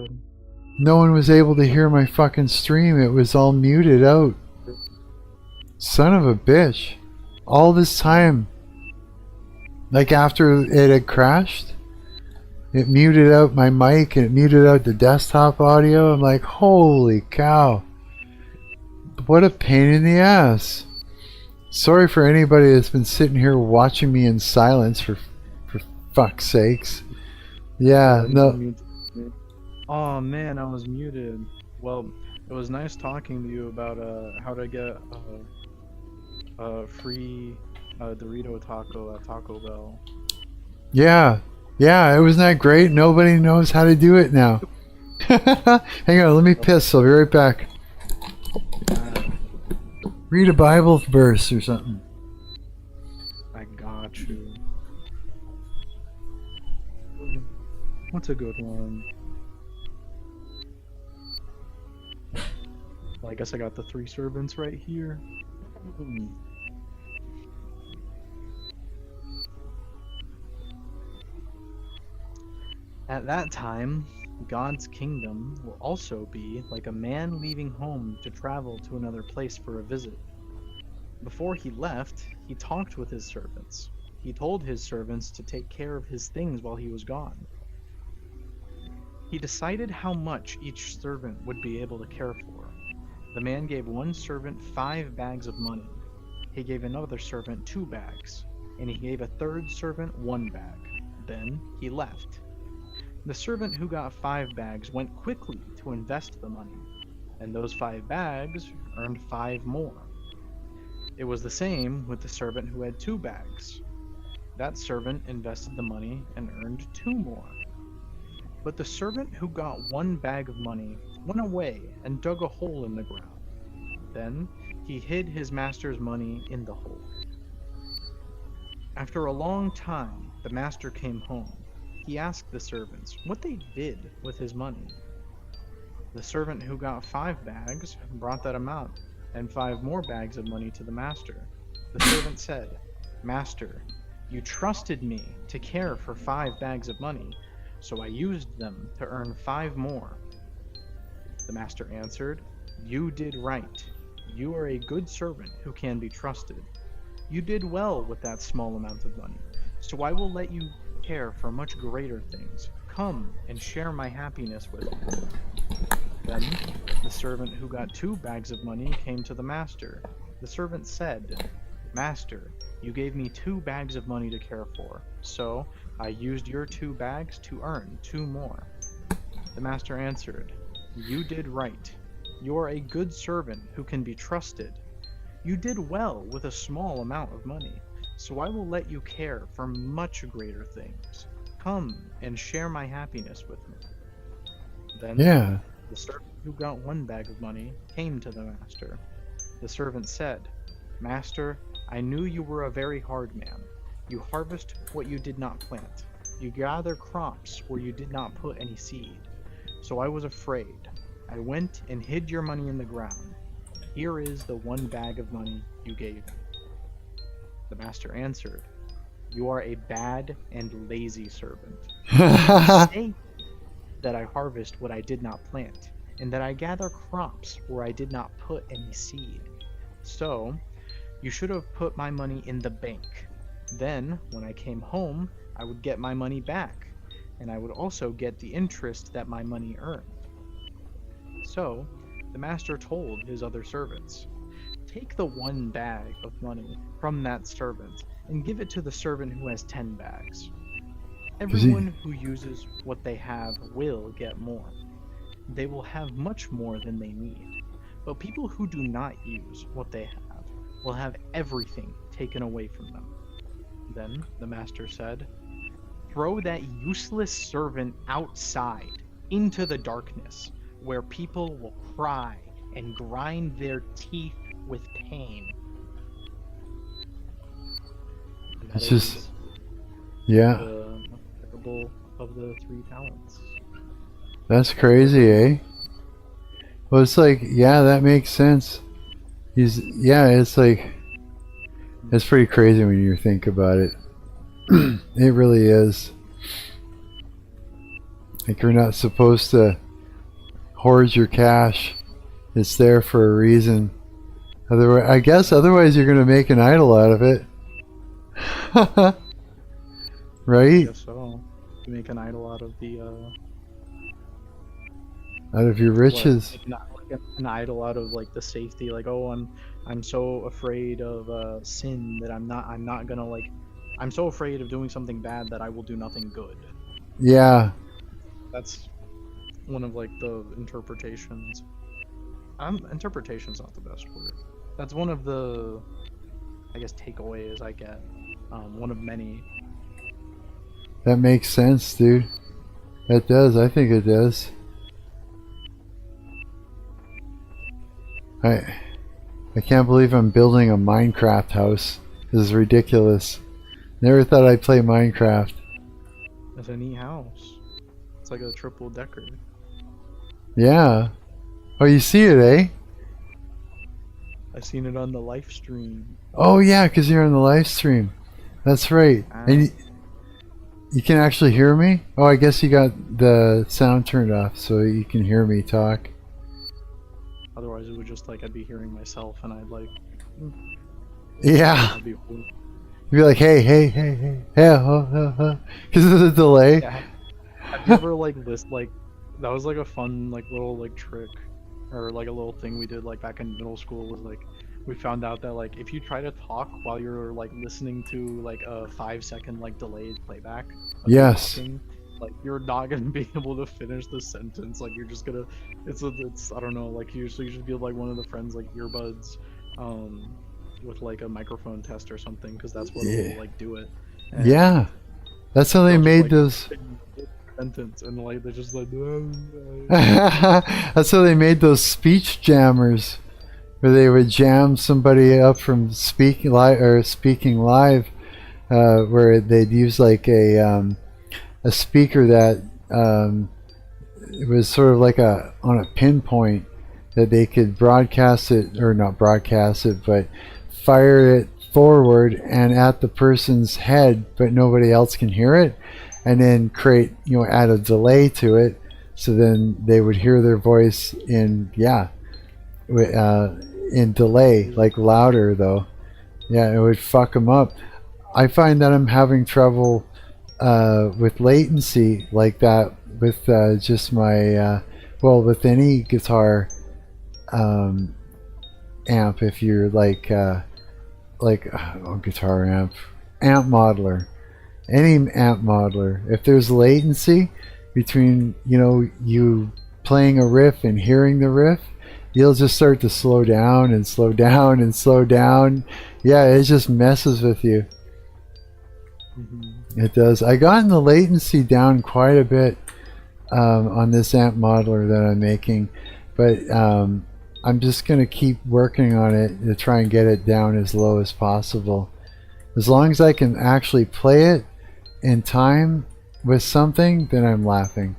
No one was able to hear my fucking stream. It was all muted out. Son of a bitch. All this time, like after it had crashed, it muted out my mic and it muted out the desktop audio. I'm like, holy cow. What a pain in the ass. Sorry for anybody that's been sitting here watching me in silence for fuck's sakes. Yeah, no.
Oh man, I was muted. Well, it was nice talking to you about how to get a free Dorito taco at Taco Bell.
Yeah, yeah, it wasn't that great? Nobody knows how to do it now. Hang on, let me piss. I'll be right back. Read a Bible verse or something.
I got you. What's a good one? Well, I guess I got the 3 servants right here. At that time, God's kingdom will also be like a man leaving home to travel to another place for a visit. Before he left, he talked with his servants. He told his servants to take care of his things while he was gone. He decided how much each servant would be able to care for. The man gave one servant 5 bags of money. He gave another servant 2 bags, and he gave a third servant 1 bag. Then he left. The servant who got 5 bags went quickly to invest the money, and those 5 bags earned 5 more. It was the same with the servant who had 2 bags. That servant invested the money and earned 2 more. But the servant who got 1 bag of money went away and dug a hole in the ground. Then he hid his master's money in the hole. After a long time, the master came home. He asked the servants what they did with his money. The servant who got 5 bags brought that amount and 5 more bags of money to the master. The servant said, "Master, you trusted me to care for 5 bags of money, so I used them to earn 5 more." The master answered, "You did right. You are a good servant who can be trusted. You did well with that small amount of money, so I will let you care for much greater things. Come and share my happiness with me." Then the servant who got 2 bags of money came to the master. The servant said, "Master, you gave me 2 bags of money to care for, so I used your 2 bags to earn 2 more." The master answered, "You did right. You are a good servant who can be trusted. You did well with a small amount of money, so I will let you care for much greater things. Come and share my happiness with me." Then the servant who got 1 bag of money came to the master. The servant said, "Master, I knew you were a very hard man. You harvest what you did not plant. You gather crops where you did not put any seed. So I was afraid. I went and hid your money in the ground. Here is the 1 bag of money you gave me." The master answered, "You are a bad and lazy servant. Say that I harvest what I did not plant, and that I gather crops where I did not put any seed. So, you should have put my money in the bank. Then, when I came home, I would get my money back, and I would also get the interest that my money earned." So, the master told his other servants, "Take the 1 bag of money from that servant and give it to the servant who has 10 bags. Everyone who uses what they have will get more. They will have much more than they need. But people who do not use what they have will have everything taken away from them." Then the master said, "Throw that useless servant outside into the darkness, where people will cry and grind their teeth with pain."
It's just, yeah.
The parable of the 3 talents.
That's crazy, eh? Well, it's like, yeah, that makes sense. It's like, it's pretty crazy when you think about it. It really is. Like, you're not supposed to hoards your cash. It's there for a reason. Otherwise, I guess otherwise you're gonna make an idol out of it. Right?
Guess so. Make an idol out of the
Out of your riches.
Like, not like an idol out of like the safety. Like, oh, I'm so afraid of sin that I'm not gonna like. I'm so afraid of doing something bad that I will do nothing good.
Yeah.
That's one of like the interpretations. Interpretation's not the best word. That's one of the, I guess, takeaways I get. One of many.
That makes sense, dude. That does. I think it does. I can't believe I'm building a Minecraft house. This is ridiculous. Never thought I'd play Minecraft.
It's a neat house. It's like a triple decker.
Yeah. Oh, you see it, eh?
I seen it on the live stream.
Oh yeah, because you're on the live stream. That's right. And you can actually hear me? Oh, I guess you got the sound turned off so you can hear me talk.
Otherwise, it would just like I'd be hearing myself, and I'd like.
Yeah.
I'd be,
You'd be like, hey, because of the delay.
yeah. Have you ever like that was like a fun like little like trick, or like a little thing we did like back in middle school was like we found out that like if you try to talk while you're like listening to like a 5-second like delayed playback. Of you
Yes.
talking, like you're not gonna be able to finish the sentence. Like you're just gonna, it's I don't know. Like you should be like one of the friends like earbuds, with like a microphone test or something, because that's what will like do it. And
Yeah. That's how they
they'll just,
made
like,
those.
sentence and like they're just like.
That's how they made those speech jammers, where they would jam somebody up from speaking live, where they'd use like a speaker that it was sort of like on a pinpoint that they could broadcast it, or not broadcast it, but fire it forward and at the person's head, but nobody else can hear it, and then create, add a delay to it, so then they would hear their voice in delay, like louder though. Yeah, it would fuck them up. I find that I'm having trouble with latency like that with just my with any guitar amp. If you're like guitar amp modeler, any amp modeler, if there's latency between you playing a riff and hearing the riff, you'll just start to slow down and slow down and slow down. Yeah, it just messes with you. It does. I gotten the latency down quite a bit on this amp modeler that I'm making, but I'm just going to keep working on it to try and get it down as low as possible. As long as I can actually play it in time with something, then I'm laughing.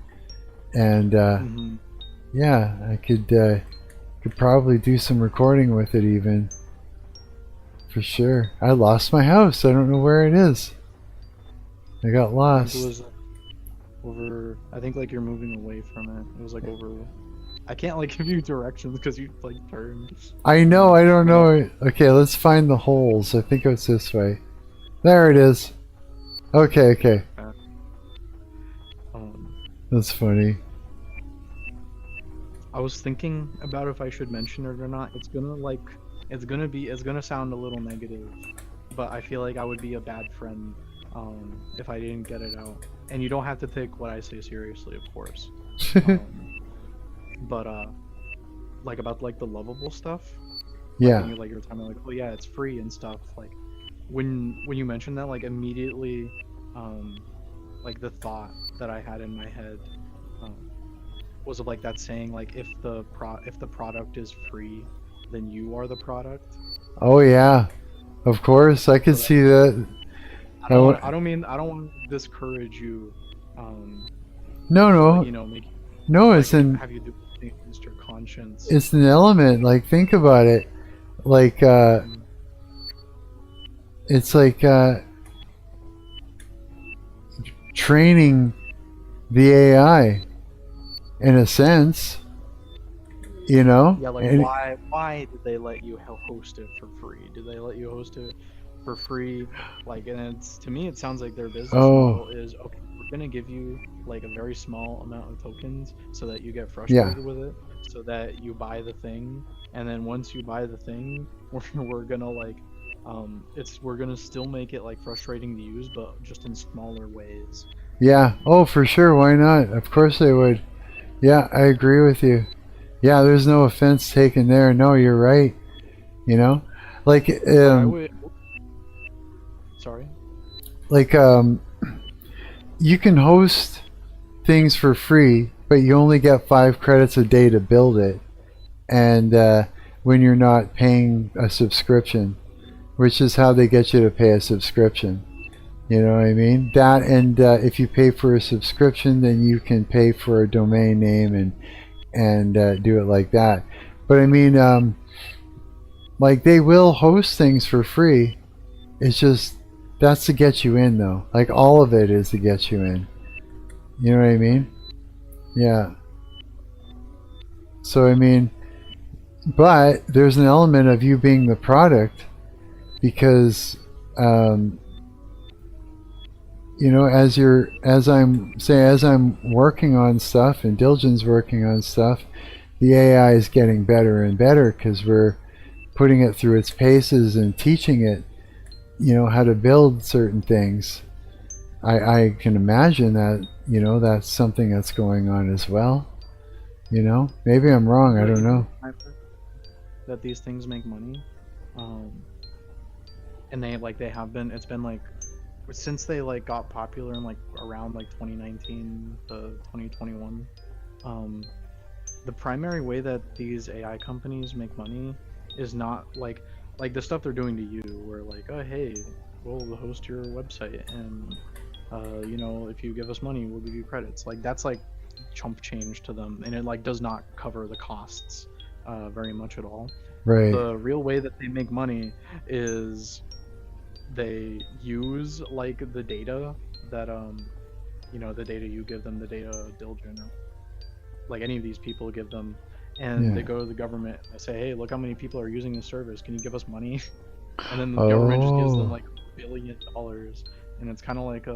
And yeah, I could probably do some recording with it even. For sure. I lost my house. I don't know where it is. I got lost.
It was over. I think like you're moving away from it. It was like over. I can't like give you directions because you like turned.
I know. I don't know. Okay, let's find the holes. I think it's this way. There it is. Okay. That's funny.
I was thinking about if I should mention it or not. It's gonna sound a little negative, but I feel like I would be a bad friend if I didn't get it out. And you don't have to take what I say seriously, of course. But like about like the lovable stuff.
Yeah.
Like, you're talking like, oh yeah, it's free and stuff. Like when you mentioned that, like immediately, like the thought that I had in my head was of like that saying, like if the product is free, then you are the product.
Oh yeah, of course I could see that.
I don't want to discourage you.
No. No,
like,
it's an.
Have you do things against your conscience?
It's an element. Like think about it. Like it's like training the AI in a sense. You know?
Yeah, like
And
why did they let you host it for free? Did they let you host it for free? Like, and it's to me, it sounds like their business
oh,
model is okay. We're gonna give you like a very small amount of tokens so that you get
yeah,
frustrated with it, so that you buy the thing, and then once you buy the thing, we're gonna like, we're gonna still make it like frustrating to use, but just in smaller ways.
yeah. Oh, for sure. Why not? Of course they would. Yeah, I agree with you. Yeah, there's no offense taken there. No, you're right. You know, like
But I would, sorry.
like you can host things for free, but you only get 5 credits a day to build it, and when you're not paying a subscription, which is how they get you to pay a subscription. You know what I mean? That, and if you pay for a subscription, then you can pay for a domain name and do it like that. But I mean, like they will host things for free. It's just that's to get you in, though. Like all of it is to get you in. You know what I mean? Yeah. So I mean, but there's an element of you being the product because you know, as I'm working on stuff and Diljen's working on stuff, the AI is getting better and better because we're putting it through its paces and teaching it, you know, how to build certain things. I can imagine that, you know, that's something that's going on as well. You know, maybe I'm wrong. I don't know.
That these things make money, and they have been. It's been like since they like got popular in like around like 2019 to 2021. The primary way that these AI companies make money is not like the stuff they're doing to you, where like, oh hey, we'll host your website, and you know, if you give us money, we'll give you credits. Like that's like chump change to them, and it like does not cover the costs very much at all.
Right.
The real way that they make money is they use like the data that you know, the data you give them, the data Diljen, like any of these people give them, and they go to the government and they say, hey, look how many people are using this service, can you give us money? And then the government just gives them like $1 billion, and it's kind of like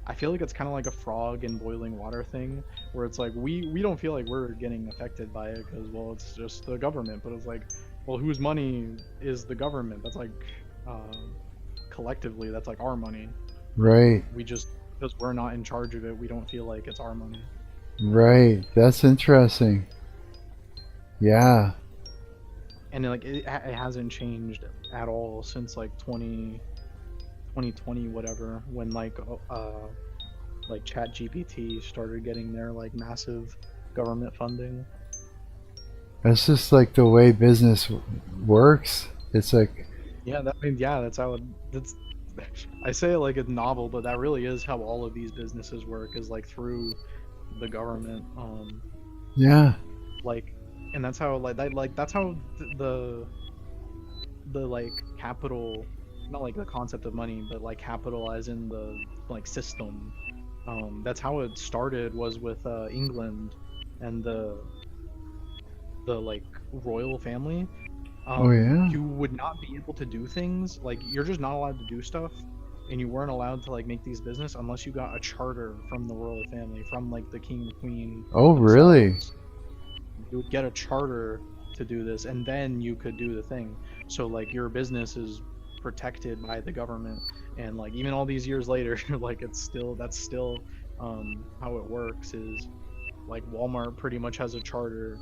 I feel like it's kind of like a frog in boiling water thing, where it's like we don't feel like we're getting affected by it because, well, it's just the government, but it's like, well, whose money is the government? That's like collectively, that's like our money.
Right.
We just, because we're not in charge of it, we don't feel like it's our money.
Right. That's interesting. Yeah.
And like it hasn't changed at all since like 2020 whatever, when like ChatGPT started getting their like massive government funding.
That's just like the way business works. It's like,
yeah, that's how that's I say it like it's novel, but that really is how all of these businesses work, is like through the government.
Yeah.
Like, and that's how that's how the like capital, not like the concept of money, but like capital as in the like system. That's how it started, was with England and the like royal family.
Oh yeah.
You would not be able to do things, like you're just not allowed to do stuff, and you weren't allowed to like make these business unless you got a charter from the royal family, from like the king and queen.
Oh really?
You would get a charter to do this, and then you could do the thing. So like your business is protected by the government, and like even all these years later, like that's still how it works. Is like Walmart pretty much has a charter.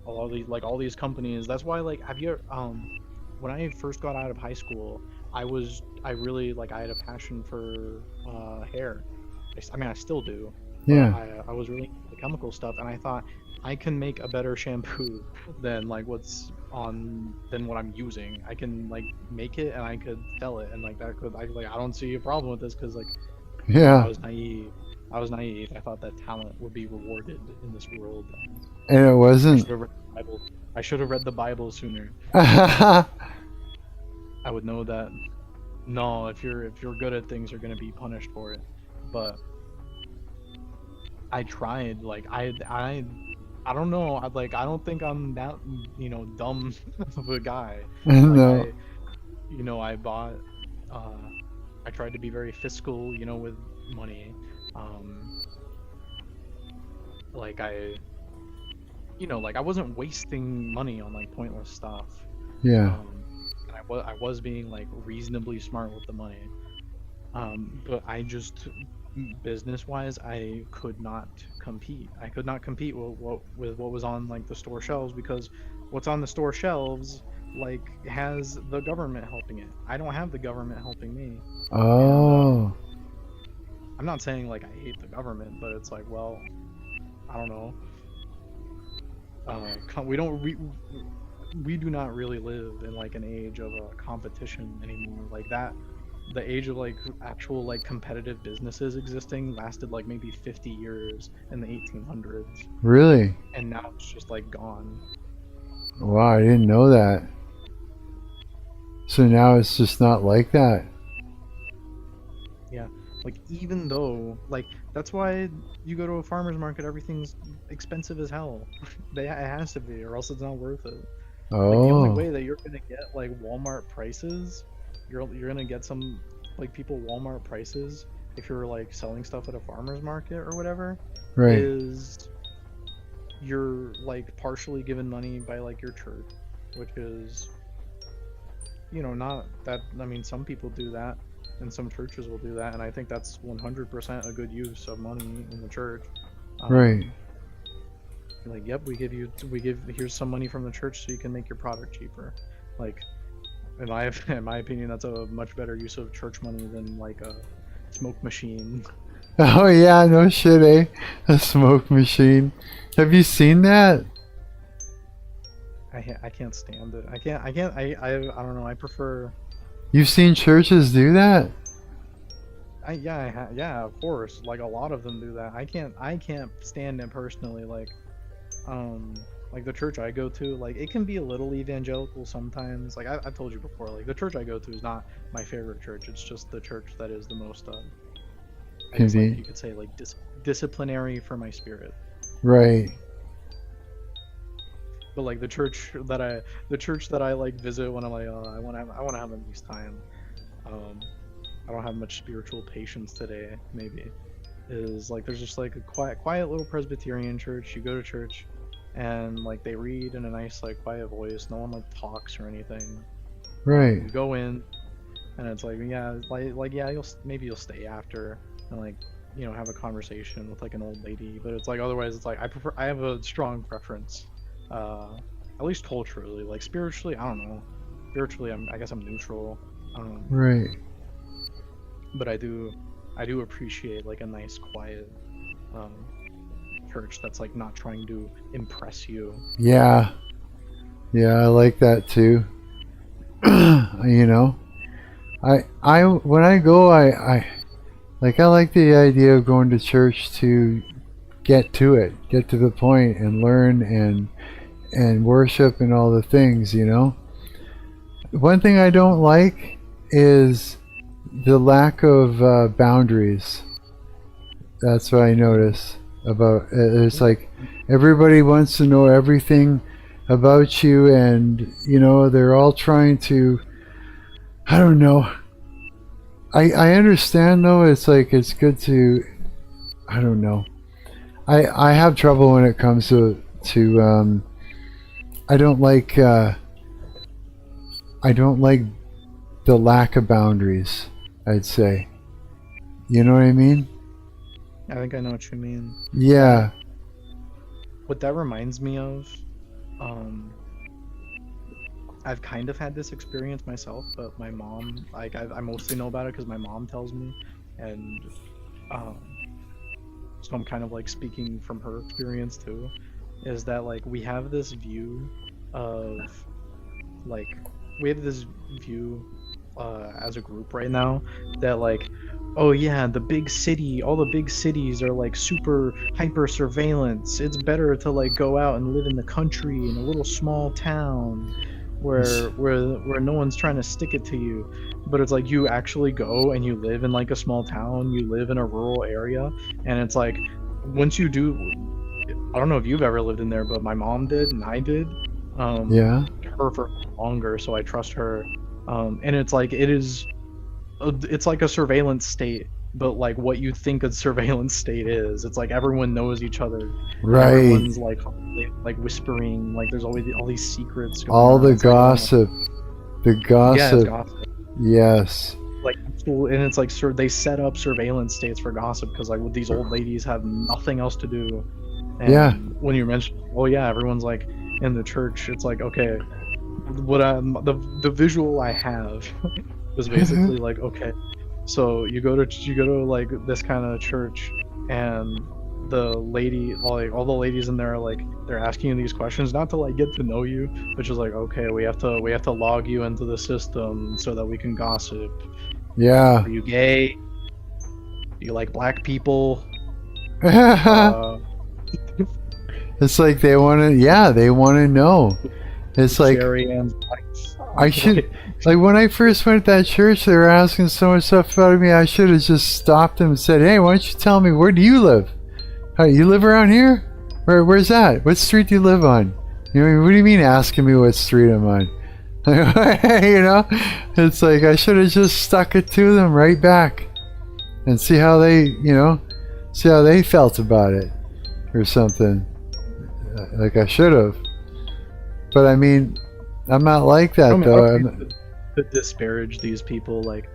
All these companies. That's why, like, have you when I first got out of high school, I really like, I had a passion for hair. I mean, I still do.
Yeah.
I was really into the chemical stuff, and I thought I can make a better shampoo than like what I'm using. I can like make it and I could sell it, and like that could, I don't see a problem with this, because like,
yeah,
I was naive. I thought that talent would be rewarded in this world.
And it wasn't.
I should have read the Bible sooner. I would know that. No, if you're good at things, you're gonna be punished for it. But I tried. Like I I don't know. I don't think I'm that, dumb of a guy. Like
No.
I bought. I tried to be very fiscal, with money. Um, like I wasn't wasting money on like pointless stuff.
Yeah.
And I was being like reasonably smart with the money. But I just business-wise, I could not compete. I could not compete with what was on like the store shelves because what's on the store shelves like has the government helping it. I don't have the government helping me.
Oh.
I'm not saying like I hate the government, but it's like, well, I don't know. We do not really live in like an age of a competition anymore. Like that, the age of like actual like competitive businesses existing lasted like maybe 50 years in the 1800s,
Really?
and now it's just like gone.
Wow, I didn't know that. So now it's just not like that.
Yeah, like even though like that's why you go to a farmer's market, everything's expensive as hell. It has to be, or else it's not worth it. Like the only
Oh.
way that you're gonna get like Walmart prices, you're gonna get some like people Walmart prices if you're like selling stuff at a farmer's market or whatever,
Right.
is you're like partially given money by like your church, which is not that. I mean, some people do that, and some churches will do that, and I think that's 100% a good use of money in the church.
Right.
Like, yep, here's some money from the church so you can make your product cheaper. Like, in my opinion, that's a much better use of church money than like a smoke machine.
Oh yeah, no shit, eh? A smoke machine. Have you seen that?
I can't stand it. I don't know. I prefer.
You've seen churches do that?
Yeah, of course. Like a lot of them do that. I can't stand it personally. Like the church I go to, like it can be a little evangelical sometimes. Like I've told you before, like the church I go to is not my favorite church. It's just the church that is the most, I guess, like you could say, like disciplinary for my spirit.
Right.
But like the church that I like visit when I'm like, I want to have a nice time. I don't have much spiritual patience today. Maybe is like there's just like a quiet little Presbyterian church. You go to church, and like they read in a nice like quiet voice. No one like talks or anything.
Right.
You go in, and it's like yeah, you'll stay after and like have a conversation with like an old lady. But it's like otherwise it's like I have a strong preference, at least culturally. Like spiritually, I don't know. Spiritually, I guess I'm neutral.
Right.
But I do appreciate like a nice quiet church that's like not trying to impress you.
Yeah. Yeah, I like that too. I when I go, I like the idea of going to church to get to the point and learn and worship and all the things, One thing I don't like is the lack of boundaries. That's what I notice about it. It's like everybody wants to know everything about you, and they're all trying to, I don't know. I understand though. It's like it's good to, I don't know. I have trouble when it comes to I don't like the lack of boundaries, I'd say. You know what I mean?
I think I know what you mean.
Yeah.
What that reminds me of, I've kind of had this experience myself, but my mom, like I mostly know about it because my mom tells me, and so I'm kind of like speaking from her experience too, is that like we have this view of like as a group right now that like, oh yeah, all the big cities are like super hyper surveillance. It's better to like go out and live in the country in a little small town where no one's trying to stick it to you. But it's like you actually go and you live in like a small town, you live in a rural area, and it's like once you do, I don't know if you've ever lived in there, but my mom did and I did.
Yeah.
Her for longer, so I trust her. And it's like it's like a surveillance state, but like what you think a surveillance state is. It's like everyone knows each other.
Right.
Everyone's like whispering. Like there's always all these secrets.
All the
It's like,
gossip. The gossip.
yeah, it's gossip.
Yes.
Like and it's like they set up surveillance states for gossip because like these old ladies have nothing else to do. And
Yeah.
when you mention, oh yeah, everyone's like in the church. It's like, okay, the visual I have was basically like, okay, so you go to like this kind of church, and the lady, like all the ladies in there are like, they're asking you these questions not to like get to know you, but just like, okay, we have to log you into the system so that we can gossip.
Yeah.
Are you gay? Do you like black people?
It's like they want to know. It's like
Jerry and
I should, like when I first went to that church, they were asking so much stuff about me. I should have just stopped them and said, "Hey, why don't you tell me, where do you live? You live around here? Where's that? What street do you live on? You know, what do you mean asking me what street I'm on?" You know, it's like I should have just stuck it to them right back, and see how they felt about it, or something. Like I should have. But I mean, I'm not like that though.
To disparage these people, like,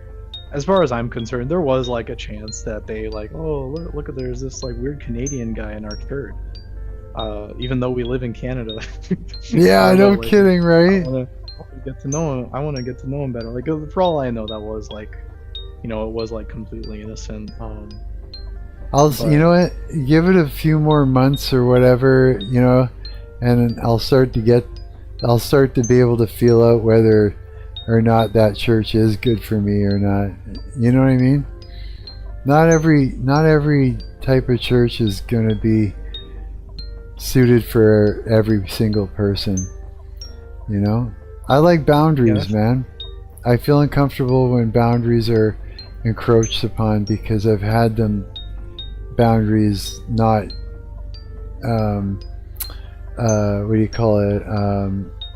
as far as I'm concerned, there was like a chance that they like, oh look, there's this like weird Canadian guy in our church. Even though we live in Canada.
Yeah, no like, kidding, right?
I want to get to know him. I want to get to know him better. Like, for all I know, that was like, it was like completely innocent.
You know what? Give it a few more months or whatever, and I'll start to be able to feel out whether or not that church is good for me or not. You know what I mean? Not every type of church is going to be suited for every single person. I like boundaries, man. I feel uncomfortable when boundaries are encroached upon because I've had boundaries not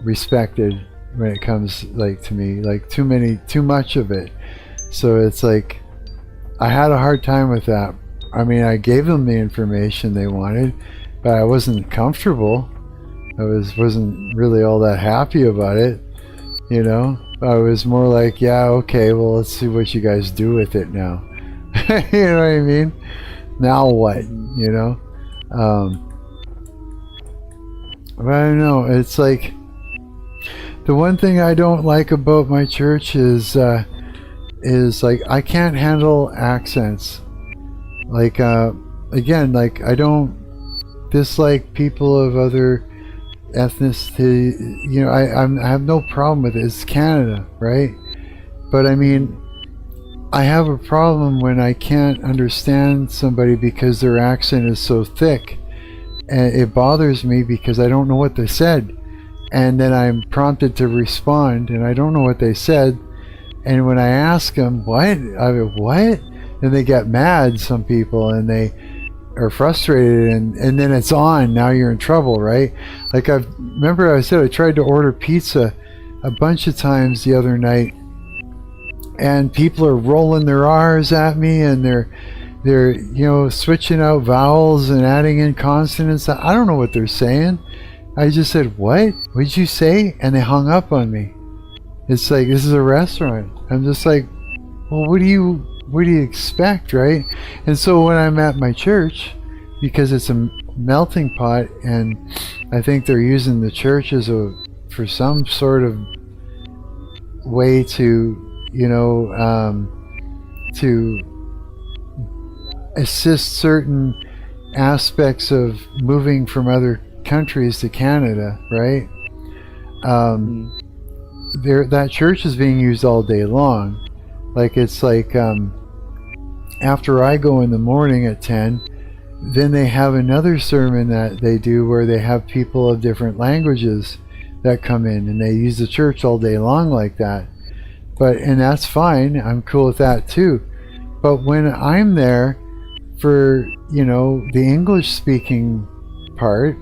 respected when it comes like to me, like too much of it. So it's like I had a hard time with that. I mean, I gave them the information they wanted, but I wasn't comfortable. I wasn't really all that happy about it, I was more like, yeah, okay, well, let's see what you guys do with it now. You know what I mean? Now what? But I don't know. It's like the one thing I don't like about my church is like I can't handle accents. Like again, like I don't dislike people of other ethnicity. I have no problem with it. It's Canada, right? But I mean, I have a problem when I can't understand somebody because their accent is so thick, and it bothers me because I don't know what they said, and then I'm prompted to respond and I don't know what they said, and when I ask them what, and they get mad, some people, and they are frustrated, and then it's on. Now you're in trouble, right? Like remember I said I tried to order pizza a bunch of times the other night, and people are rolling their R's at me, and they're switching out vowels and adding in consonants. I don't know what they're saying. I just said, what did you say? And they hung up on me. It's like, this is a restaurant. I'm just like, well, what do you expect, right? And so when I'm at my church, because it's a melting pot, and I think they're using the church for some sort of way to to assist certain aspects of moving from other countries to Canada, right? That church is being used all day long. Like it's like after I go in the morning at 10, then they have another sermon that they do where they have people of different languages that come in, and they use the church all day long like that. And that's fine. I'm cool with that too. But when I'm there for, the English speaking part,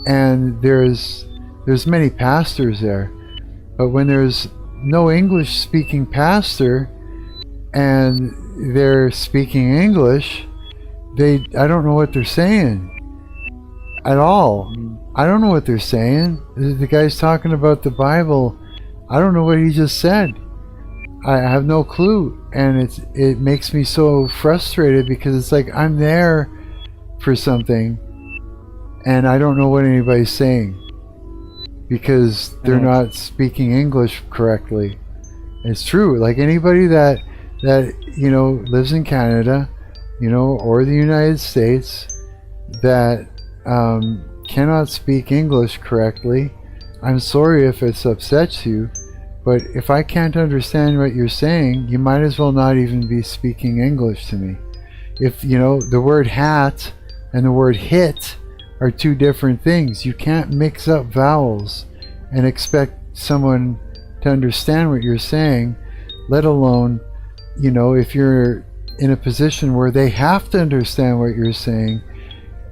and there's many pastors there, but when there's no English speaking pastor and they're speaking English, I don't know what they're saying at all. I don't know what they're saying. The guy's talking about the Bible. I don't know what he just said. I have no clue, and it makes me so frustrated because it's like I'm there for something and I don't know what anybody's saying because they're not speaking English correctly. It's true. Like anybody that lives in Canada, or the United States that cannot speak English correctly, I'm sorry if it upsets you, but if I can't understand what you're saying, you might as well not even be speaking English to me. If the word hat and the word hit are two different things. You can't mix up vowels and expect someone to understand what you're saying, let alone if you're in a position where they have to understand what you're saying,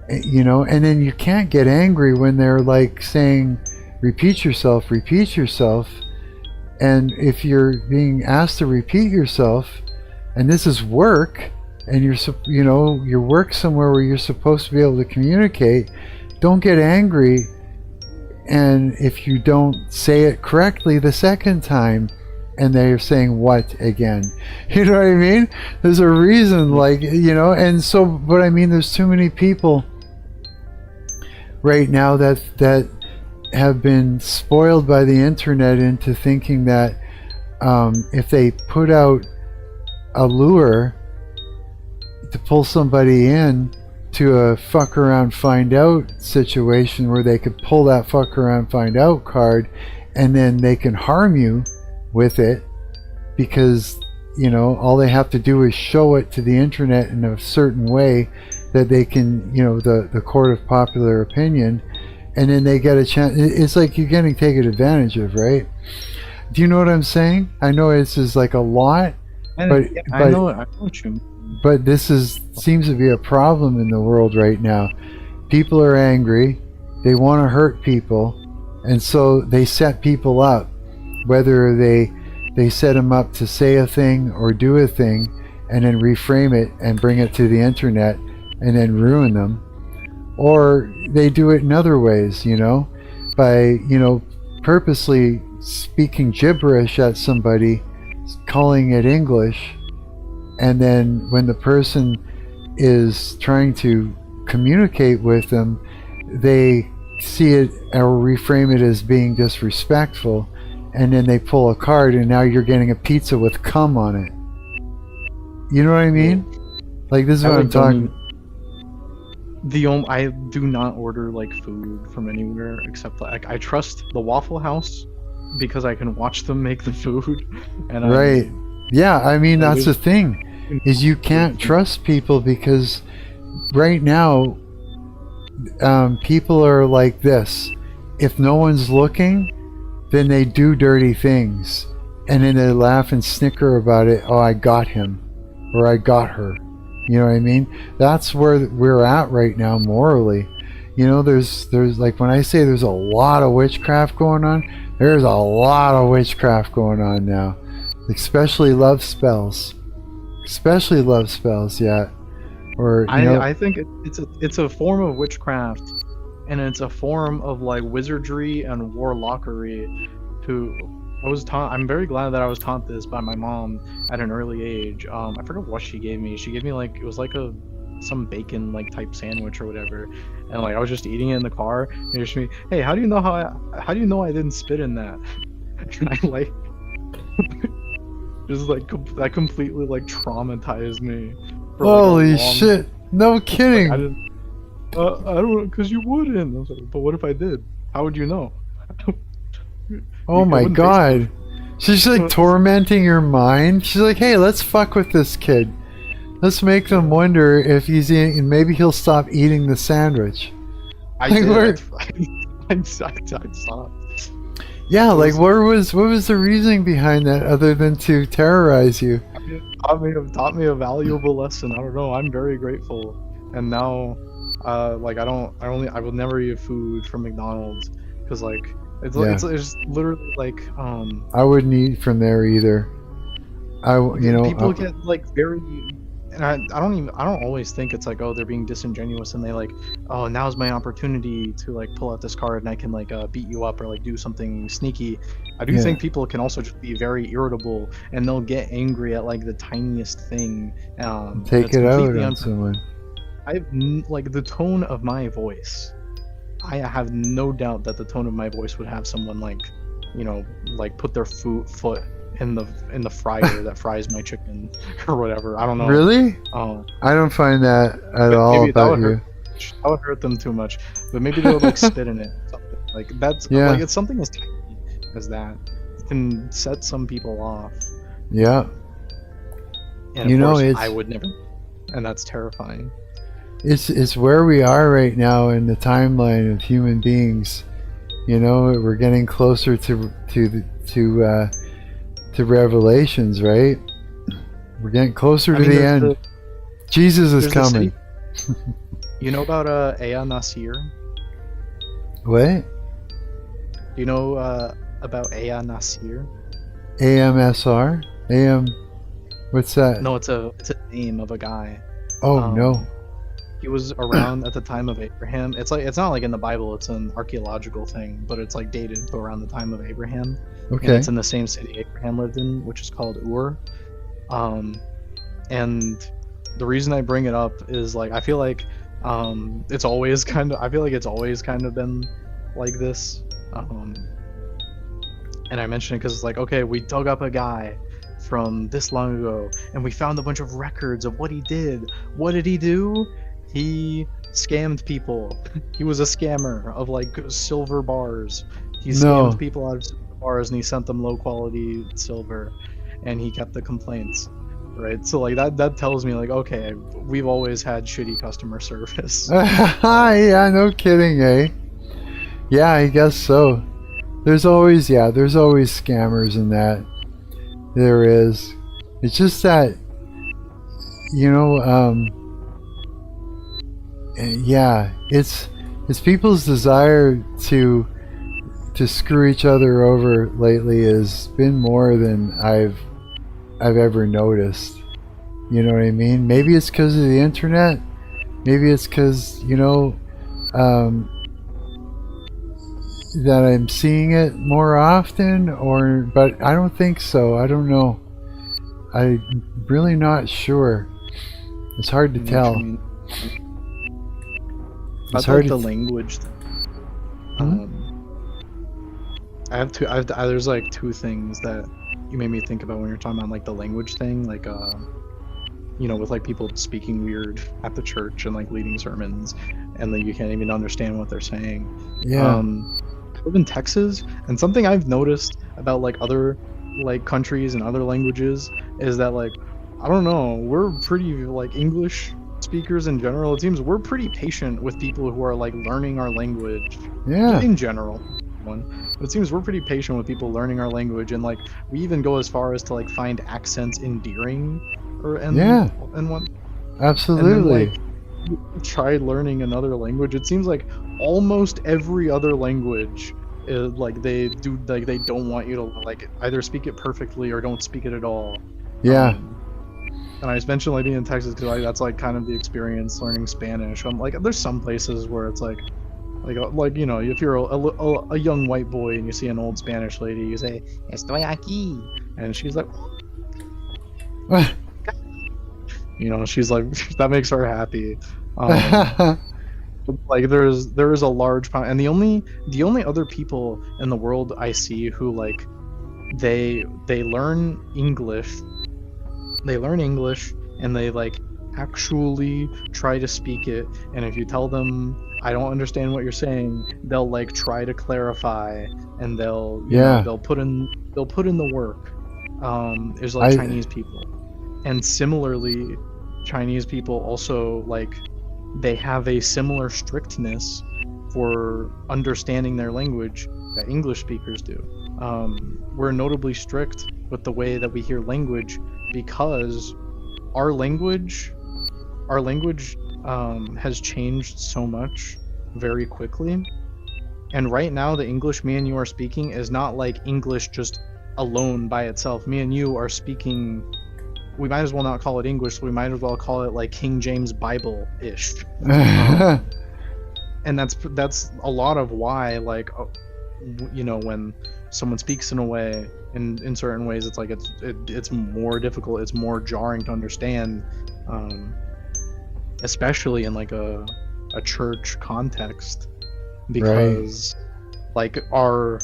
and then you can't get angry when they're like saying repeat yourself, and if you're being asked to repeat yourself and this is work and you work somewhere where you're supposed to be able to communicate, don't get angry and if you don't say it correctly the second time and they're saying what again, you know what I mean? There's a reason, and so, but I mean, there's too many people right now that have been spoiled by the internet into thinking that if they put out a lure to pull somebody in to a fuck around find out situation where they could pull that fuck around find out card and then they can harm you with it because all they have to do is show it to the internet in a certain way that they can the court of popular opinion, and then they get a chance. It's like you're getting taken advantage of, right? Do you know what I'm saying? I know this is like a lot, but
I know what you mean.
But this seems to be a problem in the world right now. People are angry, they want to hurt people, and so they set people up, whether they set them up to say a thing or do a thing and then reframe it and bring it to the internet and then ruin them, or they do it in other ways, by purposely speaking gibberish at somebody, calling it English, and then when the person is trying to communicate with them, they see it or reframe it as being disrespectful, and then they pull a card and now you're getting a pizza with cum on it. You know what I mean? Like, this is what I'm talking.
I do not order like food from anywhere except like I trust the Waffle House because I can watch them make the food. And
right. Yeah, I mean, that's the thing, is you can't trust people because right now people are like this. If no one's looking, then they do dirty things and then they laugh and snicker about it. Oh, I got him or I got her. You know what I mean? That's where we're at right now morally. There's like, when I say there's a lot of witchcraft going on, there's a lot of witchcraft going on now. Especially love spells. Yeah. Or
I think it's a form of witchcraft, and it's a form of like wizardry and warlockery. I'm very glad that I was taught this by my mom at an early age. I forgot what she gave me. She gave me like, it was like some bacon like type sandwich or whatever, and like I was just eating it in the car. And she me, hey, how do you know I didn't spit in that? And I like just like that completely like traumatized me.
Holy shit! No kidding.
Like, I don't know, because you wouldn't. I was like, but what if I did? How would you know?
Oh my god. She's like tormenting your mind. She's like, hey, let's fuck with this kid. Let's make them wonder if he's eating, maybe he'll stop eating the sandwich.
I stopped.
Yeah, like what was the reasoning behind that other than to terrorize you?
Taught me a valuable lesson. I don't know. I'm very grateful. And now like I will never eat food from McDonald's because like
Yeah.
it's literally like
I wouldn't eat from there either.
people get like very, and I don't always think it's like, oh, they're being disingenuous and they like, oh, now's my opportunity to like pull out this card and I can like beat you up or like do something sneaky. I do
Yeah.
think people can also just be very irritable and they'll get angry at like the tiniest thing. And
Take
it's
it out
completely
on someone.
like the tone of my voice. I have no doubt that the tone of my voice would have someone like, you know, like put their foot in the fryer that fries my chicken or whatever. I don't know.
Really? I don't find that at all
Maybe
about you.
That would hurt them too much. But maybe they would like spit in it. Something. Like that's
Yeah.
like it's something as tiny as that can set some people off.
Yeah.
And
You
of
know,
course,
it's
I would never, and that's terrifying.
it's where we are right now in the timeline of human beings. You know, we're getting closer to Revelations, right? We're getting closer
I
to
mean,
the
there's
end. Jesus is
there's the
coming.
city- You know about Aya Nasir?
What?
Do you know about Aya Nasir?
AMSR? AM? What's that?
No, it's a name of a guy.
Oh no.
He was around at the time of Abraham. It's not like in the Bible. It's an archaeological thing, but it's like dated to around the time of Abraham.
Okay.
And it's in the same city Abraham lived in, which is called Ur. And the reason I bring it up is like I feel like it's always kind of been like this. And I mention it because it's like, okay, we dug up a guy from this long ago and we found a bunch of records of what he did. What did he do? He scammed people. He was a scammer of like silver bars. He scammed people out of silver bars and he sent them low quality silver and he kept the complaints. Right? So like that tells me like, okay, we've always had shitty customer service.
Yeah, no kidding, eh? Yeah, I guess so. There's always scammers in that. There is. It's just that, you know, yeah, it's people's desire to screw each other over lately has been more than I've ever noticed. You know what I mean? Maybe it's because of the internet. Maybe it's because, you know, that I'm seeing it more often, but I don't think so. I don't know. I'm really not sure. It's hard to tell.
It's hard the language. There's like two things that you made me think about when you're talking about like the language thing, like you know, with like people speaking weird at the church and like leading sermons, and like you can't even understand what they're saying.
Yeah.
I live in Texas, and something I've noticed about like other like countries and other languages is that like I don't know, we're pretty like English speakers in general. It seems we're pretty patient with people who are like learning our language.
Yeah.
In general, but it seems we're pretty patient with people learning our language, and like we even go as far as to like find accents endearing, and what.
Absolutely.
And then, like, you try learning another language. It seems like almost every other language is like they don't want you to like either speak it perfectly or don't speak it at all.
Yeah.
And I just mentioned like being in Texas because like that's like kind of the experience learning Spanish. I'm like, there's some places where it's like you know, if you're a young white boy and you see an old Spanish lady, you say "Estoy aquí," and she's like, you know, she's like that makes her happy. Like there is a large and the only other people in the world I see who like they learn English and they like actually try to speak it, and if you tell them I don't understand what you're saying, they'll like try to clarify and they'll put in the work. There's like Chinese people, and similarly Chinese people also like they have a similar strictness for understanding their language that English speakers do. We're notably strict with the way that we hear language because our language has changed so much very quickly. And right now, the English me and you are speaking is not like English just alone by itself. Me and you are speaking. We might as well not call it English. We might as well call it like King James Bible-ish. And that's a lot of why, like, you know, when someone speaks in a way, in certain ways, it's like it's more difficult. It's more jarring to understand, especially in like a church context, because like our,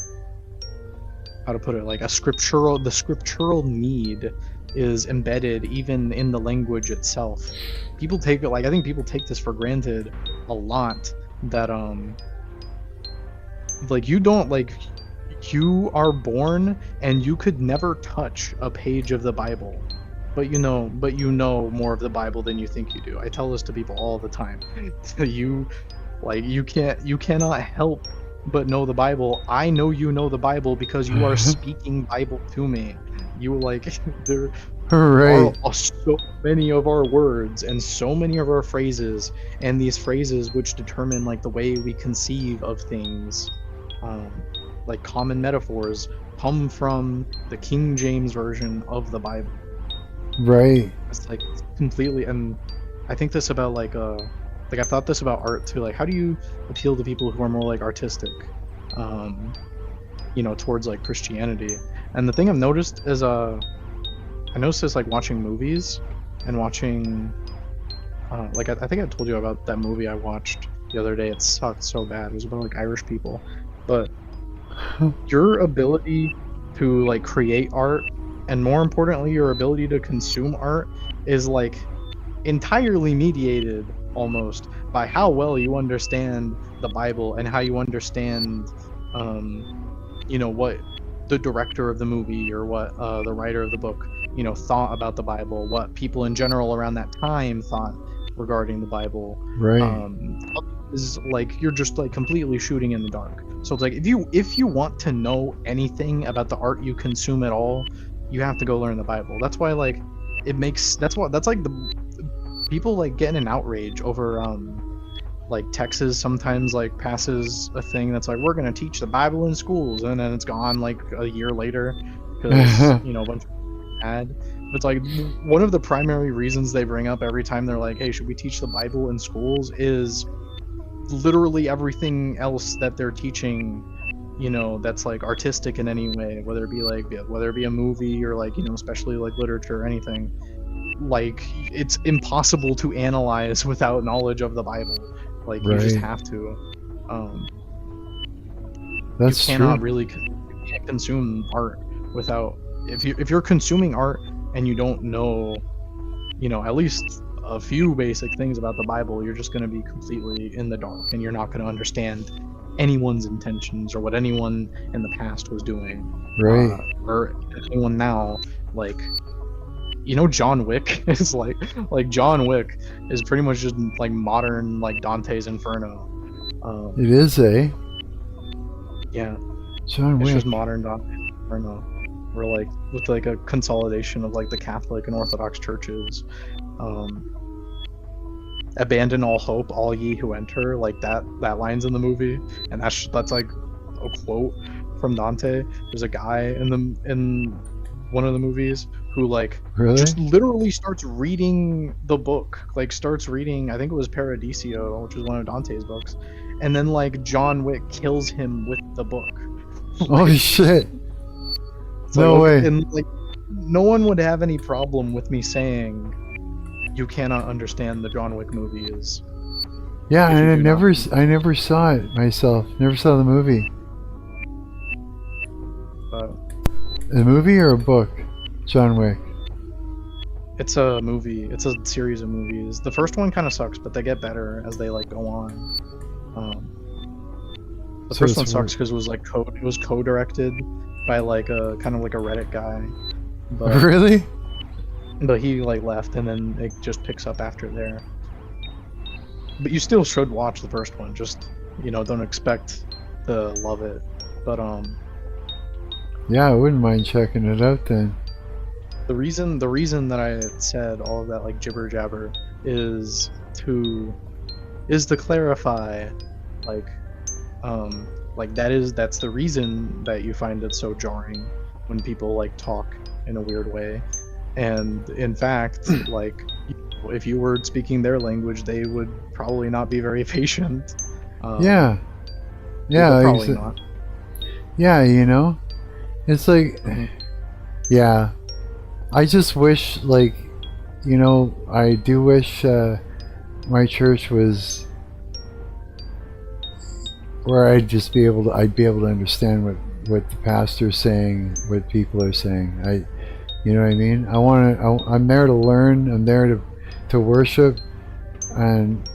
how to put it, like the scriptural need is embedded even in the language itself. People take it, like, I think people take this for granted a lot, that like you don't, like, you are born and you could never touch a page of the Bible, but you know more of the Bible than you think you do. I tell this to people all the time. You cannot help but know the Bible. I know you know the Bible because you are speaking Bible to me. You, like, there are so many of our words and so many of our phrases, and these phrases which determine like the way we conceive of things, like common metaphors, come from the King James version of the Bible.
Right.
It's like completely, and I think this about like I thought this about art too. Like, how do you appeal to people who are more like artistic, you know, towards like Christianity? And the thing I've noticed is, I noticed this like watching movies and watching, like I think I told you about that movie I watched the other day. It sucked so bad. It was about like Irish people, but your ability to like create art, and more importantly, your ability to consume art, is like entirely mediated almost by how well you understand the Bible and how you understand, you know, what the director of the movie or what the writer of the book, you know, thought about the Bible, what people in general around that time thought regarding the Bible.
Right.
Is like you're just like completely shooting in the dark. So it's like if you want to know anything about the art you consume at all, you have to go learn the Bible. That's why, like, that's like the people like getting an outrage over like Texas sometimes like passes a thing that's like, we're gonna teach the Bible in schools, and then it's gone like a year later because you know, a bunch of ad. It's like one of the primary reasons they bring up every time they're like, hey, should we teach the Bible in schools, is literally everything else that they're teaching, you know, that's like artistic in any way, whether it be a movie or like, you know, especially like literature or anything, like it's impossible to analyze without knowledge of the Bible. Like you just have to.
That's
you cannot
true.
really you can't consume art without, if you're consuming art and you don't know, you know, at least a few basic things about the Bible, you're just going to be completely in the dark, and you're not going to understand anyone's intentions or what anyone in the past was doing, or anyone now. Like, you know, John Wick is like John Wick is pretty much just like modern like Dante's Inferno.
It is, eh?
Yeah,
John Wick.
It's just modern Dante's Inferno. We're like with like a consolidation of like the Catholic and Orthodox churches. Abandon all hope, all ye who enter, like that line's in the movie, and that's like a quote from Dante. There's a guy in one of the movies who like just literally starts reading the book, like starts reading, I think it was Paradiso, which is one of Dante's books, and then like John Wick kills him with the book.
Holy shit. No way.
And like no one would have any problem with me saying you cannot understand the John Wick movie is.
Yeah, and I never saw it myself. Never saw the movie. A movie or a book? John Wick.
It's a movie. It's a series of movies. The first one kind of sucks, but they get better as they like go on. The first one sucks because it was co-directed by like a kind of like a Reddit guy. But,
really?
But he like left, and then it just picks up after there. But you still should watch the first one. Just, you know, don't expect to love it. But
yeah, I wouldn't mind checking it out then.
The reason that I said all of that like jibber jabber is to clarify, that's the reason that you find it so jarring when people like talk in a weird way, and in fact, like, if you were speaking their language, they would probably not be very patient.
Yeah,
probably not.
Yeah, you know, it's like, yeah, I just wish, like, you know, I do wish my church was where I'd be able to understand what the pastor's saying, what people are saying. You know what I mean? I'm there to learn. I'm there to worship, and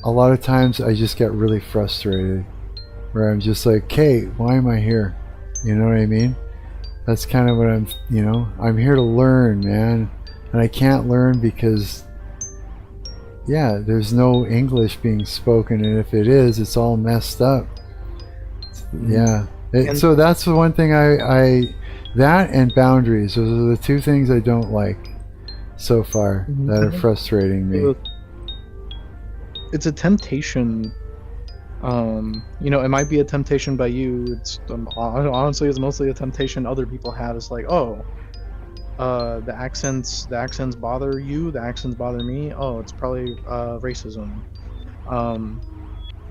a lot of times I just get really frustrated, where I'm just like, "Okay, why am I here?" You know what I mean? That's kind of what I'm here to learn, man, and I can't learn because, yeah, there's no English being spoken, and if it is, it's all messed up. Yeah. So that's the one thing that and boundaries. Those are the two things I don't like so far that are frustrating me.
It's a temptation. You know, it might be a temptation by you. It's honestly, it's mostly a temptation other people have. It's like, oh, the accents bother you. The accents bother me. Oh, it's probably racism.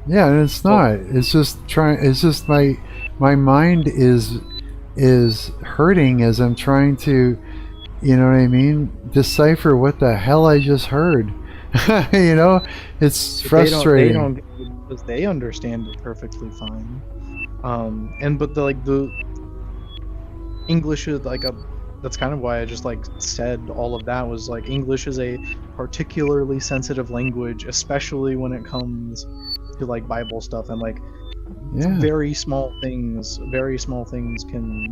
Yeah, and it's not. It's just my mind is hurting as I'm trying to, you know what I mean, decipher what the hell I just heard. You know, it's frustrating.
Because they understand it perfectly fine. But the English is like that's kind of why I just like said all of that, was like English is a particularly sensitive language, especially when it comes to like Bible stuff, and like very small things can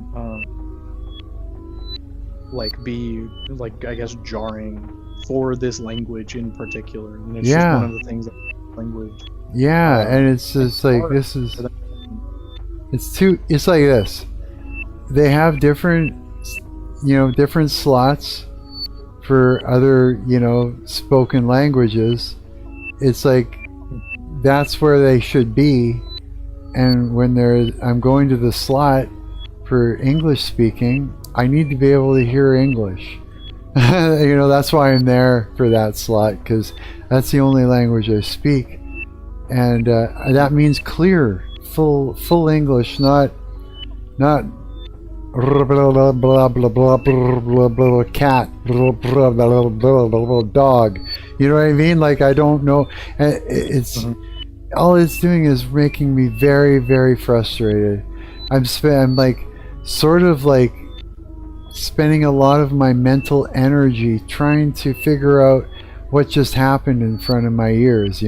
like be like, I guess, jarring for this language in particular, and it's just one of the things that language.
Yeah, and it's just like, it's like this. They have different slots for other, spoken languages. It's like, that's where they should be. And when I'm going to the slot for English speaking, I need to be able to hear English. That's why I'm there for that slot, because that's the only language I speak. And that means clear, full English, not blah blah blah blah blah blah blah cat blah blah blah blah dog. You know what I mean? Like, I don't know. It's all it's doing is making me very, very frustrated. I'm like sort of like spending a lot of my mental energy trying to figure out what just happened in front of my ears,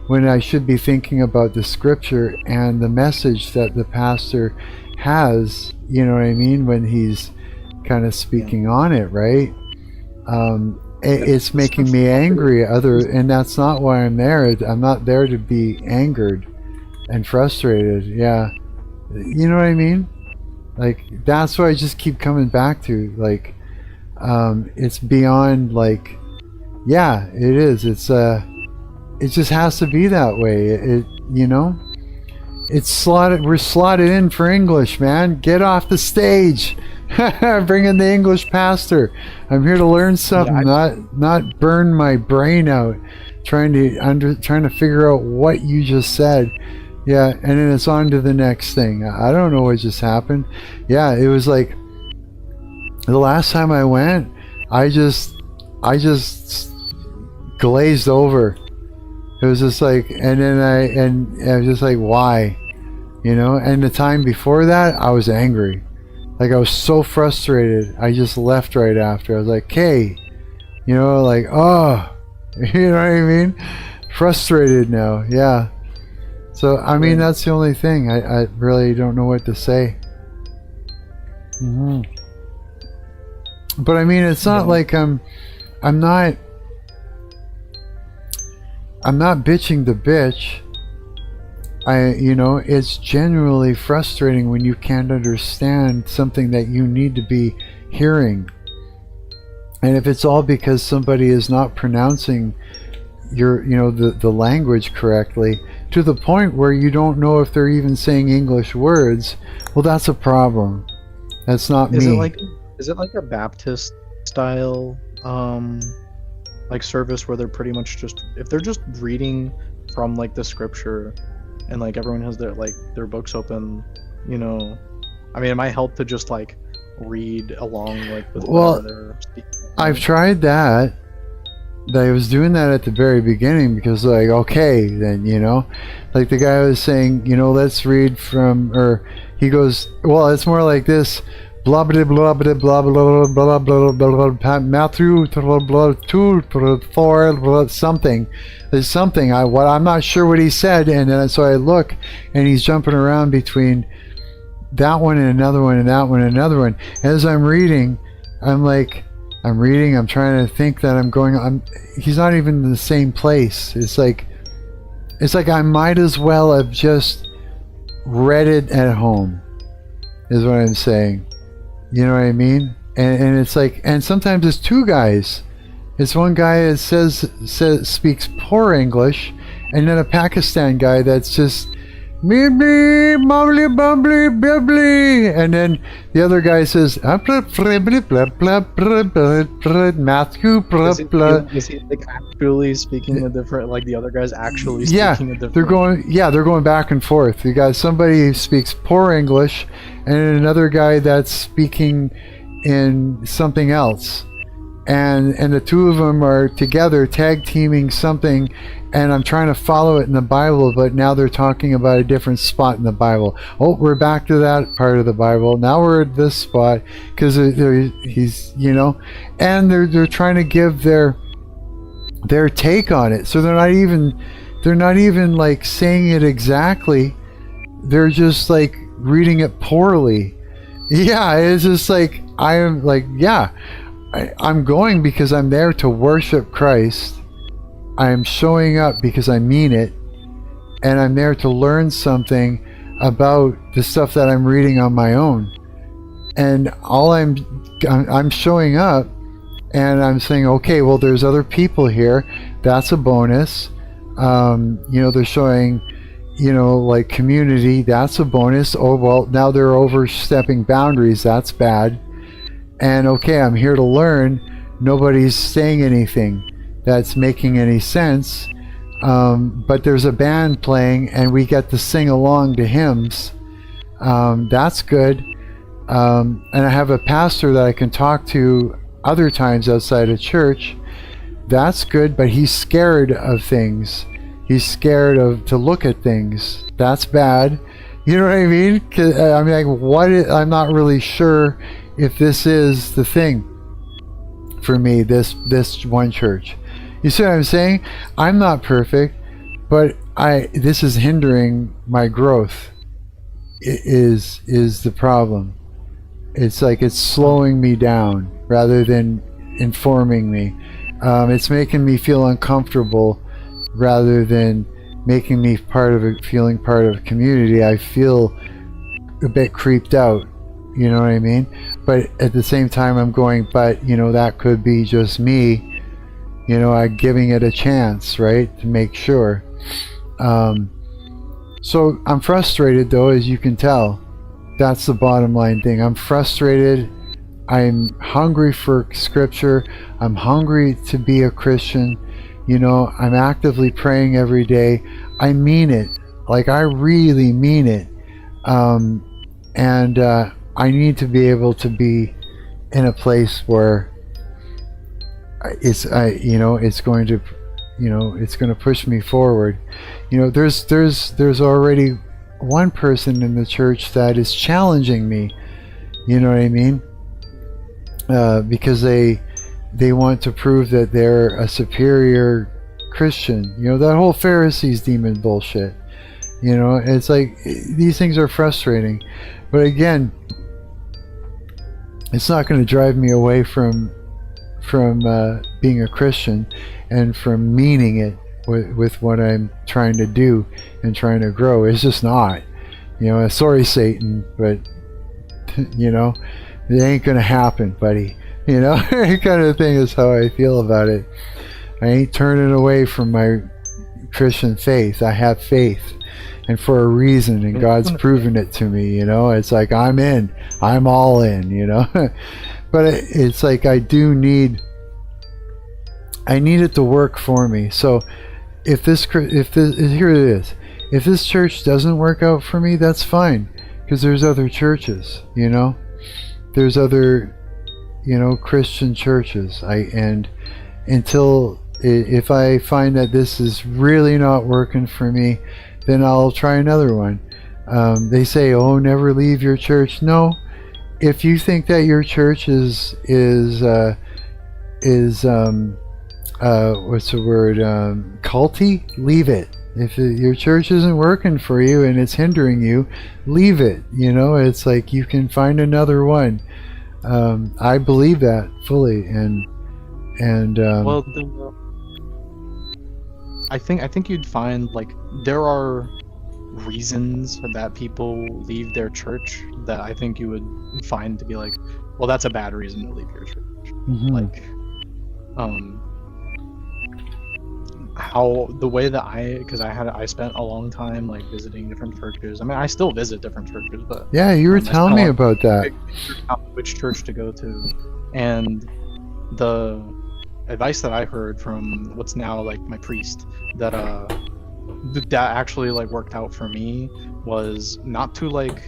when I should be thinking about the scripture and the message that the pastor has, you know what I mean, when he's kind of speaking on it, right? It's making me angry, and that's not why I'm there. I'm not there to be angered and frustrated. Yeah, you know what I mean? Like, that's what I just keep coming back to. Like, it's beyond, like, yeah, it is. It just has to be that way. It's slotted. We're slotted in for English, man. Get off the stage. Bring in the English pastor. I'm here to learn something, not burn my brain out trying to figure out what you just said. Yeah, and then it's on to the next thing. I don't know what just happened. Yeah, it was like the last time I went, I just glazed over. It was just like, and I was just like, why? And the time before that, I was angry. Like, I was so frustrated. I just left right after. I was like, hey, like, oh, you know what I mean? Frustrated now, yeah. So, I mean, that's the only thing. I really don't know what to say. But I mean, it's not like I'm not bitching the bitch. It's genuinely frustrating when you can't understand something that you need to be hearing. And if it's all because somebody is not pronouncing, the language correctly, to the point where you don't know if they're even saying English words, well, that's a problem. That's not
Is
me.
is it like a Baptist style like service where they're pretty much just, if they're just reading from like the scripture and like everyone has their books open, you know, I mean, it might help to just like read along like with whatever they're speaking.
I've tried that. I was doing that at the very beginning because, like, okay, then, like the guy was saying, let's read from, or he goes, well, it's more like this, blah blah blah blah blah blah blah blah blah, Matthew blah blah 2 4 blah something. There's something I'm not sure what he said, and then so I look, and he's jumping around between that one and another one and that one and another one. As I'm reading, I'm trying to think that he's not even in the same place. It's like I might as well have just read it at home, is what I'm saying. You know what I mean? And it's like, and sometimes it's two guys. It's one guy that speaks poor English, and then a Pakistan guy that's just Bubbly, bubbly, bubbly, bubbly. And then the other guy says, Matthew,
is he like actually speaking a different, like the other guy's actually speaking a different?
They're going back and forth. You got somebody who speaks poor English and another guy that's speaking in something else. And the two of them are together tag teaming something, and I'm trying to follow it in the Bible, but now they're talking about a different spot in the Bible. Oh, we're back to that part of the Bible. Now we're at this spot because he's, and they're trying to give their take on it. So they're not even like saying it exactly. They're just like reading it poorly. Yeah, it's just like I'm going because I'm there to worship Christ. I'm showing up because I mean it, and I'm there to learn something about the stuff that I'm reading on my own. And I'm showing up, and I'm saying, okay, well, there's other people here. That's a bonus. They're showing, like community. That's a bonus. Oh, well, now they're overstepping boundaries. That's bad. And okay, I'm here to learn. Nobody's saying anything that's making any sense, but there's a band playing and we get to sing along to hymns. That's good. And I have a pastor that I can talk to other times outside of church. That's good, but he's scared of things. He's scared to look at things. That's bad. You know what I mean? 'Cause, I'm not really sure if this is the thing for me, this one church. You see what I'm saying? I'm not perfect, but this is hindering my growth. It is the problem. It's like it's slowing me down rather than informing me. It's making me feel uncomfortable rather than making me feeling part of a community. I feel a bit creeped out. You know what I mean? But at the same time, I'm going, but that could be just me. I'm giving it a chance, right, to make sure. So I'm frustrated, though, as you can tell. That's the bottom line thing. I'm frustrated. I'm hungry for scripture. I'm hungry to be a Christian. I'm actively praying every day. I mean it. Like, I really mean it. And I need to be able to be in a place where it's going to push me forward. There's already one person in the church that is challenging me. You know what I mean? Because they want to prove that they're a superior Christian. That whole Pharisees demon bullshit. It's like these things are frustrating, but again, it's not going to drive me away from being a Christian and from meaning it with what I'm trying to do and trying to grow. It's just not. Sorry, Satan, but it ain't going to happen, buddy. Kind of thing is how I feel about it. I ain't turning away from my Christian faith. I have faith, and for a reason, and God's proven it to me. You know, it's like I'm in. I'm all in. You know, but it's like I need it to work for me. So if this here it is. If this church doesn't work out for me, that's fine, because there's other churches. You know, there's other, Christian churches. And until if I find that this is really not working for me, then I'll try another one. They say, "Oh, never leave your church." No, if you think that your church is what's the word? Culty, leave it. If your church isn't working for you and it's hindering you, leave it. It's like you can find another one. I believe that fully, and
well, I think you'd find like there are reasons that people leave their church that I think you would find to be like, well, that's a bad reason to leave your church.
Mhm.
Like, how the way that because I spent a long time like visiting different churches. I mean, I still visit different churches, but
yeah, you were
I
telling me about that.
figuring out which church to go to, and the advice that I heard from what's now like my priest that actually like worked out for me was not to like.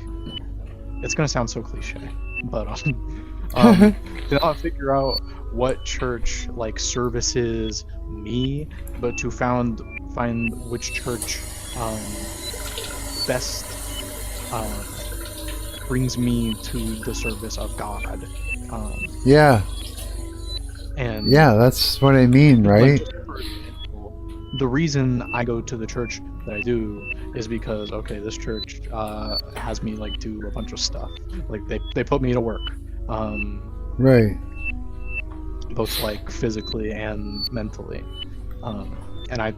It's gonna sound so cliche, but to not figure out what church like services me, but to find which church best brings me to the service of God.
Yeah.
And
yeah, that's what I mean, right?
Like, for example, the reason I go to the church that I do is because this church has me like do a bunch of stuff. Like they put me to work.
Right.
Both like physically and mentally, and I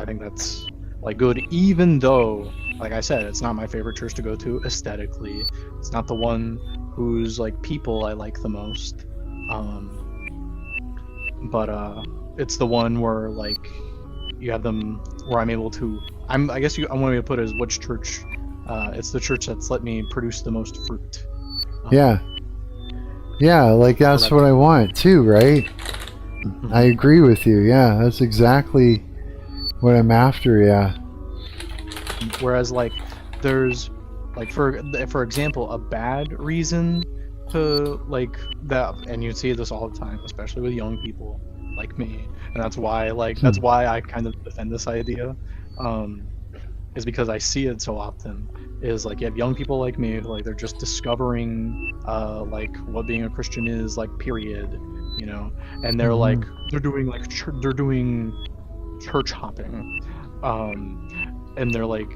think that's like good, even though, like I said, it's not my favorite church to go to aesthetically. It's not the one whose like people I like the most, but it's the one where like you have them where I'm able to. I want me to put it as which church. It's the church that's let me produce the most fruit.
Yeah. Yeah, like that's what I want too, right? I agree with you. Yeah, that's exactly what I'm after. Yeah.
Whereas like there's like for example a bad reason to like that, and you see this all the time, especially with young people like me, and that's why I kind of defend this idea, is because I see it so often. Is like you have young people like me who like they're just discovering like what being a Christian is, like, period, and they're like they're doing church hopping, and they're like,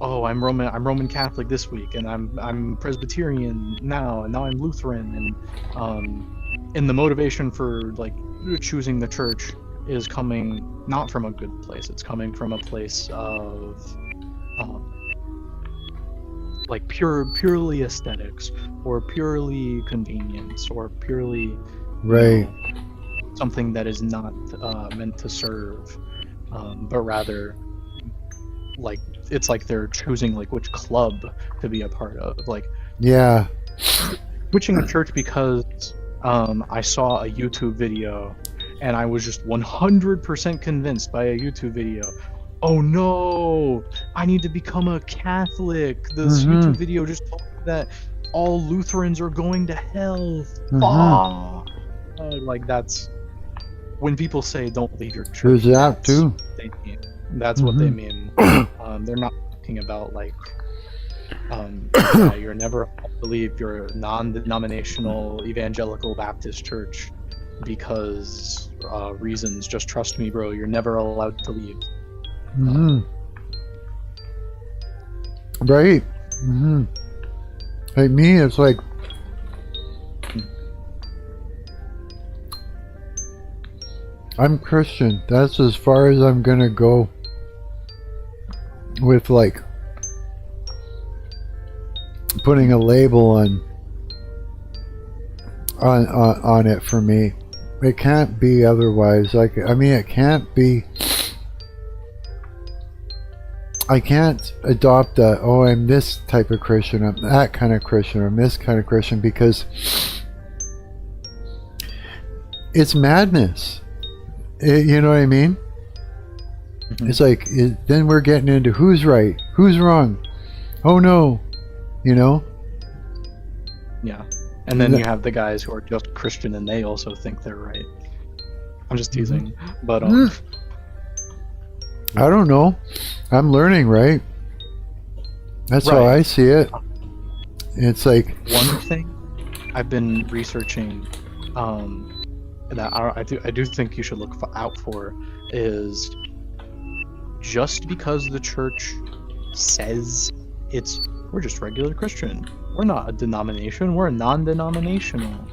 oh, I'm Roman Catholic this week, and I'm Presbyterian now, and now I'm Lutheran, and the motivation for like choosing the church is coming not from a good place. It's coming from a place of like purely aesthetics, or purely convenience, or purely
right
something that is not meant to serve, but rather like it's like they're choosing like which club to be a part of. Like,
yeah,
switching a church because I saw a YouTube video and I was just 100% convinced by a YouTube video. Oh no, I need to become a Catholic. This YouTube video just told me that all Lutherans are going to hell. Like, that's when people say don't leave your church.
There's that too.
That's what they mean. They're not talking about like you're never allowed to leave your non-denominational evangelical Baptist church because reasons. Just trust me, bro. You're never allowed to leave.
Right. Like me, it's like I'm Christian. That's as far as I'm gonna go with like putting a label on it for me. It can't be otherwise. Like, I mean, it can't be. I can't adopt that, oh, I'm this type of Christian, I'm that kind of Christian, I'm this kind of Christian, because it's madness. You know what I mean? It's like, then we're getting into who's right, who's wrong. Oh no, you know?
Yeah. And then you have the guys who are just Christian and they also think they're right. I'm just teasing. But
I don't know. I'm learning, right? That's how I see it. It's like
one thing I've been researching that I do think you should look out for is just because the church says we're just regular Christian. We're not a denomination. We're non-denominational.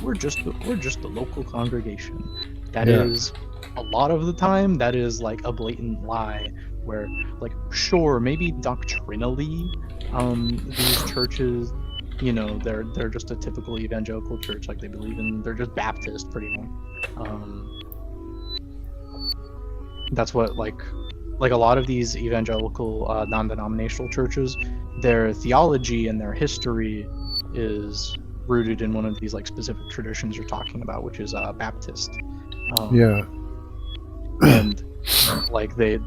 We're just a local congregation. That is a lot of the time that is like a blatant lie. Where like sure maybe doctrinally these churches, you know, they're just a typical evangelical church. Like they're just Baptist pretty much. That's what like a lot of these evangelical non-denominational churches, their theology and their history is rooted in one of these like specific traditions you're talking about, which is Baptist. And like they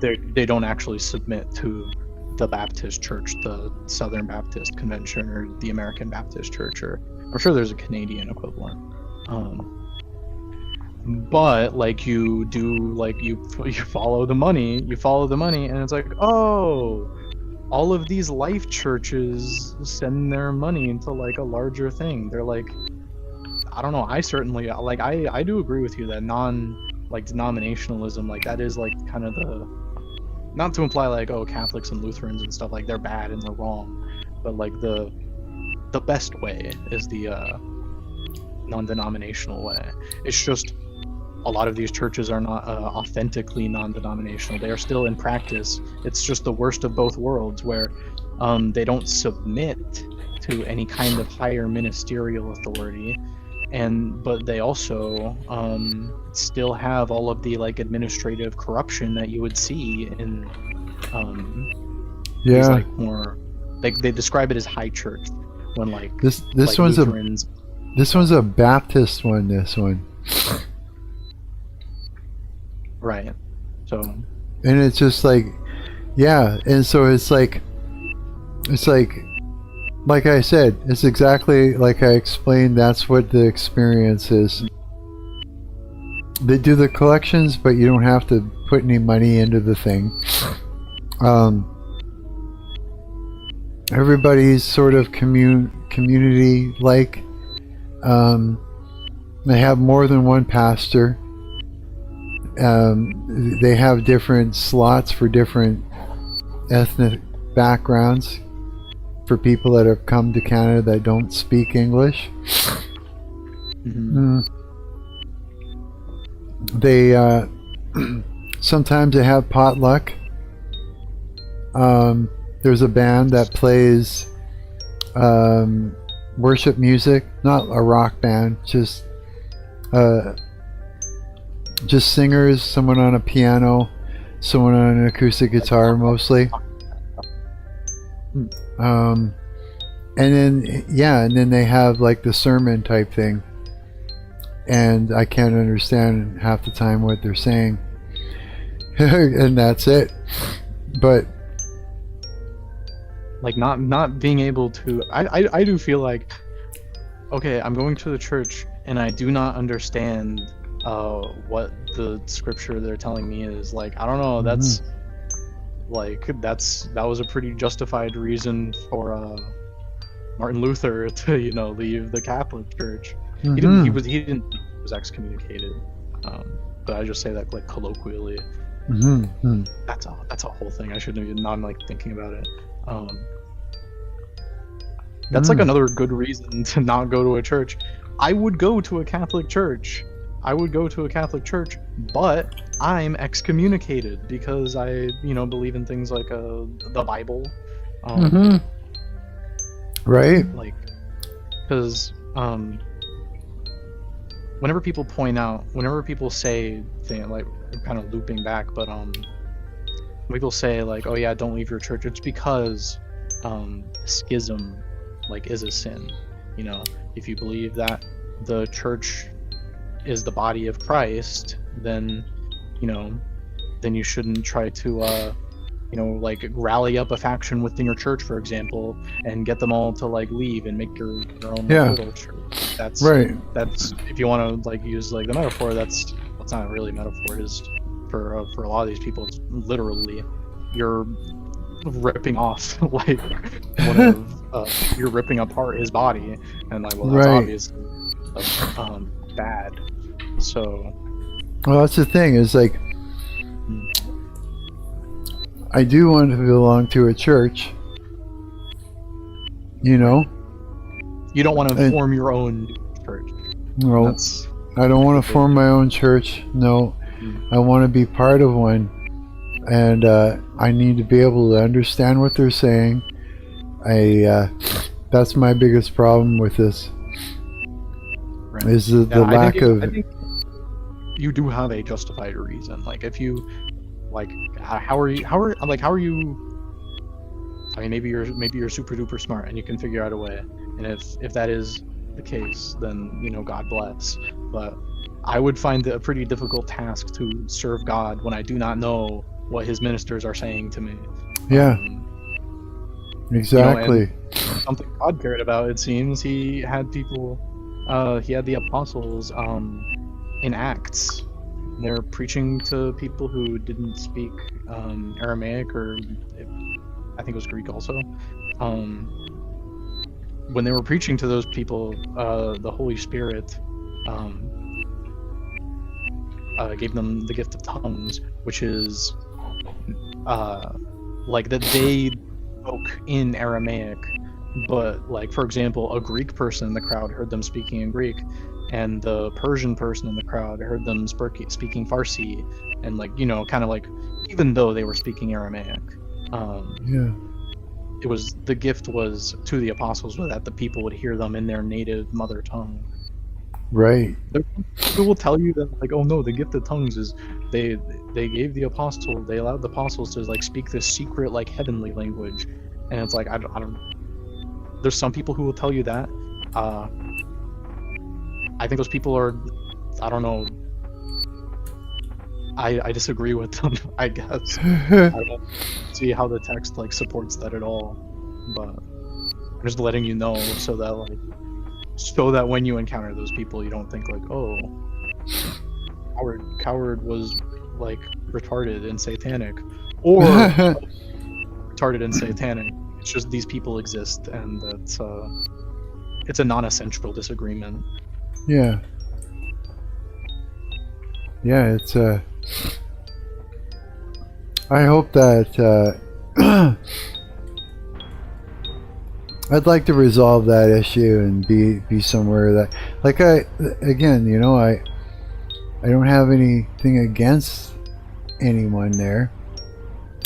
don't actually submit to the Baptist Church, the Southern Baptist Convention, or the American Baptist Church, or I'm sure there's a Canadian equivalent. But like you do, like you follow the money, and it's like, oh, all of these life churches send their money into like a larger thing. They're like, I don't know. I certainly like I do agree with you that denominationalism, like that is like kind of the, not to imply like, oh, Catholics and Lutherans and stuff like they're bad and they're wrong, but like the best way is the non-denominational way. It's just a lot of these churches are not authentically non-denominational. They are still in practice. It's just the worst of both worlds, where they don't submit to any kind of higher ministerial authority, but they also still have all of the like administrative corruption that you would see in these, like more, like they describe it as high church, when like
this
like
one's
Lutherans,
this one's a Baptist one. This one,
right? So,
and it's just like, and so it's like I said, it's exactly like I explained. That's what the experience is. They do the collections, but you don't have to put any money into the thing. Everybody's sort of community like. They have more than one pastor. They have different slots for different ethnic backgrounds, for people that have come to Canada that don't speak English. They sometimes they have potluck. There's a band that plays worship music, not a rock band, just singers, someone on a piano, someone on an acoustic guitar mostly. And then they have like the sermon type thing, and I can't understand half the time what they're saying. And that's it. But
like not being able to, I do feel like, okay, I'm going to the church and I do not understand what the scripture they're telling me is. Like, I don't know, that's like that was a pretty justified reason for Martin Luther to, you know, leave the Catholic Church. He was excommunicated. But I just say that like colloquially. That's a whole thing. I shouldn't even. Now I'm like thinking about it. That's like another good reason to not go to a church. I would go to a Catholic church. But I'm excommunicated because I, you know, believe in things like the Bible.
Right.
Like, because whenever people point out, whenever people say like kind of looping back, but people say like, oh yeah, don't leave your church. It's because schism like is a sin. You know, if you believe that the church is the body of Christ, then then you shouldn't try to like rally up a faction within your church, for example, and get them all to like leave and make your own little church. That's
right.
That's, if you want to like use like the metaphor, that's not really a metaphor. It is for a lot of these people, it's literally you're ripping off like one of you're ripping apart his body, and like, well, that's obviously bad. So
well, that's the thing, is like, I do want to belong to a church, you know.
You don't want to form your own church.
No, I don't want to form my own church. No, I want to be part of one, and I need to be able to understand what they're saying. That's my biggest problem with this.
Right.
Is the lack of.
I think you do have a justified reason. Like, if you like, how are you? I mean, maybe you're super duper smart and you can figure out a way. And if that is the case, then God bless. But I would find it a pretty difficult task to serve God when I do not know what His ministers are saying to me.
Yeah. Exactly.
Something God cared about, it seems. He had people. He had the apostles in Acts. They're preaching to people who didn't speak Aramaic, or I think it was Greek also. When they were preaching to those people, the Holy Spirit gave them the gift of tongues, which is like that they spoke in Aramaic, but like, for example, a Greek person in the crowd heard them speaking in Greek, and the Persian person in the crowd heard them speaking Farsi, and like, kind of like, even though they were speaking Aramaic, it was, the gift was to the apostles, was that the people would hear them in their native mother tongue.
Right.
People will tell you that, like, oh no, the gift of tongues is they gave the apostle, they allowed the apostles to like speak this secret like heavenly language, and it's like, I don't. There's some people who will tell you that. I think those people are, I don't know. I disagree with them, I guess. I don't see how the text like supports that at all, but I'm just letting you know so that when you encounter those people, you don't think like, oh, coward was like retarded and satanic, or retarded and satanic. It's just these people exist, and it's a non-essential disagreement.
Yeah. Yeah, it's I hope that I'd like to resolve that issue and be somewhere that, like, I don't have anything against anyone there.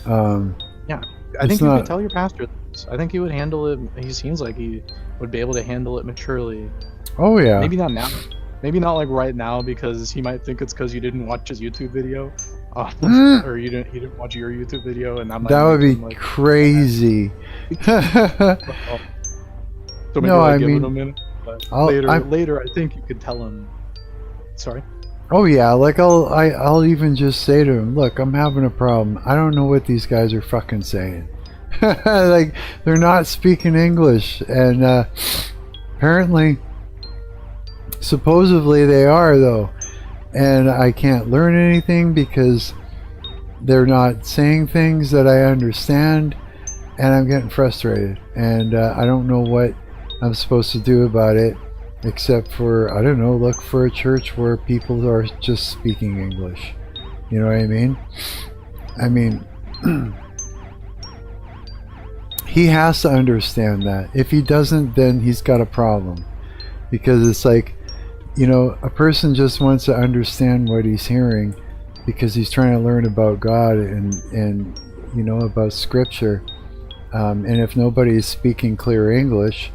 Yeah, I think you could tell your pastor this. I think he would handle it. He seems like he would be able to handle it maturely.
Oh yeah.
Maybe not now. Maybe not like right now, because he might think it's because you didn't watch his YouTube video, or he didn't watch your YouTube video, and that
would be like, crazy.
So maybe,
no,
like,
I
give
mean,
it a minute. But
later,
I think you could tell him. Sorry.
Oh yeah, like I'll even just say to him, look, I'm having a problem. I don't know what these guys are fucking saying. Like, they're not speaking English, and apparently, supposedly they are though, and I can't learn anything because they're not saying things that I understand, and I'm getting frustrated, and I don't know what I'm supposed to do about it, except for, I don't know, look for a church where people are just speaking English. You know what I mean? I mean, he has to understand that. If he doesn't, then he's got a problem, because it's like, a person just wants to understand what he's hearing because he's trying to learn about God and about scripture, and if nobody is speaking clear English,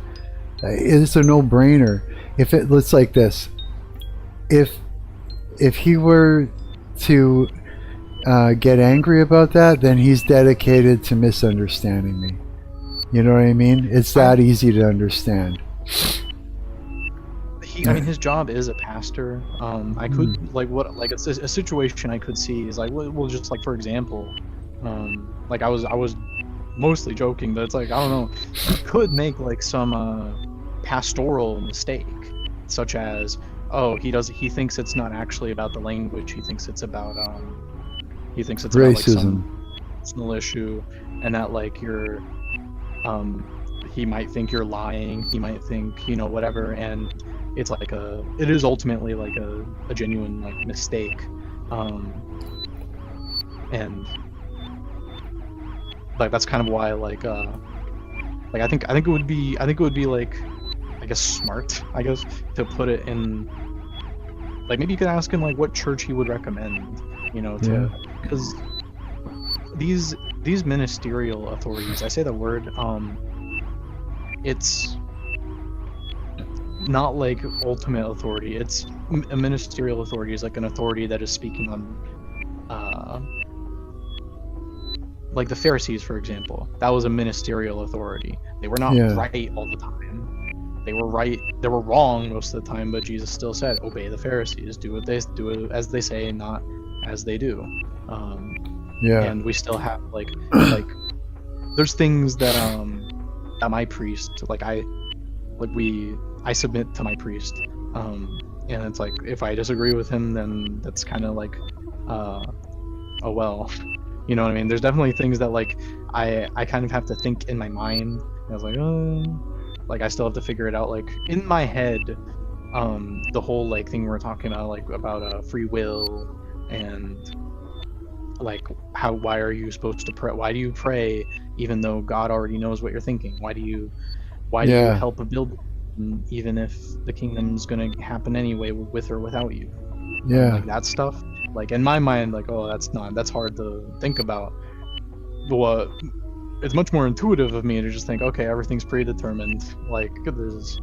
it's a no-brainer. If it looks like this, if he were to get angry about that, then he's dedicated to misunderstanding me. You know what I mean? It's that easy to understand.
I mean, his job is a pastor. I could like a situation I could see is like, well, just like for example, like I was mostly joking, but it's like, I don't know, he could make like some pastoral mistake, such as, oh, he thinks it's not actually about the language, he thinks it's about
racism,
about like some personal issue, and that like you're he might think you're lying, he might think, you know, whatever, and it's like it is ultimately like a genuine like mistake, and like that's kind of why like I think it would be like, I guess, smart, I guess, to put it in, like, maybe you could ask him like what church he would recommend, you know, to, because these ministerial authorities, I say the word, it's not like ultimate authority. It's a ministerial authority is like an authority that is speaking on, like the Pharisees, for example. That was a ministerial authority. They were not right all the time. They were right. They were wrong most of the time. But Jesus still said, "Obey the Pharisees. Do it as they say, not as they do." And we still have like there's things that that my priest I submit to my priest, and it's like, if I disagree with him, then that's kind of like oh well, you know what I mean? There's definitely things that like I kind of have to think in my mind. I was like I still have to figure it out like in my head, the whole like thing we're talking about, like about free will, and like why are you supposed to pray? Why do you pray even though God already knows what you're thinking? Why do you help build even if the kingdom's gonna happen anyway, with or without you? Like that stuff, like in my mind, like, oh, that's hard to think about. But it's much more intuitive of me to just think, okay, everything's predetermined, like there's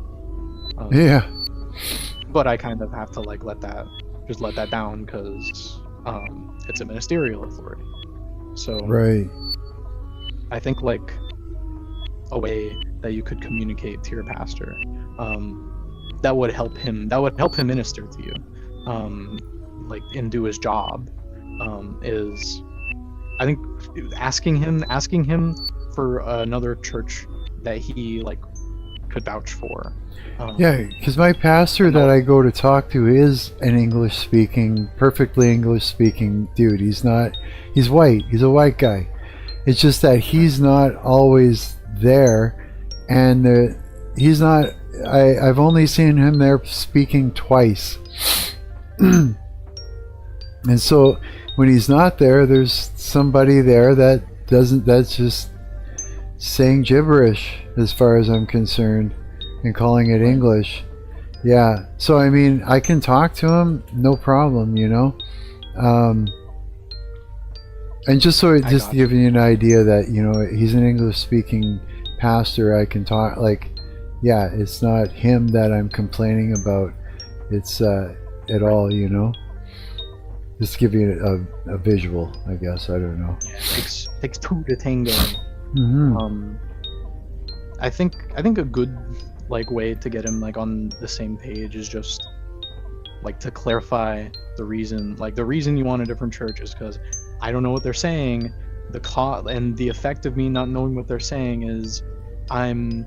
but I kind of have to like let that down, because it's a ministerial authority. So I think like a way that you could communicate to your pastor, that would help him minister to you, like, and do his job, is, I think, asking him for another church that he like could vouch for.
Because my pastor that I go to talk to is an perfectly English speaking dude. He's white. He's a white guy. It's just that he's not always there, and he's not. I've only seen him there speaking twice, and so when he's not there, there's somebody there that's just saying gibberish, as far as I'm concerned, and calling it English. So I mean, I can talk to him, no problem, you know. And just to give you an idea that, you know, he's an English-speaking pastor, I can talk, like, it's not him that I'm complaining about. It's at all, you know. Just to give you a visual, I guess. I don't know.
It takes two to tango. I think a good like way to get him like on the same page is just like to clarify the reason. Like, the reason you want a different church is because I don't know what they're saying. And the effect of me not knowing what they're saying is I'm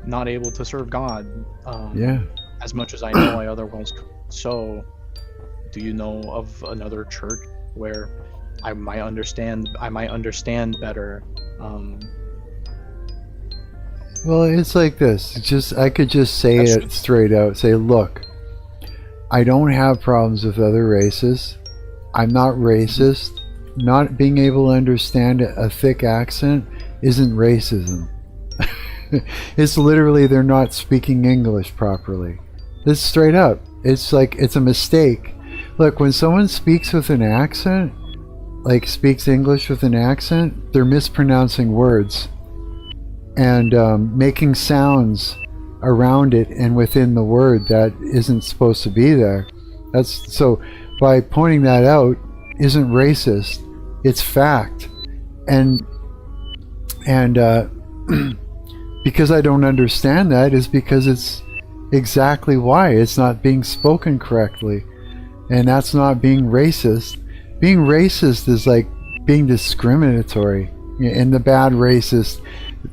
not able to serve God as much as I know I otherwise could. So, do you know of another church where I might understand better?
Well, it's like this. I could just say it straight out. Say, look, I don't have problems with other races. I'm not racist. Not being able to understand a thick accent isn't racism. It's literally they're not speaking English properly. It's straight up. It's like, it's a mistake. Look, when someone speaks with an accent, like speaks English with an accent, they're mispronouncing words and making sounds around it and within the word that isn't supposed to be there. That's so by pointing that out isn't racist. It's fact. And because I don't understand that is because it's exactly why it's not being spoken correctly. And that's not being racist. Being racist is like being discriminatory, and the bad racist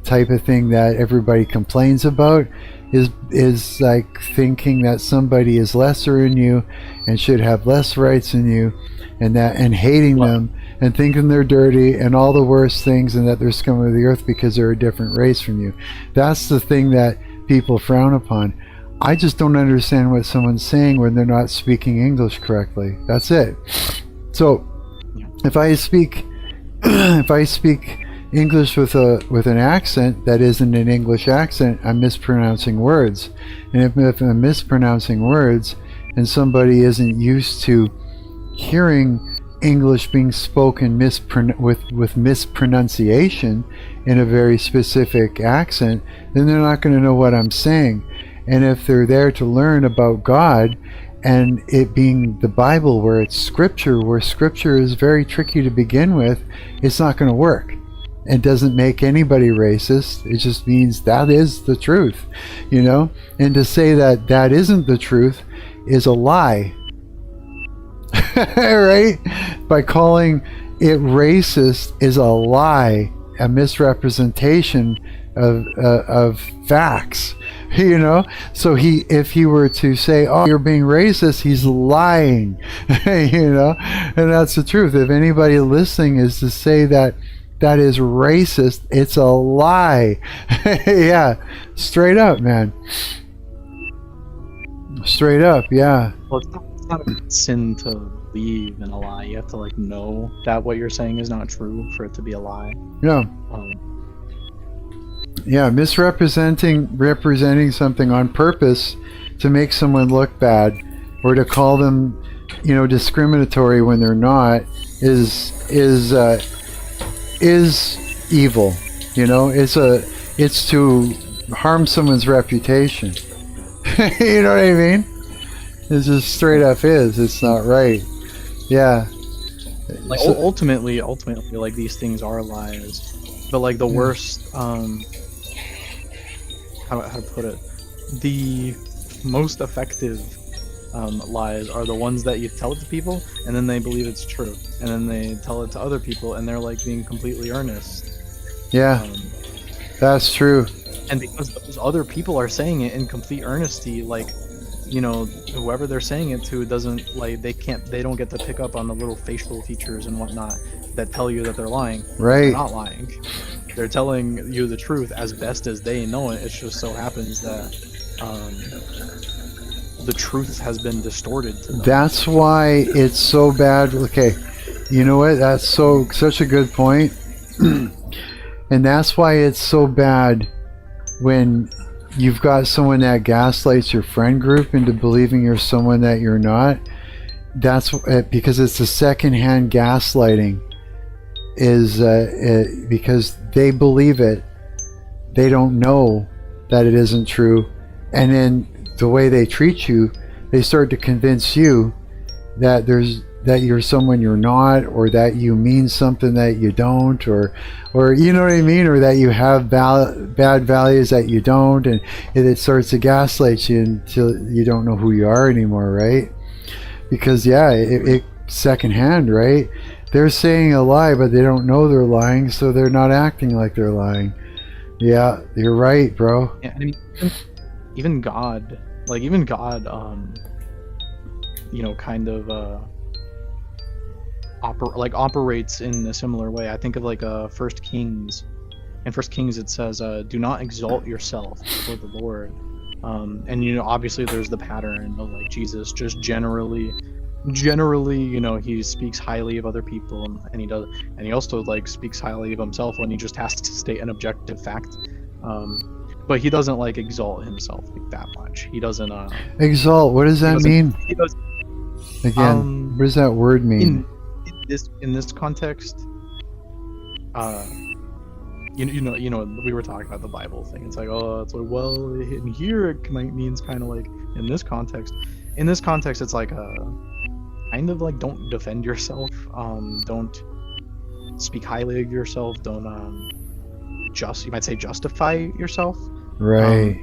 type of thing that everybody complains about is like thinking that somebody is lesser than you and should have less rights than you, and hating them and thinking they're dirty and all the worst things, and that they're scum of the earth because they're a different race from you. That's the thing that people frown upon. I just don't understand what someone's saying when they're not speaking English correctly. That's it. So if I speak English with an accent that isn't an English accent, I'm mispronouncing words. And if I'm mispronouncing words and somebody isn't used to hearing English being spoken with mispronunciation in a very specific accent, then they're not going to know what I'm saying. And if they're there to learn about God, and it being the Bible, where it's scripture, where scripture is very tricky to begin with, it's not going to work. It doesn't make anybody racist. It just means that is the truth, you know? And to say that that isn't the truth is a lie. Right? By calling it racist is a lie, a misrepresentation of facts, you know? So if he were to say, oh, you're being racist, he's lying, you know? And that's the truth. If anybody listening is to say that that is racist, it's a lie. Yeah, straight up, man. Straight up, yeah.
Well, it's not a sin to believe in a lie. You have to like know that what you're saying is not true for it to be a lie.
Yeah. Yeah, representing something on purpose to make someone look bad, or to call them, you know, discriminatory when they're not, is evil. You know, it's to harm someone's reputation. You know what I mean? It's just straight up is. It's not right. Yeah.
Like ultimately, like these things are lies, but like the worst. How to put it? The most effective lies are the ones that you tell it to people, and then they believe it's true, and then they tell it to other people, and they're like being completely earnest.
Yeah, that's true.
And because those other people are saying it in complete earnesty, like, you know, whoever they're saying it to doesn't, like, they don't get to pick up on the little facial features and whatnot that tell you that they're lying.
Right.
They're not lying. They're telling you the truth as best as they know it. It just so happens that the truth has been distorted to them.
That's why it's so bad. Okay, you know what? That's such a good point. And that's why it's so bad when you've got someone that gaslights your friend group into believing you're someone that you're not. That's because it's a secondhand gaslighting. Because they believe it, they don't know that it isn't true, and then the way they treat you, they start to convince you that you're someone you're not, or that you mean something that you don't, or you know what I mean, or that you have bad values that you don't, and it starts to gaslight you until you don't know who you are anymore, right? Because yeah, it secondhand, right? They're saying a lie, but they don't know they're lying, so they're not acting like they're lying. Yeah, you're right, bro.
Yeah, I mean, even God, you know, kind of operates in a similar way. I think of like First Kings. In First Kings, it says, "Do not exalt yourself before the Lord." And you know, obviously, there's the pattern of like Jesus just generally, you know, he speaks highly of other people, and he also like speaks highly of himself when he just has to state an objective fact. But he doesn't like exalt himself like that much. He doesn't
exalt. What does that mean?
He does.
Again, what does that word mean?
In this context, you know, we were talking about the Bible thing. It's like, oh, it's like, well, in here it means kind of like in this context. in this context, it's like kind of like don't defend yourself. Don't speak highly of yourself. Don't you might say justify yourself.
Right.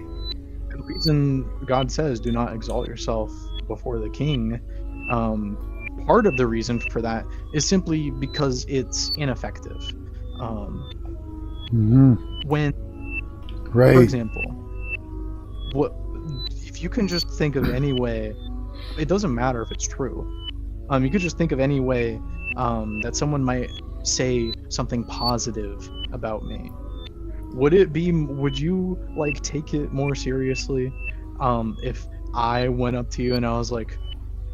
The reason God says do not exalt yourself before the king, part of the reason for that is simply because it's ineffective. When,
Right.
for example, if you can just think of any way, it doesn't matter if it's true. You could just think of any way that someone might say something positive about me. Would you like take it more seriously if I went up to you and I was like,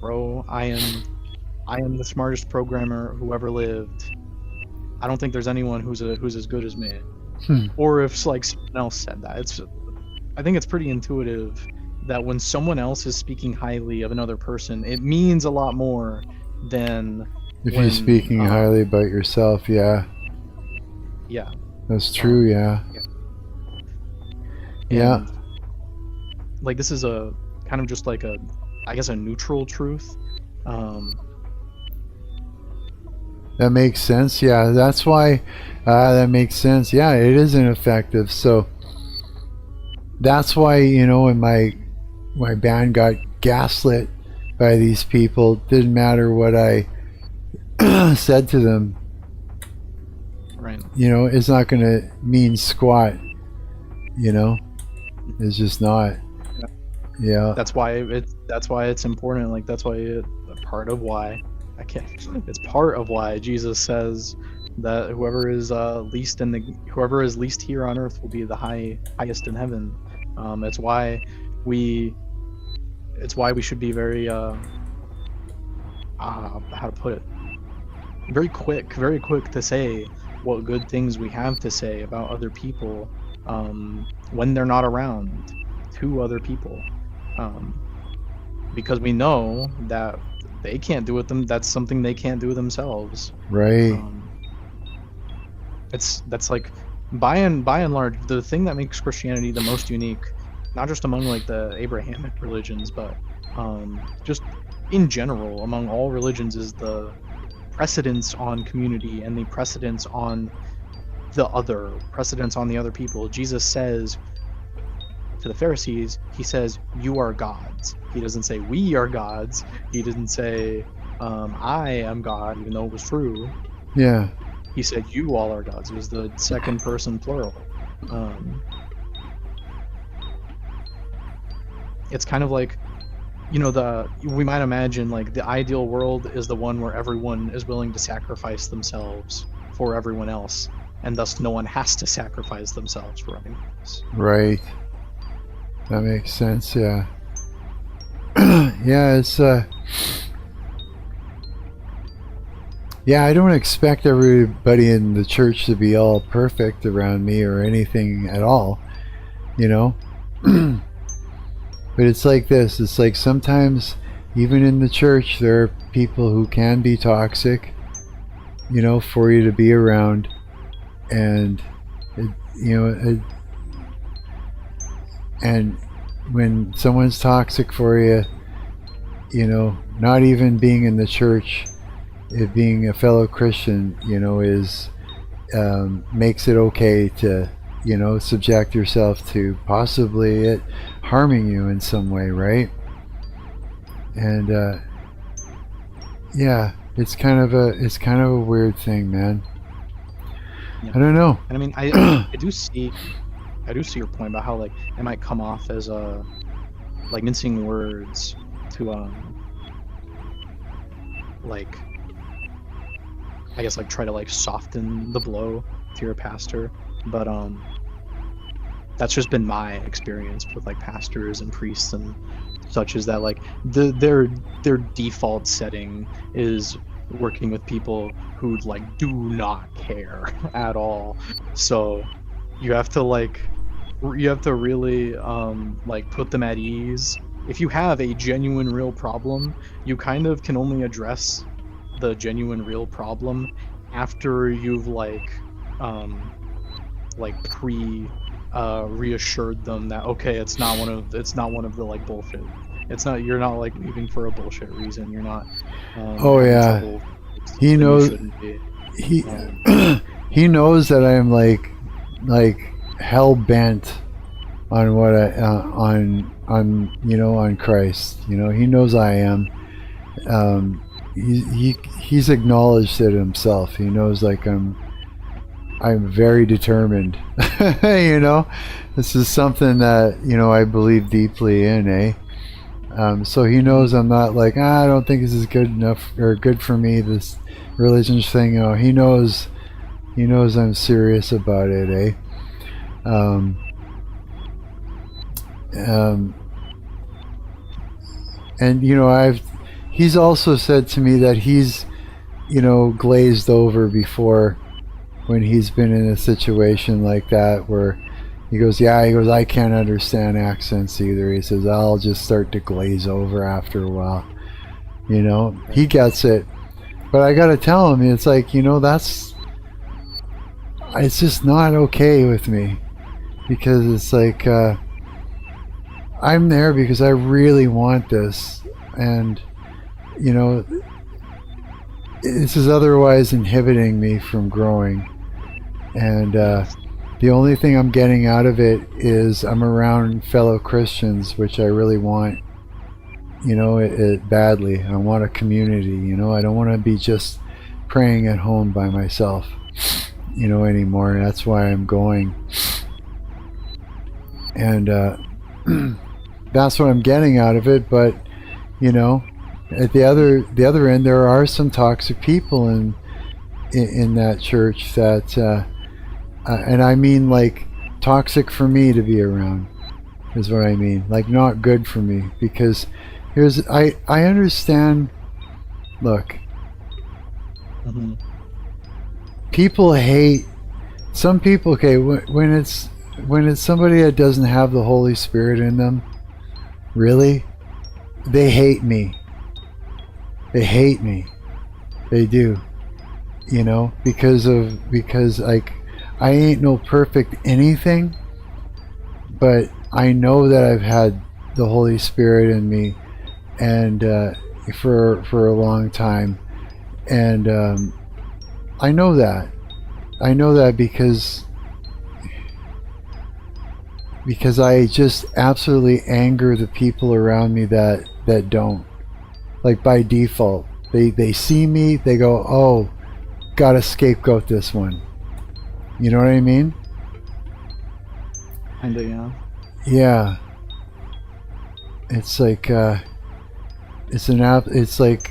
bro, I am the smartest programmer who ever lived. I don't think there's anyone who's as good as me. Or if like someone else said that. I think it's pretty intuitive that when someone else is speaking highly of another person, it means a lot more than
if you're speaking highly about yourself. Yeah.
Yeah.
That's true. Yeah.
And, like this is a kind of just like a, I guess, a neutral truth.
That makes sense. Yeah, that's why that makes sense. Yeah, it is ineffective. So that's why, you know, when my band got gaslit by these people, didn't matter what I said to them.
Right.
You know, it's not going to mean squat. You know, it's just not. Yeah.
That's why it's important. Like that's why part of why it's part of why Jesus says that whoever is least here on earth will be the highest in heaven. It's why we should be very how to put it, very quick to say what good things we have to say about other people when they're not around to other people, because we know that they can't do it that's something they can't do themselves.
Right.
That's like by and large the thing that makes Christianity the most unique, not just among like the Abrahamic religions, but just in general among all religions, is the precedence on community and the precedence on the other people. Jesus says to the Pharisees, he says, "You are gods." He doesn't say we are gods. He didn't say I am God, even though it was true.
Yeah.
He said you all are gods. It was the second person plural. It's kind of like, you know, we might imagine like the ideal world is the one where everyone is willing to sacrifice themselves for everyone else, and thus no one has to sacrifice themselves for anyone else.
Right. That makes sense. Yeah. Yeah, it's yeah, I don't expect everybody in the church to be all perfect around me or anything at all, you know. But it's like this. It's like sometimes even in the church there are people who can be toxic, you know, for you to be around. And and when someone's toxic for you, you know, not even being in the church, it being a fellow Christian, you know, is makes it okay to, you know, subject yourself to possibly it harming you in some way, right? And yeah, it's kind of a weird thing, man.
Yeah.
I don't know.
And I mean, I do see your point about how like it might come off as like mincing words to like, I guess, like try to like soften the blow to your pastor, but that's just been my experience with like pastors and priests and such, is that like their default setting is working with people who like do not care at all. So you have to really like put them at ease. If you have a genuine real problem, you kind of can only address the genuine real problem after you've reassured them that okay, it's not one of the like bullshit it's not, you're not like leaving for a bullshit reason. You're not
Oh
having
yeah,
trouble
he
when you
knows.
shouldn't be.
He he knows that I'm like hell bent on what I on on Christ. He knows I am. He's acknowledged it himself. He knows like I'm very determined. This is something that I believe deeply in, so he knows I'm not like, I don't think this is good enough or good for me, this religion thing. He knows I'm serious about it, and he's also said to me that he's glazed over before when he's been in a situation like that where he goes, I can't understand accents either. He says, I'll just start to glaze over after a while. He gets it. But I gotta tell him, it's like, it's just not okay with me. Because it's like, I'm there because I really want this. And, this is otherwise inhibiting me from growing. And the only thing I'm getting out of it is I'm around fellow Christians, which I really want, it badly. I want a community, I don't want to be just praying at home by myself, anymore. And that's why I'm going. And that's what I'm getting out of it. But, at the other end, there are some toxic people in that church that, and I mean like toxic for me to be around, is what I mean. Like not good for me, because I understand. Look, people hate some people. Okay, when it's somebody that doesn't have the Holy Spirit in them, really, they hate me. They hate me. They do. Because like I ain't no perfect anything, but I know that I've had the Holy Spirit in me, and for a long time, and I know that because I just absolutely anger the people around me that don't. Like by default, they see me, they go, oh, gotta scapegoat this one. You know what I mean?
Kinda, yeah.
Yeah. It's like, it's like,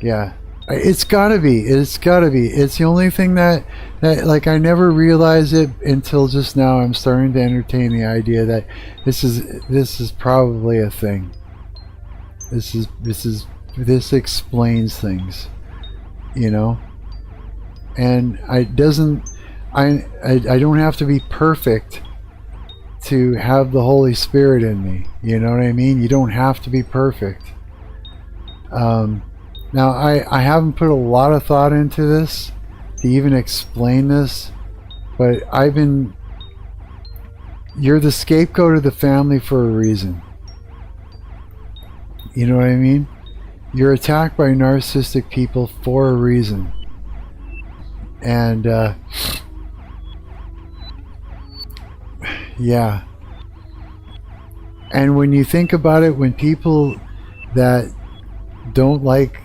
yeah. It's gotta be. It's the only thing that like I never realized it until just now. I'm starting to entertain the idea that this is probably a thing. This explains things, and I don't have to be perfect to have the Holy Spirit in me. You know what I mean? You don't have to be perfect. Now I haven't put a lot of thought into this to even explain this, but you're the scapegoat of the family for a reason. You know what I mean? You're attacked by narcissistic people for a reason. And yeah. And when you think about it, when people that don't like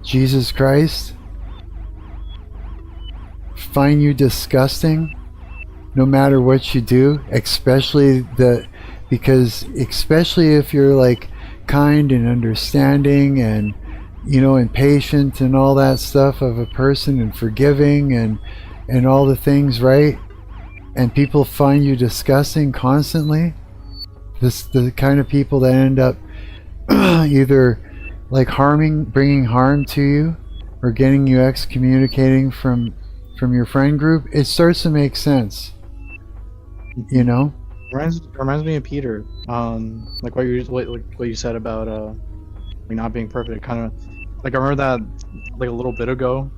Jesus Christ find you disgusting, no matter what you do, especially if you're like kind and understanding and and patient and all that stuff of a person, and forgiving and all the things, right? And people find you disgusting constantly. The kind of people that end up either like bringing harm to you, or getting you excommunicating from your friend group. It starts to make sense.
Reminds me of Peter. Like what you said about like not being perfect. Kind of like I remember that like a little bit ago.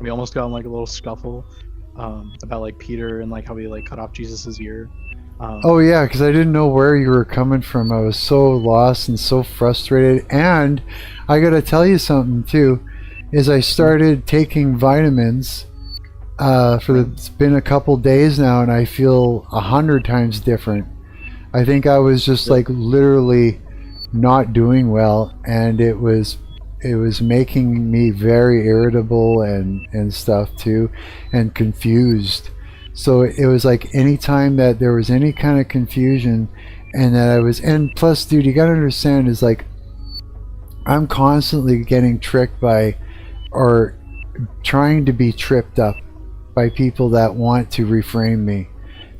We almost got in like a little scuffle about like Peter and like how he like cut off Jesus's ear.
Oh yeah, because I didn't know where you were coming from. I was so lost and so frustrated. And I gotta tell you something too, is I started taking vitamins. It's been a couple days now, and I feel 100 times different. I think I was just like literally not doing well, and it was making me very irritable and stuff too, and confused. So it was like anytime that there was any kind of confusion, and plus, dude, you gotta understand is like I'm constantly getting tricked by, or trying to be tripped up by people that want to reframe me.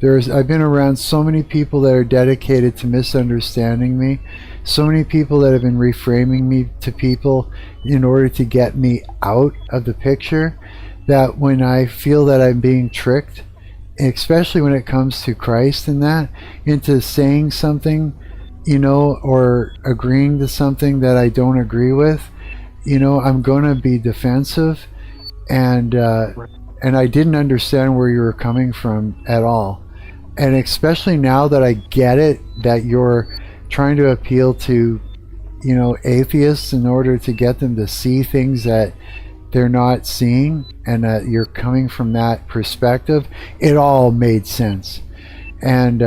I've been around so many people that are dedicated to misunderstanding me, so many people that have been reframing me to people in order to get me out of the picture, that when I feel that I'm being tricked, especially when it comes to Christ and that, into saying something, or agreeing to something that I don't agree with, I'm gonna be defensive, and I didn't understand where you were coming from at all. And especially now that I get it, that you're trying to appeal to, atheists in order to get them to see things that they're not seeing, and that you're coming from that perspective, it all made sense. And,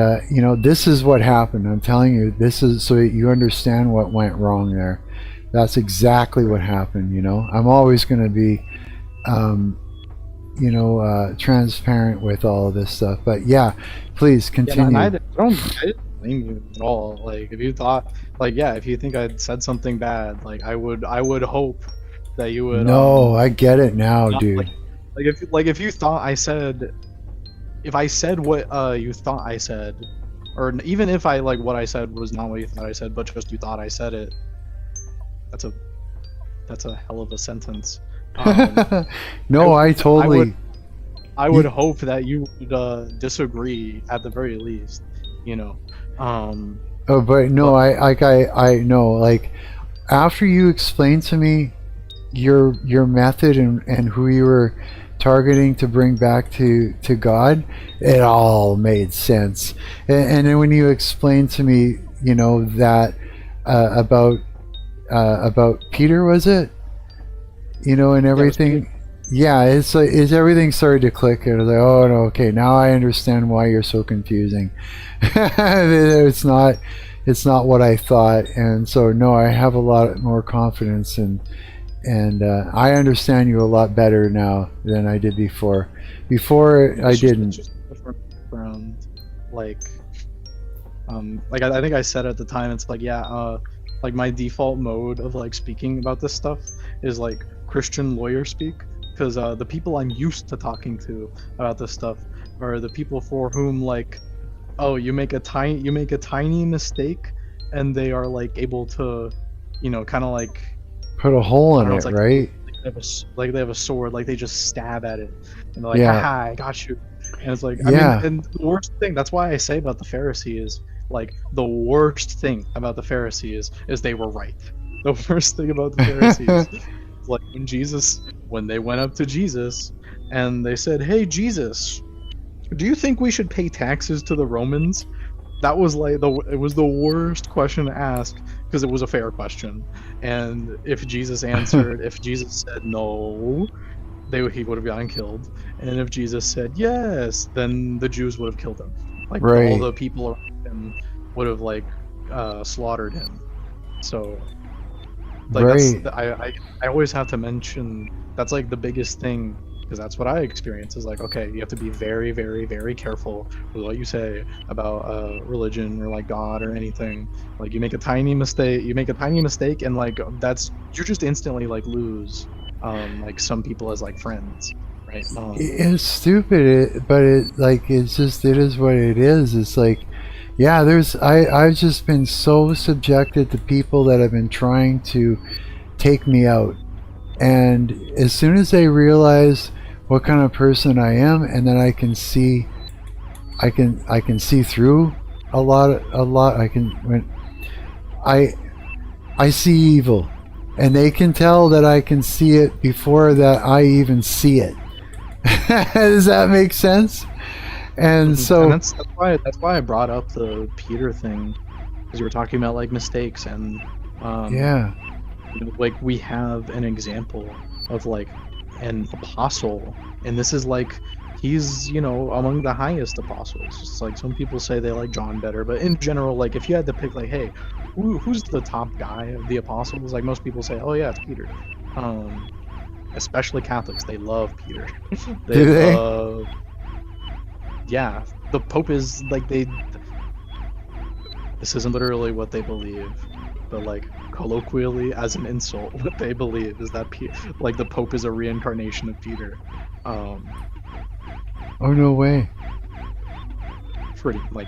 this is what happened. I'm telling you, this is so that you understand what went wrong there. That's exactly what happened, I'm always going to be, transparent with all of this stuff. But yeah, please continue.
I didn't blame you at all. Like, if you thought, if you think I said something bad, I would hope that you would.
No, I get it now, dude.
If you thought I said, if I said what you thought I said, or even if what I said was not what you thought I said, but just you thought I said it, that's a hell of a sentence.
No, I totally.
I would hope that you would disagree at the very least,
Oh, but no, I know. After you explained to me your method and who you were targeting to bring back to God, it all made sense. And then when you explained to me, that about Peter, was it? And everything. Yeah, it's everything started to click, and I was like, oh no, okay, now I understand why you're so confusing. it's not what I thought, and so no, I have a lot more confidence, and I understand you a lot better now than I did before. Before I didn't.
Just from I think I said at the time, it's my default mode of speaking about this stuff is Christian lawyer speak, because the people I'm used to talking to about this stuff are the people for whom you make a tiny mistake and they are able to kind of
put a hole in it, right?
They have a sword, they just stab at it, and they're haha, I got you. And it's I mean, and the worst thing, that's why I say about the Pharisees, the worst thing about the Pharisees is they were right. The worst thing about the Pharisees is when they went up to Jesus and they said, hey Jesus, do you think we should pay taxes to the Romans? That was it was the worst question to ask, because it was a fair question. And if Jesus answered, if Jesus said no, he would have gotten killed. And if Jesus said yes, then the Jews would have killed him.
Right.
All the people around him would have slaughtered him. So
right.
I always have to mention that's the biggest thing, because that's what I experience is okay, you have to be very, very, very careful with what you say about religion or God or anything. You make a tiny mistake, and that's, you're just instantly lose some people as friends, right?
It's stupid, but it's just, it is what it is. It's yeah, I've just been so subjected to people that have been trying to take me out, and as soon as they realize what kind of person I am, and then I can see through a lot. I see evil, and they can tell that I can see it before that I even see it. Does that make sense? And so
and that's why I brought up the Peter thing, because you were talking about like mistakes and
yeah.
like we have an example of like an apostle, and this is like he's among the highest apostles. It's like some people say they like John better, but in general, like if you had to pick like, hey, who's the top guy of the apostles, like most people say, oh yeah, it's Peter. Especially Catholics, they love Peter.
Do they?
Yeah, the Pope is like this isn't literally what they believe, but like colloquially as an insult, what they believe is that like the Pope is a reincarnation of Peter.
Oh no way.
Pretty like,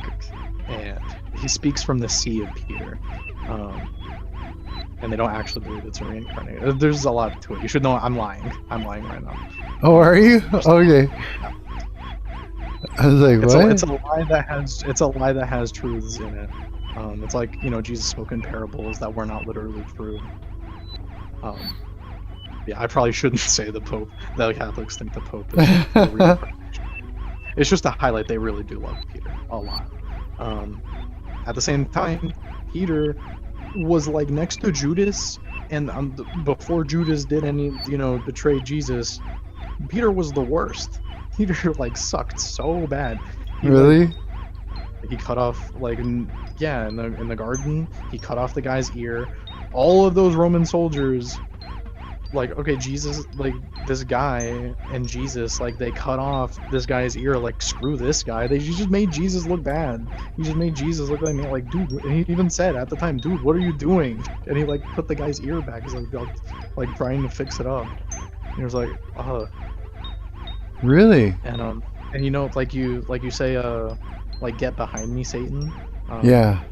and he speaks from the sea of Peter. And they don't actually believe it's a reincarnation. There's a lot to it. You should know I'm lying. I'm lying right now.
Oh, are you? Okay. I was like, what?
It's a lie that has truths in it. It's like Jesus spoke in parables that were not literally true. Yeah, I probably shouldn't say the Pope. The Catholics think the Pope is a reincarnation. It's just to highlight they really do love Peter a lot. At the same time, Peter was like next to Judas, and before Judas did any betray Jesus, Peter was the worst. Peter like sucked so bad.
Really?
He cut off in the garden. He cut off the guy's ear. All of those Roman soldiers, like, okay, Jesus, like this guy and Jesus, like they cut off this guy's ear. Like, screw this guy. They just made Jesus look bad. He just made Jesus look like dude. And he even said at the time, dude, what are you doing? And he like put the guy's ear back. He's like trying to fix it up. And he was like,
Really?
And like you say, like get behind me, Satan.
Yeah.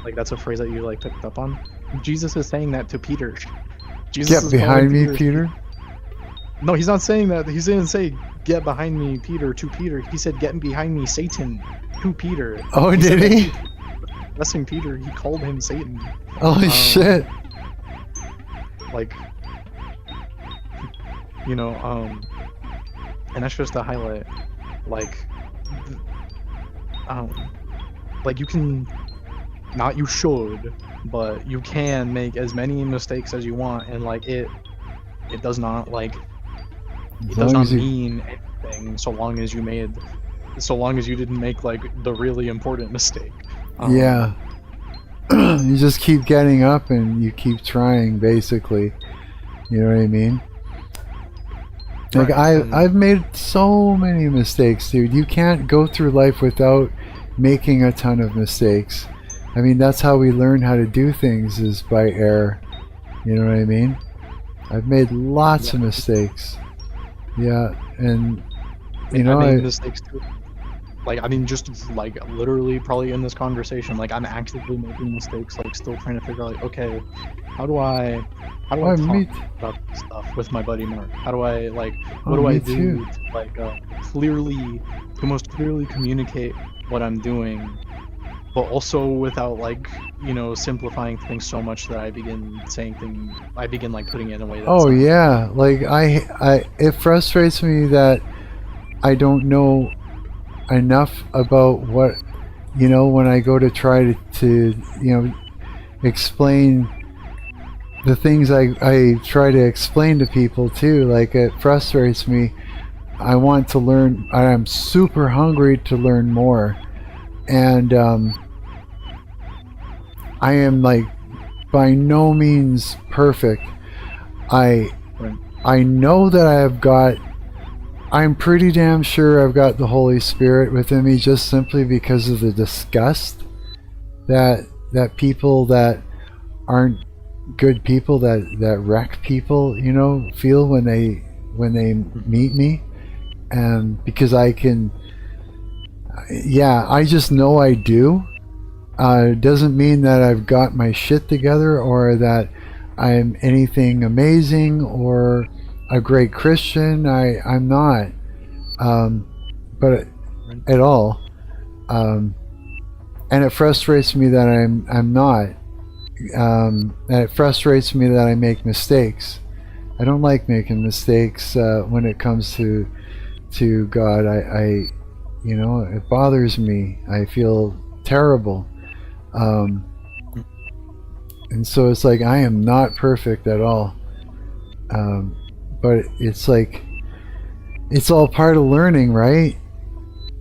Like that's a phrase that you like picked up on. Jesus is saying that to Peter.
Get behind me, Peter?
No, he's not saying that. He didn't say, get behind me, Peter, to Peter. He said, get behind me, Satan, to Peter.
Oh, did he?
Blessing Peter, he called him Satan.
Holy shit.
Like, and that's just to highlight, like you can, not you should, but you can make as many mistakes as you want, and like it does not mean anything so long as you didn't make like the really important mistake.
Yeah. You just keep getting up and you keep trying, basically. You know what I mean? Like I've made so many mistakes, dude. You can't go through life without making a ton of mistakes. I mean, that's how we learn how to do things, is by error. You know what I mean? I've made lots of mistakes. Yeah, and I
made mistakes too. Like, I mean, just like literally probably in this conversation, like I'm actively making mistakes, like still trying to figure out, like, okay, how do I talk about this stuff with my buddy Marc? How do I what do I do to like most clearly communicate what I'm doing, but also without simplifying things so much that I begin putting it in a way that's
yeah, like it frustrates me that I don't know enough about what, when I go to try to explain the things I try to explain to people too. Like, it frustrates me. I want to learn. I'm super hungry to learn more, and I am like by no means perfect. I know that I'm pretty damn sure I've got the Holy Spirit within me, just simply because of the disgust that people that aren't good people, that wreck people, feel when they meet me. And because I just know I do. It doesn't mean that I've got my shit together, or that I'm anything amazing or a great Christian. I'm not, but at all. And it frustrates me that I'm not. And it frustrates me that I make mistakes. I don't like making mistakes when it comes to God. You know, it bothers me. I feel terrible. And so it's like I am not perfect at all. But it's like it's all part of learning, right?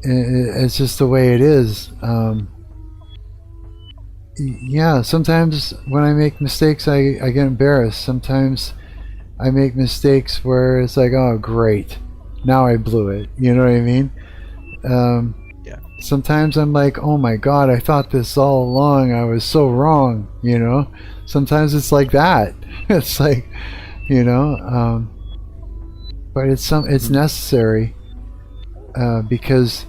It's just the way it is. Yeah, sometimes when I make mistakes, I get embarrassed. Sometimes I make mistakes where it's like, oh, great, now I blew it. You know what I mean?
Yeah.
Sometimes I'm like, oh my God, I thought this all along. I was so wrong. You know? Sometimes it's like that. It's like, you know, but it's necessary because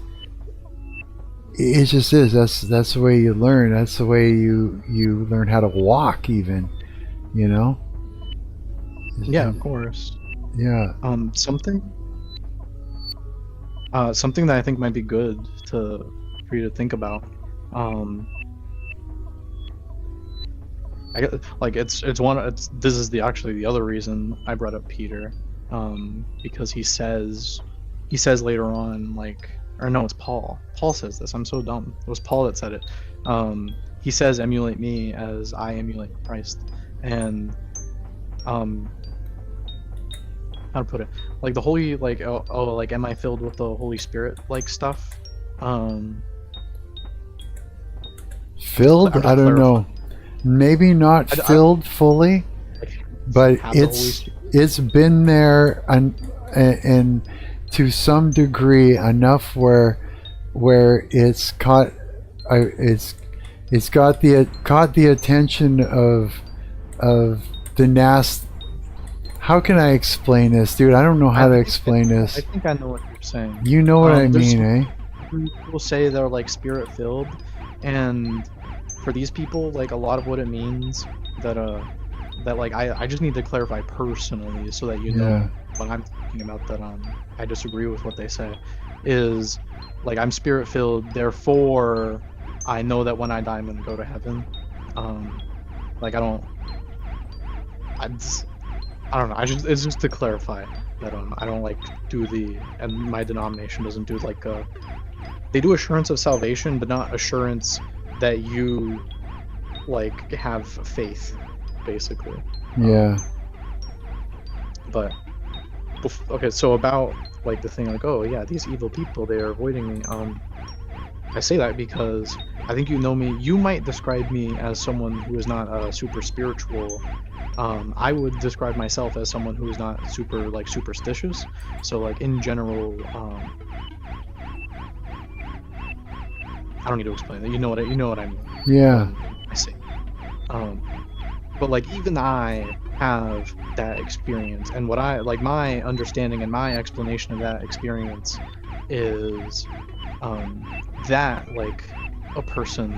it just is. That's the way you learn. That's the way you learn how to walk, even. You know.
Yeah, of course.
Yeah.
Something that I think might be good for you to think about. This is actually the other reason I brought up Peter, because he says later on, like, or no, it's Paul. Paul says this. I'm so dumb. It was Paul that said it. He says, "Emulate me as I emulate Christ," and how to put it? Like the holy, like like, am I filled with the Holy Spirit, like stuff?
Filled? I don't know. Maybe not filled fully, but it's been there and to some degree enough where it's caught the attention of the How can I explain this, dude? I don't know how to explain this.
I think I know what you're saying.
You know what I mean, eh?
People say they're like spirit filled, and for these people, like, a lot of what it means that like I just need to clarify personally so that you know what I'm talking about, that I disagree with what they say, is like I'm spirit filled, therefore I know that when I die I'm gonna go to heaven. Like I don't know. It's just to clarify that I don't like do and my denomination doesn't do like they do assurance of salvation, but not assurance that you like have faith, basically.
Yeah.
But okay, so about like the thing, like, oh yeah, these evil people, they are avoiding me. I say that because I think you know me. You might describe me as someone who is not super spiritual. I would describe myself as someone who is not super like superstitious. So like in general, I don't need to explain that. You know what I mean.
Yeah.
I see. But like even I have that experience, and what I like, my understanding and my explanation of that experience is that like a person,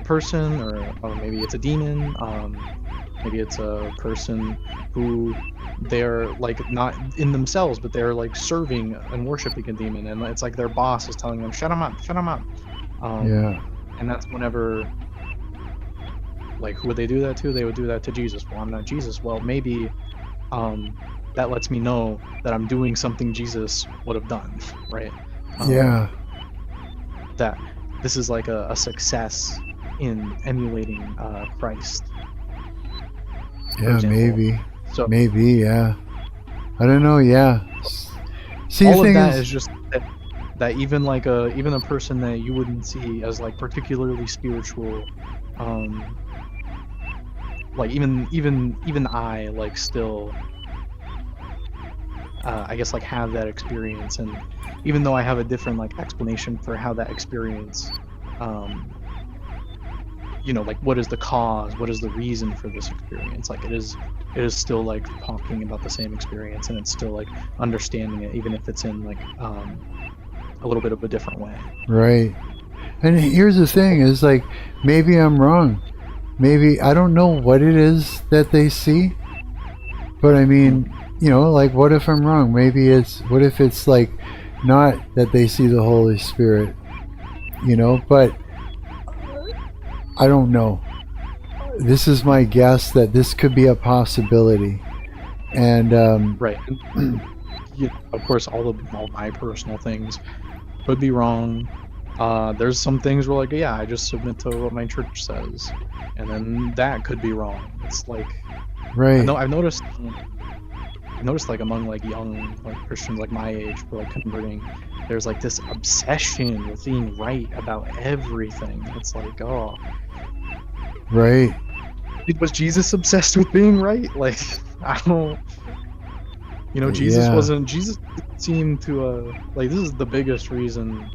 or maybe it's a demon, maybe it's a person who they're like not in themselves, but they're like serving and worshiping a demon, and it's like their boss is telling them, shut them up.
Yeah.
And that's whenever, like, who would they do that to? They would do that to Jesus. Well, I'm not Jesus. Well, maybe that lets me know that I'm doing something Jesus would have done, right?
Yeah.
That this is like a success in emulating Christ.
Yeah, maybe.
So
maybe, yeah. I don't know, yeah. See,
all of that is just that even like even a person that you wouldn't see as like particularly spiritual, like even I like still I guess like have that experience, and even though I have a different like explanation for how that experience, you know, like what is the cause, what is the reason for this experience, like it is still like talking about the same experience, and it's still like understanding it, even if it's in like a little bit of a different way.
Right. And here's the thing, is like, maybe I'm wrong. Maybe, I don't know what it is that they see, but I mean, you know, like, what if I'm wrong? What if it's like, not that they see the Holy Spirit, you know, but I don't know. This is my guess that this could be a possibility. And
right. Of course, all my personal things, Could be wrong. There's some things where like, yeah, I just submit to what my church says, and then that could be wrong. It's like,
Right.
I've noticed like among like young like Christians like my age who are like converting, there's like this obsession with being right about everything. It's like, oh,
Right.
was Jesus obsessed with being right? Like, I don't. You know, Jesus Jesus seemed to like, this is the biggest reason.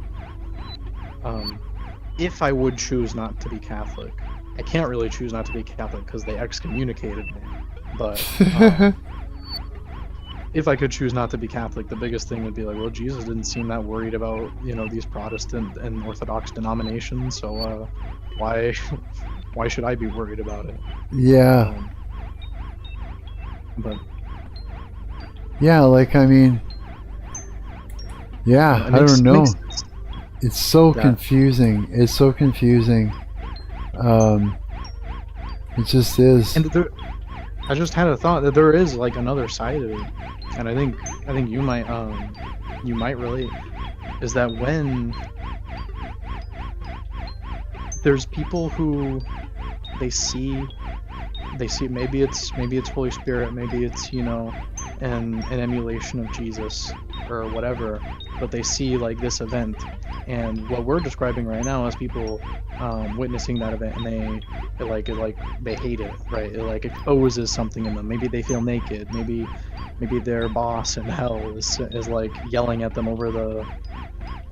If I would choose not to be Catholic, I can't really choose not to be Catholic because they excommunicated me. But if I could choose not to be Catholic, the biggest thing would be like, well, Jesus didn't seem that worried about, you know, these Protestant and Orthodox denominations, so why should I be worried about it?
Yeah.
But
yeah, like I mean, yeah, I don't know. It's so confusing. It's so confusing. It just is.
And I just had a thought that there is like another side of it, and I think you might relate, is that when there's people who they see maybe it's Holy Spirit, maybe it's, you know, an emulation of Jesus or whatever, but they see like this event, and what we're describing right now is people witnessing that event, and they hate it, right? It like exposes something in them. Maybe they feel naked. Maybe their boss in hell is like yelling at them over the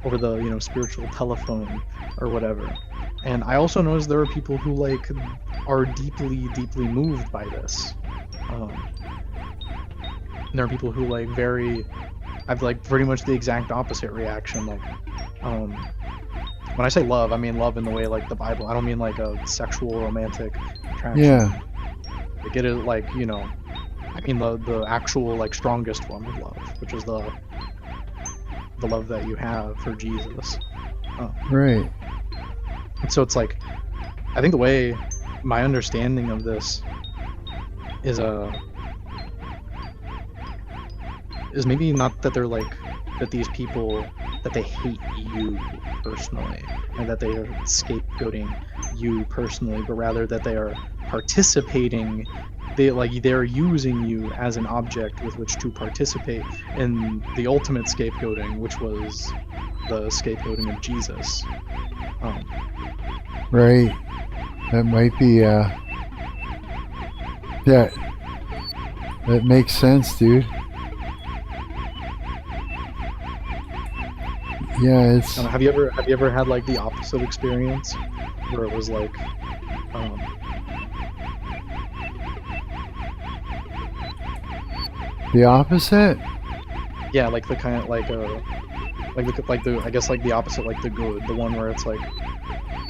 you know, spiritual telephone or whatever. And I also noticed there are people who like are deeply moved by this. And there are people who like I've like pretty much the exact opposite reaction. Like, when I say love, I mean love in the way like the Bible. I don't mean like a sexual romantic attraction.
Yeah.
Like it is like, you know, I mean the actual like strongest form of love, which is the love that you have for Jesus.
Right.
And so it's like, I think the way my understanding of this is maybe not that they're like, that these people, that they hate you personally, and that they are scapegoating you personally, but rather that they are participating, they're using you as an object with which to participate in the ultimate scapegoating, which was the scapegoating of Jesus.
Right. That might be that makes sense, dude. Yeah, it's.
Have you ever had like the opposite experience, where it was like,
the opposite?
Yeah, like the kind of like the I guess like the opposite, like the good, the one where it's like,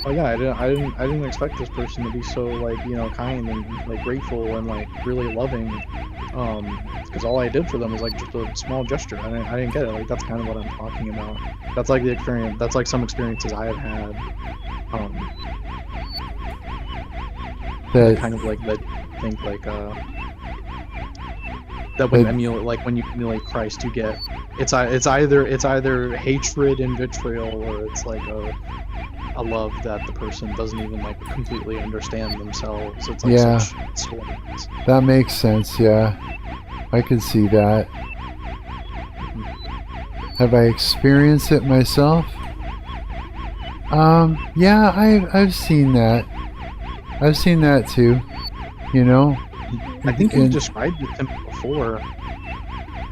oh yeah, I didn't expect this person to be so like, you know, kind and like grateful and like really loving, because all I did for them was like just a small gesture. I didn't get it. Like that's kind of what I'm talking about. That's like the experience. That's like some experiences I have had.
That
kind of like that. Think like that when you emulate Christ, you get it's either hatred and vitriol, or it's like a love that the person doesn't even like completely understand themselves. It's like such storms.
That makes sense. Yeah, I can see that. Have I experienced it myself? Yeah, I've seen that. I've seen that too. You know.
I think you described it to me before,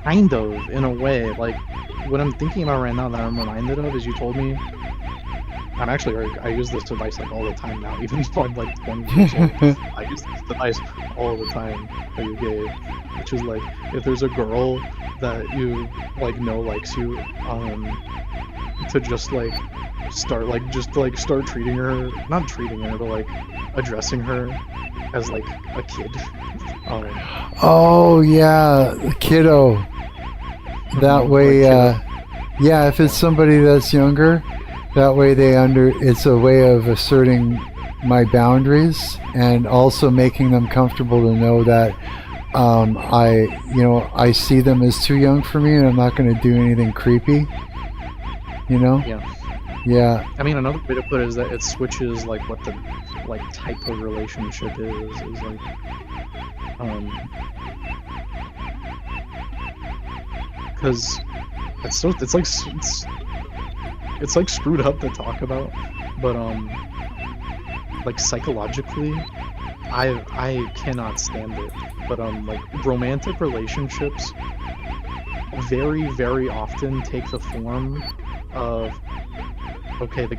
kind of, in a way. Like, what I'm thinking about right now that I'm reminded of is you told me, I use this device like all the time now, even though I'm like 20 years old. I use this device all the time that you gave, which is like, if there's a girl that you like know likes you, to just like start treating her, not treating her, but like addressing her as like a kid.
Oh yeah, kiddo. That way, yeah. If it's somebody that's younger, that way it's a way of asserting my boundaries and also making them comfortable to know that I see them as too young for me, and I'm not going to do anything creepy. You know?
Yeah.
Yeah.
I mean, another way to put it is that it switches like what the like type of relationship is like. Because it's like screwed up to talk about, but like psychologically, I cannot stand it. But like romantic relationships very, very often take the form of, okay, you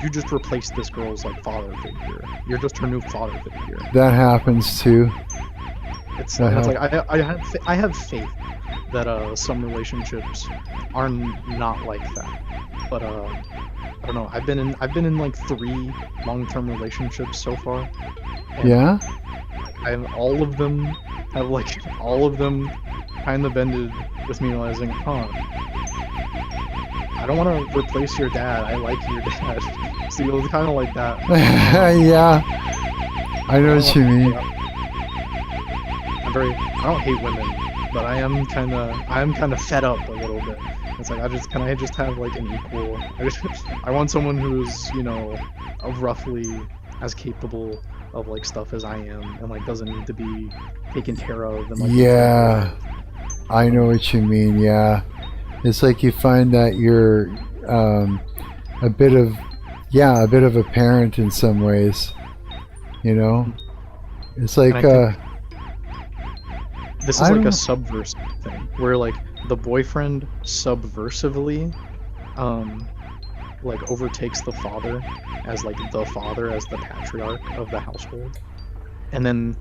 just replaced this girl's like father figure. You're just her new father figure.
That happens too.
It's like I have faith that some relationships are not like that. But I don't know. I've been in like 3 long-term relationships so far. And
Yeah?
all of them kind of ended with me realizing, I don't want to replace your dad. I like your dad. So it was kind of like that.
Yeah. I know what you mean.
I don't hate women, but I am kind of fed up a little bit. It's like can I just have like an equal? I want someone who's, you know, roughly as capable of like stuff as I am, and like doesn't need to be taken care of. And, like,
Yeah. I know what you mean. Yeah. It's like you find that you're a bit of a parent in some ways. You know? It's like
this is like a subversive thing, where like the boyfriend subversively like overtakes the father as like the patriarch of the household. And then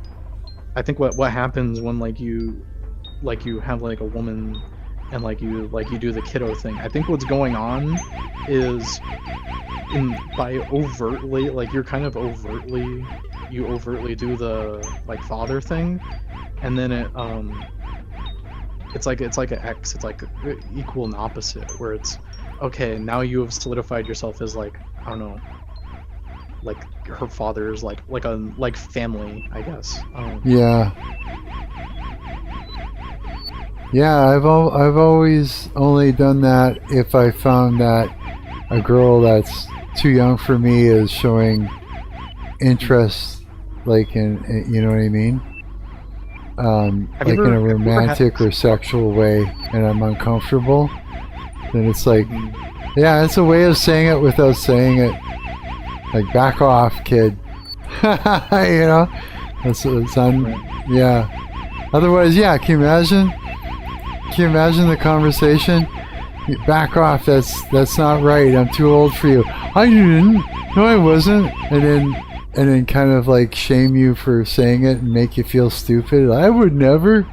I think what happens when like you have like a woman and like you do the kiddo thing, I think what's going on is by overtly, like you overtly do the like father thing, and then it's like an X, it's like equal and opposite, where it's okay, now you have solidified yourself as like, I don't know, like her father's like family, I guess.
Yeah. Yeah, I've always only done that if I found that a girl that's too young for me is showing interest, like in you know what I mean? Like in a romantic or sexual way, and I'm uncomfortable, then it's like, yeah, it's a way of saying it without saying it. Like, back off, kid. You know? Yeah. Otherwise, yeah, can you imagine the conversation? Back off, that's not right, I'm too old for you. I didn't. No, I wasn't. And then kind of like shame you for saying it and make you feel stupid. I would never.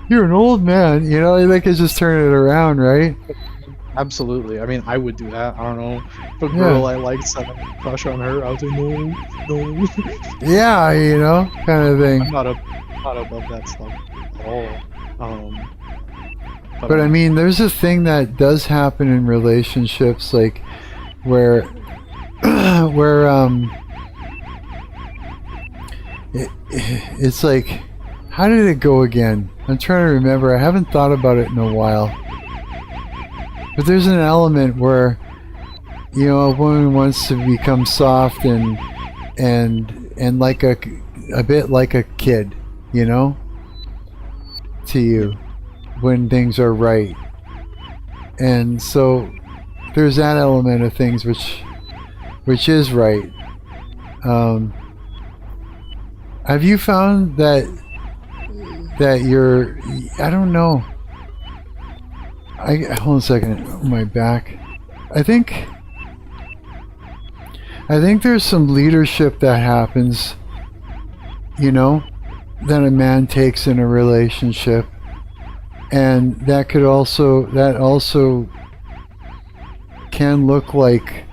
You're an old man. You know, they could just turn it around, right?
Absolutely. I mean, I would do that. I don't know. If a girl I liked said I had a crush on her, I would say no.
Yeah, you know, kind of thing.
I'm not above that stuff at all.
But I mean, there's a thing that does happen in relationships, like where it's like, how did it go again? I'm trying to remember. I haven't thought about it in a while. But there's an element where, you know, a woman wants to become soft and like a bit like a kid, you know, to you when things are right. And so there's that element of things which is right. Have you found that you're, I don't know, hold on a second, my back. I think there's some leadership that happens, you know, that a man takes in a relationship, and that also can look like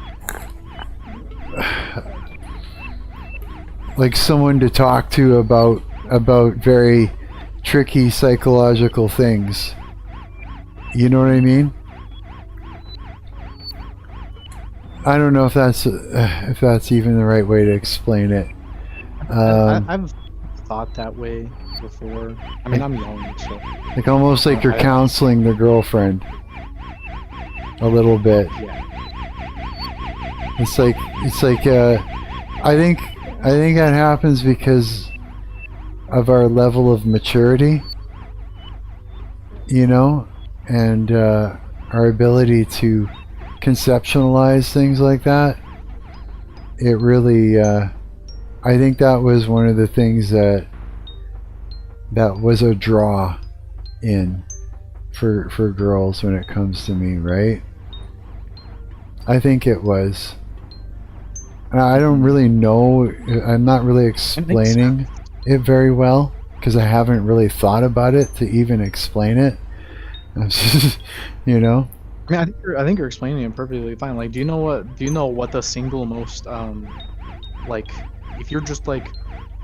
someone to talk to about very tricky psychological things. You know what I mean? I don't know if that's even the right way to explain it.
I've thought that way before. I mean, I'm young, so
like almost like you're counseling the girlfriend. a little bit.
Yeah.
It's like I think that happens because of our level of maturity, you know, and our ability to conceptualize things like that. It really, I think that was one of the things that was a draw in for girls when it comes to me, right? I think it was. I don't really know. I'm not really explaining it very well because I haven't really thought about it to even explain it. You know.
I mean, I think you're explaining it perfectly fine. Like, do you know what the single most like, if you're just like,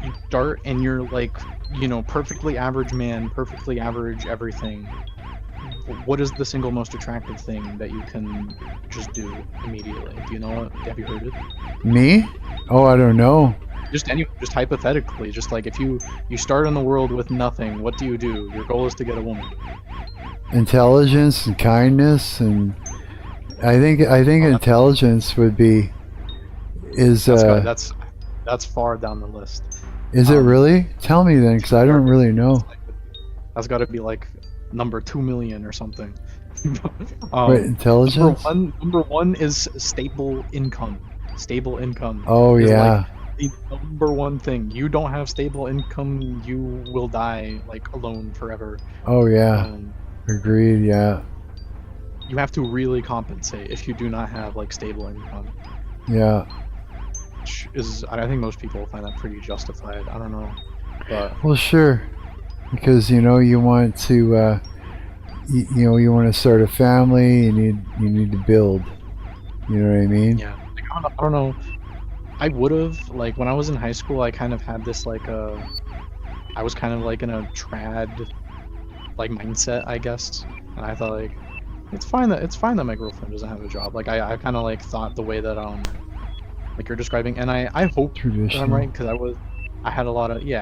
you start and you're like, you know, perfectly average man, perfectly average everything. What is the single most attractive thing that you can just do immediately? Do you know it? Have you heard it?
Me? Oh, I don't know.
Just hypothetically, just like if you start in the world with nothing, what do? Your goal is to get a woman.
Intelligence and kindness, and I think intelligence would be
that's far down the list.
Is it really? Tell me then, because I don't really know.
That's got to be like number 2 million or something.
Wait, intelligence?
Number one is stable income. Stable income.
Oh yeah.
Like the number one thing. You don't have stable income, you will die like alone forever.
Oh yeah. Agreed. Yeah.
You have to really compensate if you do not have like stable income.
Yeah.
Which is, I think most people find that pretty justified. I don't know, but
well, sure, because you know you want to, you want to start a family. You need to build. You know what I mean?
Yeah. Like, I don't know. I would have, like, when I was in high school, I kind of had this like I was kind of like in a trad like mindset, I guess, and I thought like it's fine that my girlfriend doesn't have a job. Like I kind of like thought the way that like you're describing, and I hope that I'm right, because I had a lot of you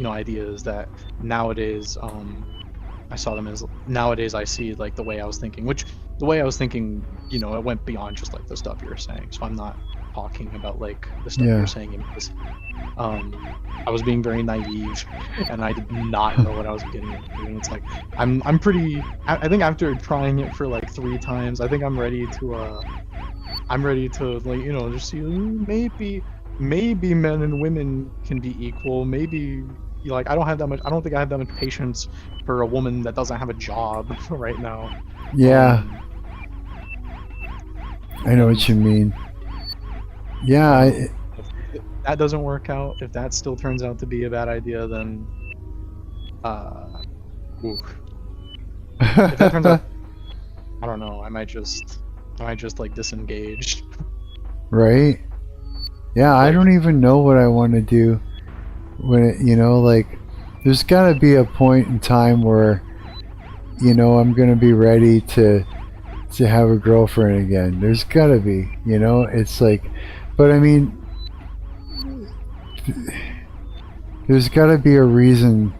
know, ideas that nowadays I saw them as, nowadays I see like the way I was thinking, which the way I was thinking, you know, it went beyond just like the stuff you were saying. So I'm not talking about like the stuff you're saying, because I was being very naive and I did not know what I was getting into. And it's like I'm pretty, I think after trying it for like 3 times, I think I'm ready to like, you know, just see maybe men and women can be equal. Maybe, like, I don't think I have that much patience for a woman that doesn't have a job right now.
Yeah. I know what you mean. Yeah,
if that doesn't work out, if that still turns out to be a bad idea, then if that turns out, I don't know, I might just like disengage.
Right? Yeah, I don't even know what I want to do when it, you know, like, there's got to be a point in time where, you know, I'm going to be ready to have a girlfriend again. There's got to be, you know, it's like, but I mean, there's got to be a reason,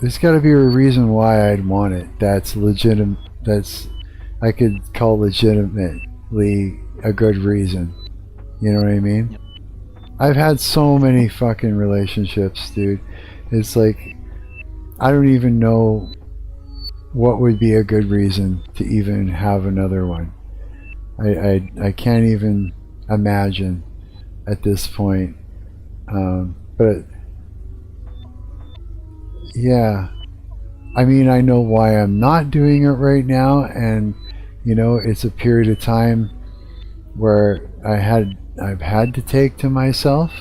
there's got to be a reason why I'd want it. That's legitimate. That's, I could call legitimately a good reason. You know what I mean? Yep. I've had so many fucking relationships, dude. It's like, I don't even know what would be a good reason to even have another one. I can't even imagine at this point. But yeah, I mean, I know why I'm not doing it right now, and you know, it's a period of time where I've had to take to myself.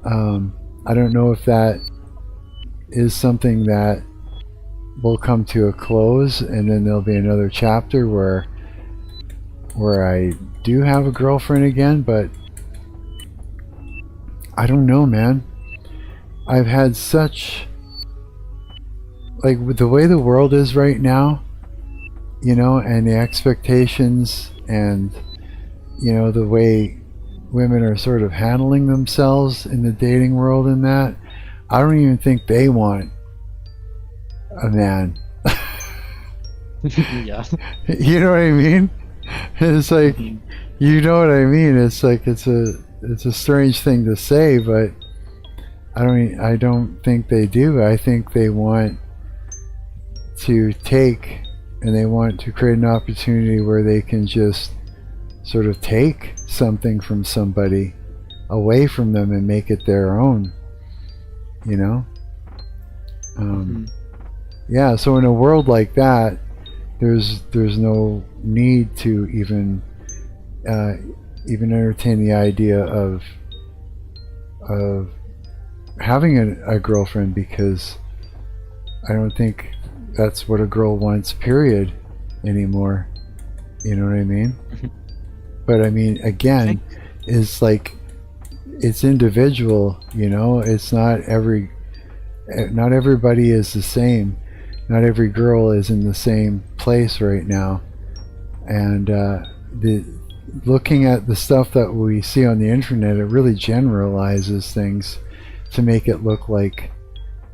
I don't know if that is something that will come to a close, and then there'll be another chapter where I do have a girlfriend again, but I don't know, man. I've had such, like, with the way the world is right now, you know, and the expectations, and you know, the way women are sort of handling themselves in the dating world, and that I don't even think they want a man.
Yeah.
You know what I mean? It's like, you know what I mean? It's like it's a strange thing to say, but I don't think they do. I think they want to take, and they want to create an opportunity where they can just sort of take something from somebody away from them and make it their own, you know? Yeah, so in a world like that, there's no need to even entertain the idea of having a girlfriend, because I don't think that's what a girl wants, period, anymore. You know what I mean? But I mean, again, it's like, it's individual, you know? It's not everybody is the same. Not every girl is in the same place right now. And looking at the stuff that we see on the internet, it really generalizes things to make it look like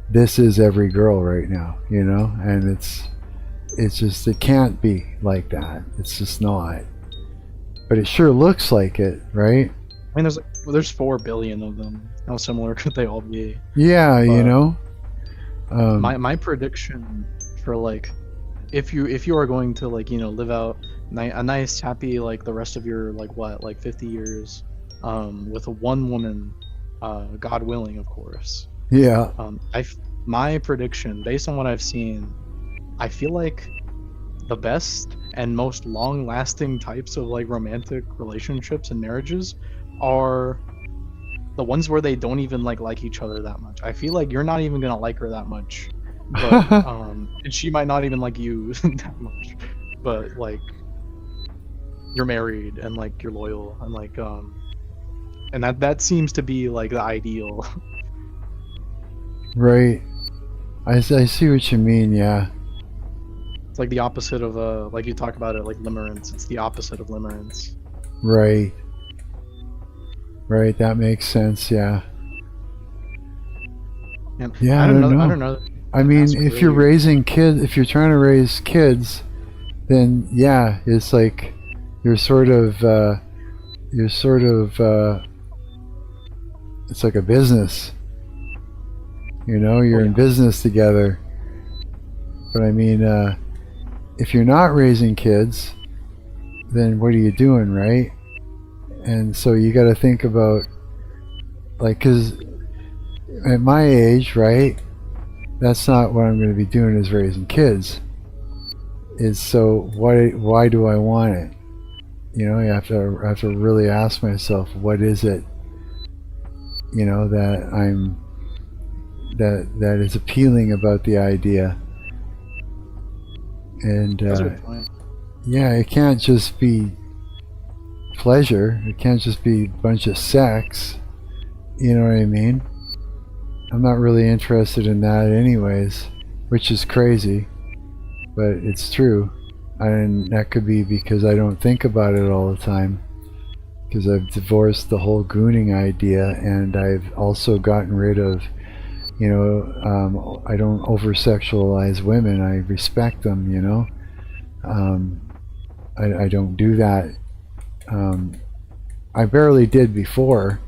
this is every girl right now, you know? And it's just, it can't be like that. It's just not. But it sure looks like it, right?
I mean, there's 4 billion of them. How similar could they all be?
Yeah, you know.
My prediction for, like, if you are going to, like, you know, live out a nice, happy, like, the rest of your, like, what, like 50 years, with one woman, God willing, of course.
Yeah.
My prediction, based on what I've seen, I feel like the best and most long-lasting types of, like, romantic relationships and marriages are the ones where they don't even like each other that much. I feel like you're not even gonna like her that much, but and she might not even like you that much, but like you're married and like you're loyal and like and that seems to be like the ideal.
Right. I see what you mean. Yeah.
It's like the opposite of like you talk about it, like limerence. It's the opposite of limerence.
Right. Right, that makes sense, yeah. Yeah, I don't know. I mean, if you're raising kids, if you're trying to raise kids, then yeah, it's like you're sort of it's like a business. You know, you're in business together. But I mean, if you're not raising kids, then what are you doing, right? And so you got to think about, like, because at my age, right, that's not what I'm going to be doing, is raising kids. Is so why do I want it? You know, I have to really ask myself, what is it, you know, that is appealing about the idea. And yeah, it can't just be pleasure. It can't just be a bunch of sex. You know what I mean? I'm not really interested in that anyways, which is crazy, but it's true. And that could be because I don't think about it all the time, because I've divorced the whole gooning idea, and I've also gotten rid of, you know, I don't over-sexualize women. I respect them, you know. I don't do that. I barely did before,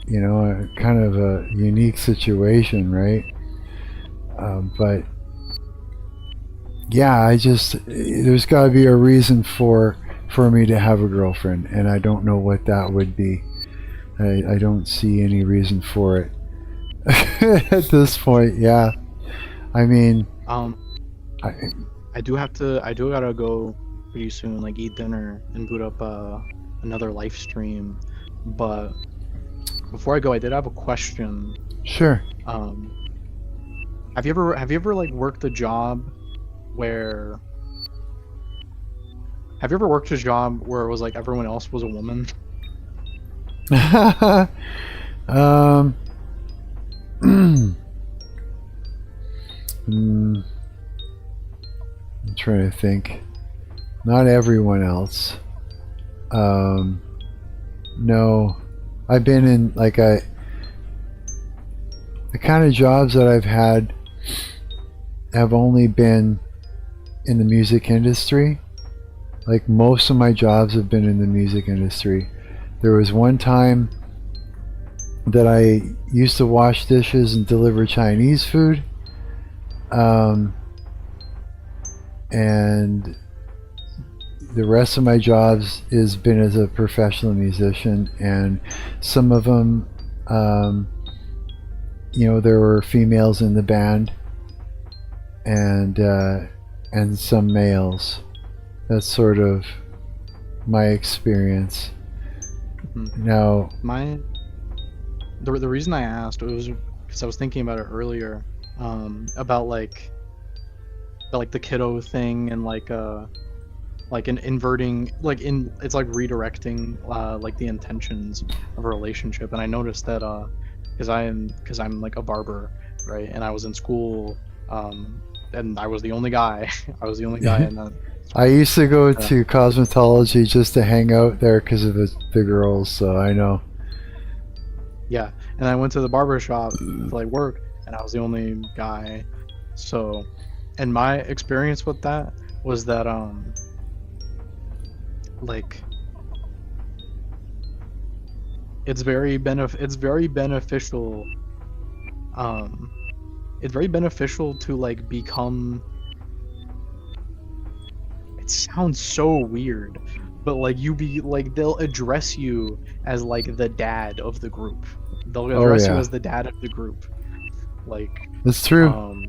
you know, kind of a unique situation, right? But yeah, there's got to be a reason for me to have a girlfriend, and I don't know what that would be. I don't see any reason for it at this point. Yeah, I mean,
I gotta go pretty soon, like eat dinner and boot up another live stream. But before I go, I did have a question.
Sure.
Have you ever like worked a job where it was like everyone else was a woman?
I'm trying to think. Not everyone else. No, I've been in like the kind of jobs that I've had have only been in the music industry. Like most of my jobs have been in the music industry. There was one time that I used to wash dishes and deliver Chinese food. And the rest of my jobs has been as a professional musician, and some of them, there were females in the band, and some males. That's sort of my experience. Now,
the reason I asked was because I was thinking about it earlier, about like the kiddo thing, and like an inverting, it's like redirecting like the intentions of a relationship. And I noticed that because I'm like a barber, right, and I was in school, and I was the only guy. I was the only guy in that.
I used to go to cosmetology just to hang out there because of the girls, so I know.
Yeah, and I went to the barber shop to like work, and I was the only guy. So, and my experience with that was that like it's very beneficial. It's very beneficial to like become. It sounds so weird, but like they'll address you as like the dad of the group. They'll address you as the dad of the group. Like,
that's true.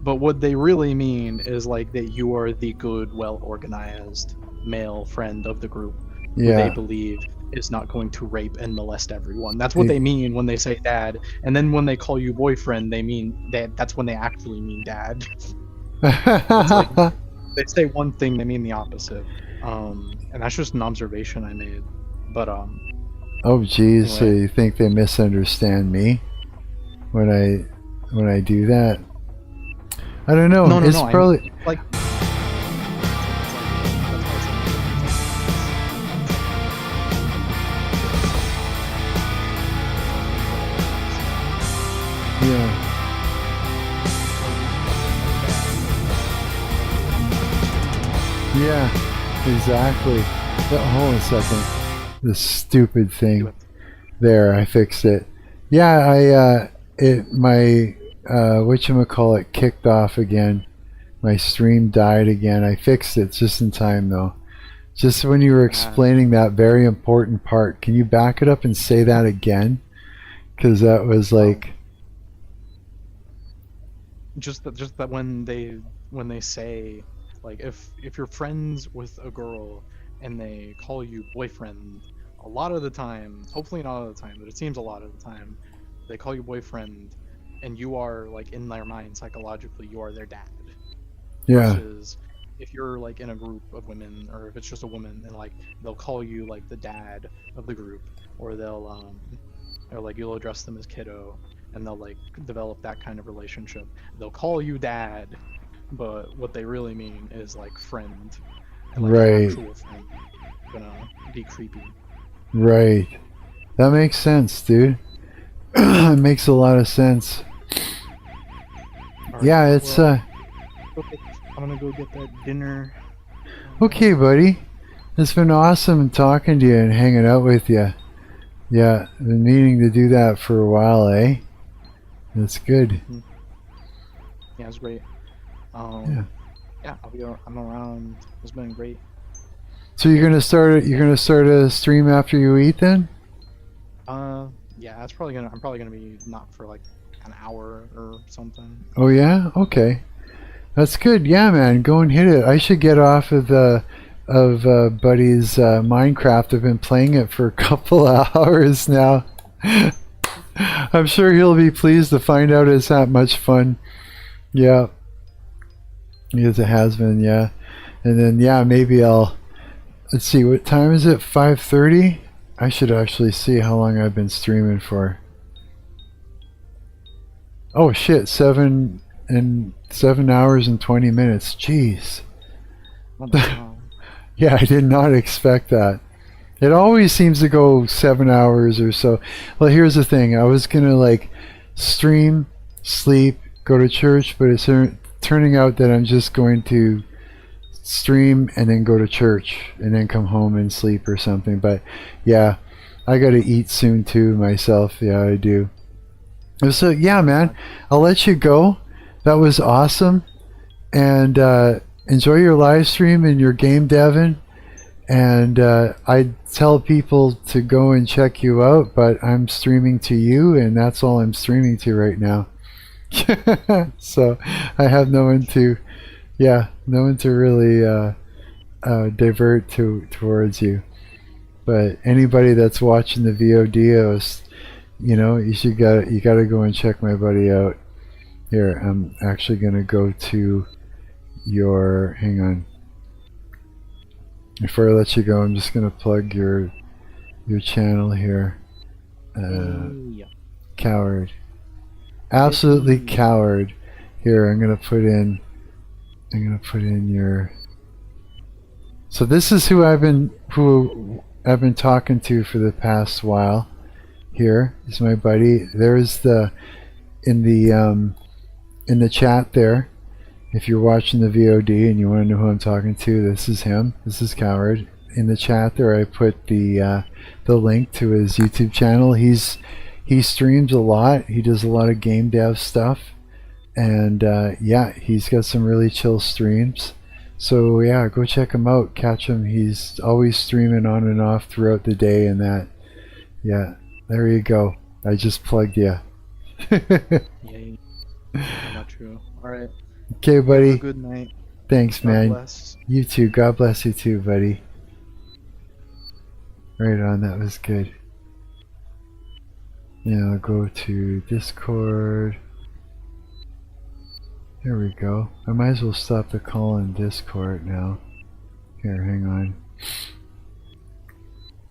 But what they really mean is like that you are the good, well-organized male friend of the group, who they believe is not going to rape and molest everyone. That's what they mean when they say dad. And then when they call you boyfriend, they mean that. That's when they actually mean dad. It's like, they say one thing, they mean the opposite. And that's just an observation I made. But
oh geez,
anyway.
so you think they misunderstand me when I do that? I don't know. It's probably
like.
Yeah. Yeah, exactly. Hold on a second. This stupid thing. There, I fixed it. Yeah, my whatchamacallit kicked off again. My stream died again. I fixed it just in time though. Just when you were explaining that very important part, can you back it up and say that again? Because that was like.
Just that when they say, like, if you're friends with a girl and they call you boyfriend, a lot of the time, hopefully not all the time, but it seems a lot of the time, they call you boyfriend, and you are like in their mind psychologically you are their dad.
Yeah.
Versus if you're like in a group of women, or if it's just a woman, and like they'll call you like the dad of the group, or they'll or like you'll address them as kiddo, and they'll like develop that kind of relationship. They'll call you dad, but what they really mean is like friend, and, like,
right.
An actual friend gonna be creepy.
Right. That makes sense, dude. It makes a lot of sense.
Right,
yeah, it's
I'm gonna go get that dinner.
Okay, buddy. It's been awesome talking to you and hanging out with you. Yeah, I've been meaning to do that for a while, eh? That's good.
Yeah, it's great. Yeah, I'm around. It's been great.
So you're gonna start a stream after you eat then?
Yeah, I'm probably gonna be not for like an hour or something.
Oh yeah? Okay. That's good. Yeah, man, go and hit it. I should get off of Buddy's Minecraft. I've been playing it for a couple of hours now. I'm sure he'll be pleased to find out it's that much fun. Yeah. Because it has been, yeah. And then, yeah, maybe let's see, what time is it? 5:30? I should actually see how long I've been streaming for. Oh shit, 7 hours and 20 minutes. Jeez. Yeah, I did not expect that. It always seems to go 7 hours or so. Well, here's the thing. I was gonna like stream, sleep, go to church, but it turning out that I'm just going to stream and then go to church and then come home and sleep or something. But yeah, I gotta eat soon too myself. Yeah, I do. So yeah, man, I'll let you go. That was awesome. And enjoy your live stream and your game deving. And I tell people to go and check you out, but I'm streaming to you, and that's all I'm streaming to right now. So I have no one to really divert towards you. But anybody that's watching the VODs, you know, you gotta go and check my buddy out. Here, I'm actually gonna go to your, hang on. Before I let you go, I'm just gonna plug your channel here.
Yeah.
Coward. Absolutely coward. Here, I'm gonna put in your. So this is who I've been talking to for the past while. Here is my buddy. There's the in the chat there. If you're watching the VOD and you want to know who I'm talking to, this is him. This is Coward. In the chat there, I put the link to his YouTube channel. He streams a lot. He does a lot of game dev stuff, and yeah, he's got some really chill streams. So yeah, go check him out. Catch him. He's always streaming on and off throughout the day, and that. Yeah, there you go. I just plugged you.
Yay. Not true. All right.
Okay, buddy.
Have a good night.
Thanks,
God
man.
bless.
You too. God bless you too, buddy. Right on. That was good. Now I'll go to Discord. There we go. I might as well stop the call in Discord now. Here, hang on.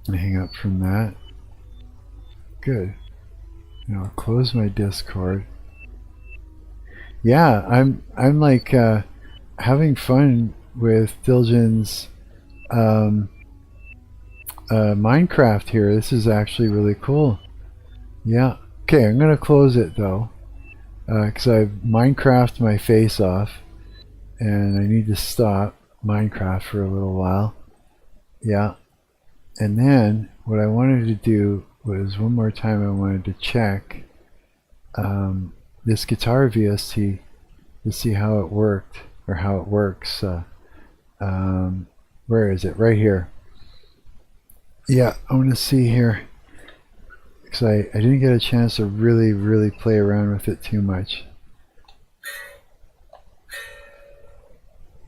And hang up from that. Good. Now I'll close my Discord. Yeah, I'm like having fun with Diljen's Minecraft here. This is actually really cool. Yeah. Okay, I'm gonna close it though, because I've Minecraft my face off, and I need to stop Minecraft for a little while. Yeah. And then what I wanted to do was one more time I wanted to check this guitar VST to see how it worked, or how it works. Where is it? Right here. Yeah, I want to see here, because I didn't get a chance to really play around with it too much.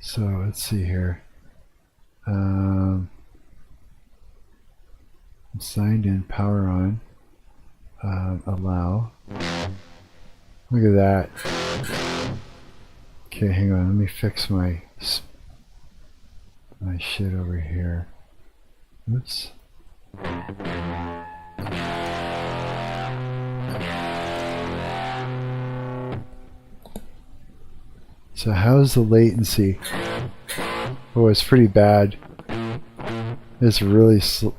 So let's see here. I'm signed in, power on, allow. Look at that. Okay, hang on, let me fix my shit over here. Oops. So how's the latency? Oh, it's pretty bad. It's really slow.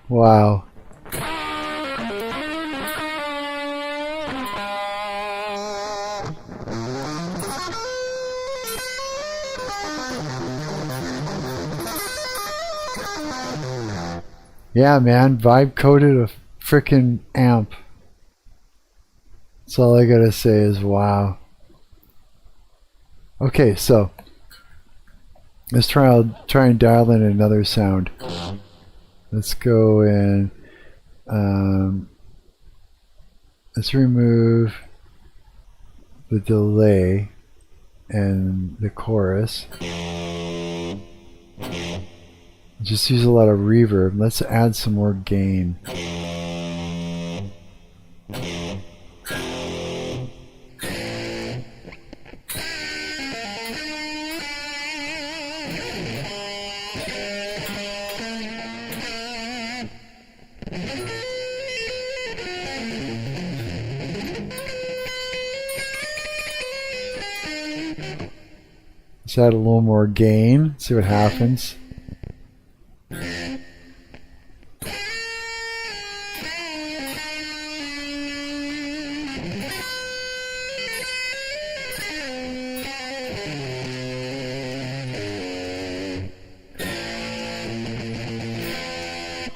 Wow. Yeah, man, vibe coded a frickin' amp. That's all I gotta say is wow. Okay, so let's try and dial in another sound. Let's go and let's remove the delay and the chorus. Just use a lot of reverb. Let's add some more gain. Let's add a little more gain, see what happens.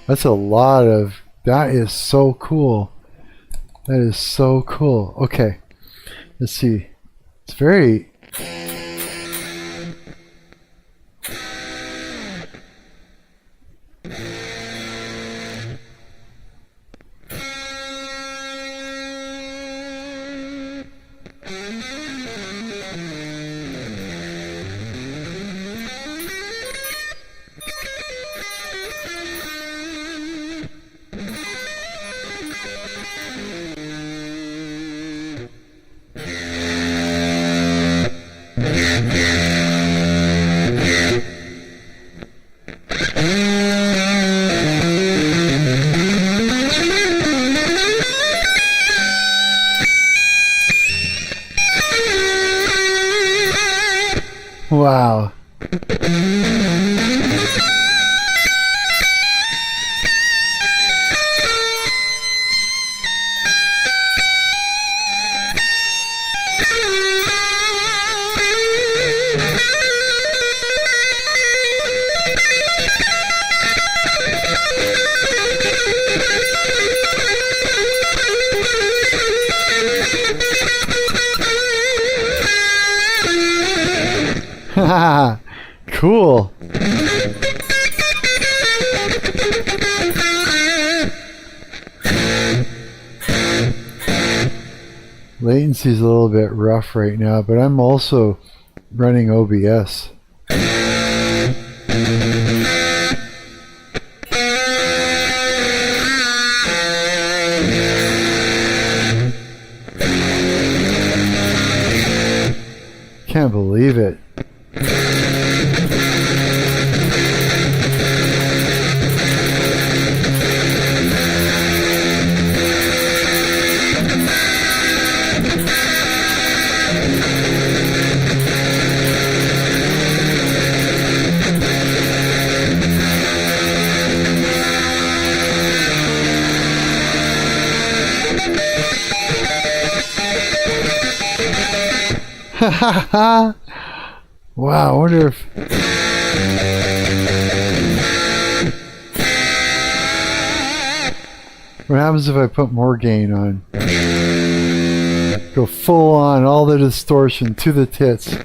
That's a lot of, that is so cool. That is so cool. Okay, let's see. It's very... Wow. Cool. Latency's a little bit rough right now, but I'm also running OBS. Can't believe it. Wow, I wonder if... What happens if I put more gain on? Go full on, all the distortion to the tits.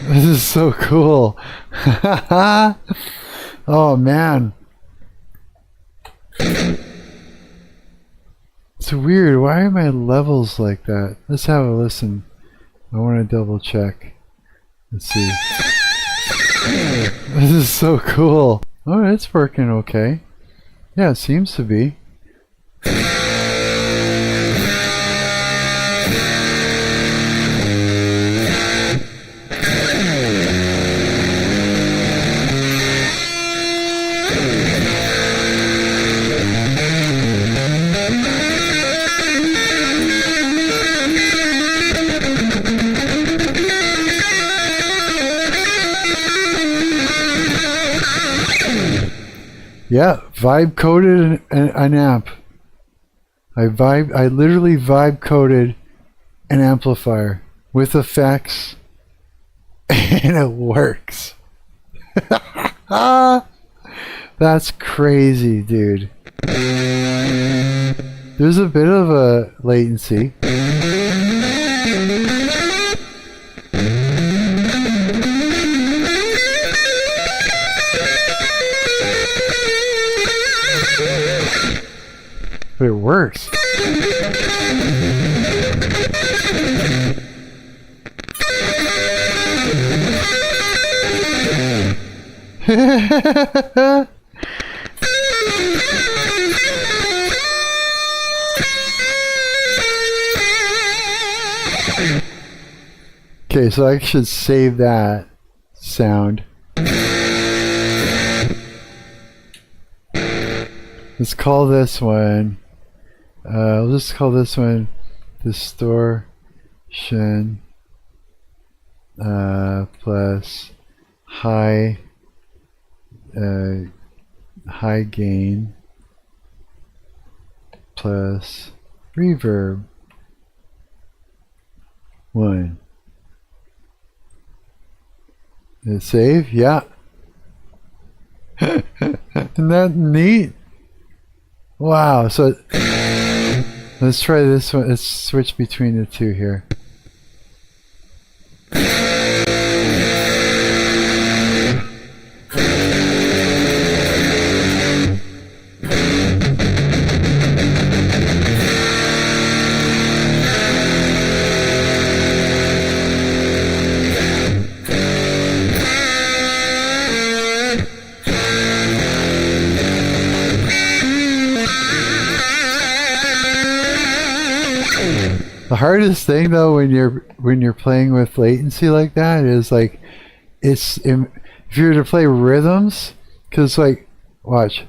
This is so cool. Oh man. It's weird. Why are my levels like that? Let's have a listen. I want to double check. Let's see. This is so cool. Oh, it's working okay. Yeah, it seems to be. Yeah, vibe coded an amp. I literally vibe coded an amplifier with effects, and it works. That's crazy, dude. There's a bit of a latency. But it works. Okay, so I should save that sound. Let's call this one. Let's call this one distortion plus high gain plus reverb 1. Did it save? Yeah. Isn't that neat? Wow. So let's try this one. Let's switch between the two here. The hardest thing though when you're playing with latency like that is like if you were to play rhythms, because like watch.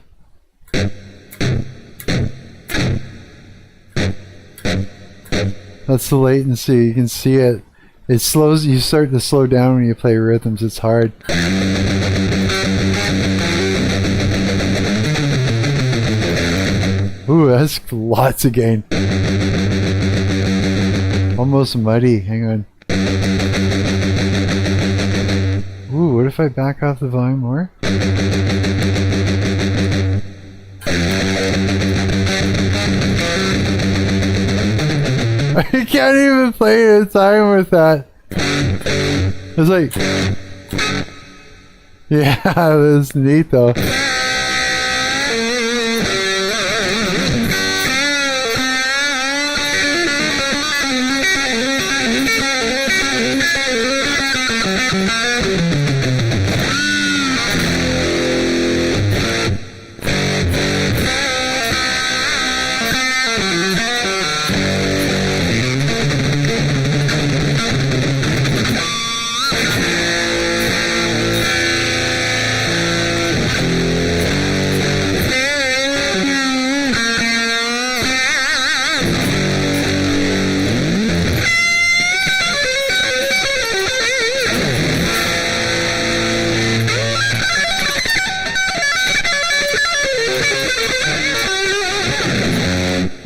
That's the latency. You can see it. It slows. You start to slow down when you play rhythms. It's hard. Ooh, that's lots of gain. Almost muddy. Hang on. Ooh, what if I back off the volume more? I can't even play in time with that. It's like, yeah, that's neat though.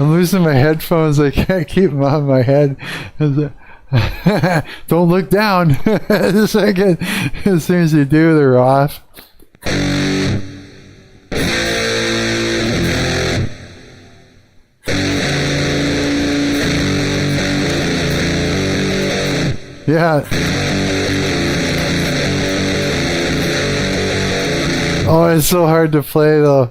I'm losing my headphones. I can't keep them on my head. Don't look down. A second. As soon as you do, they're off. Yeah. Oh, it's so hard to play though.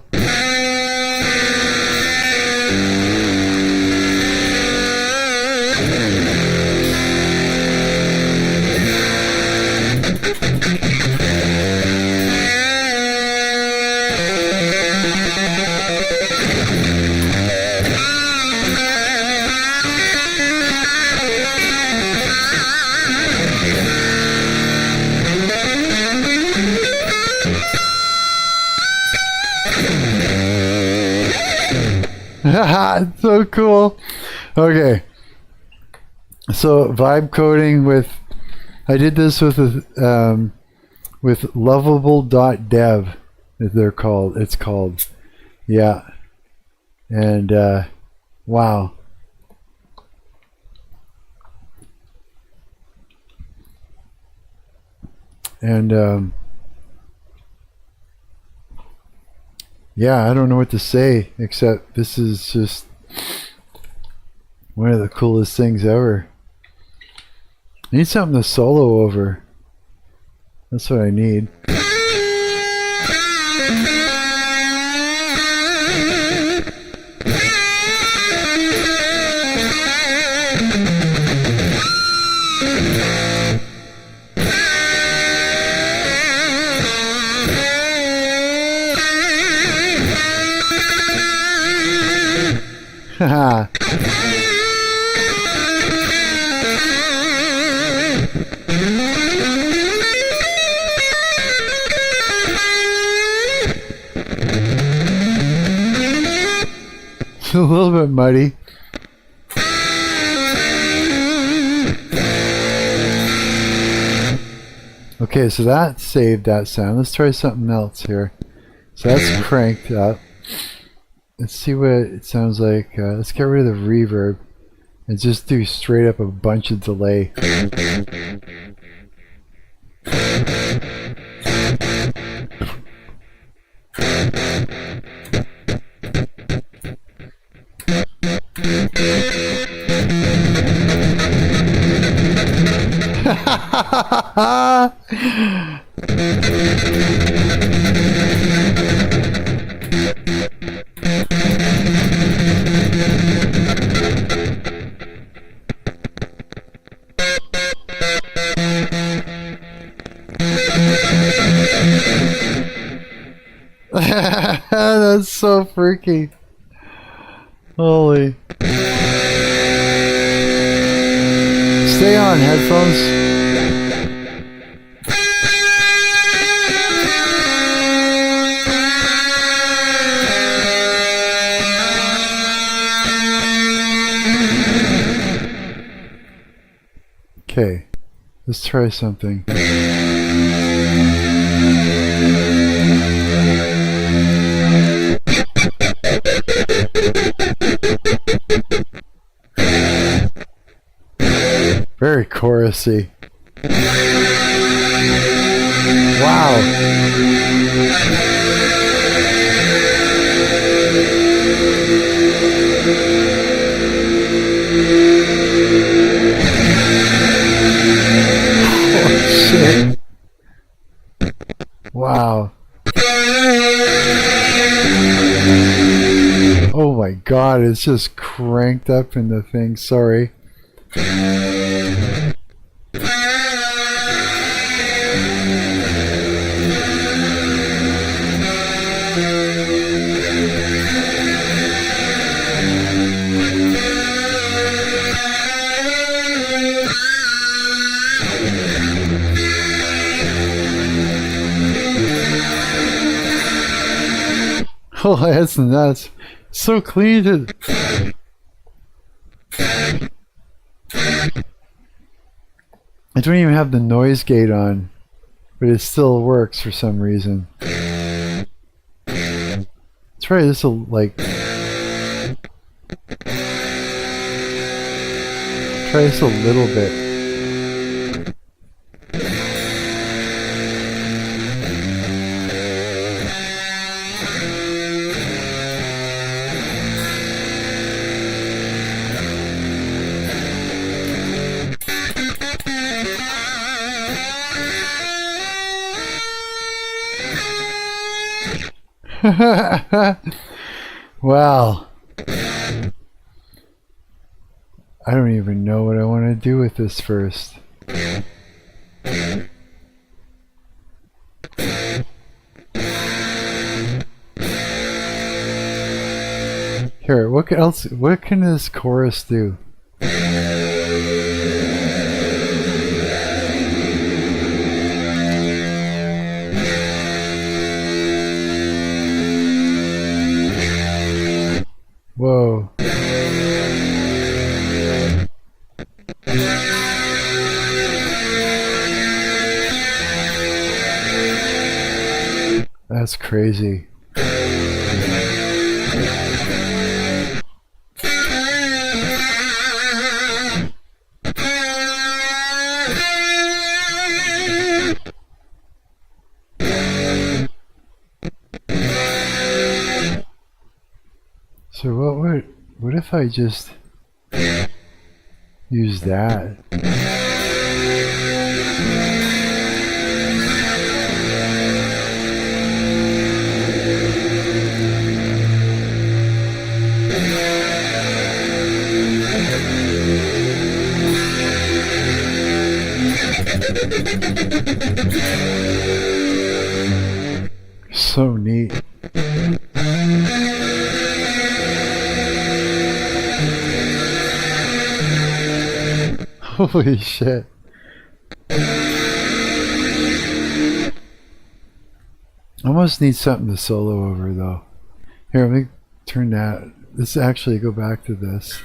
It's so cool. Okay, so vibe coding with, I did this with lovable.dev, it's called, yeah, and wow. And yeah, I don't know what to say except this is just one of the coolest things ever. I need something to solo over. That's what I need. Haha. A little bit muddy. Okay, so that saved that sound. Let's try something else here. So that's cranked up. Let's see what it sounds like. Let's get rid of the reverb and just do straight up a bunch of delay. That's so freaky. Holy. Stay on, headphones. Okay, let's try something. Very chorusy. Wow. Oh shit. Wow. Oh my god, it's just cranked up in the thing, sorry. Oh, that's nuts. So clean to... I don't even have the noise gate on, but it still works for some reason. Let's try this like... Try this a little bit. Wow. I don't even know what I want to do with this first. Here, what else? What can this chorus do? Whoa. That's crazy. So what if I just use that? So neat. Holy shit. Almost need something to solo over though. Here, let me turn that. Let's actually go back to this.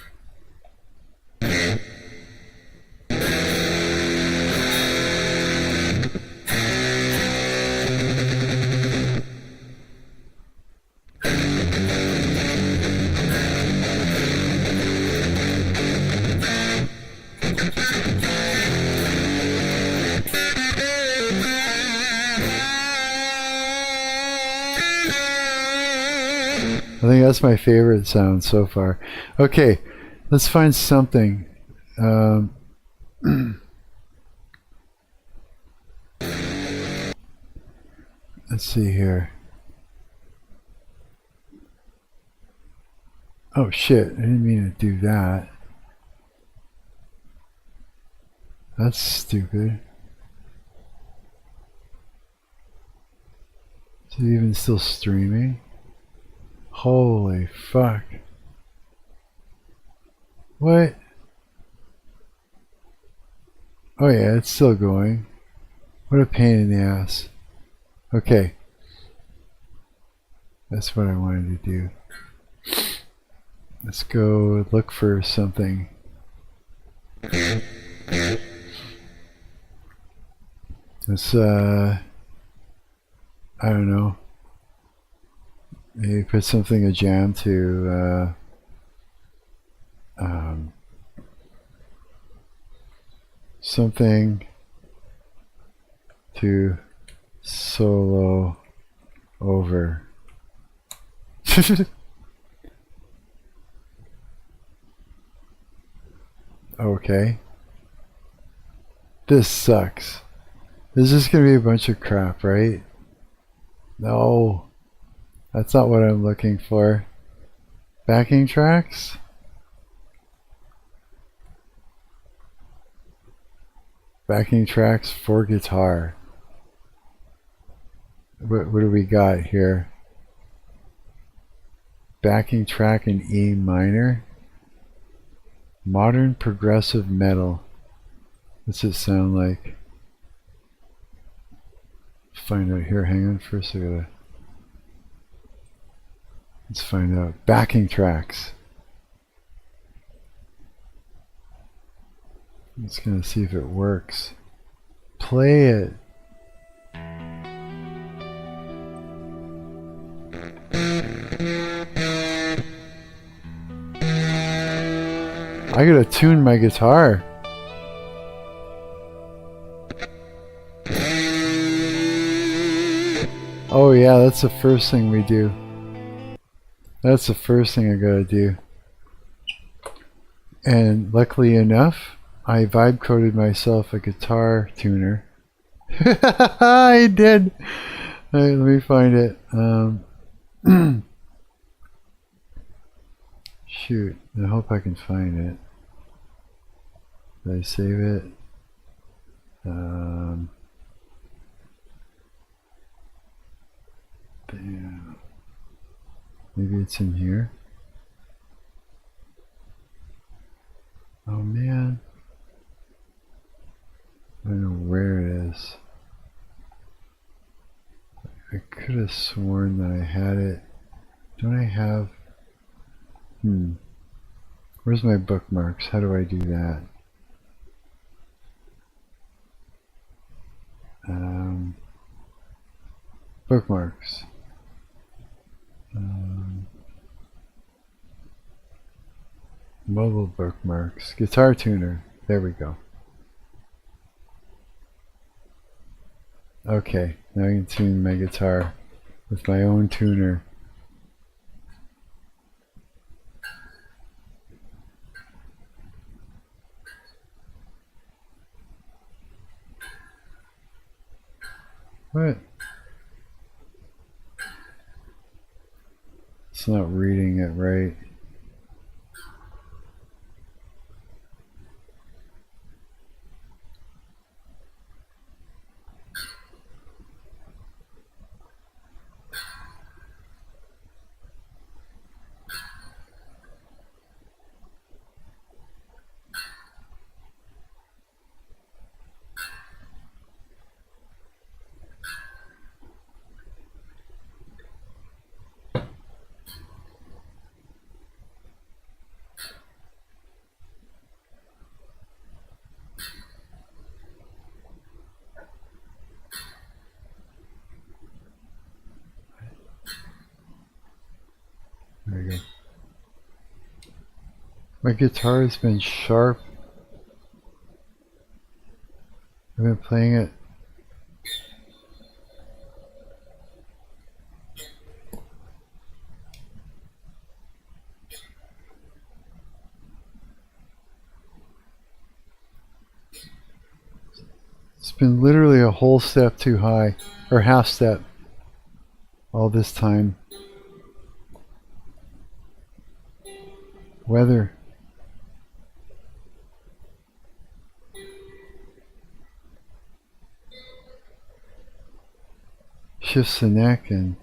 I think that's my favorite sound so far. Okay, let's find something. Let's see here. Oh shit, I didn't mean to do that. That's stupid. Is it even still streaming? Holy fuck. What? Oh yeah, it's still going. What a pain in the ass. Okay. That's what I wanted to do. Let's go look for something. Let's, I don't know. Maybe put something, a jam to, something to solo over. Okay. This sucks. This is gonna be a bunch of crap, right? No. That's not what I'm looking for. Backing tracks? Backing tracks for guitar. What do we got here? Backing track in E minor. Modern progressive metal. What's it sound like? Find out here. Hang on for a second. Let's find out. Backing tracks. I'm just gonna see if it works. Play it. I gotta tune my guitar. Oh yeah, that's the first thing we do. That's the first thing I gotta do. And luckily enough, I vibe coded myself a guitar tuner. I did. Alright, let me find it. Shoot, I hope I can find it. Did I save it? Damn. Maybe it's in here. Oh man. I don't know where it is. I could have sworn that I had it. Don't I have... Where's my bookmarks? How do I do that? Bookmarks. Mobile bookmarks. Guitar tuner. There we go. Okay, now I can tune my guitar with my own tuner. What? It's not reading it right. My guitar has been sharp. I've been playing it. It's been literally a whole step too high, or half step, all this time. Weather. Shifts the neck and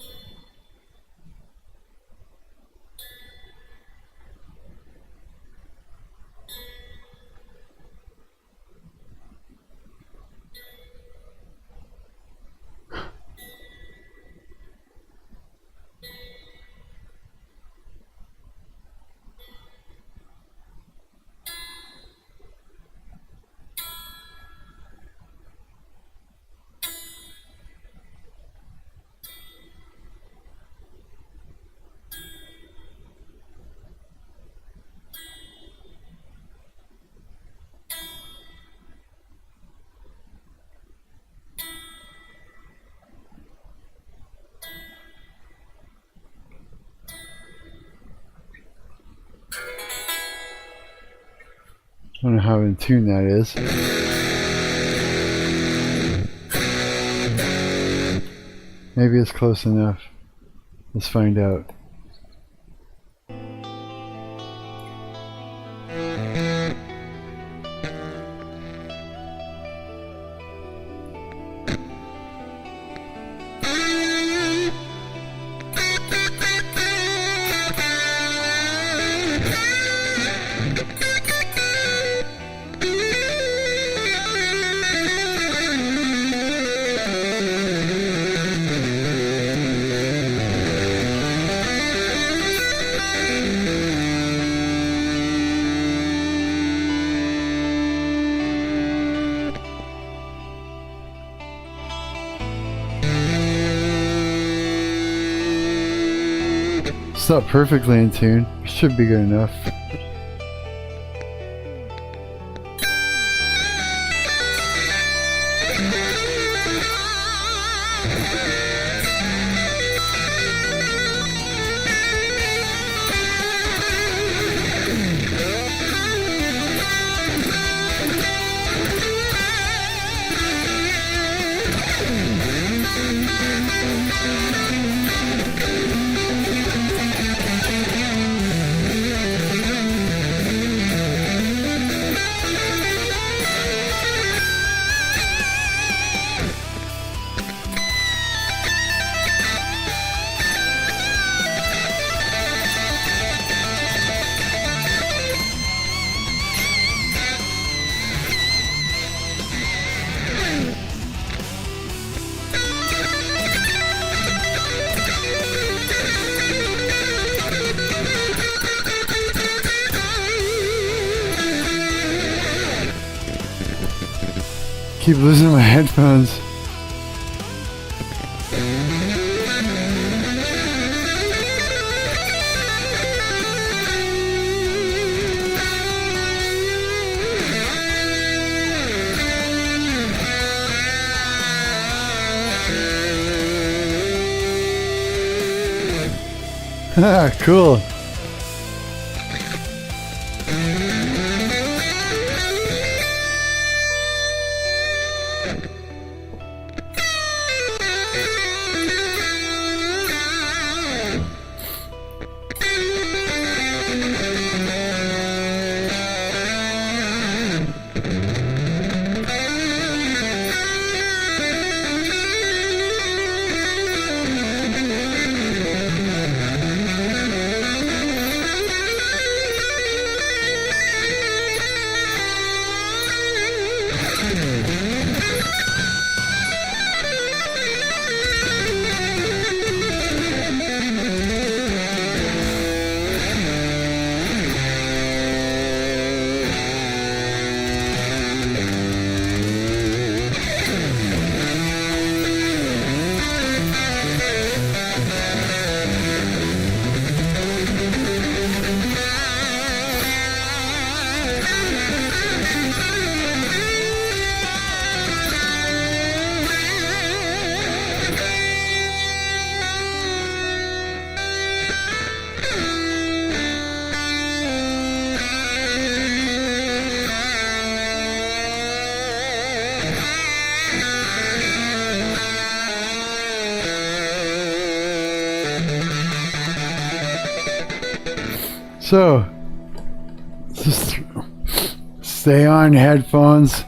I don't know how in tune that is. Maybe it's close enough. Let's find out. It's not perfectly in tune. Should be good enough. Keep losing my headphones. Cool. So, just stay on headphones.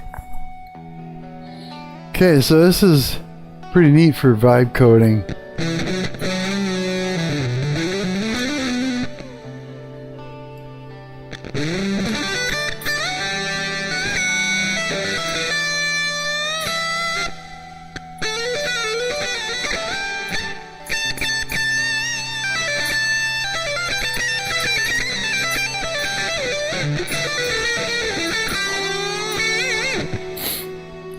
Okay, so this is pretty neat for vibe coding.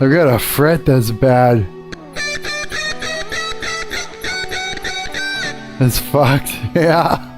I've got a fret that's bad. It's fucked, yeah.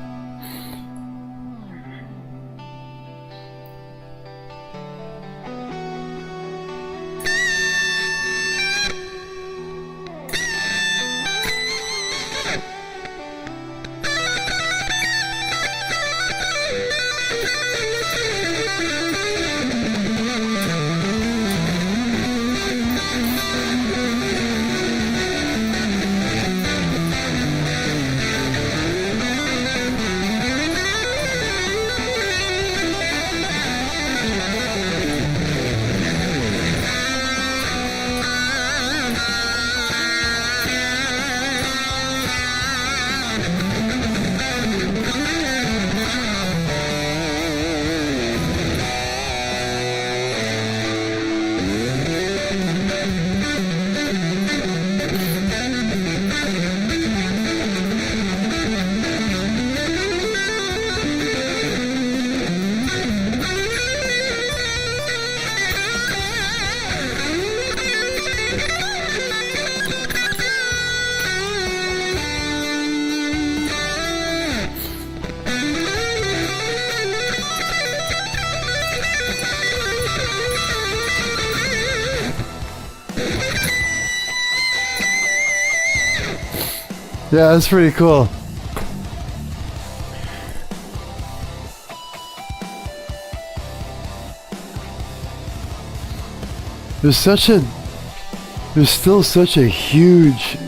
Yeah, that's pretty cool. There's still such a huge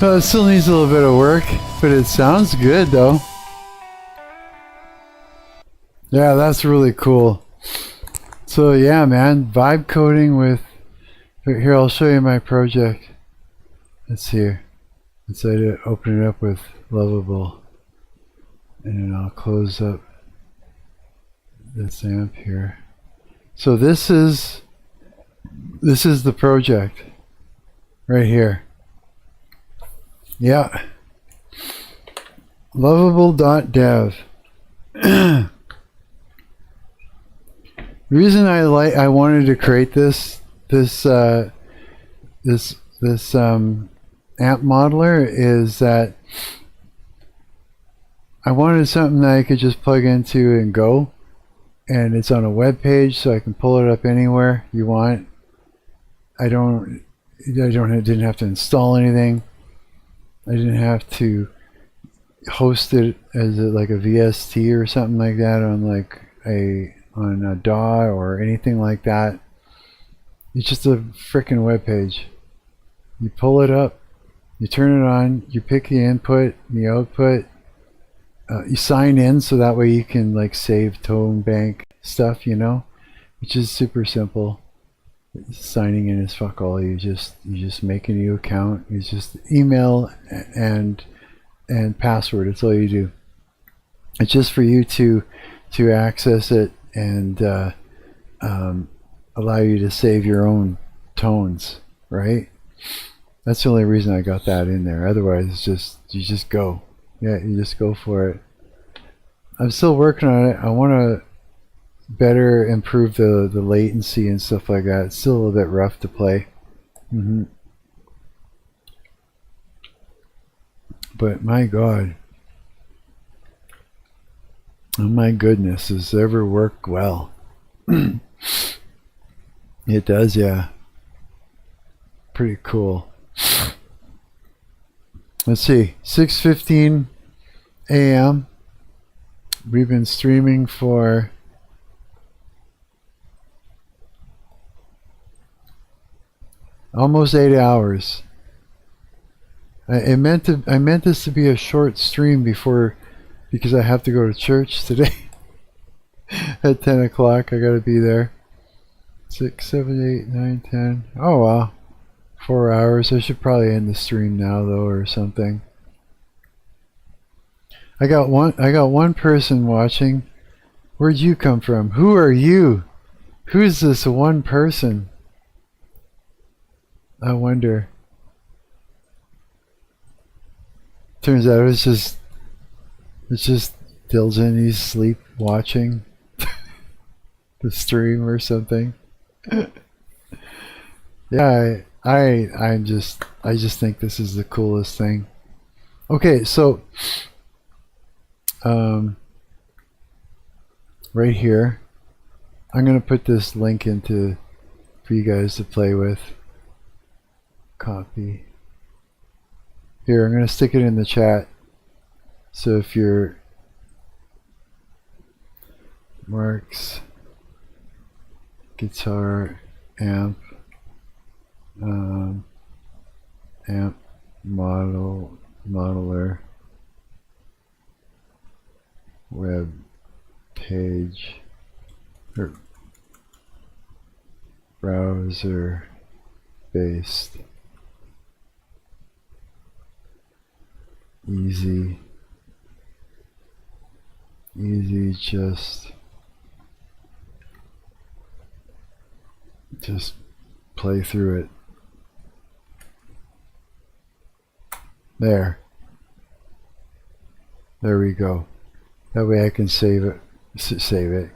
It still needs a little bit of work, but it sounds good though. So yeah, man, vibe coding with. Here, I'll show you my project. Let's see here. Let's open it up with Lovable, and then I'll close up this amp here. So this is the project right here. Yeah, lovable.dev. The reason I wanted to create this amp modeler is that I wanted something that I could just plug into and go, and it's on a web page, so I can pull it up anywhere you want. I didn't have to install anything. I didn't have to host it as like a VST or something like that on a DAW or anything like that. It's just a freaking web page. You pull it up, you turn it on, you pick the input and the output. You sign in so that way you can like save tone bank stuff, you know, which is super simple. Signing in is fuck all. You just make a new account. It's just email and password. That's all you do. It's just for you to access it and allow you to save your own tones, right? That's the only reason I got that in there. Otherwise, it's just you just go. Yeah, you just go for it. I'm still working on it. I want to better improve the latency and stuff like that. It's still a little bit rough to play. But my God. Oh my goodness, does it ever work well? It does, yeah. Pretty cool. Let's see, 6:15 a.m. We've been streaming for almost 8 hours. I meant this to be a short stream because I have to go to church today at 10 o'clock. I gotta be there. 6, 7, 8, 9, 10. Oh wow. 4 hours. I should probably end the stream now though, or something. I got one person watching. Where'd you come from? Who are you? Who's this one person? I wonder. Turns out it's just Diljen. He's sleep watching the stream or something. Yeah, I just think this is the coolest thing. Okay, so right here, I'm gonna put this link into for you guys to play with. Copy. Here, I'm gonna stick it in the chat. So if you're Marc's guitar amp amp modeler web page or browser based easy just play through it. There we go. That way I can save it,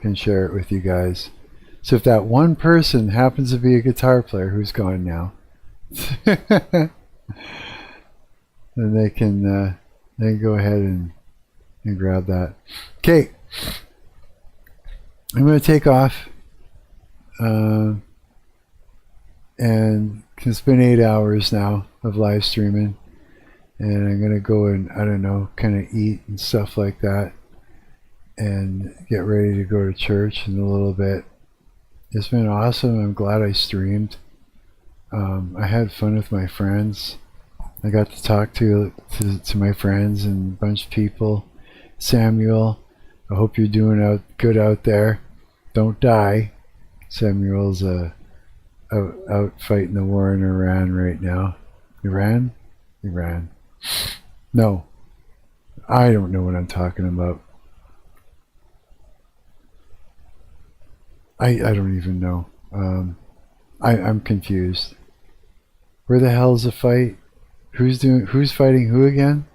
can share it with you guys. So if that one person happens to be a guitar player who's gone now, then they can go ahead and grab that. Okay, I'm going to take off, and it's been 8 hours now of live streaming, and I'm going to go and, I don't know, kind of eat and stuff like that, and get ready to go to church in a little bit. It's been awesome. I'm glad I streamed. I had fun with my friends. I got to talk to my friends and a bunch of people. Samuel, I hope you're doing good out there. Don't die. Samuel's out fighting the war in Iran right now. Iran? No, I don't know what I'm talking about. I don't even know. I'm confused. Where the hell's the fight? Who's fighting who again?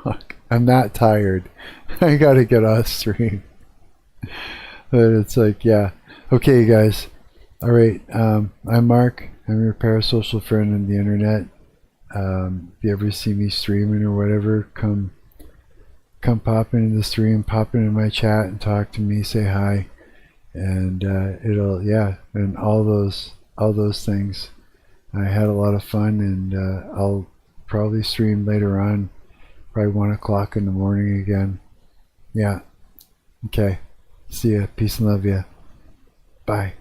Fuck. I'm that tired. I gotta get off stream. But it's like, yeah. Okay, guys. Alright, I'm Mark. I'm your parasocial friend on the internet. If you ever see me streaming or whatever, come pop into the stream, pop into my chat and talk to me, say hi. And and all those things. I had a lot of fun, and I'll probably stream later on, probably 1 o'clock in the morning again. Yeah. Okay. See ya. Peace and love ya. Bye.